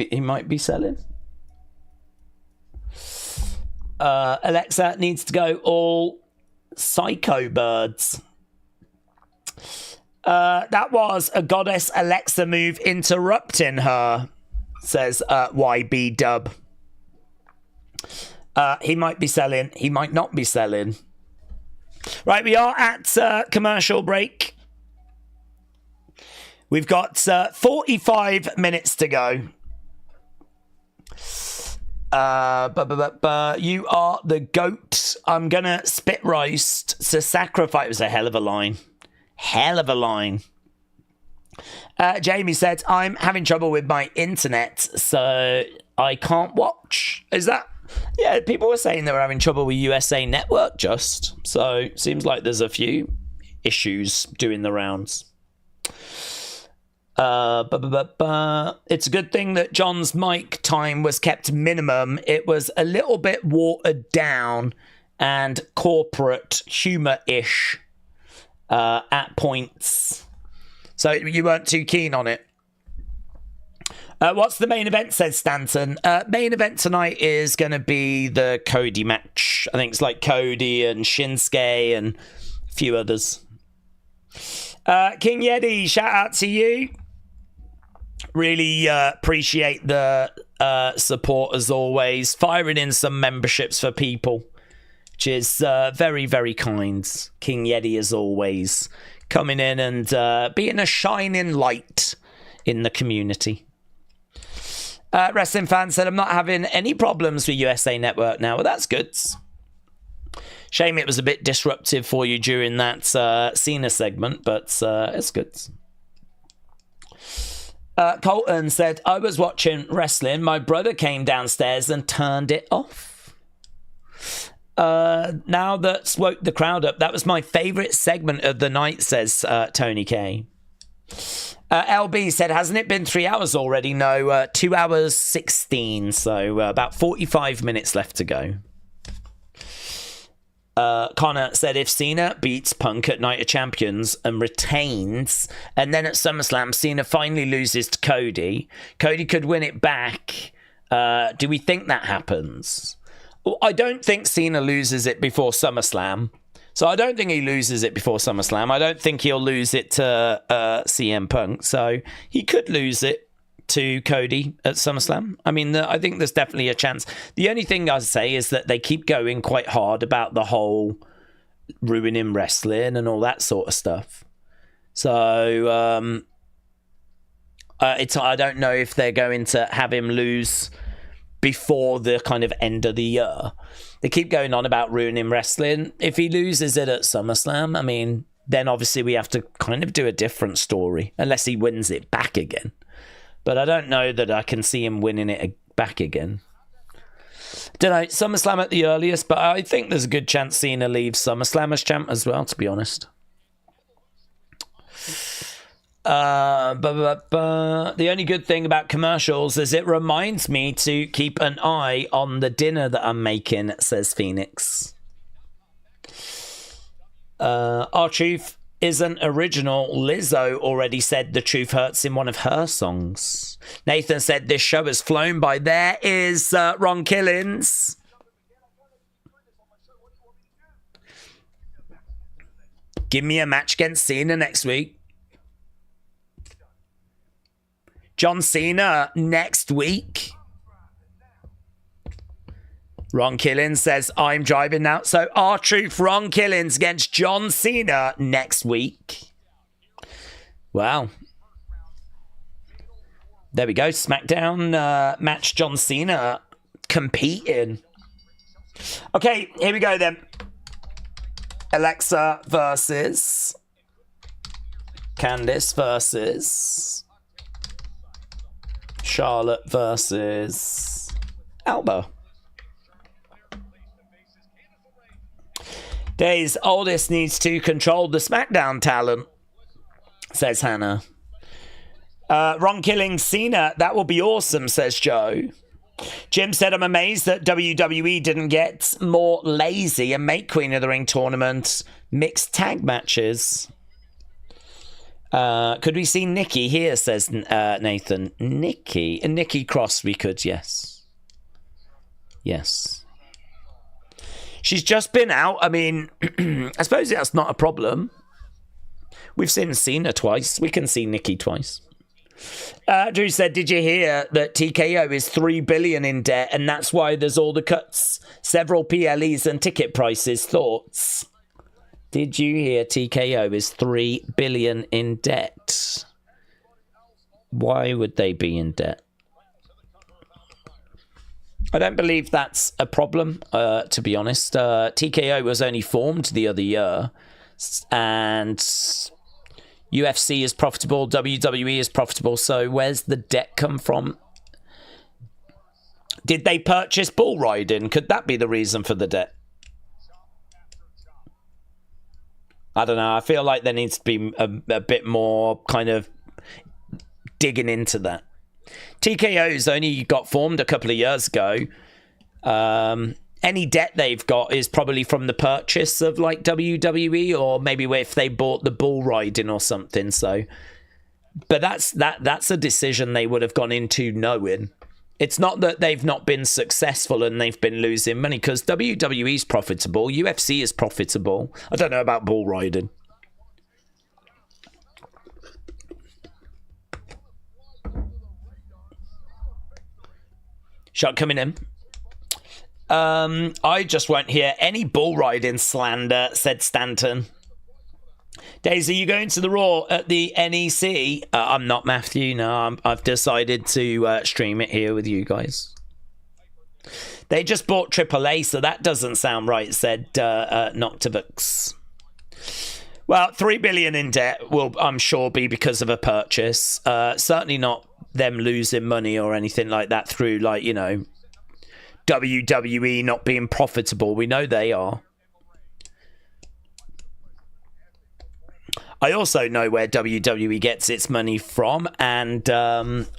[SPEAKER 1] be selling. Alexa needs to go all psycho birds. That was a Goddess Alexa move interrupting her, says YB Dub. He might be selling. He might not be selling. Right, we are at commercial break. We've got 45 minutes to go. You are the goat. I'm going to spit roast to sacrifice. It was a hell of a line. Hell of a line. Jamie said, I'm having trouble with my internet, so I can't watch. Is that... Yeah, people were saying they were having trouble with USA Network just. So, seems like there's a few issues doing the rounds. It's a good thing that John's mic time was kept minimum. It was a little bit watered down and corporate humour-ish at points. So you weren't too keen on it. What's the main event, says Stanton? Main event tonight is going to be the Cody match. I think it's like Cody and Shinsuke and a few others. King Yeti, shout out to you. Really appreciate the support as always. Firing in some memberships for people, which is very, very kind. King Yeti, as always, coming in and being a shining light in the community. Wrestling fan said, I'm not having any problems with USA Network now. Well, that's good. Shame it was a bit disruptive for you during that Cena segment, but it's good. Colton said, I was watching wrestling. My brother came downstairs and turned it off. Now that's woke the crowd up. That was my favourite segment of the night, says Tony K. LB said, hasn't it been 3 hours already? No, 2 hours 16. So about 45 minutes left to go. Connor said, if Cena beats Punk at Night of Champions and retains, and then at SummerSlam Cena finally loses to Cody, Cody could win it back. Do we think that happens? Well, I don't think Cena loses it before SummerSlam. So I don't think he loses it before SummerSlam. I don't think he'll lose it to CM Punk. So he could lose it to Cody at SummerSlam. I mean, I think there's definitely a chance. The only thing I'd say is that they keep going quite hard about the whole ruining wrestling and all that sort of stuff. So I don't know if they're going to have him lose before the kind of end of the year. They keep going on about ruining wrestling. If he loses it at SummerSlam, I mean, then obviously we have to kind of do a different story, unless he wins it back again. But I don't know that I can see him winning it back again. Don't know, SummerSlam at the earliest, but I think there's a good chance Cena leaves SummerSlam as champ as well, to be honest. The only good thing about commercials is it reminds me to keep an eye on the dinner that I'm making, says Phoenix. R-Truth isn't original. Lizzo already said The Truth Hurts in one of her songs. Nathan said this show has flown by. There is Ron Killings. Give me a match against Cena next week. John Cena next week. Ron Killings says, I'm driving now. So R-Truth, Ron Killings against John Cena next week. Wow. There we go. Smackdown match, John Cena competing. Okay, here we go then. Alexa versus Candice versus Charlotte versus Alba. Daze oldest needs to control the SmackDown talent, says Hannah. Ron Killings Cena, that will be awesome, says Joe. Jim said, I'm amazed that WWE didn't get more lazy and make Queen of the Ring tournament mixed tag matches. Could we see Nikki here, says Nathan. Nikki Cross, we could, yes. Yes. She's just been out. I mean, I suppose that's not a problem. We've seen Cena twice. We can see Nikki twice. Drew said, did you hear that TKO is $3 billion in debt and that's why there's all the cuts? Several PLEs and ticket prices. Thoughts? Did you hear TKO is $3 billion in debt? Why would they be in debt? I don't believe that's a problem, to be honest. TKO was only formed the other year, and UFC is profitable, WWE is profitable, so where's the debt come from? Did they purchase bull riding? Could that be the reason for the debt? I don't know. I feel like there needs to be a bit more kind of digging into that. TKO's only got formed a couple of years ago. Any debt they've got is probably from the purchase of like WWE, or maybe if they bought the bull riding or something. So, but that's a decision they would have gone into knowing. It's not that they've not been successful and they've been losing money, because WWE's profitable, UFC is profitable. I don't know about bull riding. Shot coming in. I just won't hear any bull riding slander, said Stanton. Daisy, are you going to the Raw at the NEC? I'm not, Matthew. No, I've decided to stream it here with you guys. They just bought AAA, so that doesn't sound right, said Noctivux. Well, $3 billion in debt will, I'm sure, be because of a purchase. Certainly not them losing money or anything like that through, like, you know, WWE not being profitable. We know they are. I also know where WWE gets its money from, and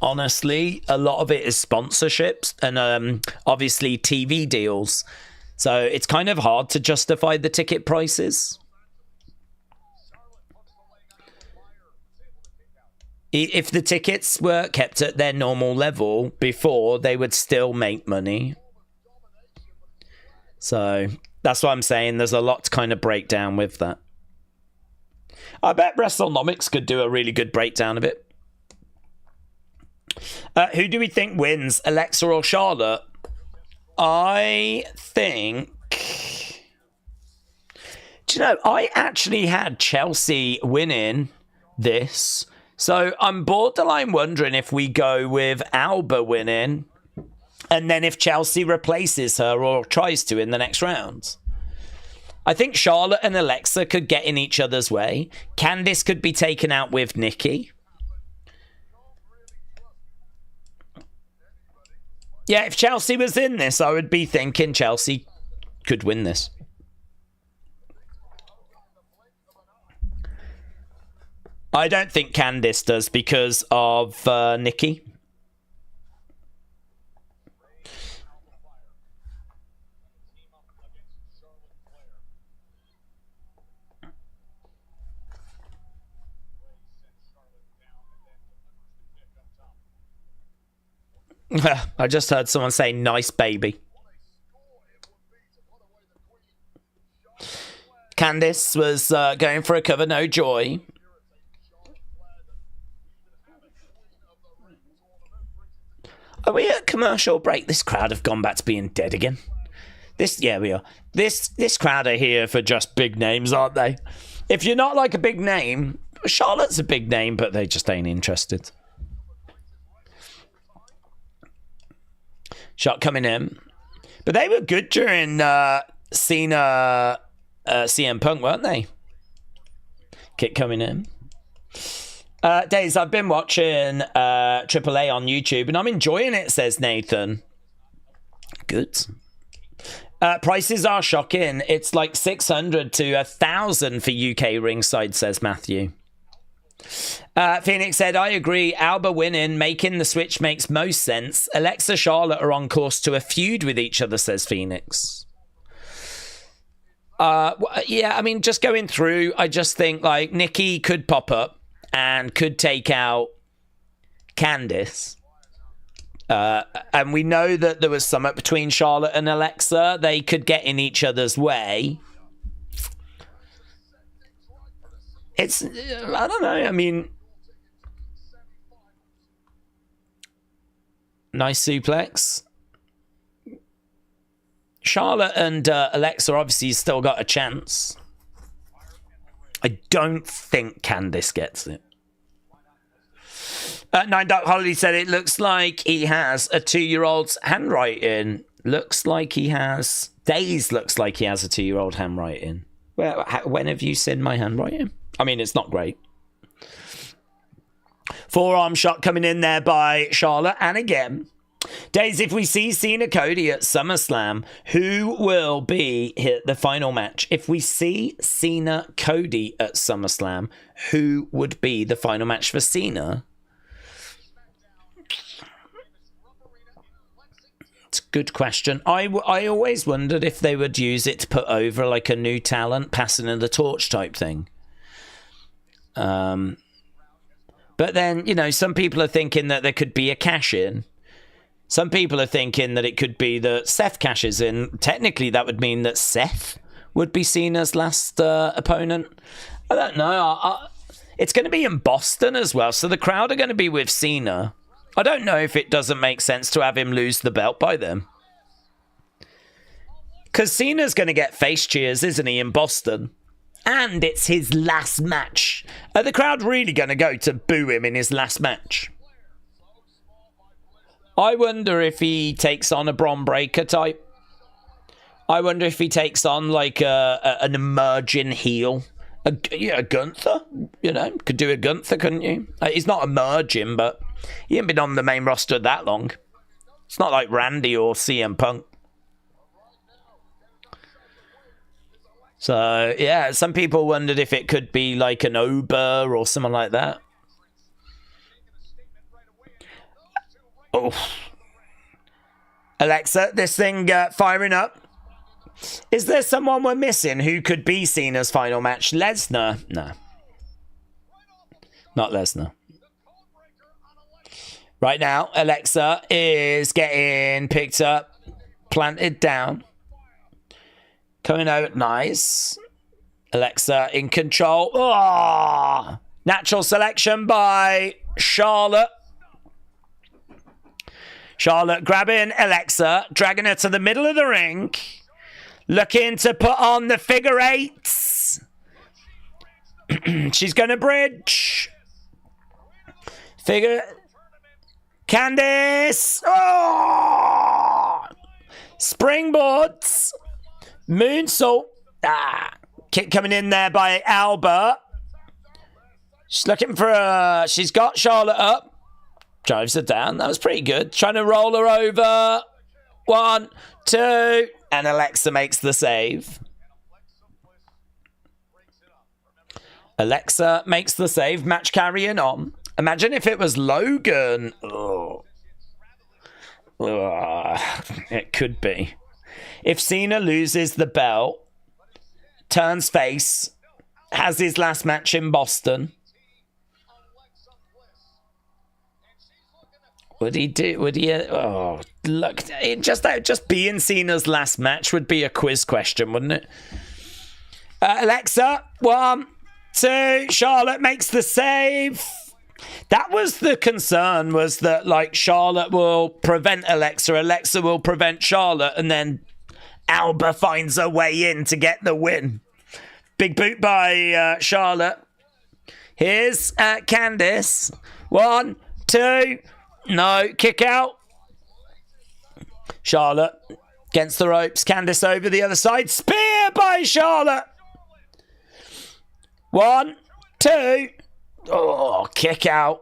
[SPEAKER 1] honestly, a lot of it is sponsorships and obviously TV deals. So it's kind of hard to justify the ticket prices. If the tickets were kept at their normal level before, they would still make money. So that's what I'm saying. There's a lot to kind of break down with that. I bet WrestleNomics could do a really good breakdown of it. Who do we think wins, Alexa or Charlotte? I think... Do you know, I actually had Chelsea winning this. So I'm borderline wondering if we go with Alba winning, and then if Chelsea replaces her or tries to in the next round. I think Charlotte and Alexa could get in each other's way. Candice could be taken out with Nikki. Yeah, if Chelsea was in this, I would be thinking Chelsea could win this. I don't think Candice does because of Nikki. I just heard someone say, nice baby. Candice was going for a cover, no joy. Are we at commercial break? This crowd have gone back to being dead again. Yeah, we are. This crowd are here for just big names, aren't they? If you're not like a big name, Charlotte's a big name, but they just ain't interested. Shot coming in. But they were good during Cena, CM Punk, weren't they? Kick coming in. Days, I've been watching AAA on YouTube and I'm enjoying it, says Nathan. Good. Prices are shocking. It's like 600 to 1,000 for UK ringside, says Matthew. Phoenix said, I agree. Alba winning, making the switch makes most sense. Alexa, Charlotte are on course to a feud with each other, says Phoenix. Yeah, I mean, just going through, I just think like Nikki could pop up and could take out Candice. And we know that there was something between Charlotte and Alexa. They could get in each other's way. It's, I don't know. I mean, nice suplex. Charlotte and Alexa obviously still got a chance. I don't think Candice gets it. Nine Dark Holiday said it looks like he has a 2-year-old's handwriting. Looks like he has... Daze looks like he has a 2-year-old handwriting. Well, when have you seen my handwriting? I mean, it's not great. Forearm shot coming in there by Charlotte. And again... Daze, if we see Cena Cody at SummerSlam, who will be the final match? If we see Cena Cody at SummerSlam, who would be the final match for Cena? It's a good question. I always wondered if they would use it to put over like a new talent, passing in the torch type thing. But then, you know, some people are thinking that there could be a cash-in. Some people are thinking that it could be that Seth cashes in. Technically, that would mean that Seth would be Cena's last opponent. I don't know. It's going to be in Boston as well, so the crowd are going to be with Cena. I don't know if it doesn't make sense to have him lose the belt by them. Because Cena's going to get face cheers, isn't he, in Boston? And it's his last match. Are the crowd really going to go to boo him in his last match? I wonder if he takes on a Bron Breakker type. I wonder if he takes on like an emerging heel. A Gunther, you know, could do a Gunther, couldn't you? He's not emerging, but he ain't been on the main roster that long. It's not like Randy or CM Punk. So, yeah, some people wondered if it could be like an Ober or someone like that. Oh. Alexa, this thing firing up. Is there someone we're missing who could be Cena's final match? Lesnar? No. Not Lesnar. Right now, Alexa is getting picked up, planted down. Coming out nice. Alexa in control. Oh! Natural selection by Charlotte. Charlotte grabbing Alexa, dragging her to the middle of the ring. Looking to put on the figure eights. She's going to bridge. Figure. Candice. Oh! Springboards. Moonsault. Kick coming in there by Albert. She's looking for she's got Charlotte up. Drives her down. That was pretty good. Trying to roll her over. 1, 2. And Alexa makes the save. Alexa makes the save. Match carrying on. Imagine if it was Logan. Oh. It could be. If Cena loses the belt, turns face, has his last match in Boston, would he do? Would he? Oh, look! Just being Cena's last match would be a quiz question, wouldn't it? Alexa, 1, 2. Charlotte makes the save. That was the concern, was that like Charlotte will prevent Alexa, Alexa will prevent Charlotte, and then Alba finds her way in to get the win. Big boot by Charlotte. Here's Candice. 1, 2. No, kick out. Charlotte against the ropes. Candice over the other side. Spear by Charlotte. 1, 2. Oh, kick out.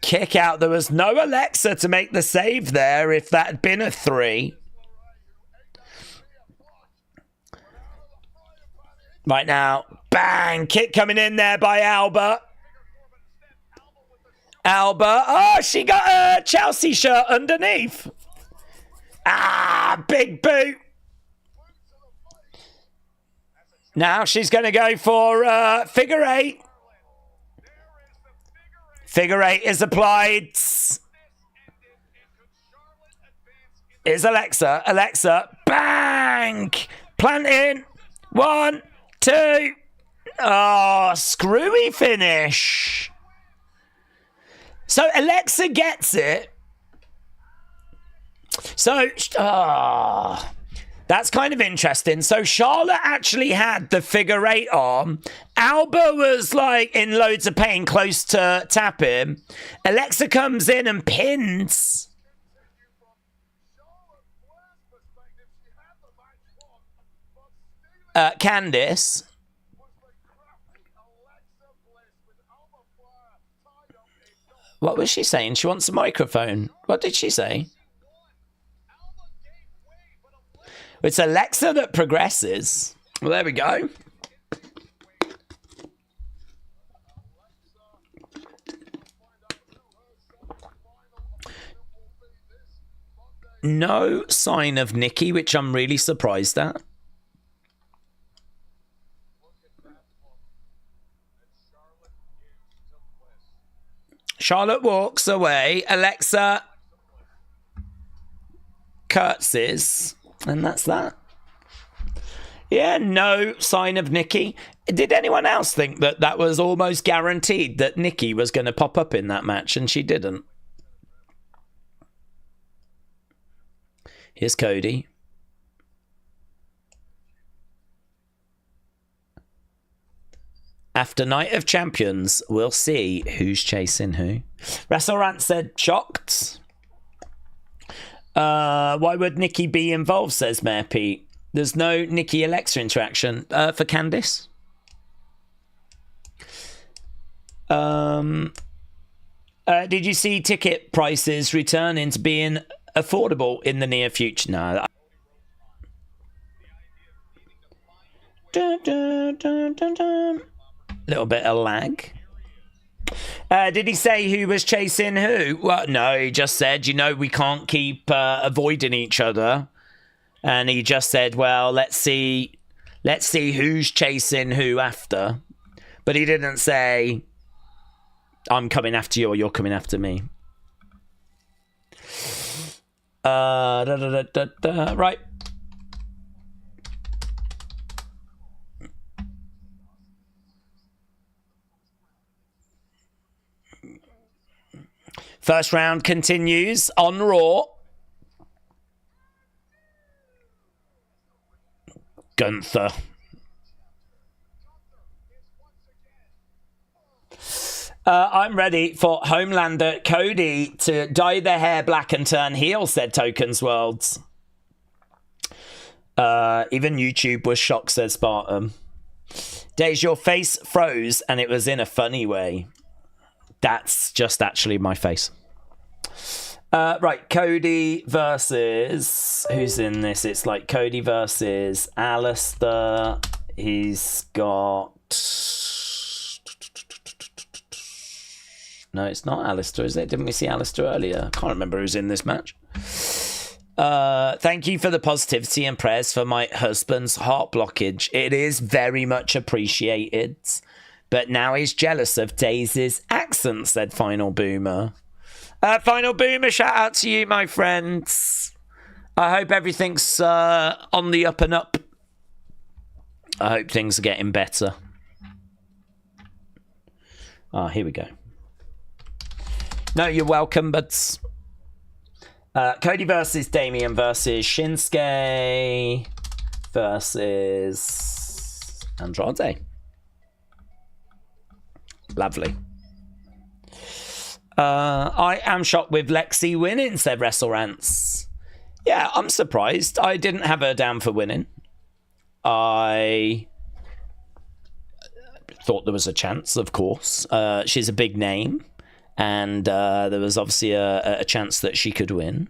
[SPEAKER 1] Kick out. There was no Alexa to make the save there if that had been a 3. Right now. Bang. Kick coming in there by Albert. Alba. Oh, she got a Chelsea shirt underneath. Big boot. Now she's going to go for figure 8. Figure 8 is applied. Is Alexa. Alexa. Bang. Planting. 1, 2. Oh, screwy finish. So Alexa gets it. So, that's kind of interesting. So Charlotte actually had the figure eight on. Alba was like in loads of pain, close to tapping. Alexa comes in and pins. Candice. What was she saying? She wants a microphone. What did she say? It's Alexa that progresses. Well, there we go. No sign of Nikki, which I'm really surprised at. Charlotte walks away. Alexa curtsies. And that's that. Yeah, no sign of Nikki. Did anyone else think that that was almost guaranteed that Nikki was going to pop up in that match and she didn't? Here's Cody. After Night of Champions, we'll see who's chasing who. WrestleRant said shocked. Why would Nikki be involved, says Mayor Pete. There's no Nikki Alexa interaction. For Candice? Did you see ticket prices returning to being affordable in the near future? No. Dun, dun, dun, dun, dun. Little bit of lag. Did he say who was chasing who? Well, no, he just said, you know, we can't keep avoiding each other. And he just said, well, let's see who's chasing who after. But he didn't say, I'm coming after you or you're coming after me. Right. First round continues on Raw. Gunther. I'm ready for Homelander Cody to dye their hair black and turn heel, said Tokens Worlds. Even YouTube was shocked, said Spartan. Daze, your face froze and it was in a funny way. That's just actually my face. Right, Cody versus... Who's in this? It's like Cody versus Alistair. He's got... No, it's not Alistair, is it? Didn't we see Alistair earlier? I can't remember who's in this match. Thank you for the positivity and prayers for my husband's heart blockage. It is very much appreciated. But now he's jealous of Daze's accent, said Final Boomer. Final Boomer, shout out to you, my friends. I hope everything's on the up and up. I hope things are getting better. Here we go. No, you're welcome, but... Cody versus Damian versus Shinsuke versus Andrade. Lovely. I am shocked with Lexi winning, said WrestleRants. Yeah, I'm surprised. I didn't have her down for winning. I thought there was a chance, of course. She's a big name, and there was obviously a chance that she could win.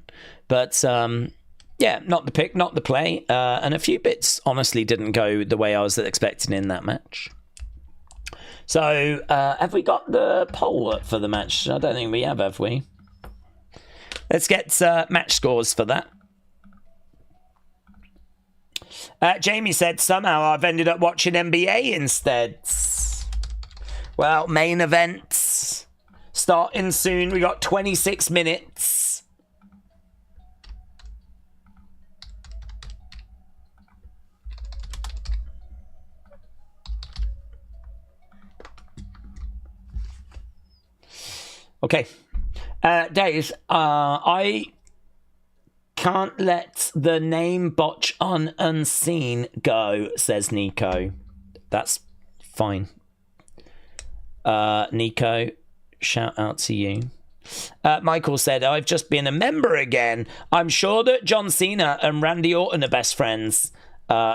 [SPEAKER 1] But, yeah, not the pick, not the play. And a few bits, honestly, didn't go the way I was expecting in that match. So, have we got the poll up for the match? I don't think we have we? Let's get match scores for that. Jamie said, somehow I've ended up watching NBA instead. Well, main events starting soon. We got 26 minutes. Okay. Daze, I can't let the name botch on Unseen go, says Nico. That's fine. Nico, shout out to you. Michael said, I've just been a member again. I'm sure that John Cena and Randy Orton are best friends.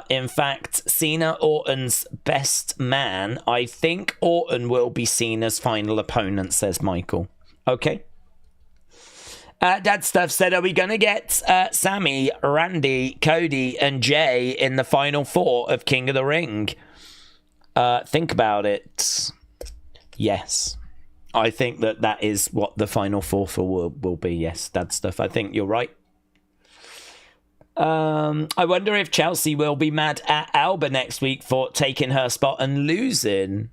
[SPEAKER 1] In fact, Cena Orton's best man. I think Orton will be Cena's final opponent, says Michael. Okay. Dad Stuff said, are we going to get Sammy, Randy, Cody, and Jay in the final four of King of the Ring? Think about it. Yes. I think that is what the final four for will be. Yes, Dad Stuff. I think you're right. I wonder if Chelsea will be mad at Alba next week for taking her spot and losing.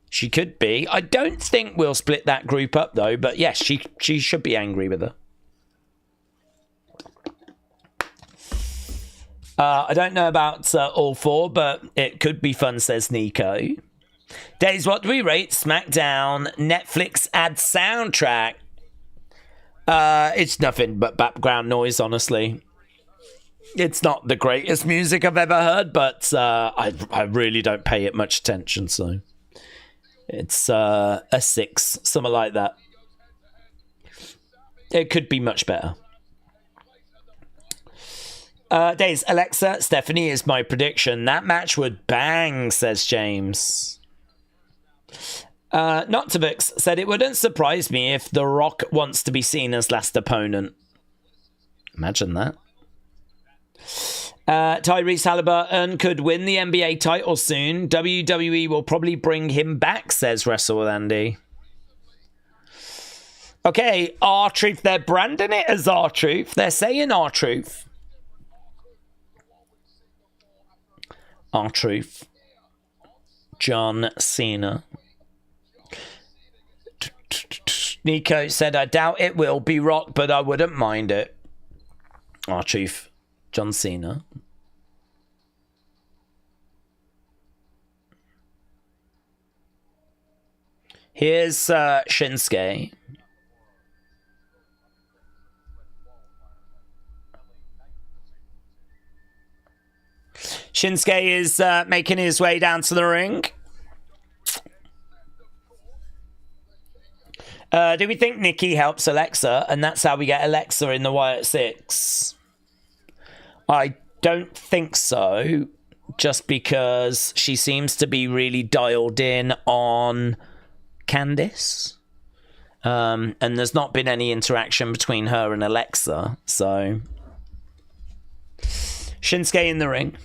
[SPEAKER 1] She could be. I don't think we'll split that group up, though. But yes, she should be angry with her. I don't know about all four, but it could be fun, says Nico. Days, what do we rate Smackdown Netflix ad soundtrack? It's nothing but background noise, honestly. It's not the greatest music I've ever heard, but I really don't pay it much attention, so it's a 6, something like that. It could be much better. Days, Alexa, Stephanie is my prediction. That match would bang, says James. Noctivix said, it wouldn't surprise me if The Rock wants to be Cena's last opponent. Imagine that. Tyrese Halliburton could win the NBA title soon. WWE will probably bring him back, says Wrestle Andy. Okay, R-Truth. They're branding it as R-Truth. They're saying R-Truth. R-Truth. John Cena. Nico said, I doubt it will be Rock, but I wouldn't mind it. R-Truth. John Cena. Here's Shinsuke. Shinsuke is making his way down to the ring. Do we think Nikki helps Alexa, and that's how we get Alexa in the Wyatt Sicks? I don't think so, just because she seems to be really dialed in on Candice. And there's not been any interaction between her and Alexa, so... Shinsuke in the ring.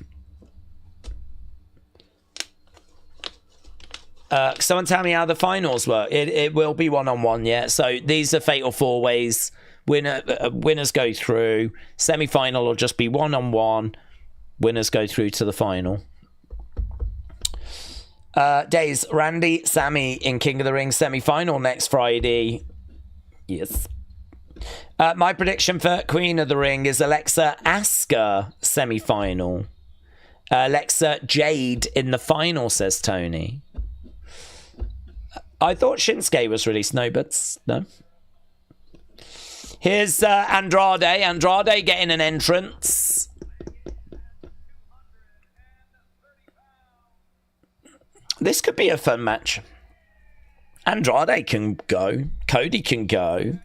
[SPEAKER 1] Someone tell me how the finals work. It will be one-on-one, yeah. So these are fatal four-ways. Winners go through. Semi-final will just be one-on-one. Winners go through to the final. Days, Randy, Sammy in King of the Ring semi-final next Friday. Yes. My prediction for Queen of the Ring is Alexa Asuka semi-final. Alexa Jade in the final, says Tony. I thought Shinsuke was released. No, but no. Here's Andrade. Andrade getting an entrance. This could be a fun match. Andrade can go. Cody can go.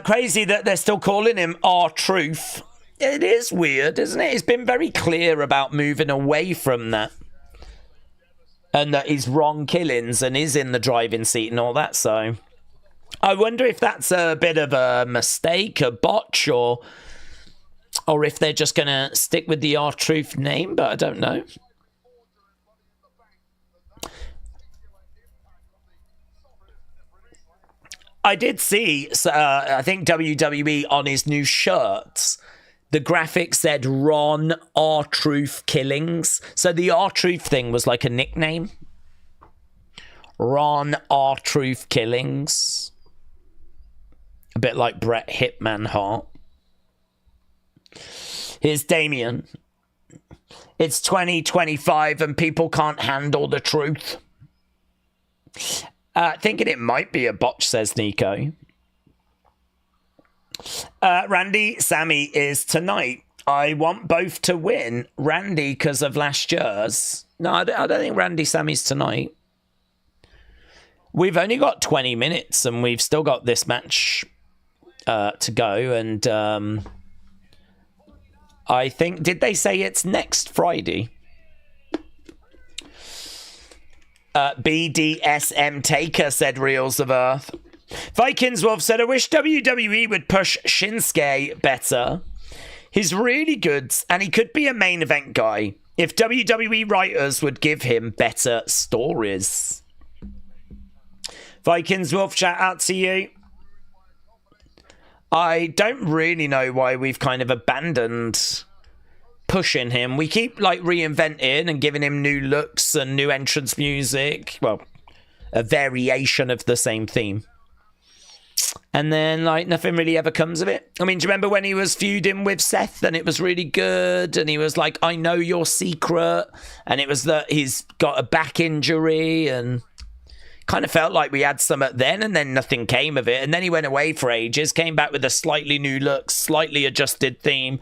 [SPEAKER 1] Crazy that they're still calling him R-Truth. It is weird, isn't it? He's been very clear about moving away from that. And that he's wrong killings and is in the driving seat and all that, so... I wonder if that's a bit of a mistake, a botch, or if they're just going to stick with the R-Truth name, but I don't know. I did see, I think WWE on his new shirts, the graphic said Ron R-Truth Killings. So the R-Truth thing was like a nickname. Ron R-Truth Killings. A bit like Bret Hitman Hart. Here's Damien. It's 2025 and people can't handle the truth. Thinking it might be a botch, says Nico. Randy, Sammy is tonight. I want both to win. Randy, because of last year's. No, I don't think Randy, Sammy's tonight. We've only got 20 minutes and we've still got this match to go. And I think, did they say it's next Friday? BDSM Taker said Reels of Earth. Vikings Wolf said, I wish WWE would push Shinsuke better. He's really good and he could be a main event guy if WWE writers would give him better stories. Vikings Wolf, shout out to you. I don't really know why we've kind of abandoned pushing him. We keep like reinventing and giving him new looks and new entrance music. Well, a variation of the same theme. And then, like, nothing really ever comes of it. I mean, do you remember when he was feuding with Seth and it was really good? And he was like, I know your secret. And it was that he's got a back injury and kind of felt like we had some at then and then nothing came of it. And then he went away for ages, came back with a slightly new look, slightly adjusted theme.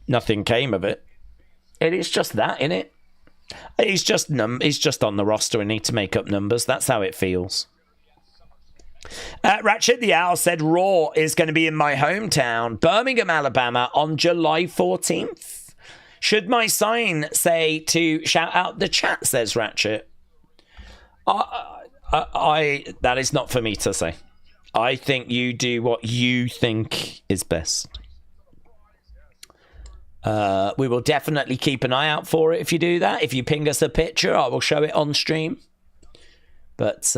[SPEAKER 1] Nothing came of it. It is just that, isn't it? He's just on the roster and need to make up numbers. That's how it feels. Ratchet the Owl said Raw is going to be in my hometown, Birmingham, Alabama, on July 14th. Should my sign say to shout out the chat, says Ratchet. That is not for me to say. I think you do what you think is best. We will definitely keep an eye out for it if you do that. If you ping us a picture, I will show it on stream. But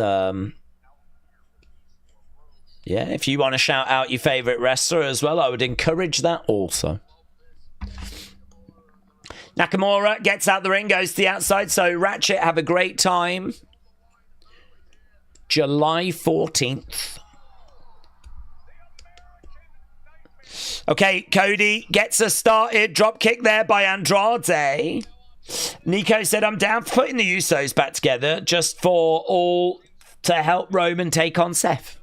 [SPEAKER 1] yeah, if you want to shout out your favourite wrestler as well, I would encourage that also. Nakamura gets out the ring, goes to the outside. So Ratchet, have a great time. July 14th. Okay, Cody gets us started. Drop kick there by Andrade. Nico said, I'm down for putting the Usos back together just for all to help Roman take on Seth.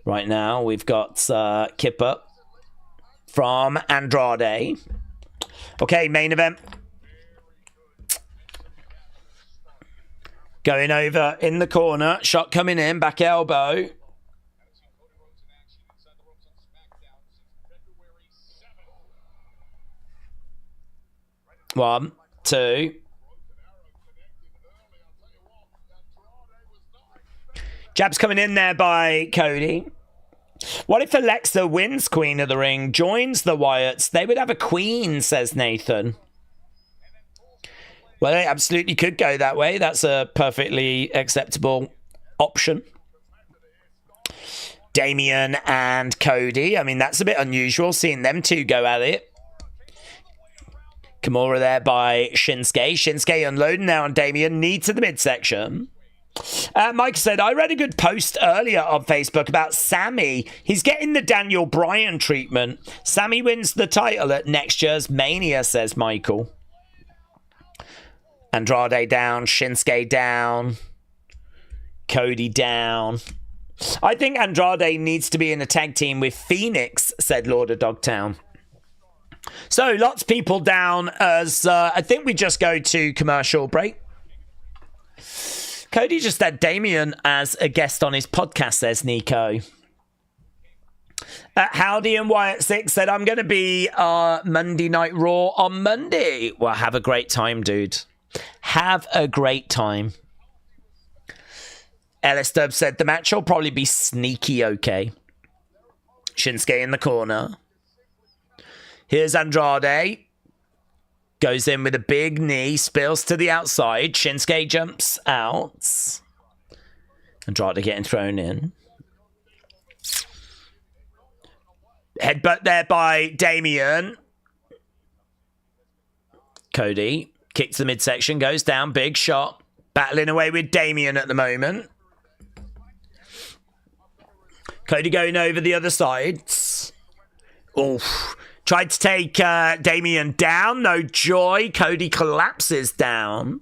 [SPEAKER 1] Right now, we've got Kipper from Andrade. Okay, main event. Going over in the corner. Shot coming in. Back elbow. One, two. Jabs coming in there by Cody. What if Alexa wins Queen of the Ring, joins the Wyatts? They would have a queen, says Nathan. Well, they absolutely could go that way. That's a perfectly acceptable option. Damian and Cody. I mean, that's a bit unusual, seeing them two go at it. Kimura there by Shinsuke. Shinsuke unloading now on Damian. Knee to the midsection. Mike said, I read a good post earlier on Facebook about Sammy. He's getting the Daniel Bryan treatment. Sammy wins the title at next year's Mania, says Michael. Andrade down. Shinsuke down. Cody down. I think Andrade needs to be in a tag team with Phoenix, said Lord of Dogtown. So, lots of people down as I think we just go to commercial break. Cody just had Damien as a guest on his podcast, says Nico. Howdy and Wyatt Sicks said, I'm going to be Monday Night Raw on Monday. Well, have a great time, dude. Have a great time. Ellis Dub said, the match will probably be sneaky okay. Shinsuke in the corner. Here's Andrade. Goes in with a big knee. Spills to the outside. Shinsuke jumps out. Andrade getting thrown in. Headbutt there by Damian. Cody. Kick to the midsection. Goes down. Big shot. Battling away with Damian at the moment. Cody going over the other sides. Oof. Tried to take Damian down. No joy. Cody collapses down.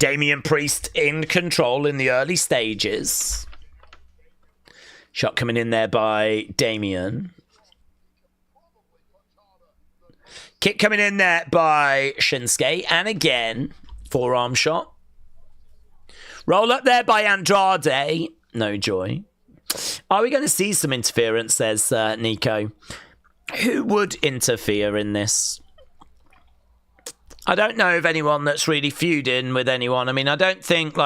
[SPEAKER 1] Damian Priest in control in the early stages. Shot coming in there by Damian. Kick coming in there by Shinsuke. And again, forearm shot. Roll up there by Andrade. No joy. Are we going to see some interference, says Nico. Who would interfere in this? I don't know of anyone that's really feuding with anyone. I mean, I don't think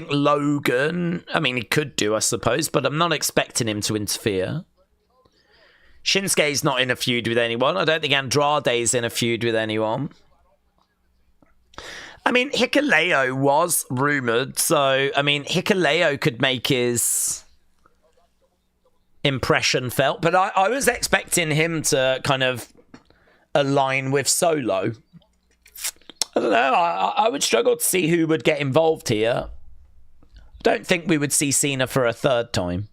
[SPEAKER 1] Logan, I mean, he could do, I suppose, but I'm not expecting him to interfere. Shinsuke's not in a feud with anyone. I don't think Andrade's in a feud with anyone. I mean, Hikuleo was rumoured, so, I mean, Hikuleo could make his impression felt, but I was expecting him to kind of align with Solo. I don't know, I would struggle to see who would get involved here. Don't think we would see Cena for a third time.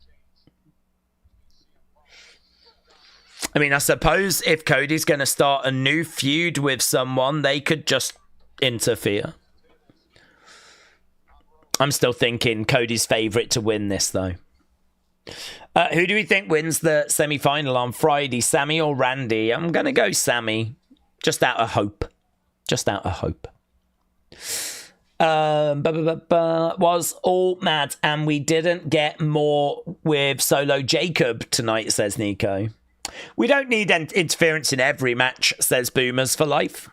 [SPEAKER 1] I mean, I suppose if Cody's going to start a new feud with someone, they could just interfere. I'm still thinking Cody's favourite to win this, though. Who do we think wins the semi-final on Friday, Sammy or Randy? I'm going to go Sammy, just out of hope. Just out of hope. Was all mad and we didn't get more with Solo Jacob tonight, says Nico. We don't need interference in every match, says Boomers for Life.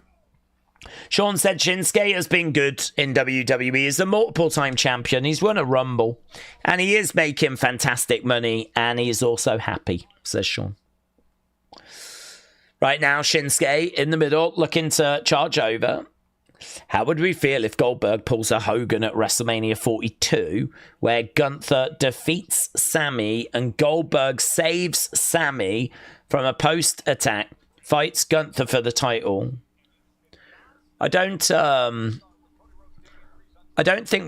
[SPEAKER 1] Sean said Shinsuke has been good in WWE. He's a multiple-time champion. He's won a Rumble. And he is making fantastic money. And he is also happy, says Sean. Right now, Shinsuke in the middle, looking to charge over. How would we feel if Goldberg pulls a Hogan at WrestleMania 42, where Gunther defeats Sammy and Goldberg saves Sammy from a post-attack, fights Gunther for the title? I don't think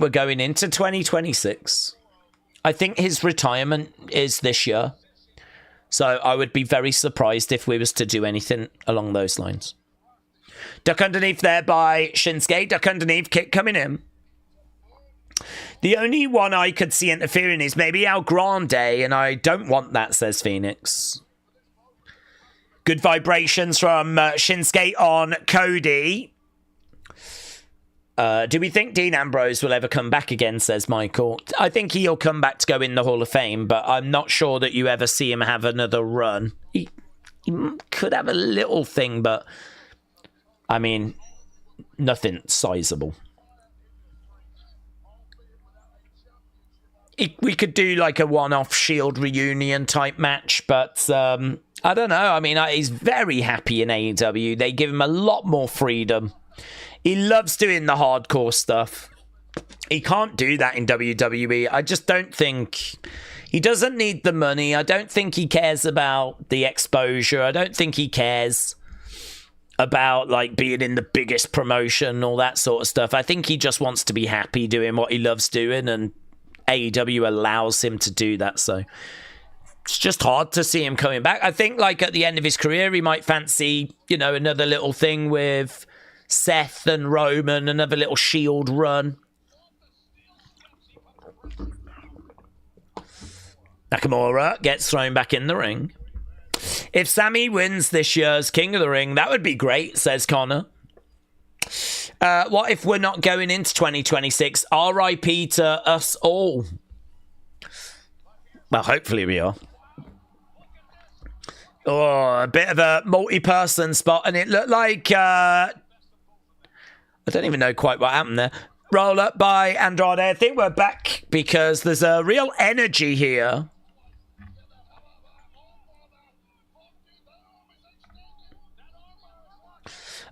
[SPEAKER 1] we're going into 2026. I think his retirement is this year. So I would be very surprised if we was to do anything along those lines. Duck underneath there by Shinsuke. Duck underneath, kick coming in. The only one I could see interfering is maybe El Grande, and I don't want that, says Phoenix. Good vibrations from Shinsuke on Cody. Do we think Dean Ambrose will ever come back again, says Michael? I think he'll come back to go in the Hall of Fame, but I'm not sure that you ever see him have another run. He could have a little thing, but I mean, nothing sizable. We could do like a one-off Shield reunion type match, but I don't know. I mean, he's very happy in AEW. They give him a lot more freedom. He loves doing the hardcore stuff. He can't do that in WWE. I just don't think... He doesn't need the money. I don't think he cares about the exposure. I don't think he cares about like being in the biggest promotion, all that sort of stuff. I think he just wants to be happy doing what he loves doing, and AEW allows him to do that. So it's just hard to see him coming back. I think like at the end of his career, he might fancy, you know, another little thing with Seth and Roman, another little Shield run. Nakamura gets thrown back in the ring. If Sammy wins this year's King of the Ring, that would be great, says Connor. What if we're not going into 2026? RIP to us all. Well, hopefully we are. Oh, a bit of a multi-person spot, and it looked like... I don't even know quite what happened there. Roll up by Andrade. I think we're back because there's a real energy here.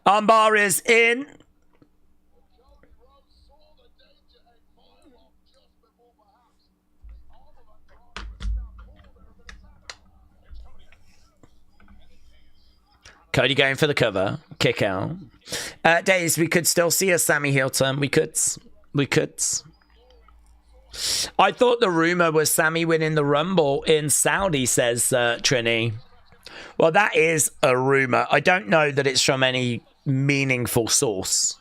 [SPEAKER 1] Armbar is in. Cody going for the cover. Kick out. Daze, we could still see a Sammy heel turn. We could. I thought the rumor was Sammy winning the Rumble in Saudi, says Trini. Well, that is a rumor. I don't know that it's from any meaningful source.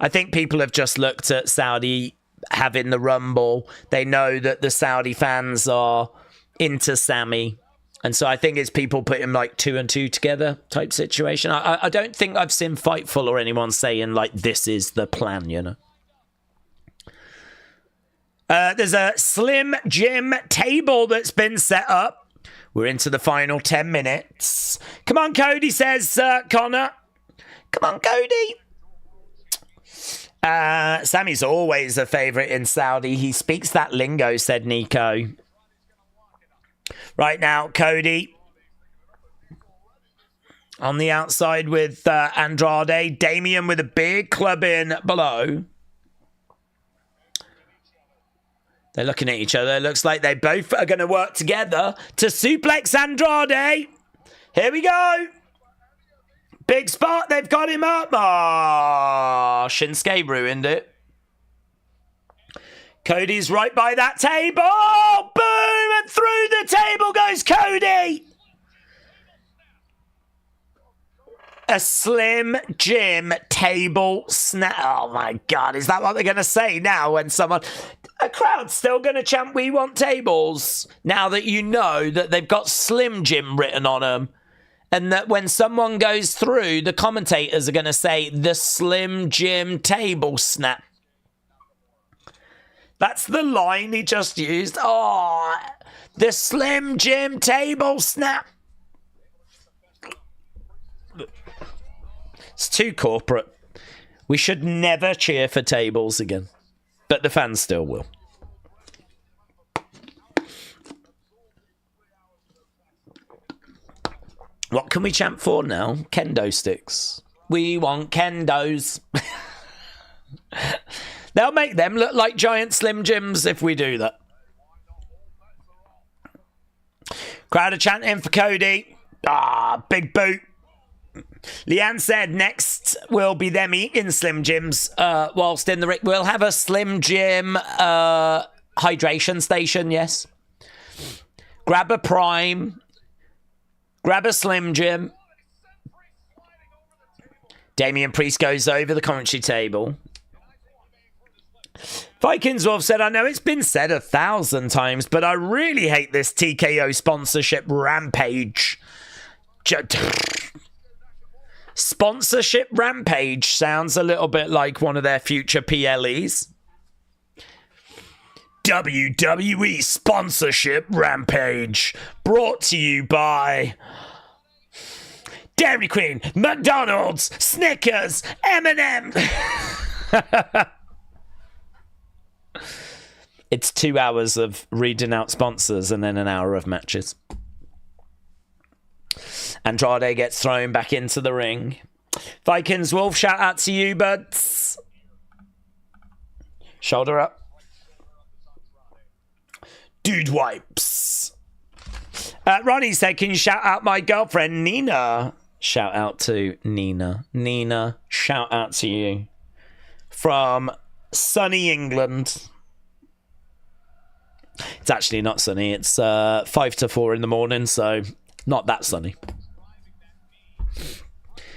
[SPEAKER 1] I think people have just looked at Saudi having the Rumble. They know that the Saudi fans are into Sammy. And so I think it's people putting like 2 and 2 together type situation. I don't think I've seen Fightful or anyone saying like this is the plan, you know. There's a Slim Jim table that's been set up. We're into the final 10 minutes. Come on, Cody, says Connor. Come on, Cody. Sammy's always a favourite in Saudi. He speaks that lingo, said Nico. Right now, Cody on the outside with Andrade. Damien with a big club in below. They're looking at each other. It looks like they both are going to work together to suplex Andrade. Here we go. Big spot. They've got him up. Oh, Shinsuke ruined it. Cody's right by that table. Boom! And through the table goes Cody. A Slim Jim table snap. Oh, my God. Is that what they're going to say now when someone... A crowd's still going to chant, we want tables, now that you know that they've got Slim Jim written on them. And that when someone goes through, the commentators are going to say, the Slim Jim table snap. That's the line he just used. Oh, the Slim Jim table snap. It's too corporate. We should never cheer for tables again. But the fans still will. What can we chant for now? Kendo sticks. We want kendos. They'll make them look like giant Slim Jims if we do that. Crowd are chanting for Cody. Ah, big boot. Leanne said next will be them eating Slim Jims whilst in the ring. We'll have a Slim Jim hydration station, yes. Grab a Prime. Grab a Slim Jim. Damian Priest goes over the commentary table. Vikings Wolf said, I know it's been said 1,000 times, but I really hate this TKO sponsorship rampage. Sponsorship rampage sounds a little bit like one of their future PLEs. WWE sponsorship rampage brought to you by Dairy Queen, McDonald's, Snickers, M&M. It's 2 hours of reading out sponsors and then an hour of matches. Andrade gets thrown back into the ring. Vikings Wolf, shout out to you, buds. Shoulder up. Dude wipes. Ronnie said, can you shout out my girlfriend, Nina? Shout out to Nina. Nina, shout out to you. From sunny England. It's actually not sunny. It's 5 to 4 in the morning, so not that sunny.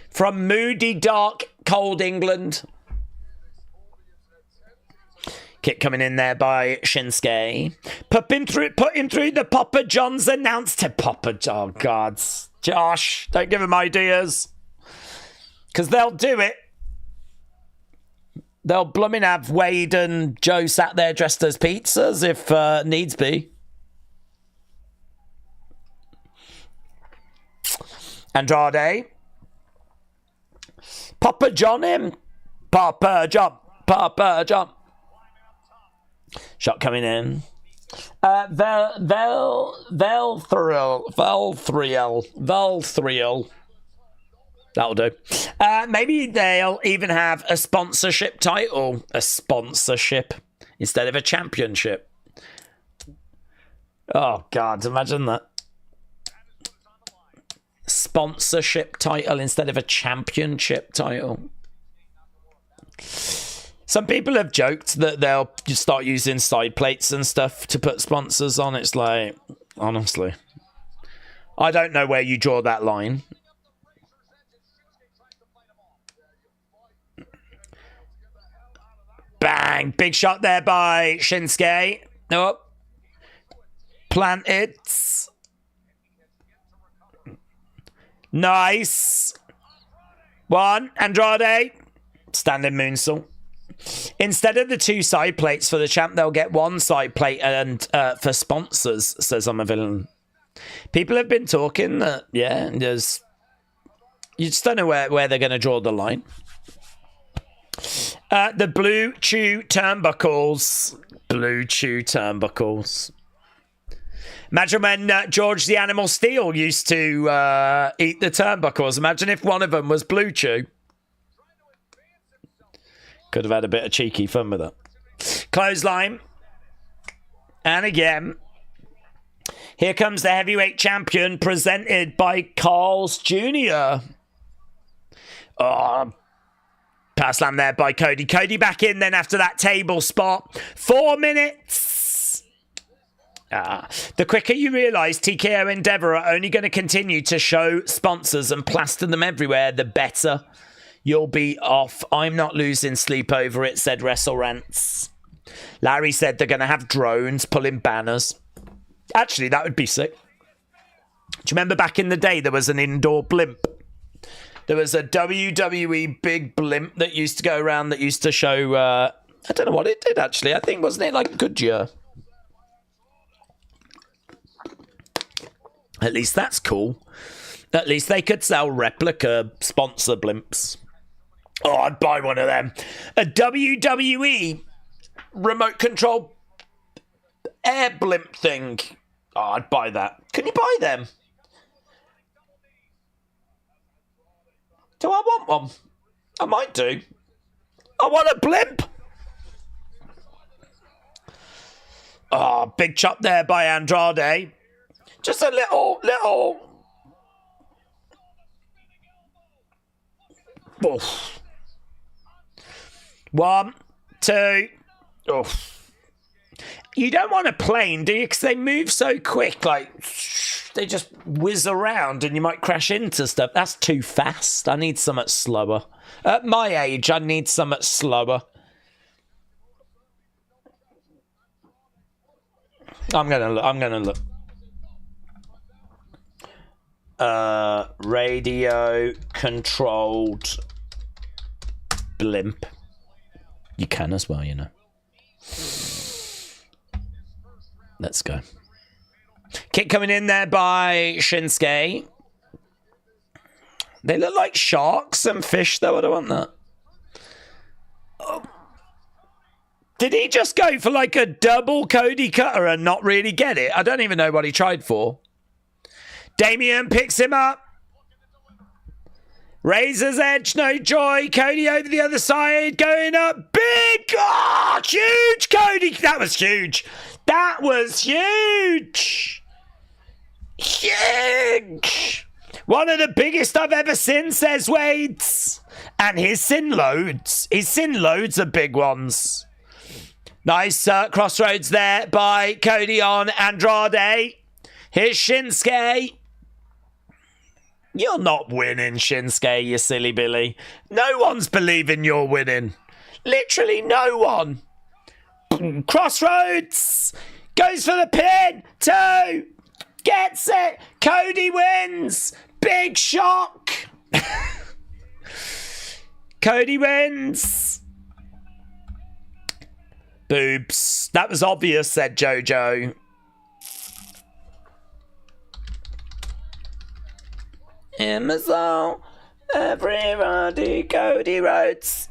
[SPEAKER 1] From moody, dark, cold England. Kick coming in there by Shinsuke. Put him through the Papa John's announced to Papa John. Oh, God. Josh, don't give him ideas. Because they'll do it. They'll blooming have Wade and Joe sat there dressed as pizzas if needs be. Andrade. Papa John him. Papa John. Papa John. Shot coming in. Valthriel. That'll do. Maybe they'll even have a sponsorship title. A sponsorship instead of a championship. Oh, God, imagine that. Sponsorship title instead of a championship title. Some people have joked that they'll start using side plates and stuff to put sponsors on. It's like, honestly, I don't know where you draw that line. Bang. Big shot there by Shinsuke. Nope. Planted. Nice. One. Andrade. Standing moonsault. Instead of the 2 side plates for the champ, they'll get 1 side plate and for sponsors, says I'm a Villain. People have been talking that, yeah, there's... You just don't know where they're going to draw the line. The Blue Chew turnbuckles. Blue Chew turnbuckles. Imagine when George the Animal Steel used to eat the turnbuckles. Imagine if one of them was Blue Chew. Could have had a bit of cheeky fun with it. Clothesline. And again. Here comes the heavyweight champion presented by Carl's Jr. Oh, power slam there by Cody. Cody back in then after that table spot. 4 minutes. The quicker you realise TKO Endeavour are only going to continue to show sponsors and plaster them everywhere, the better you'll be off. I'm not losing sleep over it, said Wrestle Rants. Larry said they're going to have drones pulling banners. Actually, that would be sick. Do you remember back in the day there was an indoor blimp? There was a WWE big blimp that used to go around that used to show... I don't know what it did, actually. I think, wasn't it like Goodyear? At least that's cool. At least they could sell replica sponsor blimps. Oh, I'd buy one of them. A WWE remote control air blimp thing. Oh, I'd buy that. Can you buy them? Do I want one? I might do. I want a blimp. Oh, big chop there by Andrade. Just a little. Oof. 1, 2. Oof. You don't want a plane, do you? Because they move so quick, like they just whiz around and you might crash into stuff. That's too fast. I need something slower. At my age, I need something slower. I'm gonna look. Radio controlled blimp. You can as well, you know. Let's go. Kick coming in there by Shinsuke. They look like sharks and fish, though. I don't want that. Oh. Did he just go for like a double Cody cutter and not really get it? I don't even know what he tried for. Damien picks him up. Razor's Edge, no joy. Cody over the other side, going up. Big, huge Cody. That was huge. That was huge. Huge. One of the biggest I've ever seen, says Wade. And his sin loads. His sin loads are big ones. Nice crossroads there by Cody on Andrade. Here's Shinsuke. You're not winning, Shinsuke, you silly Billy. No one's believing you're winning. Literally no one. Crossroads. Goes for the pin. 2. Gets it. Cody wins. Big shock. Cody wins. Boobs. That was obvious, said JoJo. Amazon, everybody, Cody Rhodes.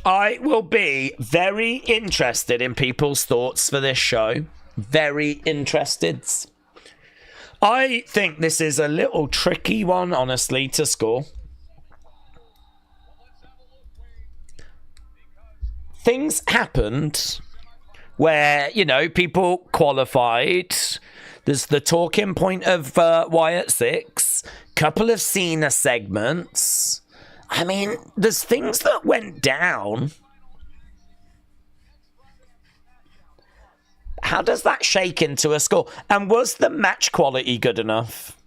[SPEAKER 1] I will be very interested in people's thoughts for this show. Very interested. I think this is a little tricky one, honestly, to score. Things happened where, you know, people qualified. There's the talking point of Wyatt Sicks. Couple of Cena segments. I mean, there's things that went down. How does that shake into a score? And was the match quality good enough?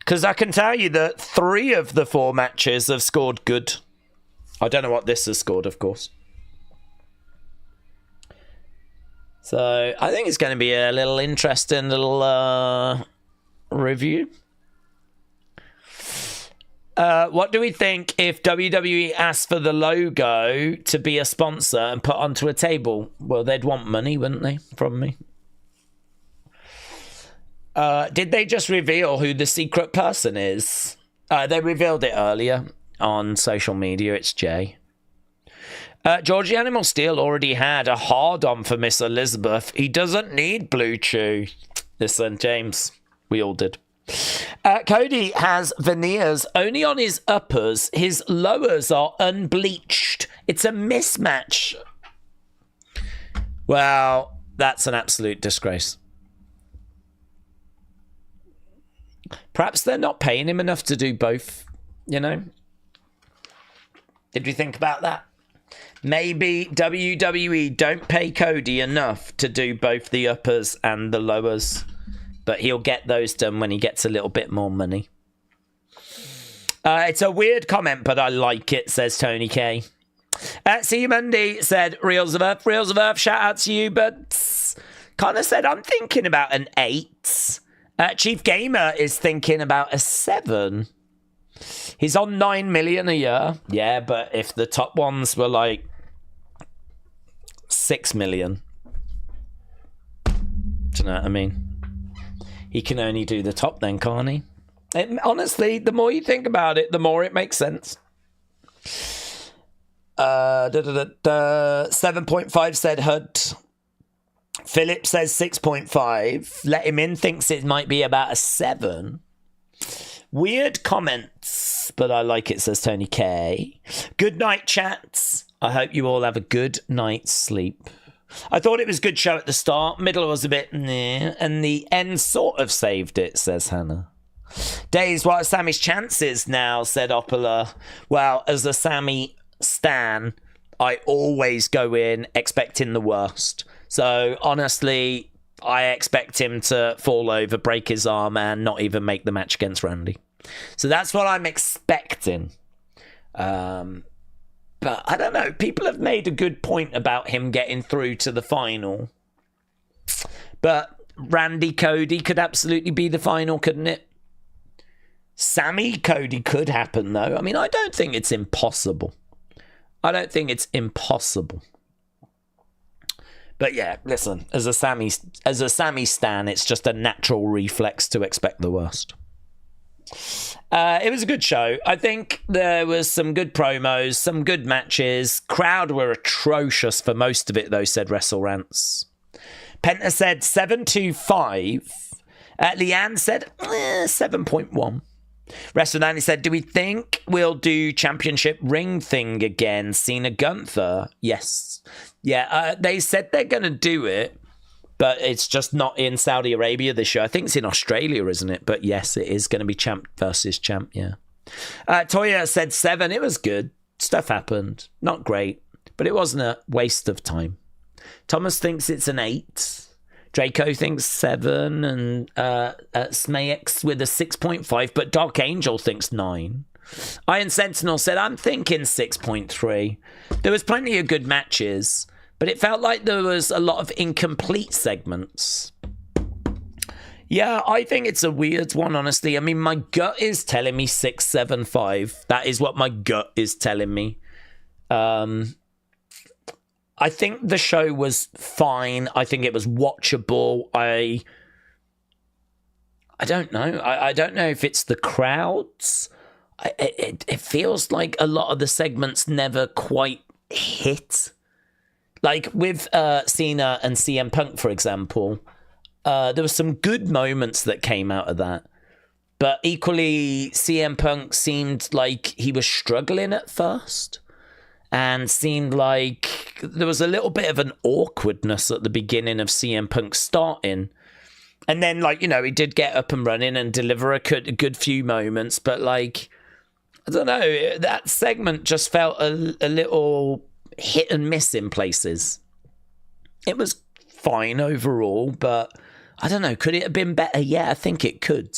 [SPEAKER 1] Because I can tell you that 3 of the 4 matches have scored good. I don't know what this has scored, of course. So I think it's going to be a little interesting little review. What do we think if WWE asked for the logo to be a sponsor and put onto a table? Well, they'd want money, wouldn't they, from me? Did they just reveal who the secret person is? They revealed it earlier on social media. It's Jay. Georgie Animal Steel already had a hard-on for Miss Elizabeth. He doesn't need Blue Chew. Listen, James, we all did. Cody has veneers only on his uppers. His lowers are unbleached. It's a mismatch. Well, that's an absolute disgrace. Perhaps they're not paying him enough to do both, you know? Did we think about that? Maybe WWE don't pay Cody enough to do both the uppers and the lowers, but he'll get those done when he gets a little bit more money. It's a weird comment, but I like it, says Tony K. See You Monday said, Reels of Earth, shout out to you, but Connor said, I'm thinking about an 8. Chief Gamer is thinking about a 7. He's on 9 million a year. Yeah, but if the top ones were like 6 million, do you know what I mean? He can only do the top then, can't he? Honestly, the more you think about it, the more it makes sense. 7.5 said Hud. Philip says 6.5. Let Him In thinks it might be about a 7. Weird comments, but I like it, says Tony K. Good night, chats. I hope you all have a good night's sleep. I thought it was a good show at the start. Middle was a bit meh, and the end sort of saved it, says Hannah. Daze, what are Sammy's chances now, said Opala. Well, as a Sammy stan, I always go in expecting the worst. So, honestly, I expect him to fall over, break his arm, and not even make the match against Randy. So that's what I'm expecting. But I don't know. People have made a good point about him getting through to the final. But Randy Cody could absolutely be the final, couldn't it? Sammy Cody could happen, though. I mean, I don't think it's impossible. But yeah, listen, as a Sammy stan, it's just a natural reflex to expect the worst. It was a good show. I think there was some good promos, some good matches. Crowd were atrocious for most of it, though, said Wrestle Rants. Penta said 7.25. Leanne said 7.1. Wrestlemania said, do we think we'll do championship ring thing again? Cena Gunther? Yes. Yeah, they said they're going to do it, but it's just not in Saudi Arabia this year. I think it's in Australia, isn't it? But yes, it is going to be champ versus champ, yeah. Toya said 7. It was good. Stuff happened. Not great, but it wasn't a waste of time. Thomas thinks it's an 8. Draco thinks 7, and Smayex with a 6.5, but Dark Angel thinks 9. Iron Sentinel said, I'm thinking 6.3. There was plenty of good matches, but it felt like there was a lot of incomplete segments. Yeah, I think it's a weird one, honestly. I mean, my gut is telling me 6.75. That is what my gut is telling me. I think the show was fine. I think it was watchable. I don't know. I don't know if it's the crowds. It feels like a lot of the segments never quite hit. Like with Cena and CM Punk, for example, there were some good moments that came out of that. But equally, CM Punk seemed like he was struggling at first. And seemed like there was a little bit of an awkwardness at the beginning of CM Punk starting. And then, like, you know, he did get up and running and deliver a good few moments. But, like, I don't know, that segment just felt a little hit and miss in places. It was fine overall, but I don't know, could it have been better? Yeah, I think it could.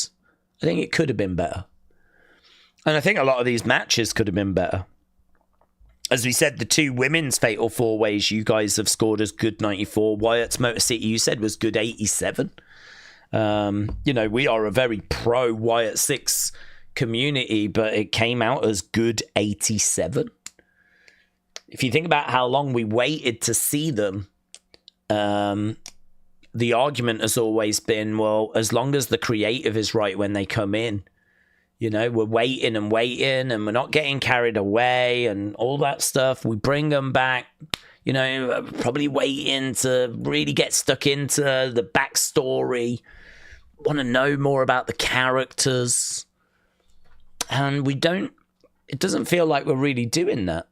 [SPEAKER 1] I think it could have been better. And I think a lot of these matches could have been better. As we said, the 2 women's Fatal 4-Ways you guys have scored as good 94. Wyatt's Motor City, you said, was good 87. We are a very pro Wyatt Sicks community, but it came out as good 87. If you think about how long we waited to see them, the argument has always been, well, as long as the creative is right when they come in, we're waiting and waiting and we're not getting carried away and all that stuff. We bring them back, probably waiting to really get stuck into the backstory, want to know more about the characters. And it doesn't feel like we're really doing that.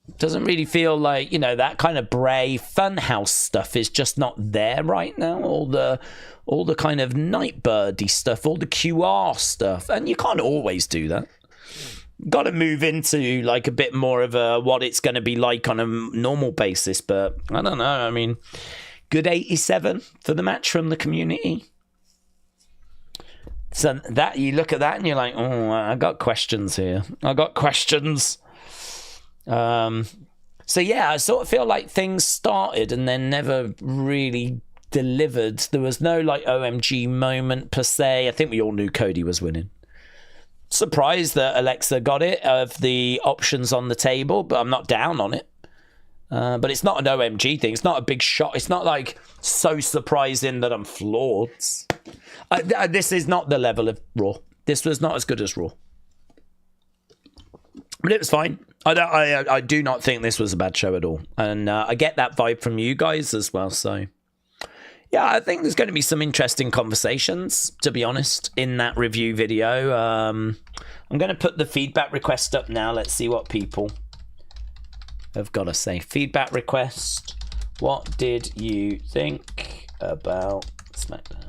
[SPEAKER 1] It doesn't really feel like, that kind of Bray Funhouse stuff is just not there right now. All the kind of Nightbirdy stuff, all the QR stuff. And you can't always do that. Got to move into like a bit more of what it's going to be like on a normal basis. But I don't know. I mean, good 87 for the match from the community. So that you look at that and you're like, oh, I got questions here. I got questions. So yeah, I sort of feel like things started and then never really delivered. There was no like OMG moment per se. I think we all knew Cody was winning. Surprised that Alexa got it of the options on the table, but I'm not down on it. But it's not an OMG thing. It's not a big shot. It's not like so surprising that I'm floored. This is not the level of Raw. This was not as good as Raw. But it was fine. I do not think this was a bad show at all. And I get that vibe from you guys as well. So, yeah, I think there's going to be some interesting conversations, to be honest, in that review video. I'm going to put the feedback request up now. Let's see what people have got to say. Feedback request. What did you think about SmackDown?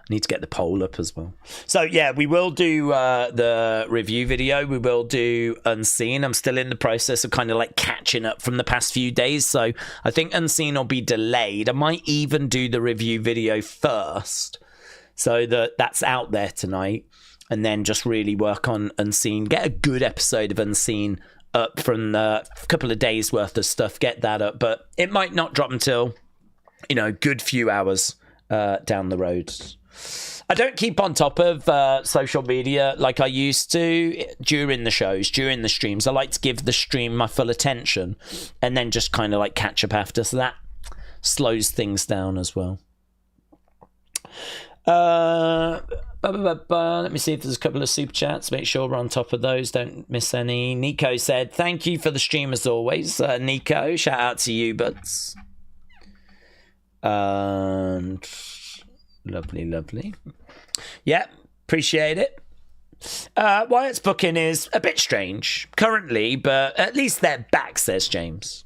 [SPEAKER 1] Need to get the poll up as well. So yeah, we will do the review video. We will do Unseen. I'm still in the process of kind of like catching up from the past few days. So I think Unseen will be delayed. I might even do the review video first so that that's out there tonight. And then just really work on Unseen. Get a good episode of Unseen up from the couple of days worth of stuff. Get that up. But it might not drop until, a good few hours down the road. I don't keep on top of social media like I used to during the shows, during the streams. I like to give the stream my full attention and then just kind of like catch up after. So that slows things down as well. Let me see if there's a couple of super chats. Make sure we're on top of those. Don't miss any. Nico said, thank you for the stream as always. Nico, shout out to you, buds. And... Lovely. Yeah, appreciate it. Wyatt's booking is a bit strange currently, but at least they're back, says James.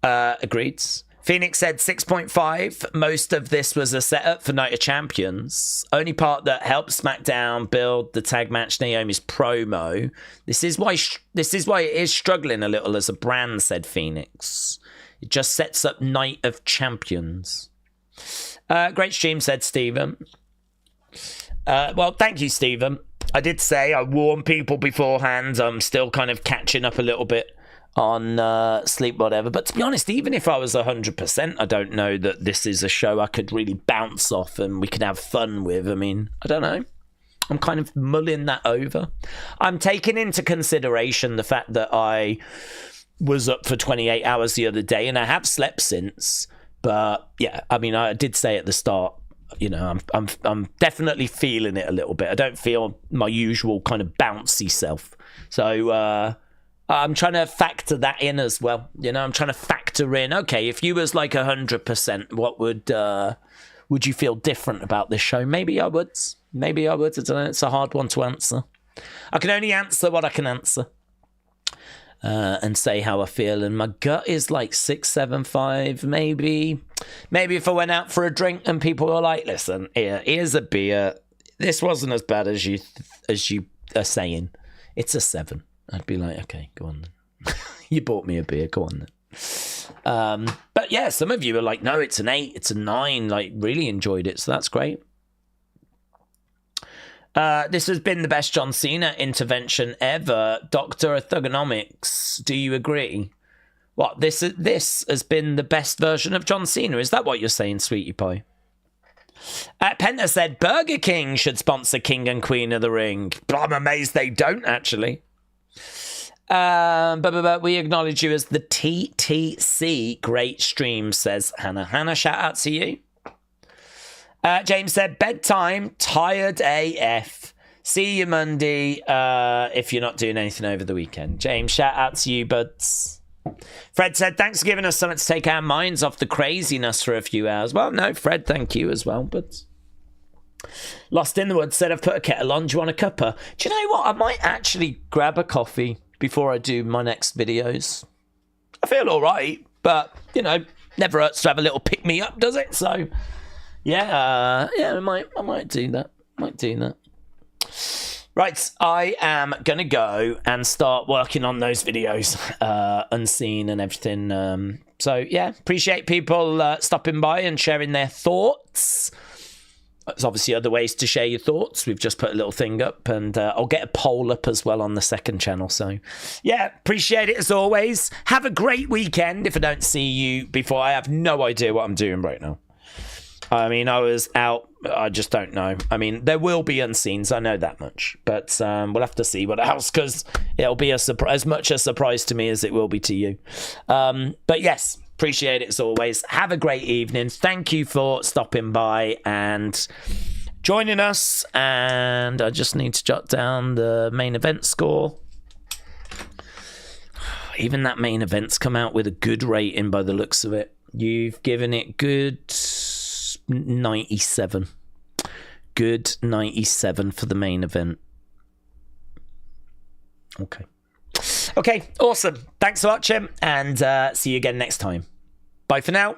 [SPEAKER 1] Agreed. Phoenix said 6.5. Most of this was a setup for Night of Champions. Only part that helped SmackDown build the tag match Naomi's promo. This is why it is struggling a little as a brand, said Phoenix. It just sets up Night of Champions. Great stream, said Stephen. Well, thank you, Stephen. I did say I warned people beforehand. I'm still kind of catching up a little bit on sleep, whatever. But to be honest, even if I was 100%, I don't know that this is a show I could really bounce off and we could have fun with. I mean, I don't know. I'm kind of mulling that over. I'm taking into consideration the fact that I was up for 28 hours the other day and I have slept since. But yeah, I mean, I did say at the start, I'm definitely feeling it a little bit. I don't feel my usual kind of bouncy self. So I'm trying to factor that in as well. I'm trying to factor in, okay, if you was like 100%, what would you feel different about this show? Maybe I would. I don't know. It's a hard one to answer. I can only answer what I can answer. And say how I feel, and my gut is like 6.75, maybe if I went out for a drink and people were like, listen, here's a beer, this wasn't as bad as you are saying, it's a 7, I'd be like, okay, go on then. You bought me a beer, go on But yeah, some of you are like, no, it's an 8, it's a 9, like really enjoyed it, so that's great. This has been the best John Cena intervention ever. Dr. Thugonomics, do you agree? What, this has been the best version of John Cena? Is that what you're saying, Sweetie Pie? Penta said Burger King should sponsor King and Queen of the Ring. But I'm amazed they don't, actually. But we acknowledge you as the TTC. Great stream, says Hannah. Hannah, shout out to you. James said, bedtime, tired AF. See you Monday if you're not doing anything over the weekend. James, shout out to you, buds. Fred said, thanks for giving us something to take our minds off the craziness for a few hours. Well, no, Fred, thank you as well, but Lost in the Woods said, I've put a kettle on. Do you want a cuppa? Do you know what? I might actually grab a coffee before I do my next videos. I feel all right, but, you know, never hurts to have a little pick-me-up, does it? So, yeah, I might do that. Might do that. Right, I am going to go and start working on those videos, unseen and everything. So, yeah, appreciate people stopping by and sharing their thoughts. There's obviously other ways to share your thoughts. We've just put a little thing up, and I'll get a poll up as well on the second channel. So, yeah, appreciate it as always. Have a great weekend. If I don't see you before, I have no idea what I'm doing right now. I mean, I was out. I just don't know. I mean, there will be unseens. I know that much. But we'll have to see what else, because it'll be as much a surprise to me as it will be to you. But yes, appreciate it as always. Have a great evening. Thank you for stopping by and joining us. And I just need to jot down the main event score. Even that main event's come out with a good rating by the looks of it. You've given it good 97. Good 97 for the main event. Okay, awesome. Thanks for watching, and see you again next time. Bye for now.